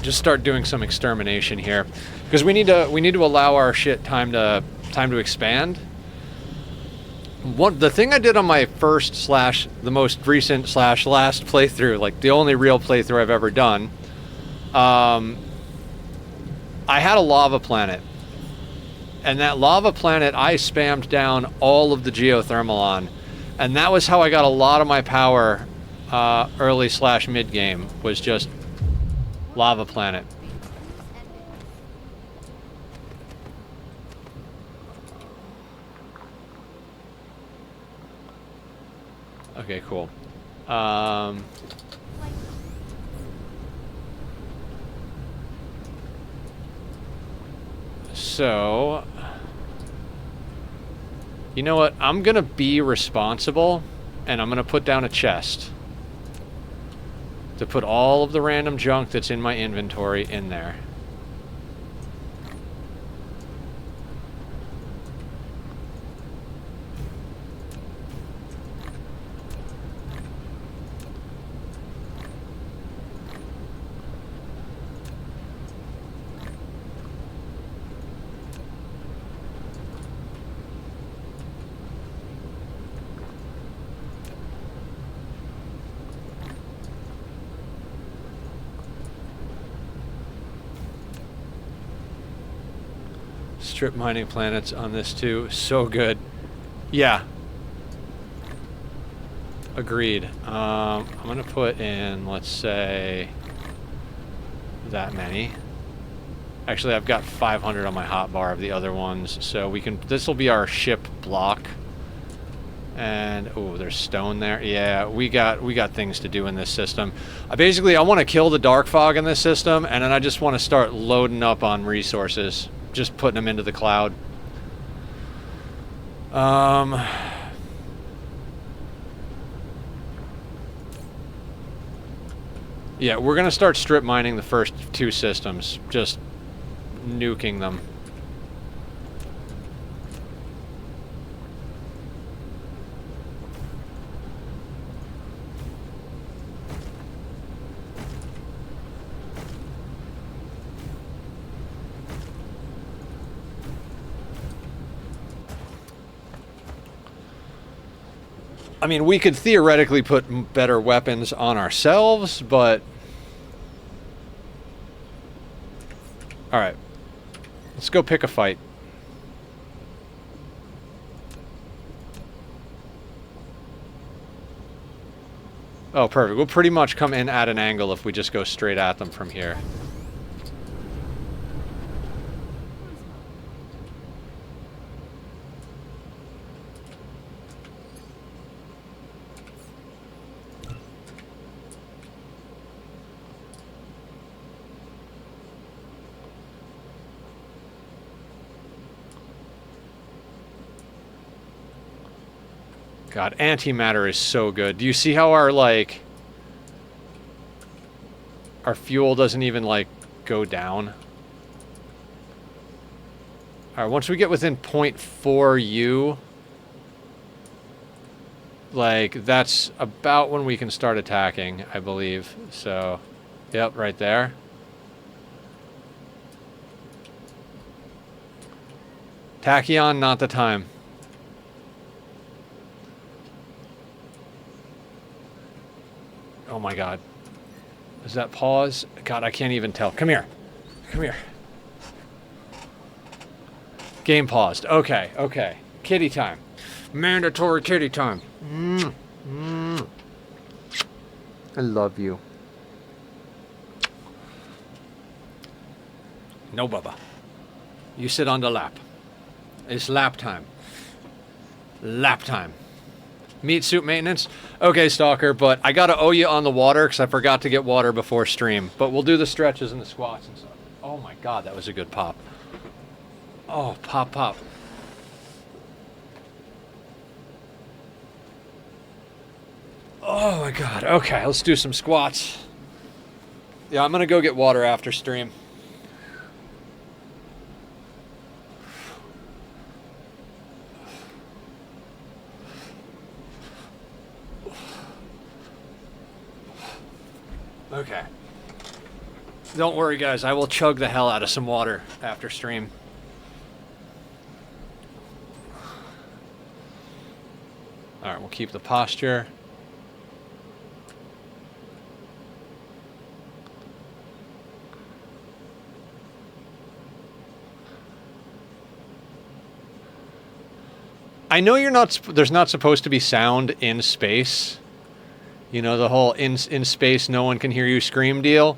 Just start doing some extermination here, because we need to allow our shit time to expand. The thing I did on my first / the most recent / last playthrough, like the only real playthrough I've ever done, I had a lava planet, and that lava planet I spammed down all of the geothermal on, and that was how I got a lot of my power early / mid game, was just lava planet. Okay, cool. So, you know what? I'm gonna be responsible, and I'm gonna put down a chest to put all of the random junk that's in my inventory in there. Strip mining planets on this too. So good. Yeah. Agreed. I'm gonna put in, let's say, that many. Actually, I've got 500 on my hotbar of the other ones, so we can. This will be our ship block. And oh, there's stone there. Yeah, we got things to do in this system. I want to kill the dark fog in this system, and then I just want to start loading up on resources. Just putting them into the cloud. Yeah, we're gonna start strip mining the first 2 systems. Just nuking them. I mean, we could theoretically put better weapons on ourselves, but... Alright. Let's go pick a fight. Oh, perfect. We'll pretty much come in at an angle if we just go straight at them from here. God, antimatter is so good. Do you see how our, like... Our fuel doesn't even, like, go down? Alright, once we get within 0.4 U... Like, that's about when we can start attacking, I believe. So, yep, right there. Tachyon, not the time. Oh my god. Is that pause? God, I can't even tell. Come here. Come here. Game paused. Okay, okay. Kitty time. Mandatory kitty time. I love you. No, Bubba. You sit on the lap. It's lap time. Lap time. Meat suit maintenance? Okay, Stalker, but I gotta owe you on the water because I forgot to get water before stream. But we'll do the stretches and the squats and stuff. Oh my god, that was a good pop. Oh, pop, pop. Oh my god. Okay, let's do some squats. Yeah, I'm gonna go get water after stream. Okay. Don't worry, guys. I will chug the hell out of some water after stream. Alright, we'll keep the posture. I know you're not. There's not supposed to be sound in space. You know, the whole in space, no one can hear you scream deal.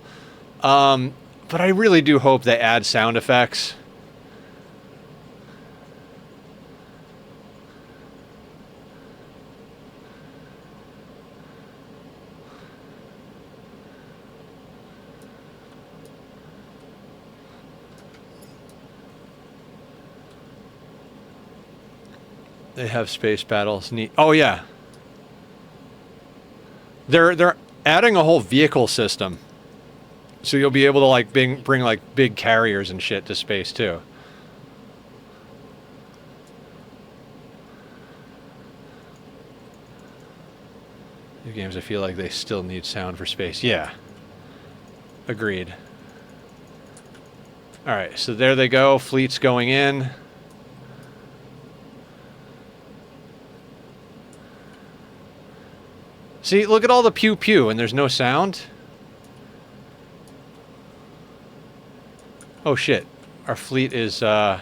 But I really do hope they add sound effects. They have space battles. Neat. Oh yeah. They're adding a whole vehicle system, so you'll be able to like bring like big carriers and shit to space too. New games, I feel like they still need sound for space. Yeah. Agreed. All right, so there they go. Fleet's going in. See, look at all the pew pew, and there's no sound. Oh shit, our fleet is, our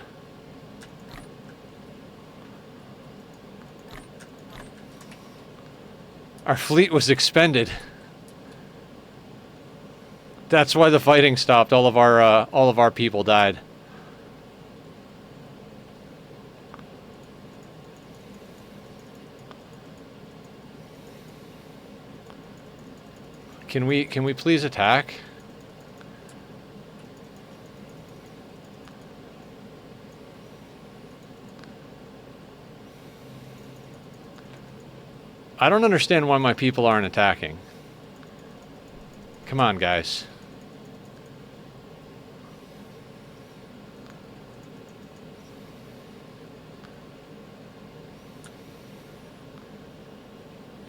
fleet was expended. That's why the fighting stopped. All of our people died. Can we please attack? I don't understand why my people aren't attacking. Come on, guys.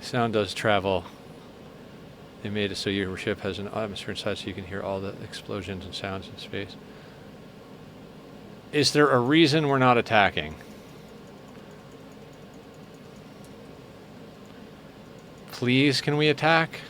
Sound does travel. They made it so your ship has an atmosphere inside so you can hear all the explosions and sounds in space. Is there a reason we're not attacking? Please, can we attack?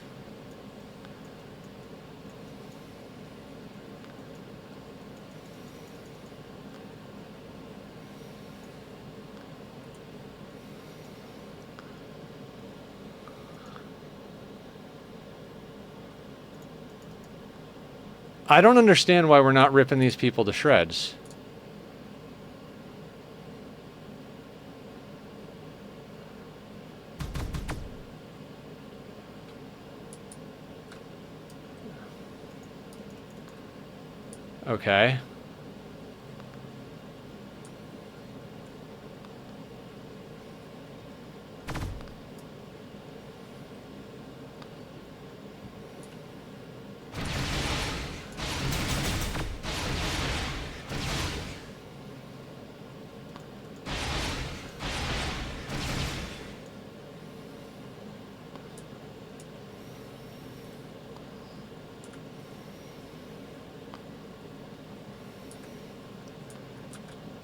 I don't understand why we're not ripping these people to shreds. Okay.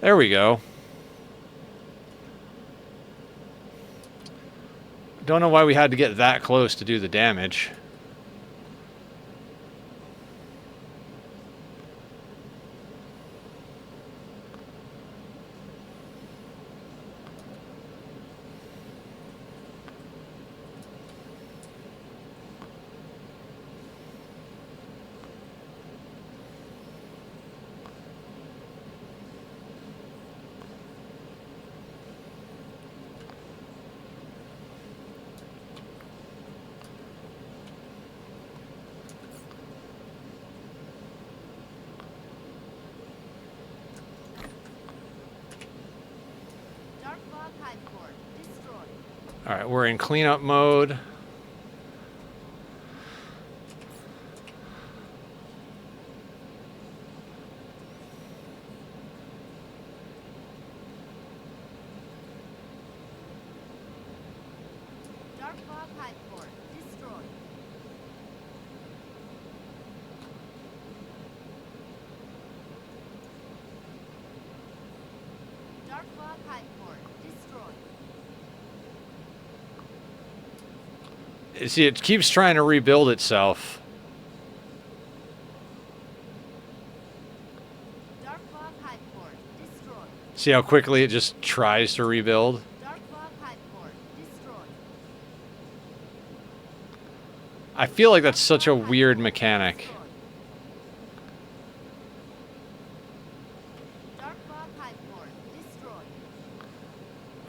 There we go. Don't know why we had to get that close to do the damage. Alright, we're in cleanup mode. See, it keeps trying to rebuild itself. See how quickly it just tries to rebuild? I feel like that's such a weird mechanic.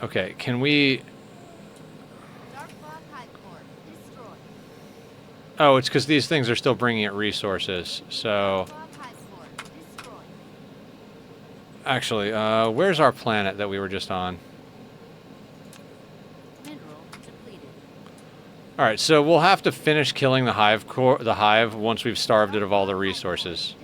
Okay, can we... Oh, it's because these things are still bringing it resources, so... Actually, where's our planet that we were just on? Alright, so we'll have to finish killing the hive once we've starved it of all the resources.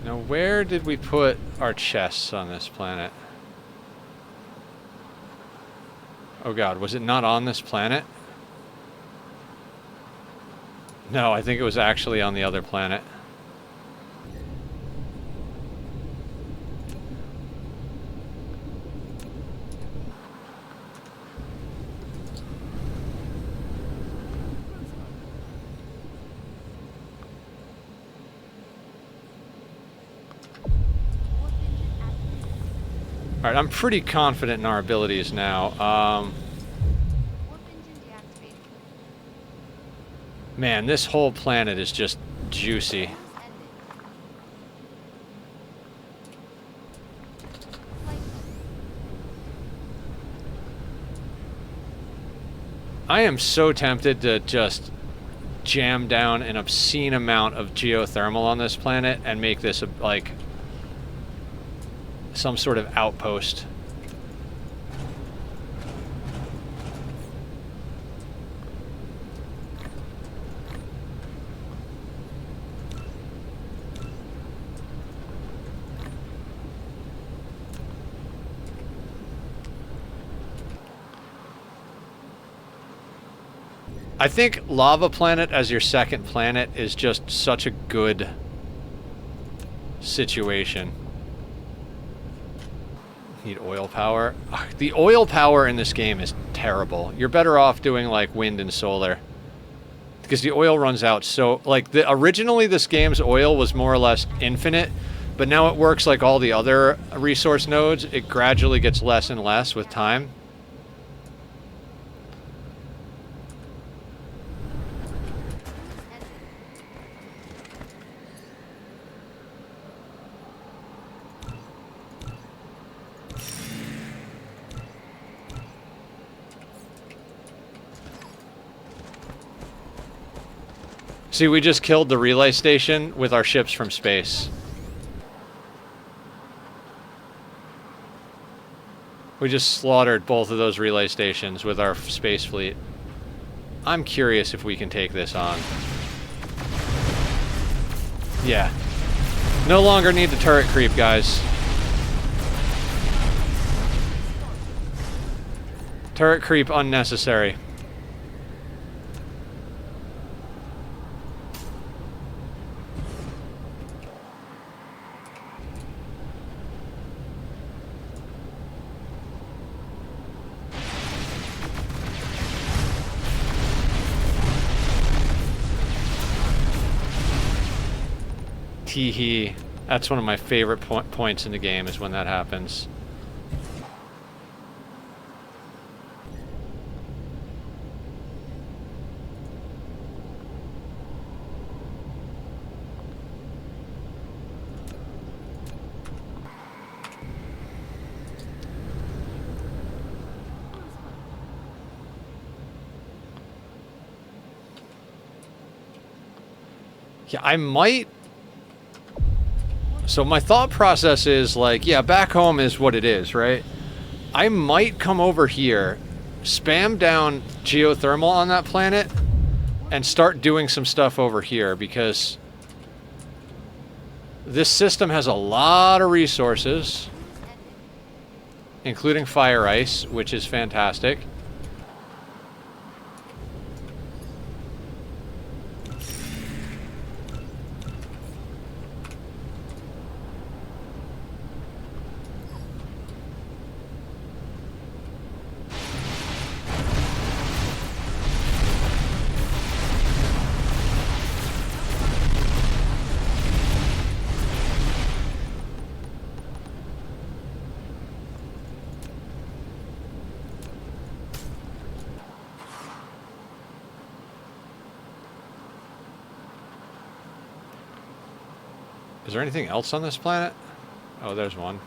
Now, where did we put our chests on this planet? Oh god, was it not on this planet? No, I think it was actually on the other planet. Alright, I'm pretty confident in our abilities now. Man, this whole planet is just juicy. I am so tempted to just jam down an obscene amount of geothermal on this planet and make this, like, some sort of outpost. I think Lava Planet as your second planet is just such a good situation. Need oil power. Ugh, the oil power in this game is terrible. You're better off doing like wind and solar. Because the oil runs out so... Like, originally this game's oil was more or less infinite, but now it works like all the other resource nodes. It gradually gets less and less with time. See, we just killed the relay station with our ships from space. We just slaughtered both of those relay stations with our space fleet. I'm curious if we can take this on. Yeah. No longer need the turret creep, guys. Turret creep unnecessary. Teehee. That's one of my favorite points in the game is when that happens. Yeah, I might... So my thought process is like, yeah, back home is what it is, right? I might come over here, spam down geothermal on that planet, and start doing some stuff over here, because this system has a lot of resources, including fire ice, which is fantastic. Is there anything else on this planet? Oh, there's one.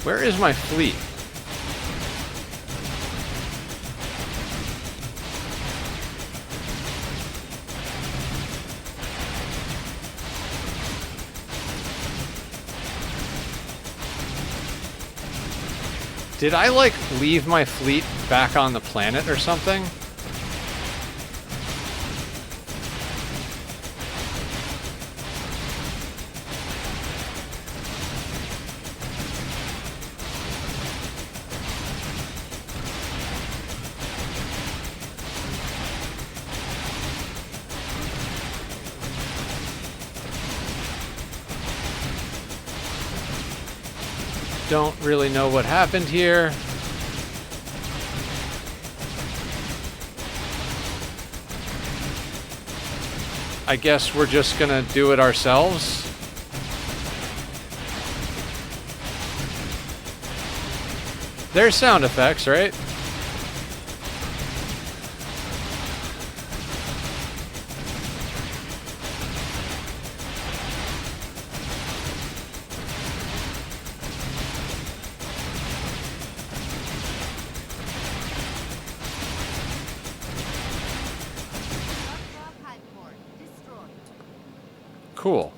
Where is my fleet? Did I, like, leave my fleet back on the planet or something? Don't really know what happened here. I guess we're just gonna do it ourselves. There's sound effects, right? Cool.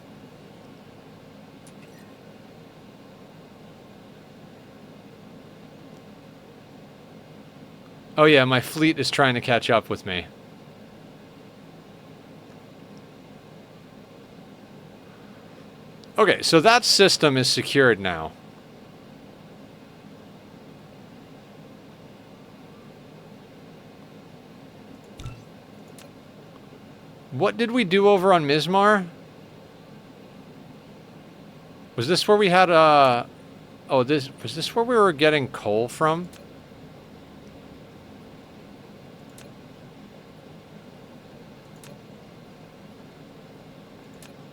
Oh yeah, my fleet is trying to catch up with me. Okay, so that system is secured now. What did we do over on Mizmar? Was this where we had a... Oh, was this where we were getting coal from?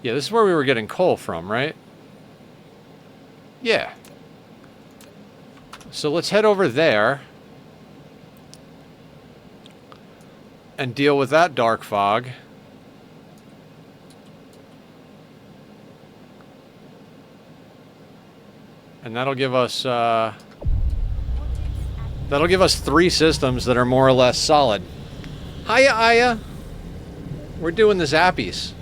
Yeah, this is where we were getting coal from, right? Yeah. So let's head over there and deal with that dark fog. And that'll give us, that'll give us 3 systems that are more or less solid. Hiya, Aya. We're doing the zappies.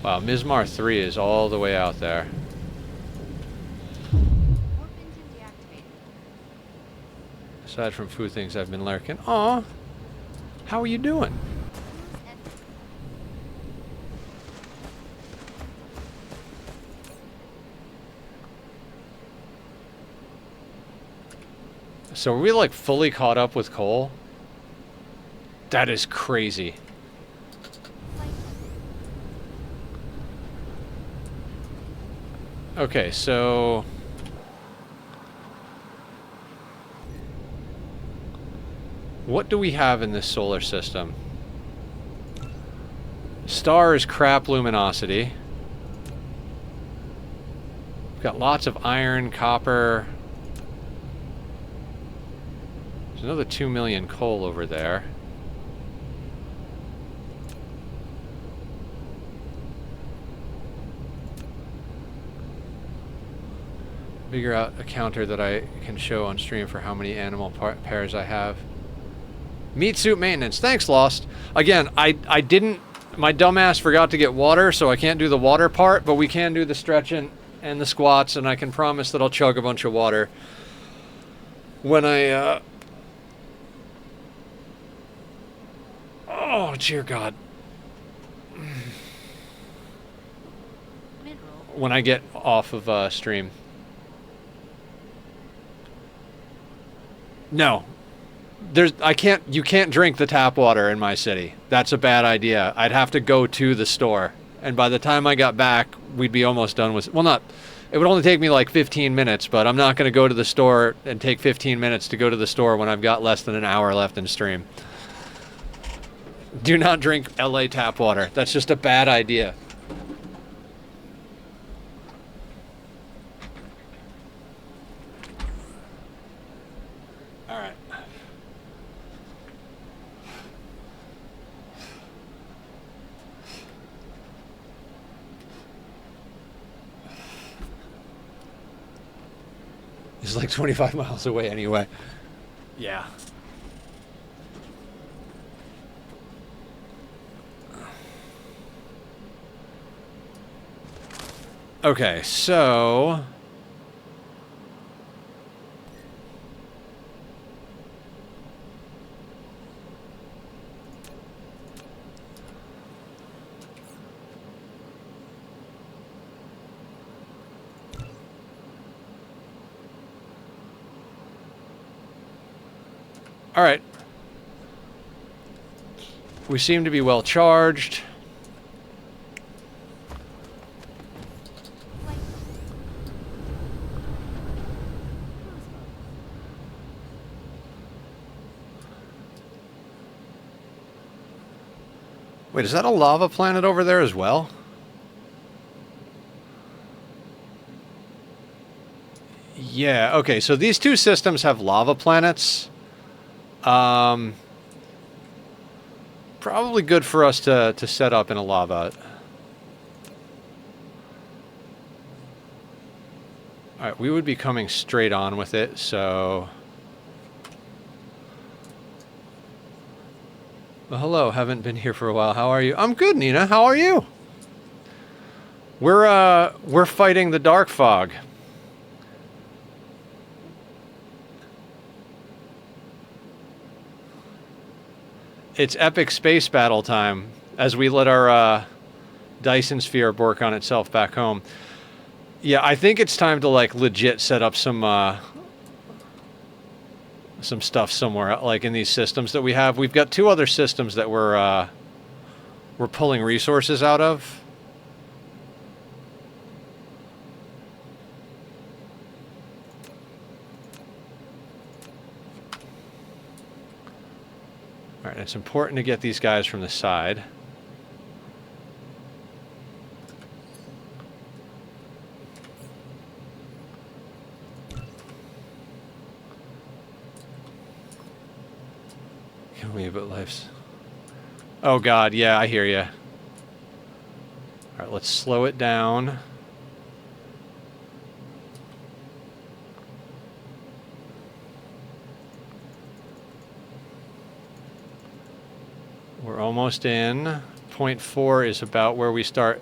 Wow, Mizmar 3 is all the way out there. Warp engine deactivated. Aside from food things, I've been lurking. Aw, how are you doing? Cruise and So are we like fully caught up with coal? That is crazy. Okay, so... what do we have in this solar system? Star is crap luminosity. We've got lots of iron, copper. There's another 2 million coal over there. Figure out a counter that I can show on stream for how many animal pairs I have. Meat suit maintenance. Thanks, Lost. Again, I didn't... my dumbass forgot to get water, so I can't do the water part, but we can do the stretching and the squats, and I can promise that I'll chug a bunch of water when I, oh, dear God. mineral. When I get off of stream. No. You can't drink the tap water in my city. That's a bad idea. I'd have to go to the store. And by the time I got back, we'd be almost done with... well, it would only take me like 15 minutes, but I'm not going to go to the store and take 15 minutes to go to the store when I've got less than an hour left in stream. Do not drink LA tap water. That's just a bad idea. Alright. It's like 25 miles away anyway. Yeah. Okay, so... all right. We seem to be well charged. Wait, is that a lava planet over there as well? Yeah, okay, so these two systems have lava planets. Probably good for us to set up in a lava. Alright, we would be coming straight on with it, so... Well, hello, haven't been here for a while. How are you? I'm good, Nina. How are you? We're fighting the dark fog. It's epic space battle time as we let our Dyson sphere work on itself back home. Yeah, I think it's time to like legit set up some stuff somewhere, like in these systems that we have. We've got 2 other systems that we're pulling resources out of. All right, it's important to get these guys from the side. Kill me, but life's... Oh God, yeah, I hear you. All right, let's slow it down. We're almost in. Point 4 is about where we start.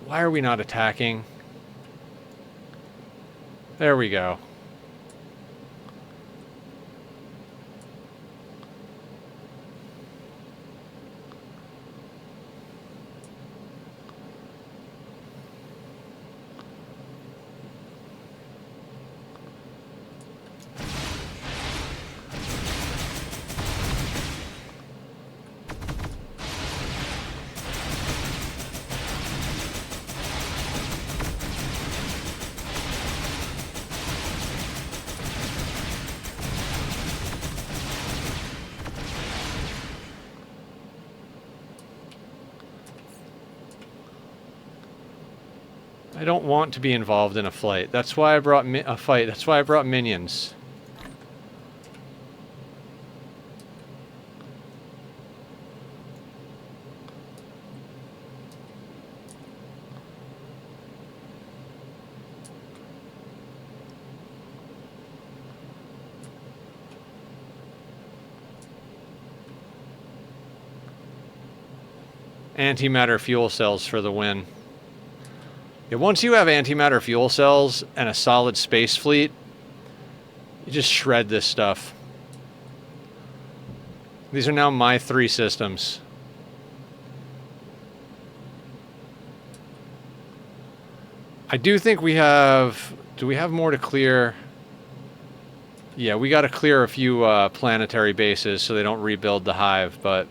Why are we not attacking? There we go. I don't want to be involved in a fight. That's why I brought That's why I brought minions. Antimatter fuel cells for the win. Yeah, once you have antimatter fuel cells and a solid space fleet, you just shred this stuff. These are now my 3 systems. I do think we have... Do we have more to clear? Yeah, we got to clear a few planetary bases so they don't rebuild the hive, but...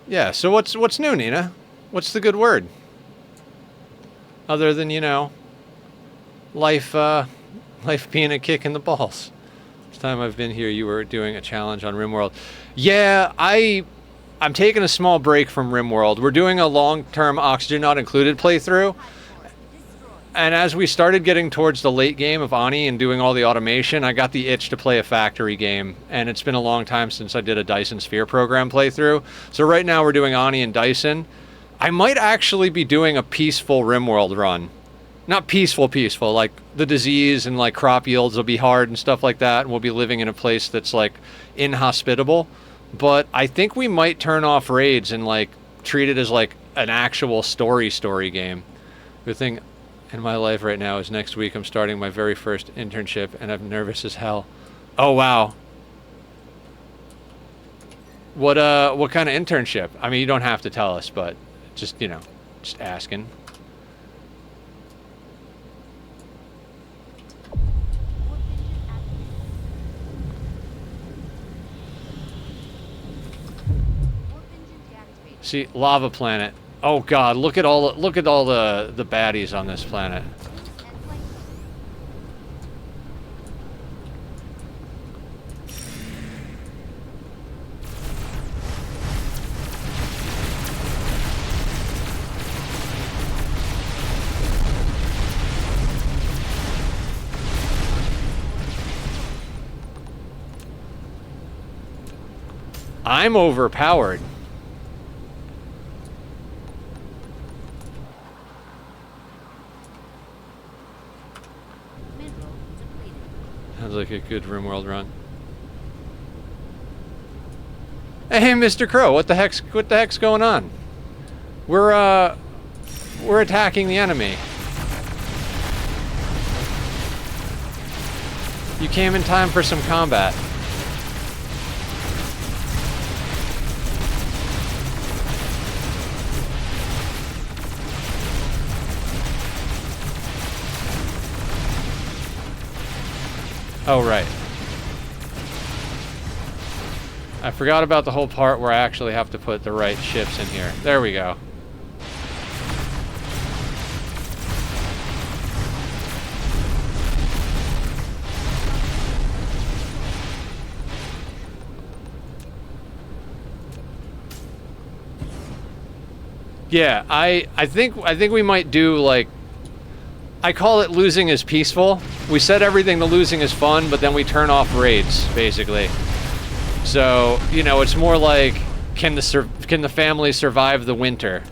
Yeah, so what's new, Nina? What's the good word? Other than, you know, life being a kick in the balls. Last time I've been here, you were doing a challenge on RimWorld. Yeah, I'm taking a small break from RimWorld. We're doing a long-term Oxygen Not Included playthrough. And as we started getting towards the late game of Ani and doing all the automation, I got the itch to play a factory game. And it's been a long time since I did a Dyson Sphere program playthrough. So right now we're doing Ani and Dyson. I might actually be doing a peaceful RimWorld run. Not peaceful, like the disease and like crop yields will be hard and stuff like that. And we'll be living in a place that's like inhospitable. But I think we might turn off raids and like treat it as like an actual story game. The thing in my life right now is next week I'm starting my very first internship and I'm nervous as hell. Oh wow. What kind of internship? I mean, you don't have to tell us, but just, you know, just asking. See, lava planet. Oh god, look at all the baddies on this planet. And flank them. I'm overpowered. Mineral depleted. Sounds like a good RimWorld run. Hey, Mr. Crow, what the heck's going on? We're attacking the enemy. You came in time for some combat. Oh, right. I forgot about the whole part where I actually have to put the right ships in here. There we go. Yeah, I think we might do like, I call it losing is peaceful. We set everything to losing is fun, but then we turn off raids, basically. So, you know, it's more like, can the family survive the winter?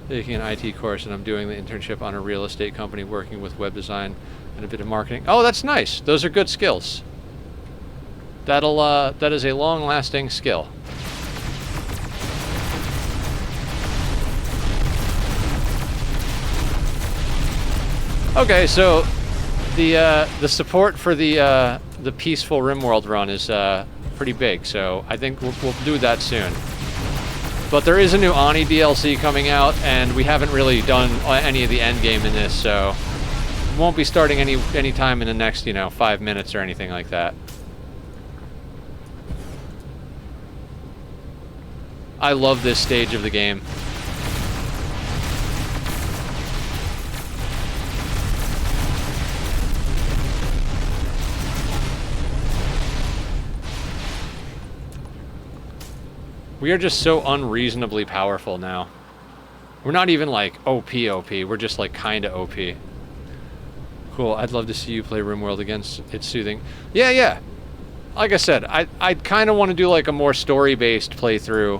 Taking an IT course, and I'm doing the internship on a real estate company working with web design and a bit of marketing. Oh, that's nice. Those are good skills. That is a long-lasting skill. Okay, so the support for the peaceful RimWorld run is pretty big, so I think we'll do that soon. But there is a new Ani DLC coming out, and we haven't really done any of the end game in this, so won't be starting any time in the next 5 minutes or anything like that. I love this stage of the game. We are just so unreasonably powerful now. We're not even like OP. We're just like kinda OP. Cool. I'd love to see you play RimWorld again. It's soothing. Yeah. Like I said, I kind of want to do like a more story-based playthrough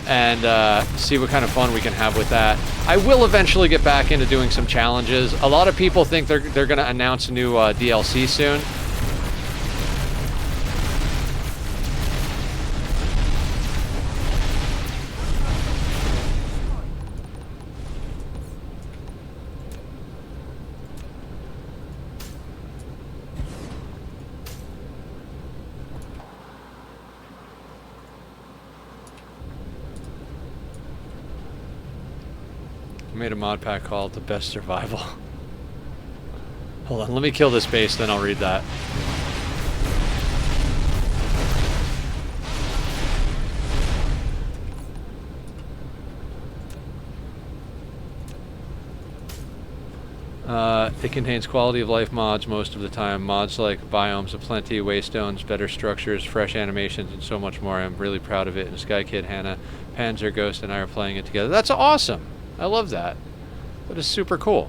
and see what kind of fun we can have with that. I will eventually get back into doing some challenges. A lot of people think they're going to announce a new DLC soon. Made a mod pack called The Best Survival. Hold on, let me kill this base, then I'll read that. It contains quality of life mods most of the time. Mods like biomes aplenty, waystones, better structures, fresh animations, and so much more. I'm really proud of it. And Sky Kid, Hannah, Panzer Ghost, and I are playing it together. That's awesome! I love that. That is super cool.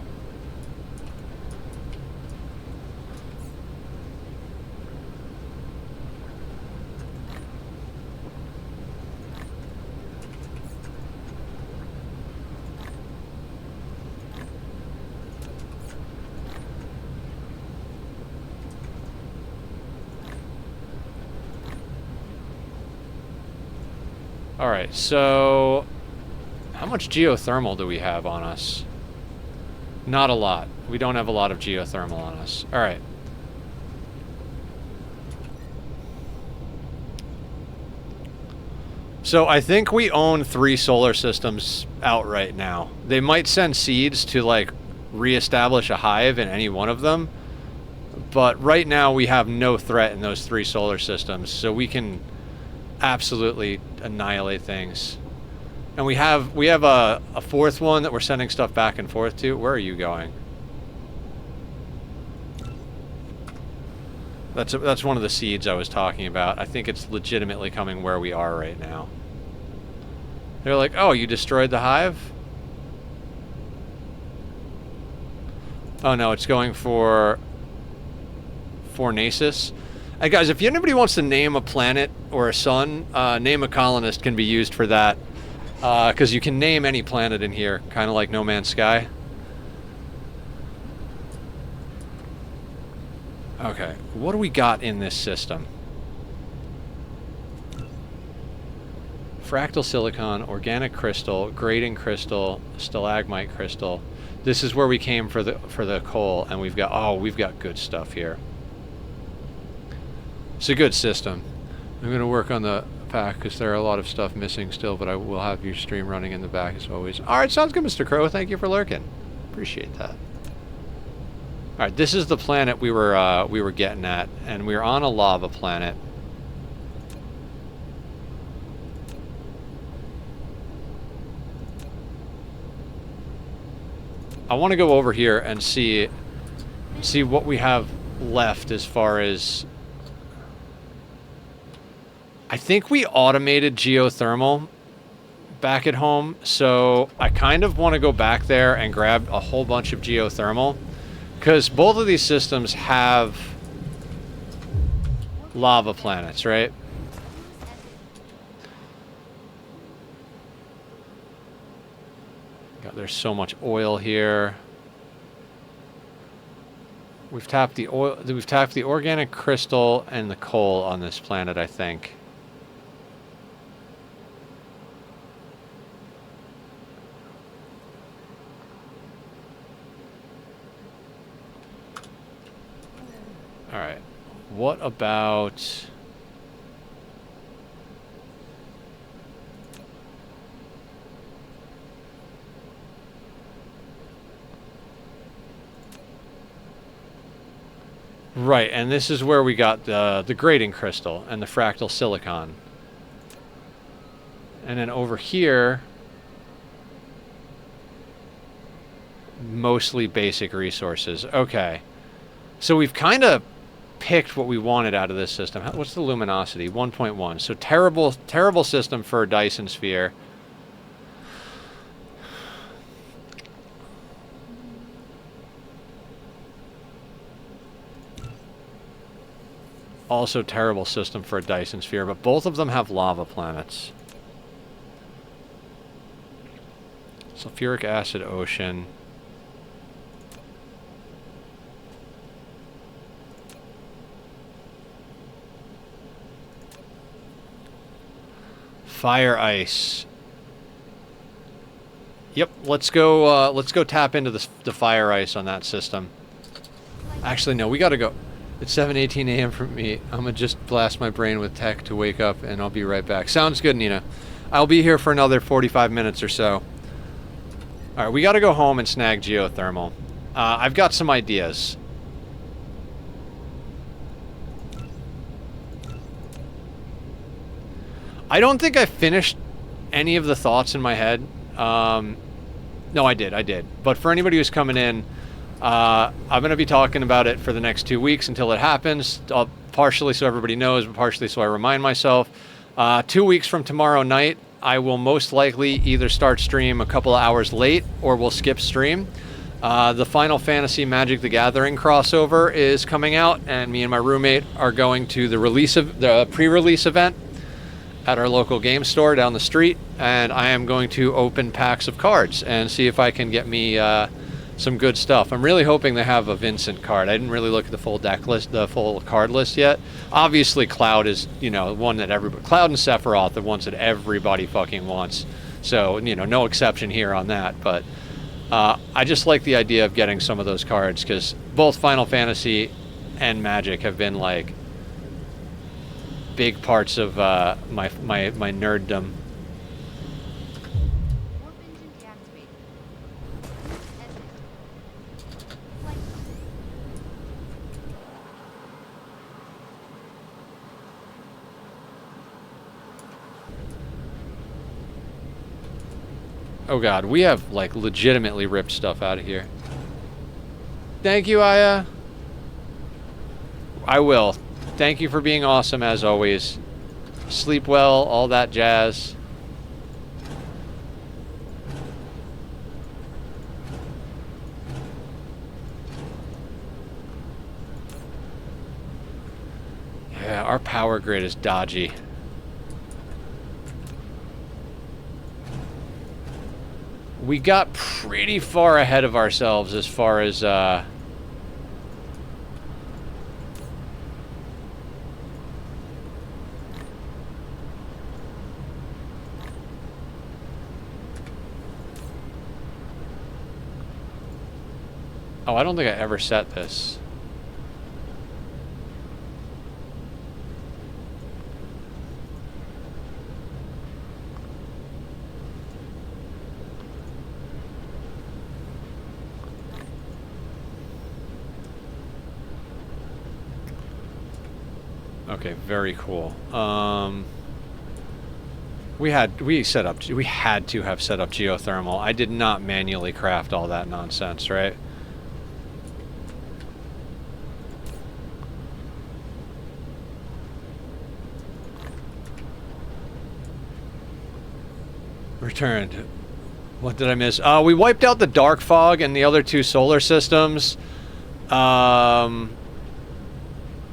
All right, so how much geothermal do we have on us? Not a lot. We don't have a lot of geothermal on us. All right. So I think we own 3 solar systems outright now. They might send seeds to like reestablish a hive in any one of them, but right now we have no threat in those 3 solar systems, so we can absolutely annihilate things. And we have a fourth one that we're sending stuff back and forth to. Where are you going? That's one of the seeds I was talking about. I think it's legitimately coming where we are right now. They're like, oh, you destroyed the hive? Oh no, it's going for Nasus. Hey guys, if anybody wants to name a planet or a sun, name a colonist can be used for that. Because you can name any planet in here, kind of like No Man's Sky. Okay, what do we got in this system? Fractal silicon, organic crystal, grading crystal, stalagmite crystal. This is where we came for the coal, and we've got good stuff here. It's a good system. I'm gonna work on the pack because there are a lot of stuff missing still, but I will have your stream running in the back as always. All right, sounds good, Mr. Crow. Thank you for lurking. Appreciate that. All right, this is the planet we were getting at, and we're on a lava planet. I want to go over here and see what we have left as far as... I think we automated geothermal back at home, so I kind of want to go back there and grab a whole bunch of geothermal, because both of these systems have lava planets, right? God, there's so much oil here. We've tapped the oil. We've tapped the organic crystal and the coal on this planet, I think. All right. What about... Right, and this is where we got the grading crystal and the fractal silicon. And then over here, mostly basic resources. Okay. So we've kind of picked what we wanted out of this system. What's the luminosity? 1.1. So terrible system for a Dyson sphere. Also terrible system for a Dyson sphere, but both of them have lava planets. Sulfuric acid ocean. Fire ice. Yep, let's go tap into the fire ice on that system. Actually, no, we gotta go. It's 7:18 a.m. for me. I'm gonna just blast my brain with tech to wake up, and I'll be right back. Sounds good, Nina. I'll be here for another 45 minutes or so. All right, we gotta go home and snag geothermal. I've got some ideas. I don't think I finished any of the thoughts in my head. No, I did. But for anybody who's coming in, I'm going to be talking about it for the next 2 weeks until it happens, partially so everybody knows, but partially so I remind myself. 2 weeks from tomorrow night, I will most likely either start stream a couple of hours late or we'll skip stream. The Final Fantasy Magic the Gathering crossover is coming out, and me and my roommate are going to the pre-release event at our local game store down the street, and I am going to open packs of cards and see if I can get me some good stuff. I'm really hoping they have a Vincent card. I didn't really look at the full deck list, the full card list yet. Obviously, Cloud is, one that Cloud and Sephiroth, the ones that everybody fucking wants. So, no exception here on that. But I just like the idea of getting some of those cards because both Final Fantasy and Magic have been like big parts of my nerddom. Warp engine deactivated. Exit. Flight. Oh god, we have, like, legitimately ripped stuff out of here. Thank you, Aya. I will. Thank you for being awesome, as always. Sleep well, all that jazz. Yeah, our power grid is dodgy. We got pretty far ahead of ourselves as far as, oh, I don't think I ever set this. Okay, very cool. We had to have set up geothermal. I did not manually craft all that nonsense, right? Returned. What did I miss? We wiped out the dark fog and the other two solar systems.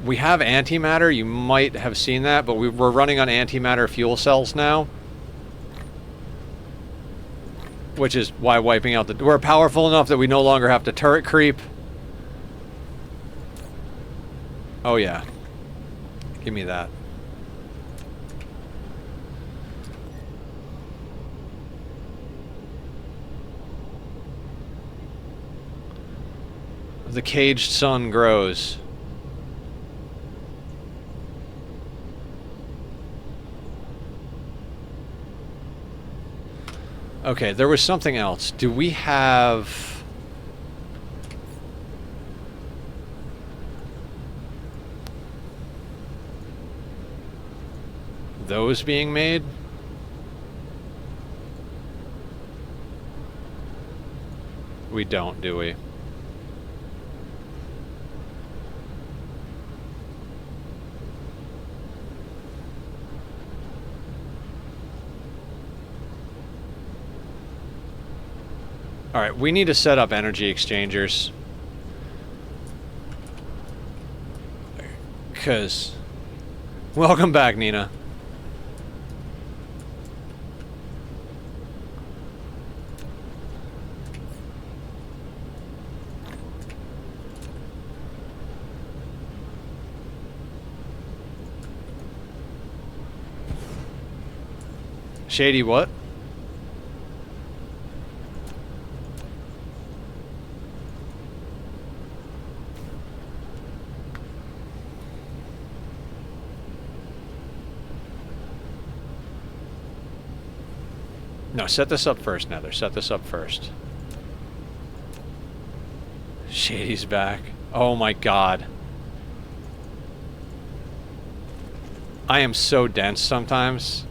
We have antimatter. You might have seen that, but we're running on antimatter fuel cells now. Which is why wiping out the... We're powerful enough that we no longer have to turret creep. Oh, yeah. Give me that. The caged sun grows. Okay, there was something else. Do we have... those being made? We don't, do we? Alright, we need to set up energy exchangers. Because... Welcome back, Nina. Shady what? No, set this up first, Nether. Set this up first. Shady's back. Oh my god. I am so dense sometimes.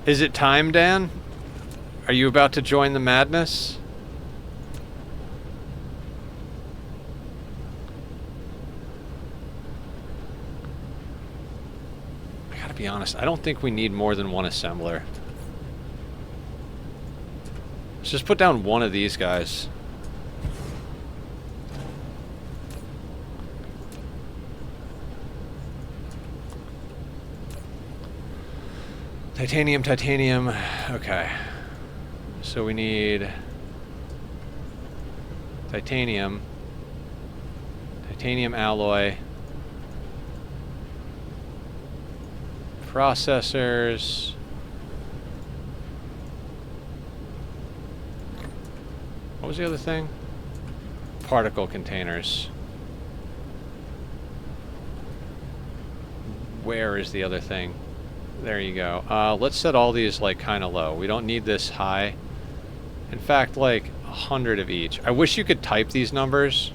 Is it time, Dan? Are you about to join the madness? I gotta be honest, I don't think we need more than one assembler. Let's just put down one of these guys. Titanium, titanium. Okay. So we need titanium, titanium alloy, processors, what was the other thing? Particle containers. Where is the other thing? There you go. Let's set all these like kind of low. We don't need this high. In fact, like 100 of each. I wish you could type these numbers.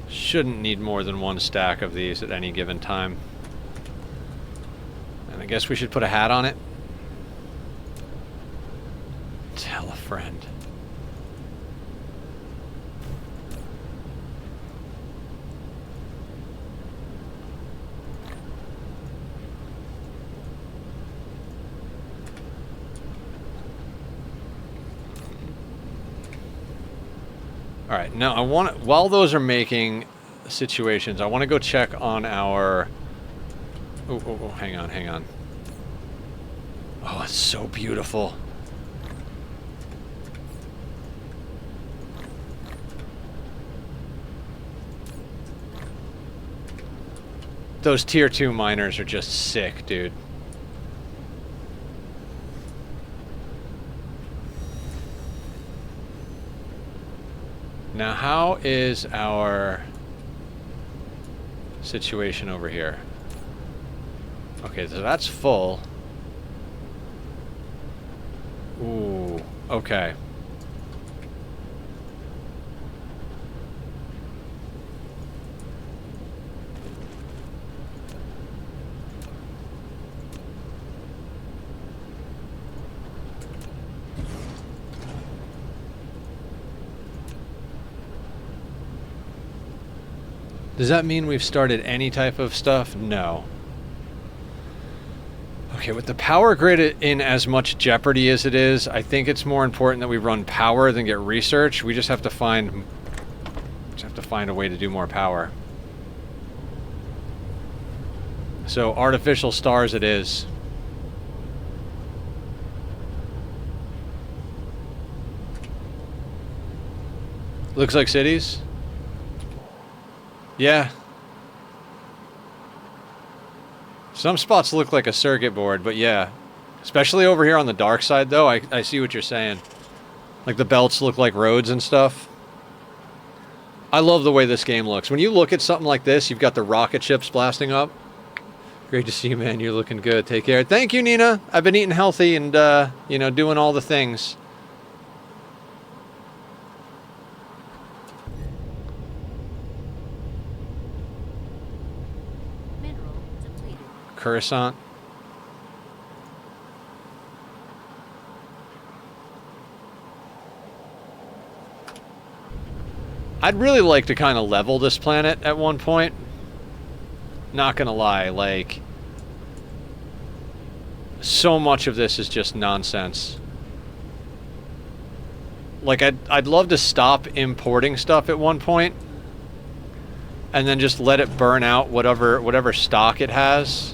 Shouldn't need more than one stack of these at any given time. And I guess we should put a hat on it. Tell a friend. All right, now I want, while those are making situations, I want to go check on our, oh, hang on. Oh, it's so beautiful. Those tier 2 miners are just sick, dude. Now, how is our situation over here? Okay, so that's full. Ooh, okay. Does that mean we've started any type of stuff? No. Okay, with the power grid in as much jeopardy as it is, I think it's more important that we run power than get research. We just have to find a way to do more power. So artificial stars it is. Looks like cities. Yeah. Some spots look like a circuit board, but yeah. Especially over here on the dark side, though, I see what you're saying. Like the belts look like roads and stuff. I love the way this game looks. When you look at something like this, you've got the rocket ships blasting up. Great to see you, man. You're looking good. Take care. Thank you, Nina. I've been eating healthy and, you know, doing all the things. Coruscant. I'd really like to kind of level this planet at one point. Not gonna lie, like, so much of this is just nonsense. Like, I'd love to stop importing stuff at one point and then just let it burn out whatever stock it has.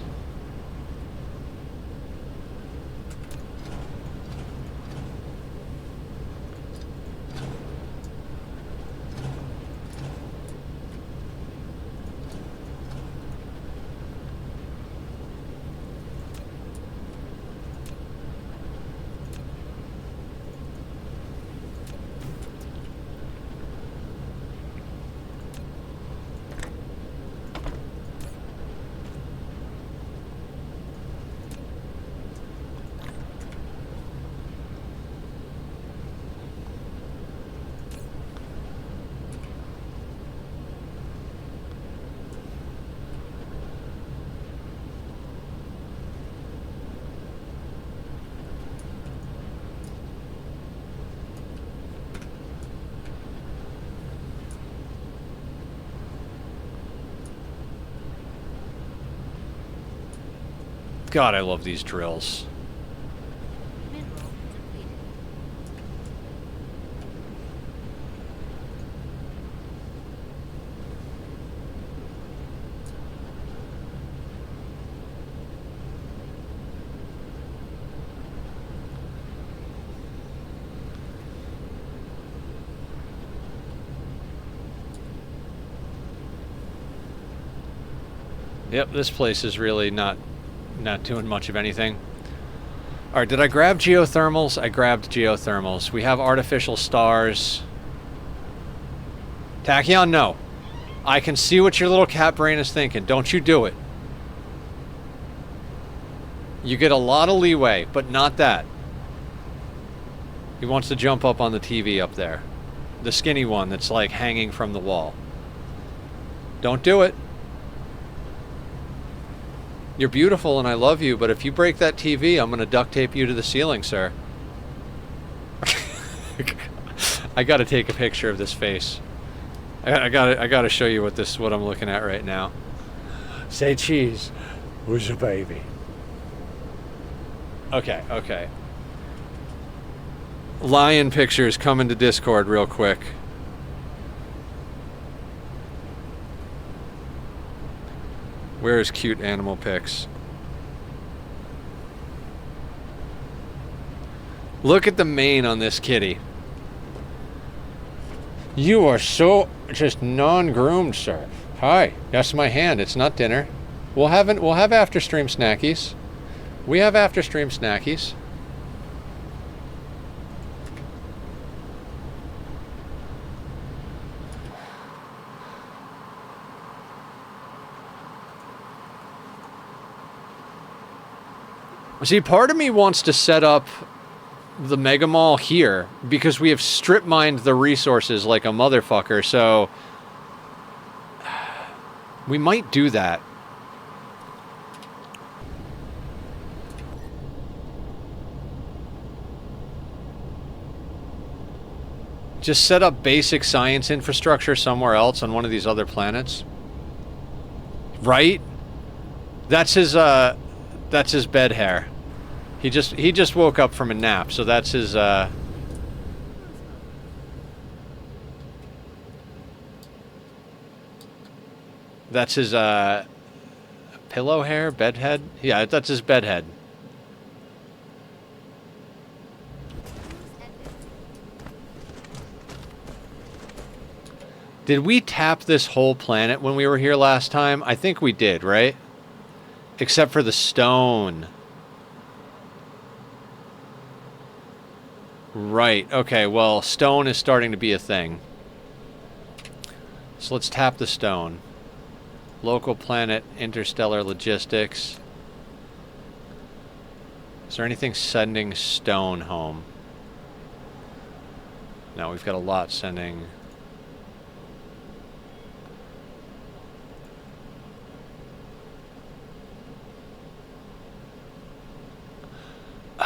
God, I love these drills. Mineral depleted. Yep, this place is really not doing much of anything. All right, did I grab geothermals? I grabbed geothermals. We have artificial stars. Tachyon, no. I can see what your little cat brain is thinking. Don't you do it. You get a lot of leeway, but not that. He wants to jump up on the TV up there. The skinny one that's like hanging from the wall. Don't do it. You're beautiful and I love you, but if you break that TV, I'm going to duct tape you to the ceiling, sir. I got to take a picture of this face. I got to show you what I'm looking at right now. Say cheese. Who's your baby? Okay. Lion pictures coming to Discord real quick. Where's cute animal pics? Look at the mane on this kitty. You are so just non-groomed, sir. Hi, that's my hand. It's not dinner. We'll have after stream snackies. We have after stream snackies. See, part of me wants to set up the Mega Mall here because we have strip mined the resources like a motherfucker, so we might do that. Just set up basic science infrastructure somewhere else on one of these other planets. Right? That's his bed hair. He just woke up from a nap, so that's his pillow hair, bed head. Yeah, that's his bed head. Did we tap this whole planet when we were here last time? I think we did, right? Except for the stone. Right, okay, well, stone is starting to be a thing. So let's tap the stone. Local planet, interstellar logistics. Is there anything sending stone home? No, we've got a lot sending...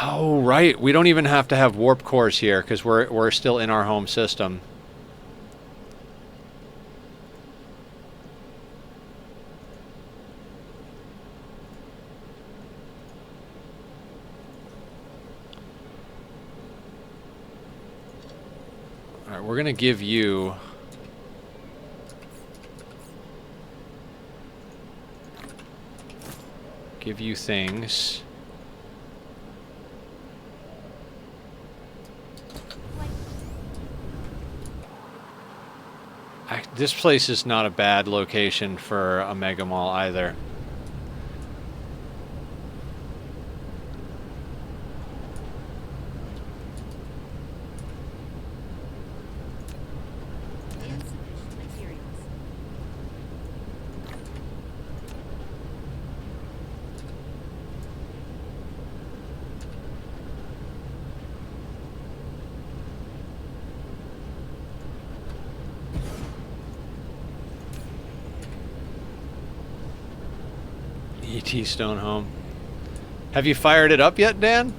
Oh, right. We don't even have to have warp cores here because we're still in our home system. All right, we're going to give you... things. This place is not a bad location for a mega mall either. Insufficient materials. ET Stone Home. Have you fired it up yet, Dan?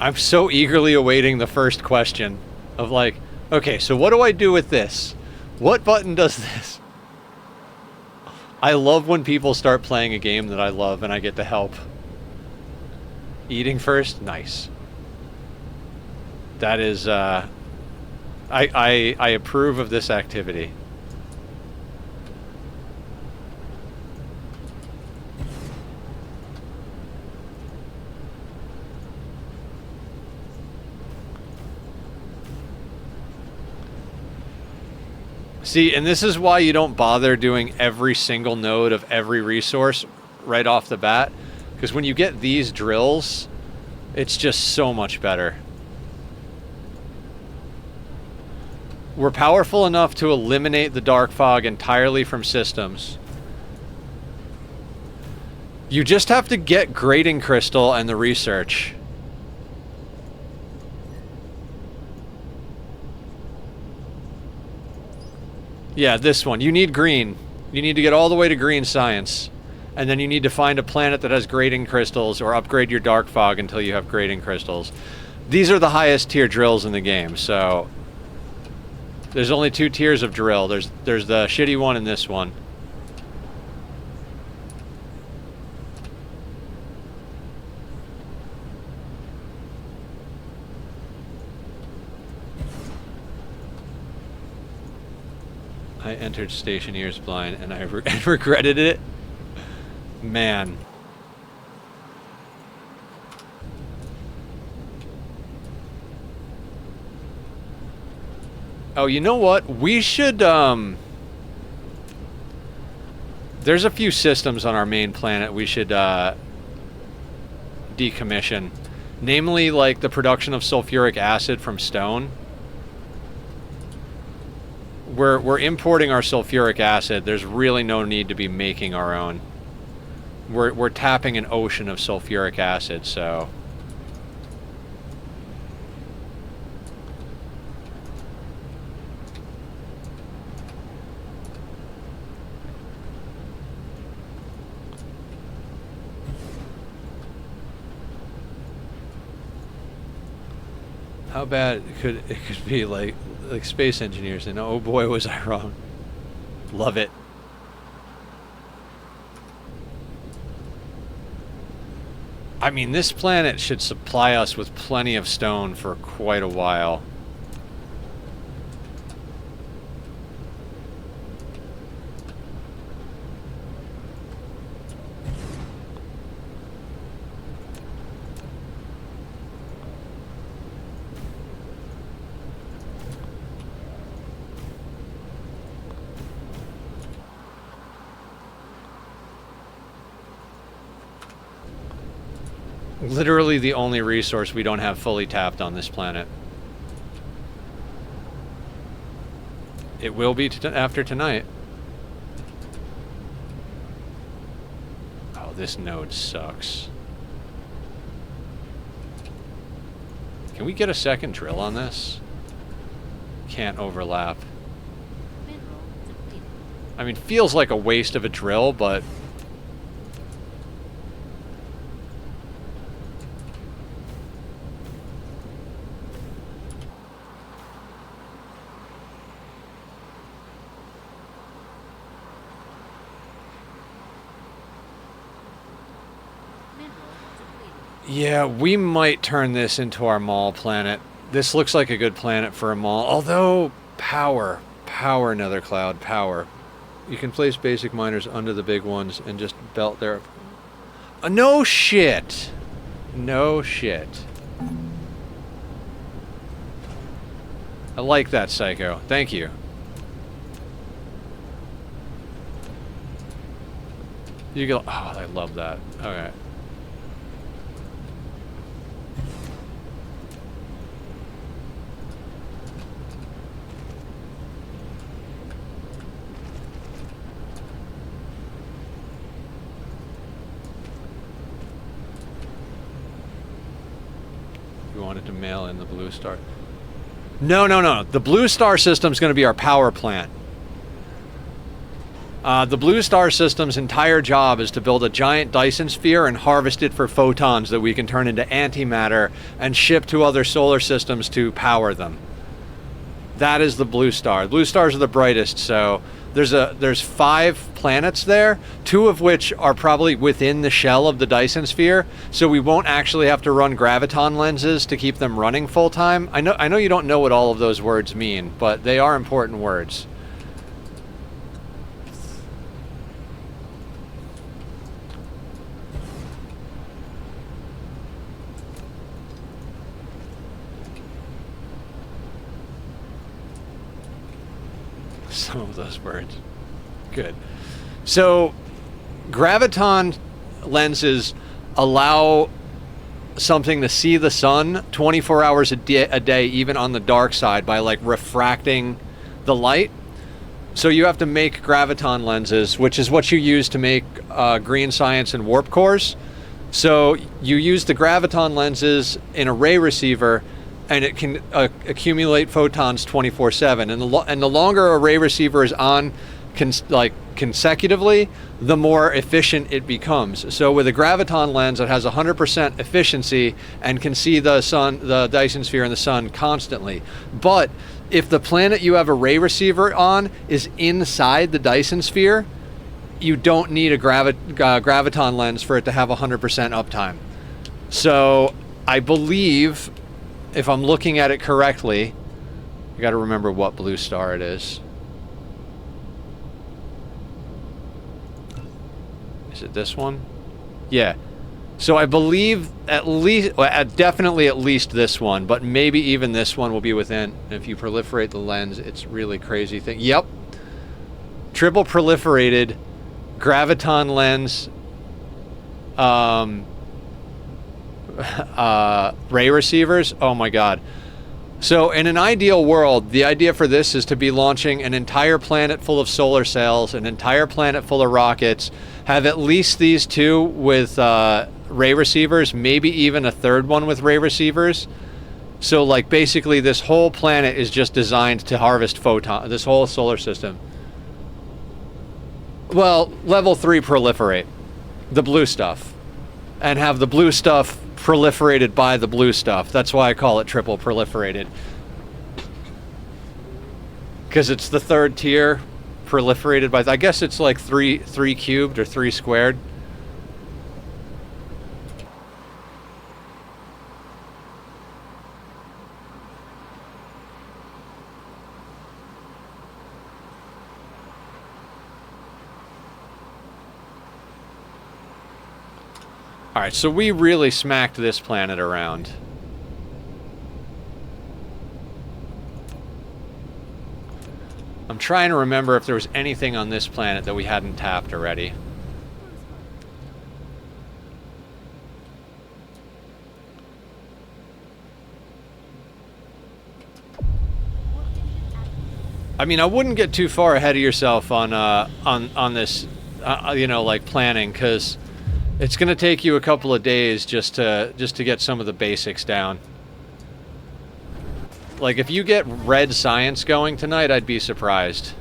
I'm so eagerly awaiting the first question of like, okay, so what do I do with this? What button does this? I love when people start playing a game that I love and I get to help. Eating first? Nice. That is, I approve of this activity. See, and this is why you don't bother doing every single node of every resource right off the bat. Because when you get these drills, it's just so much better. We're powerful enough to eliminate the dark fog entirely from systems. You just have to get grading crystal and the research. Yeah, this one. You need green. You need to get all the way to green science. And then you need to find a planet that has grading crystals or upgrade your dark fog until you have grading crystals. These are the highest tier drills in the game, so there's only 2 tiers of drill. There's the shitty one and this one. I entered station ears blind and I regretted it. Man. Oh, you know what? We should, there's a few systems on our main planet we should, decommission. Namely, like, the production of sulfuric acid from stone. We're importing our sulfuric acid. There's really no need to be making our own. We're tapping an ocean of sulfuric acid, so... How bad could it be, like space engineers and oh boy was I wrong. Love it. I mean, this planet should supply us with plenty of stone for quite a while. Literally the only resource we don't have fully tapped on this planet. It will be after tonight. Oh, this node sucks. Can we get a second drill on this? Can't overlap. I mean, feels like a waste of a drill, but... Yeah, we might turn this into our mall planet. This looks like a good planet for a mall. Although, power, Nether Cloud, power. You can place basic miners under the big ones and just belt their... no shit! No shit. I like that, Psycho. Thank you. You go... Oh, I love that. Okay. Wanted to mail in the blue star. No. The blue star system's going to be our power plant. The blue star system's entire job is to build a giant Dyson sphere and harvest it for photons that we can turn into antimatter and ship to other solar systems to power them. That is the blue star. Blue stars are the brightest, so There's 5 planets there, 2 of which are probably within the shell of the Dyson sphere, so we won't actually have to run graviton lenses to keep them running full time. I know you don't know what all of those words mean, but they are important words. Some of those words. Good. So, graviton lenses allow something to see the sun 24 hours a day, even on the dark side, by like refracting the light. So you have to make graviton lenses, which is what you use to make green science and warp cores. So you use the graviton lenses in a ray receiver, and it can accumulate photons 24/7. And the longer a ray receiver is on, consecutively, the more efficient it becomes. So with a graviton lens, it has 100% efficiency and can see the sun, the Dyson sphere, and the sun constantly. But if the planet you have a ray receiver on is inside the Dyson sphere, you don't need a graviton lens for it to have 100% uptime. So I believe, if I'm looking at it correctly, you got to remember what blue star it is. Is it this one? Yeah. So I believe definitely at least this one, but maybe even this one will be within. If you proliferate the lens, it's really crazy thing. Yep. Triple proliferated graviton lens ray receivers. Oh my god. So in an ideal world, the idea for this is to be launching an entire planet full of solar cells, an entire planet full of rockets, have at least these 2 with ray receivers, maybe even a third one with ray receivers. So like basically this whole planet is just designed to harvest photon, this whole solar system. Well, level 3 proliferate the blue stuff, and have the blue stuff proliferated by the blue stuff. That's why I call it triple proliferated, because it's the 3rd tier proliferated by, I guess it's like 3 cubed or 3 squared. Alright, so we really smacked this planet around. I'm trying to remember if there was anything on this planet that we hadn't tapped already. I mean, I wouldn't get too far ahead of yourself on this, you know, like planning, because it's going to take you a couple of days just to get some of the basics down. Like, if you get red science going tonight, I'd be surprised.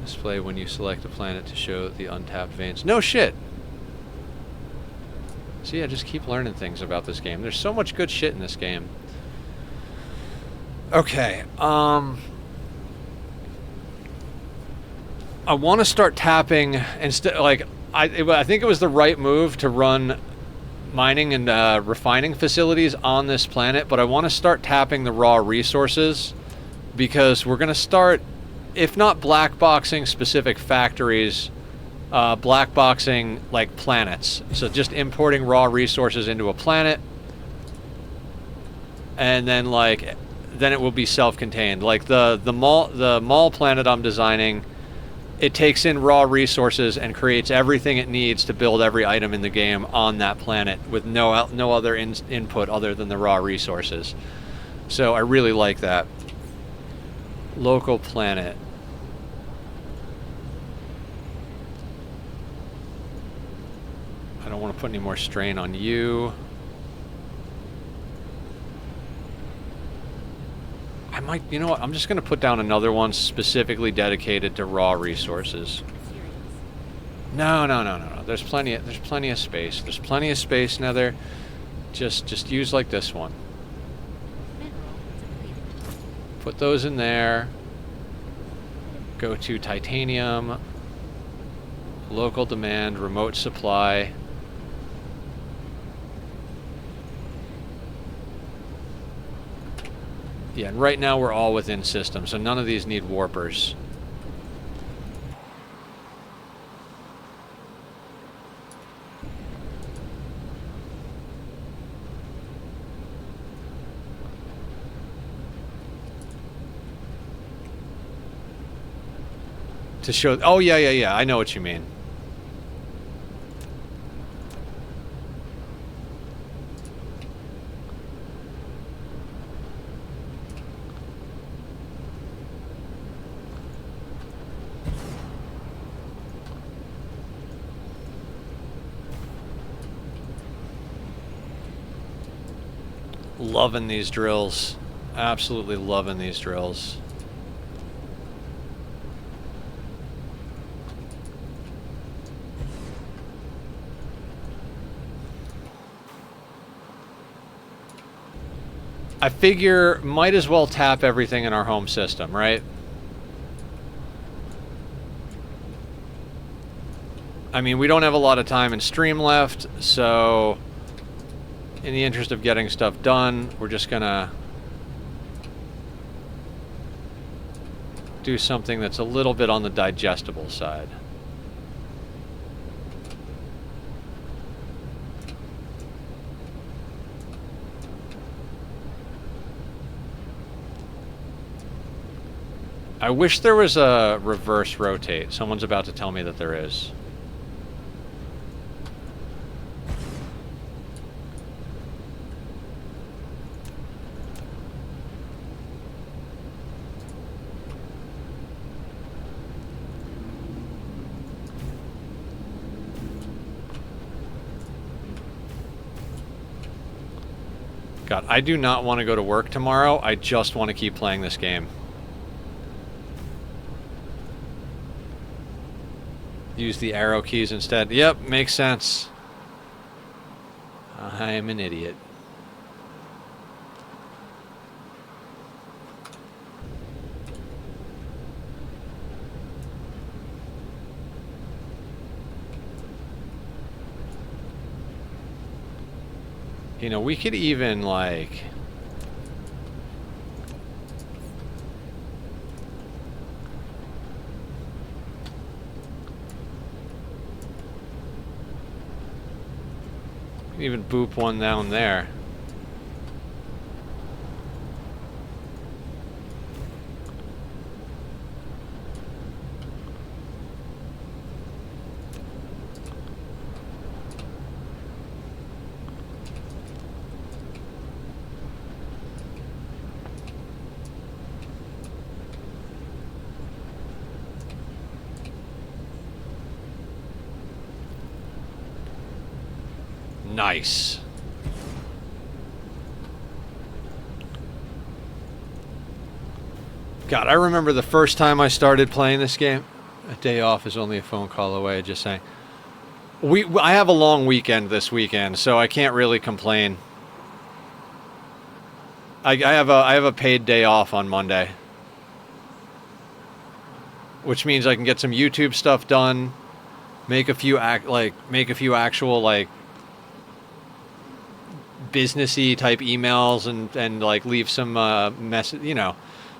Display when you select a planet to show the untapped veins. No shit! See, I just keep learning things about this game. There's so much good shit in this game. Okay, I want to start tapping instead. Like, I think it was the right move to run mining and refining facilities on this planet, but I want to start tapping the raw resources, because we're going to start, if not black boxing specific factories, black boxing like planets. So just importing raw resources into a planet, and then then it will be self-contained. Like the mall planet I'm designing, it takes in raw resources and creates everything it needs to build every item in the game on that planet with no other input other than the raw resources. So I really like that. Local planet. I don't want to put any more strain on you. I might, you know what, I'm just going to put down another one specifically dedicated to raw resources. No. There's plenty of space. There's plenty of space, Nether. Just use like this one. Put those in there. Go to titanium. Local demand, remote supply. Yeah, and right now we're all within system, so none of these need warpers. To show, oh yeah, I know what you mean. Loving these drills. Absolutely loving these drills. I figure might as well tap everything in our home system, right? I mean, we don't have a lot of time in stream left, so in the interest of getting stuff done, we're just gonna do something that's a little bit on the digestible side. I wish there was a reverse rotate. Someone's about to tell me that there is. God, I do not want to go to work tomorrow. I just want to keep playing this game. Use the arrow keys instead. Yep, makes sense. I am an idiot. You know, we could even like... even boop one down there. Nice. God, I remember the first time I started playing this game. A day off is only a phone call away, just saying. I have a long weekend this weekend, so I can't really complain. I have a paid day off on Monday, which means I can get some YouTube stuff done, make a few actual like businessy type emails and like leave some message, you know,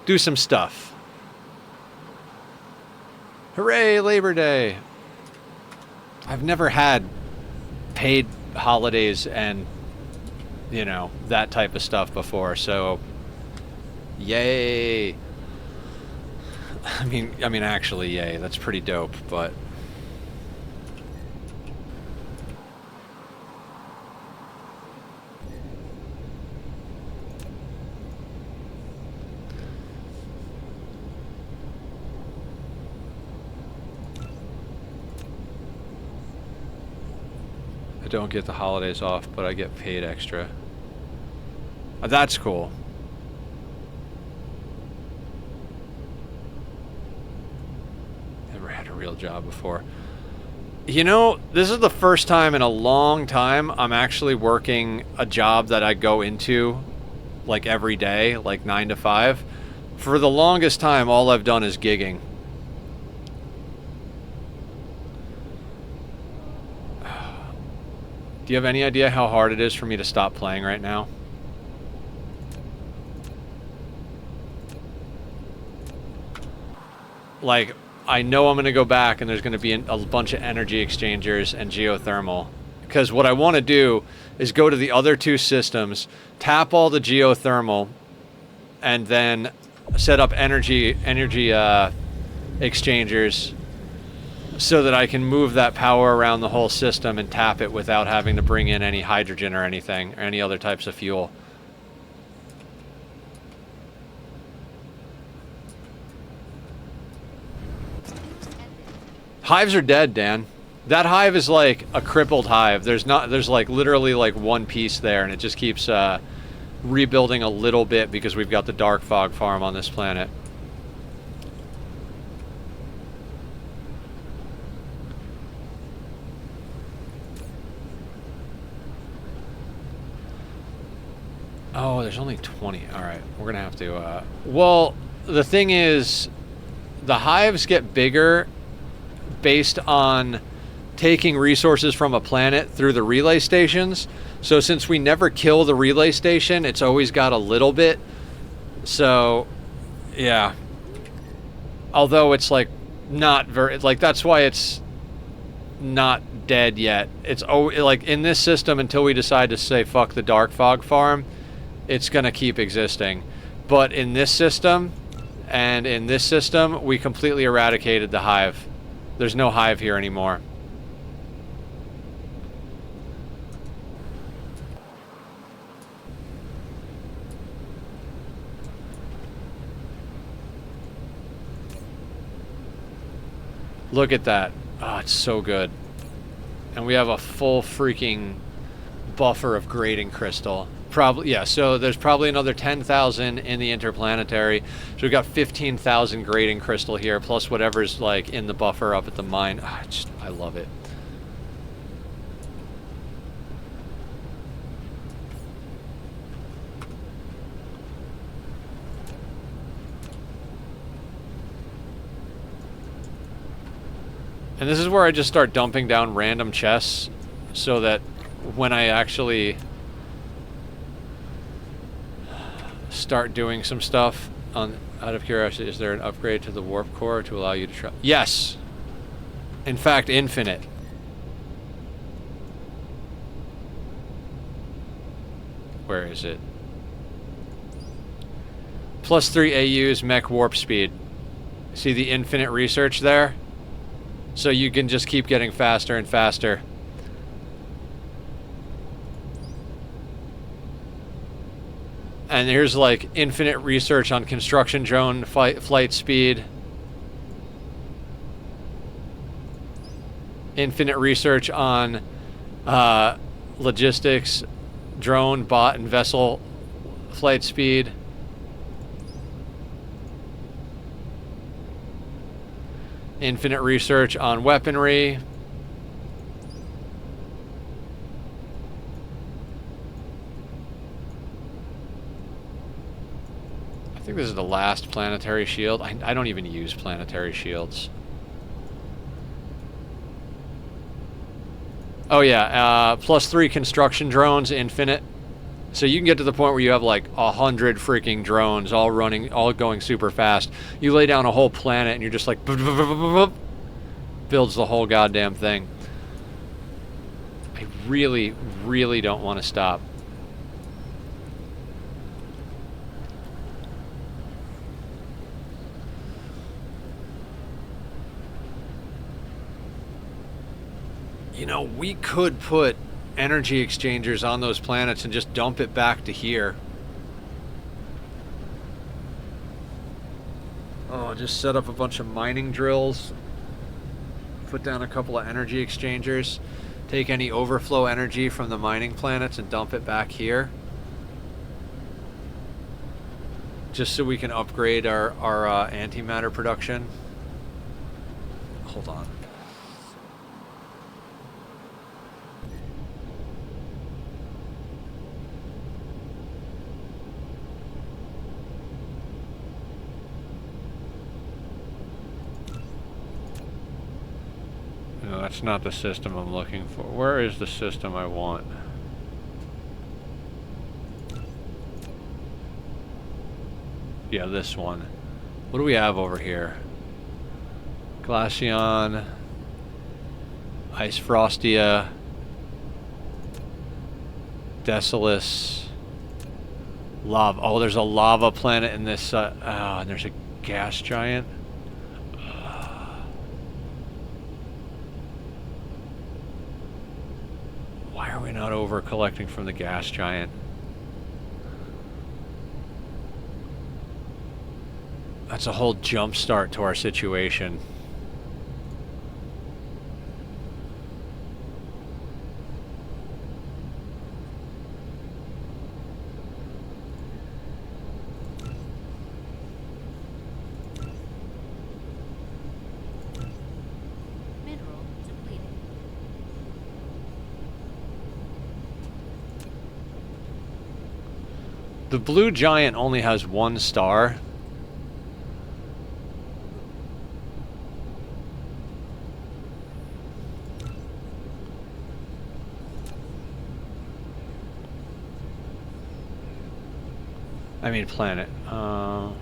do some stuff. Hooray, Labor Day. I've never had paid holidays and, you know, that type of stuff before, so yay. I mean actually yay, that's pretty dope, but I don't get the holidays off, but I get paid extra. That's cool. Never had a real job before. You know, this is the first time in a long time I'm actually working a job that I go into like every day, like 9 to 5, For the longest time, all I've done is gigging. Do you have any idea how hard it is for me to stop playing right now? Like, I know I'm going to go back and there's going to be a bunch of energy exchangers and geothermal. Because what I want to do is go to the other two systems, tap all the geothermal, and then set up energy exchangers so that I can move that power around the whole system and tap it without having to bring in any hydrogen or anything, or any other types of fuel. Hives are dead, Dan. That hive is like a crippled hive. There's like literally like one piece there, and it just keeps rebuilding a little bit because we've got the dark fog farm on this planet. Oh, there's only 20. All right, we're gonna have to. Well, the thing is, the hives get bigger based on taking resources from a planet through the relay stations. So since we never kill the relay station, it's always got a little bit. So, yeah. Although it's like not very, like that's why it's not dead yet. It's like in this system until we decide to say fuck the dark fog farm, it's gonna keep existing. But in this system and in this system, we completely eradicated the hive. There's no hive here anymore. Look at that. Oh, it's so good. And we have a full freaking buffer of grading crystal. Probably, yeah, so there's probably another 10,000 in the interplanetary. So we've got 15,000 grading crystal here, plus whatever's like in the buffer up at the mine. Oh, I love it. And this is where I just start dumping down random chests so that when I actually start doing some stuff on, out of curiosity, is there an upgrade to the warp core to allow you to travel? Yes. In fact, infinite. Where is it? Plus 3 AU's mech warp speed. See the infinite research there? So you can just keep getting faster and faster. And here's like infinite research on construction drone flight speed. Infinite research on logistics, drone, bot, and vessel flight speed. Infinite research on weaponry. I think this is the last planetary shield. I don't even use planetary shields. Oh yeah, plus 3 construction drones, infinite. So you can get to the point where you have like 100 freaking drones all running, all going super fast. You lay down a whole planet and you're just like, builds the whole goddamn thing. I really, really don't want to stop. You know, we could put energy exchangers on those planets and just dump it back to here. Oh, just set up a bunch of mining drills, put down a couple of energy exchangers, take any overflow energy from the mining planets and dump it back here, just so we can upgrade our antimatter production. Hold on. No, that's not the system I'm looking for. Where is the system I want? Yeah, this one. What do we have over here? Glaceon, Ice Frostia, Desolus, Lava. Oh, there's a lava planet in this. And there's a gas giant. Why are we not over collecting from the gas giant? That's a whole jump start to our situation. Mineral depleted. The blue giant only has 1 star. I mean planet. Oh,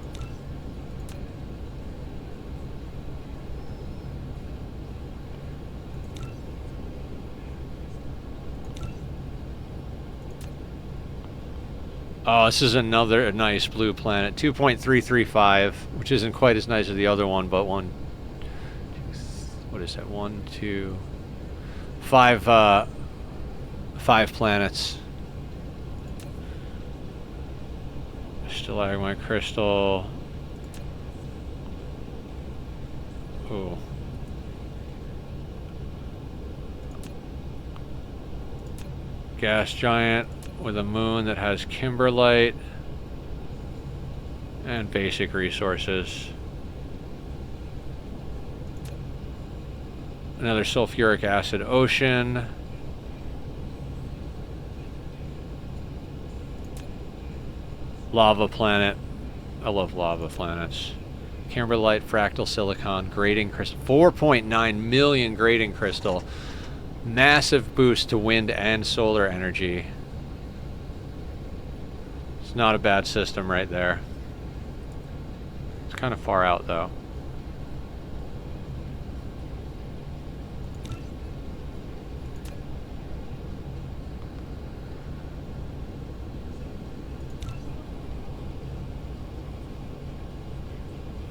this is another nice blue planet. 2.335, which isn't quite as nice as the other one, but one. What is that? 1, 2, 5. 5 planets. Stalagmite crystal. Ooh. Gas giant with a moon that has kimberlite and basic resources. Another sulfuric acid ocean. Lava planet. I love lava planets. Kimberlite, fractal silicon, grading crystal. 4.9 million grading crystal. Massive boost to wind and solar energy. It's not a bad system right there. It's kind of far out though.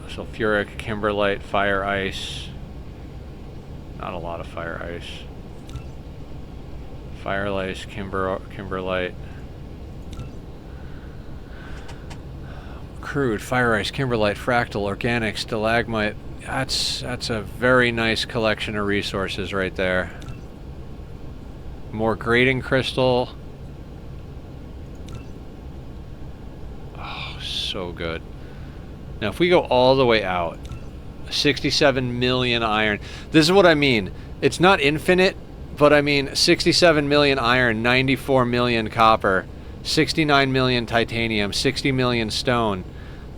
Sulfuric, kimberlite, fire ice. Not a lot of fire ice. Fire ice, kimberlite. Crude, fire ice, kimberlite, fractal, organic, stalagmite. That's a very nice collection of resources right there. More grading crystal. Oh, so good. Now, if we go all the way out, 67 million iron. This is what I mean. It's not infinite, but I mean 67 million iron, 94 million copper, 69 million titanium, 60 million stone.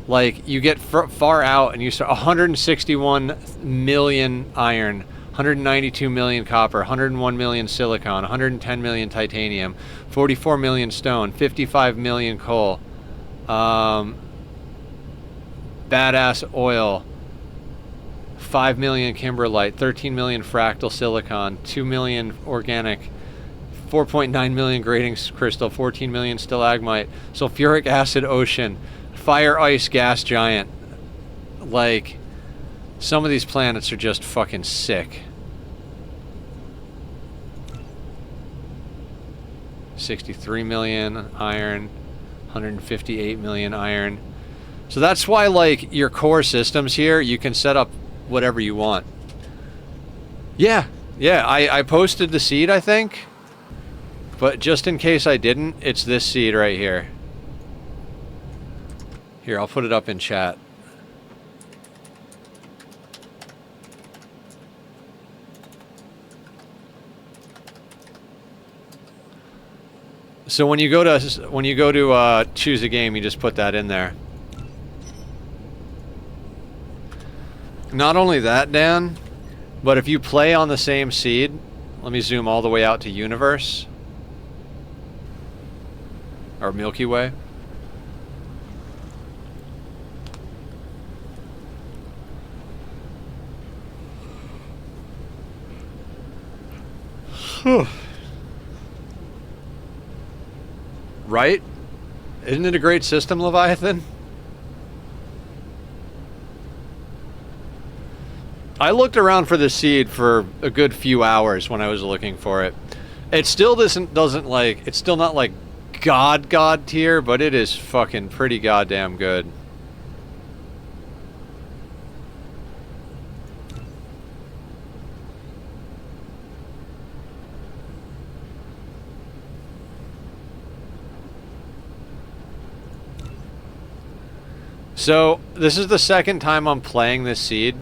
Like, you get far out and you start 161 million iron, 192 million copper, 101 million silicon, 110 million titanium, 44 million stone, 55 million coal. Badass oil, 5 million kimberlite, 13 million fractal silicon, 2 million organic, 4.9 million grading crystal, 14 million stalagmite, sulfuric acid ocean, fire ice gas giant. Like, some of these planets are just fucking sick. 63 million iron, 158 million iron. So that's why, like, your core systems here, you can set up whatever you want. Yeah, I posted the seed, I think. But just in case I didn't, it's this seed right here. Here, I'll put it up in chat. So when you go to choose a game, you just put that in there. Not only that, Dan, But if you play on the same seed, let me zoom all the way out to universe. Or Milky Way. Right? Isn't it a great system, Leviathan? I looked around for the seed for a good few hours when I was looking for it. It still doesn't like, it's still not like God tier, but it is fucking pretty goddamn good. So, this is the second time I'm playing this seed.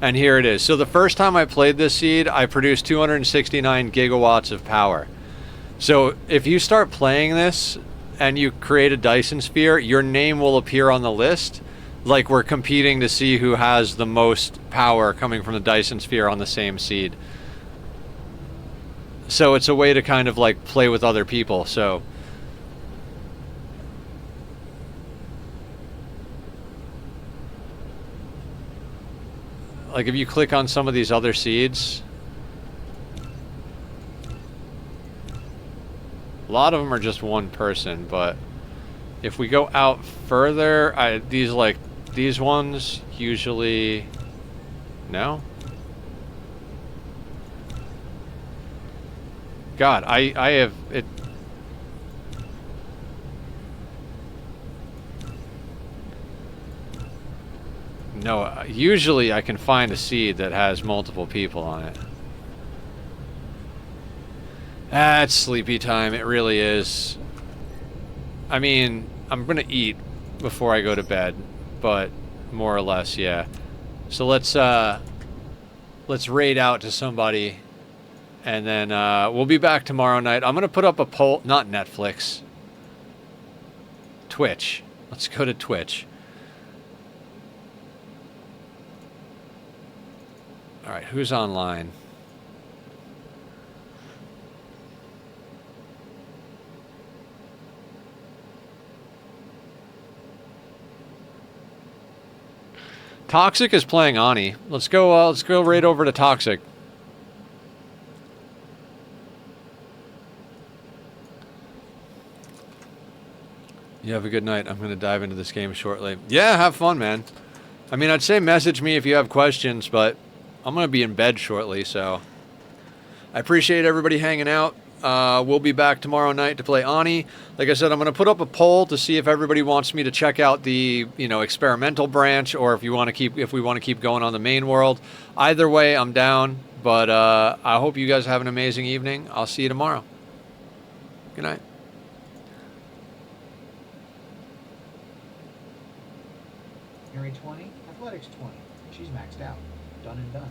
And here it is. So the first time I played this seed, I produced 269 gigawatts of power. So if you start playing this and you create a Dyson sphere, your name will appear on the list. Like we're competing to see who has the most power coming from the Dyson sphere on the same seed. So it's a way to kind of like play with other people. So like if you click on some of these other seeds, a lot of them are just one person, but if we go out further, these ones usually, no? God, I have it. No, usually I can find a seed that has multiple people on it. Ah, it's sleepy time. It really is. I mean, I'm gonna eat before I go to bed, but more or less, yeah. So let's raid out to somebody, and then we'll be back tomorrow night. I'm gonna put up a poll, not Netflix. Twitch. Let's go to Twitch. All right, who's online? Toxic is playing Ani. Let's go right over to Toxic. You have a good night. I'm going to dive into this game shortly. Yeah, have fun, man. I mean, I'd say message me if you have questions, but I'm going to be in bed shortly, so I appreciate everybody hanging out. We'll be back tomorrow night to play Ani. Like I said, I'm going to put up a poll to see if everybody wants me to check out the, experimental branch, or if we want to keep going on the main world. Either way, I'm down. But I hope you guys have an amazing evening. I'll see you tomorrow. Good night. Mary 20, Athletics 20. She's maxed out. Done and done.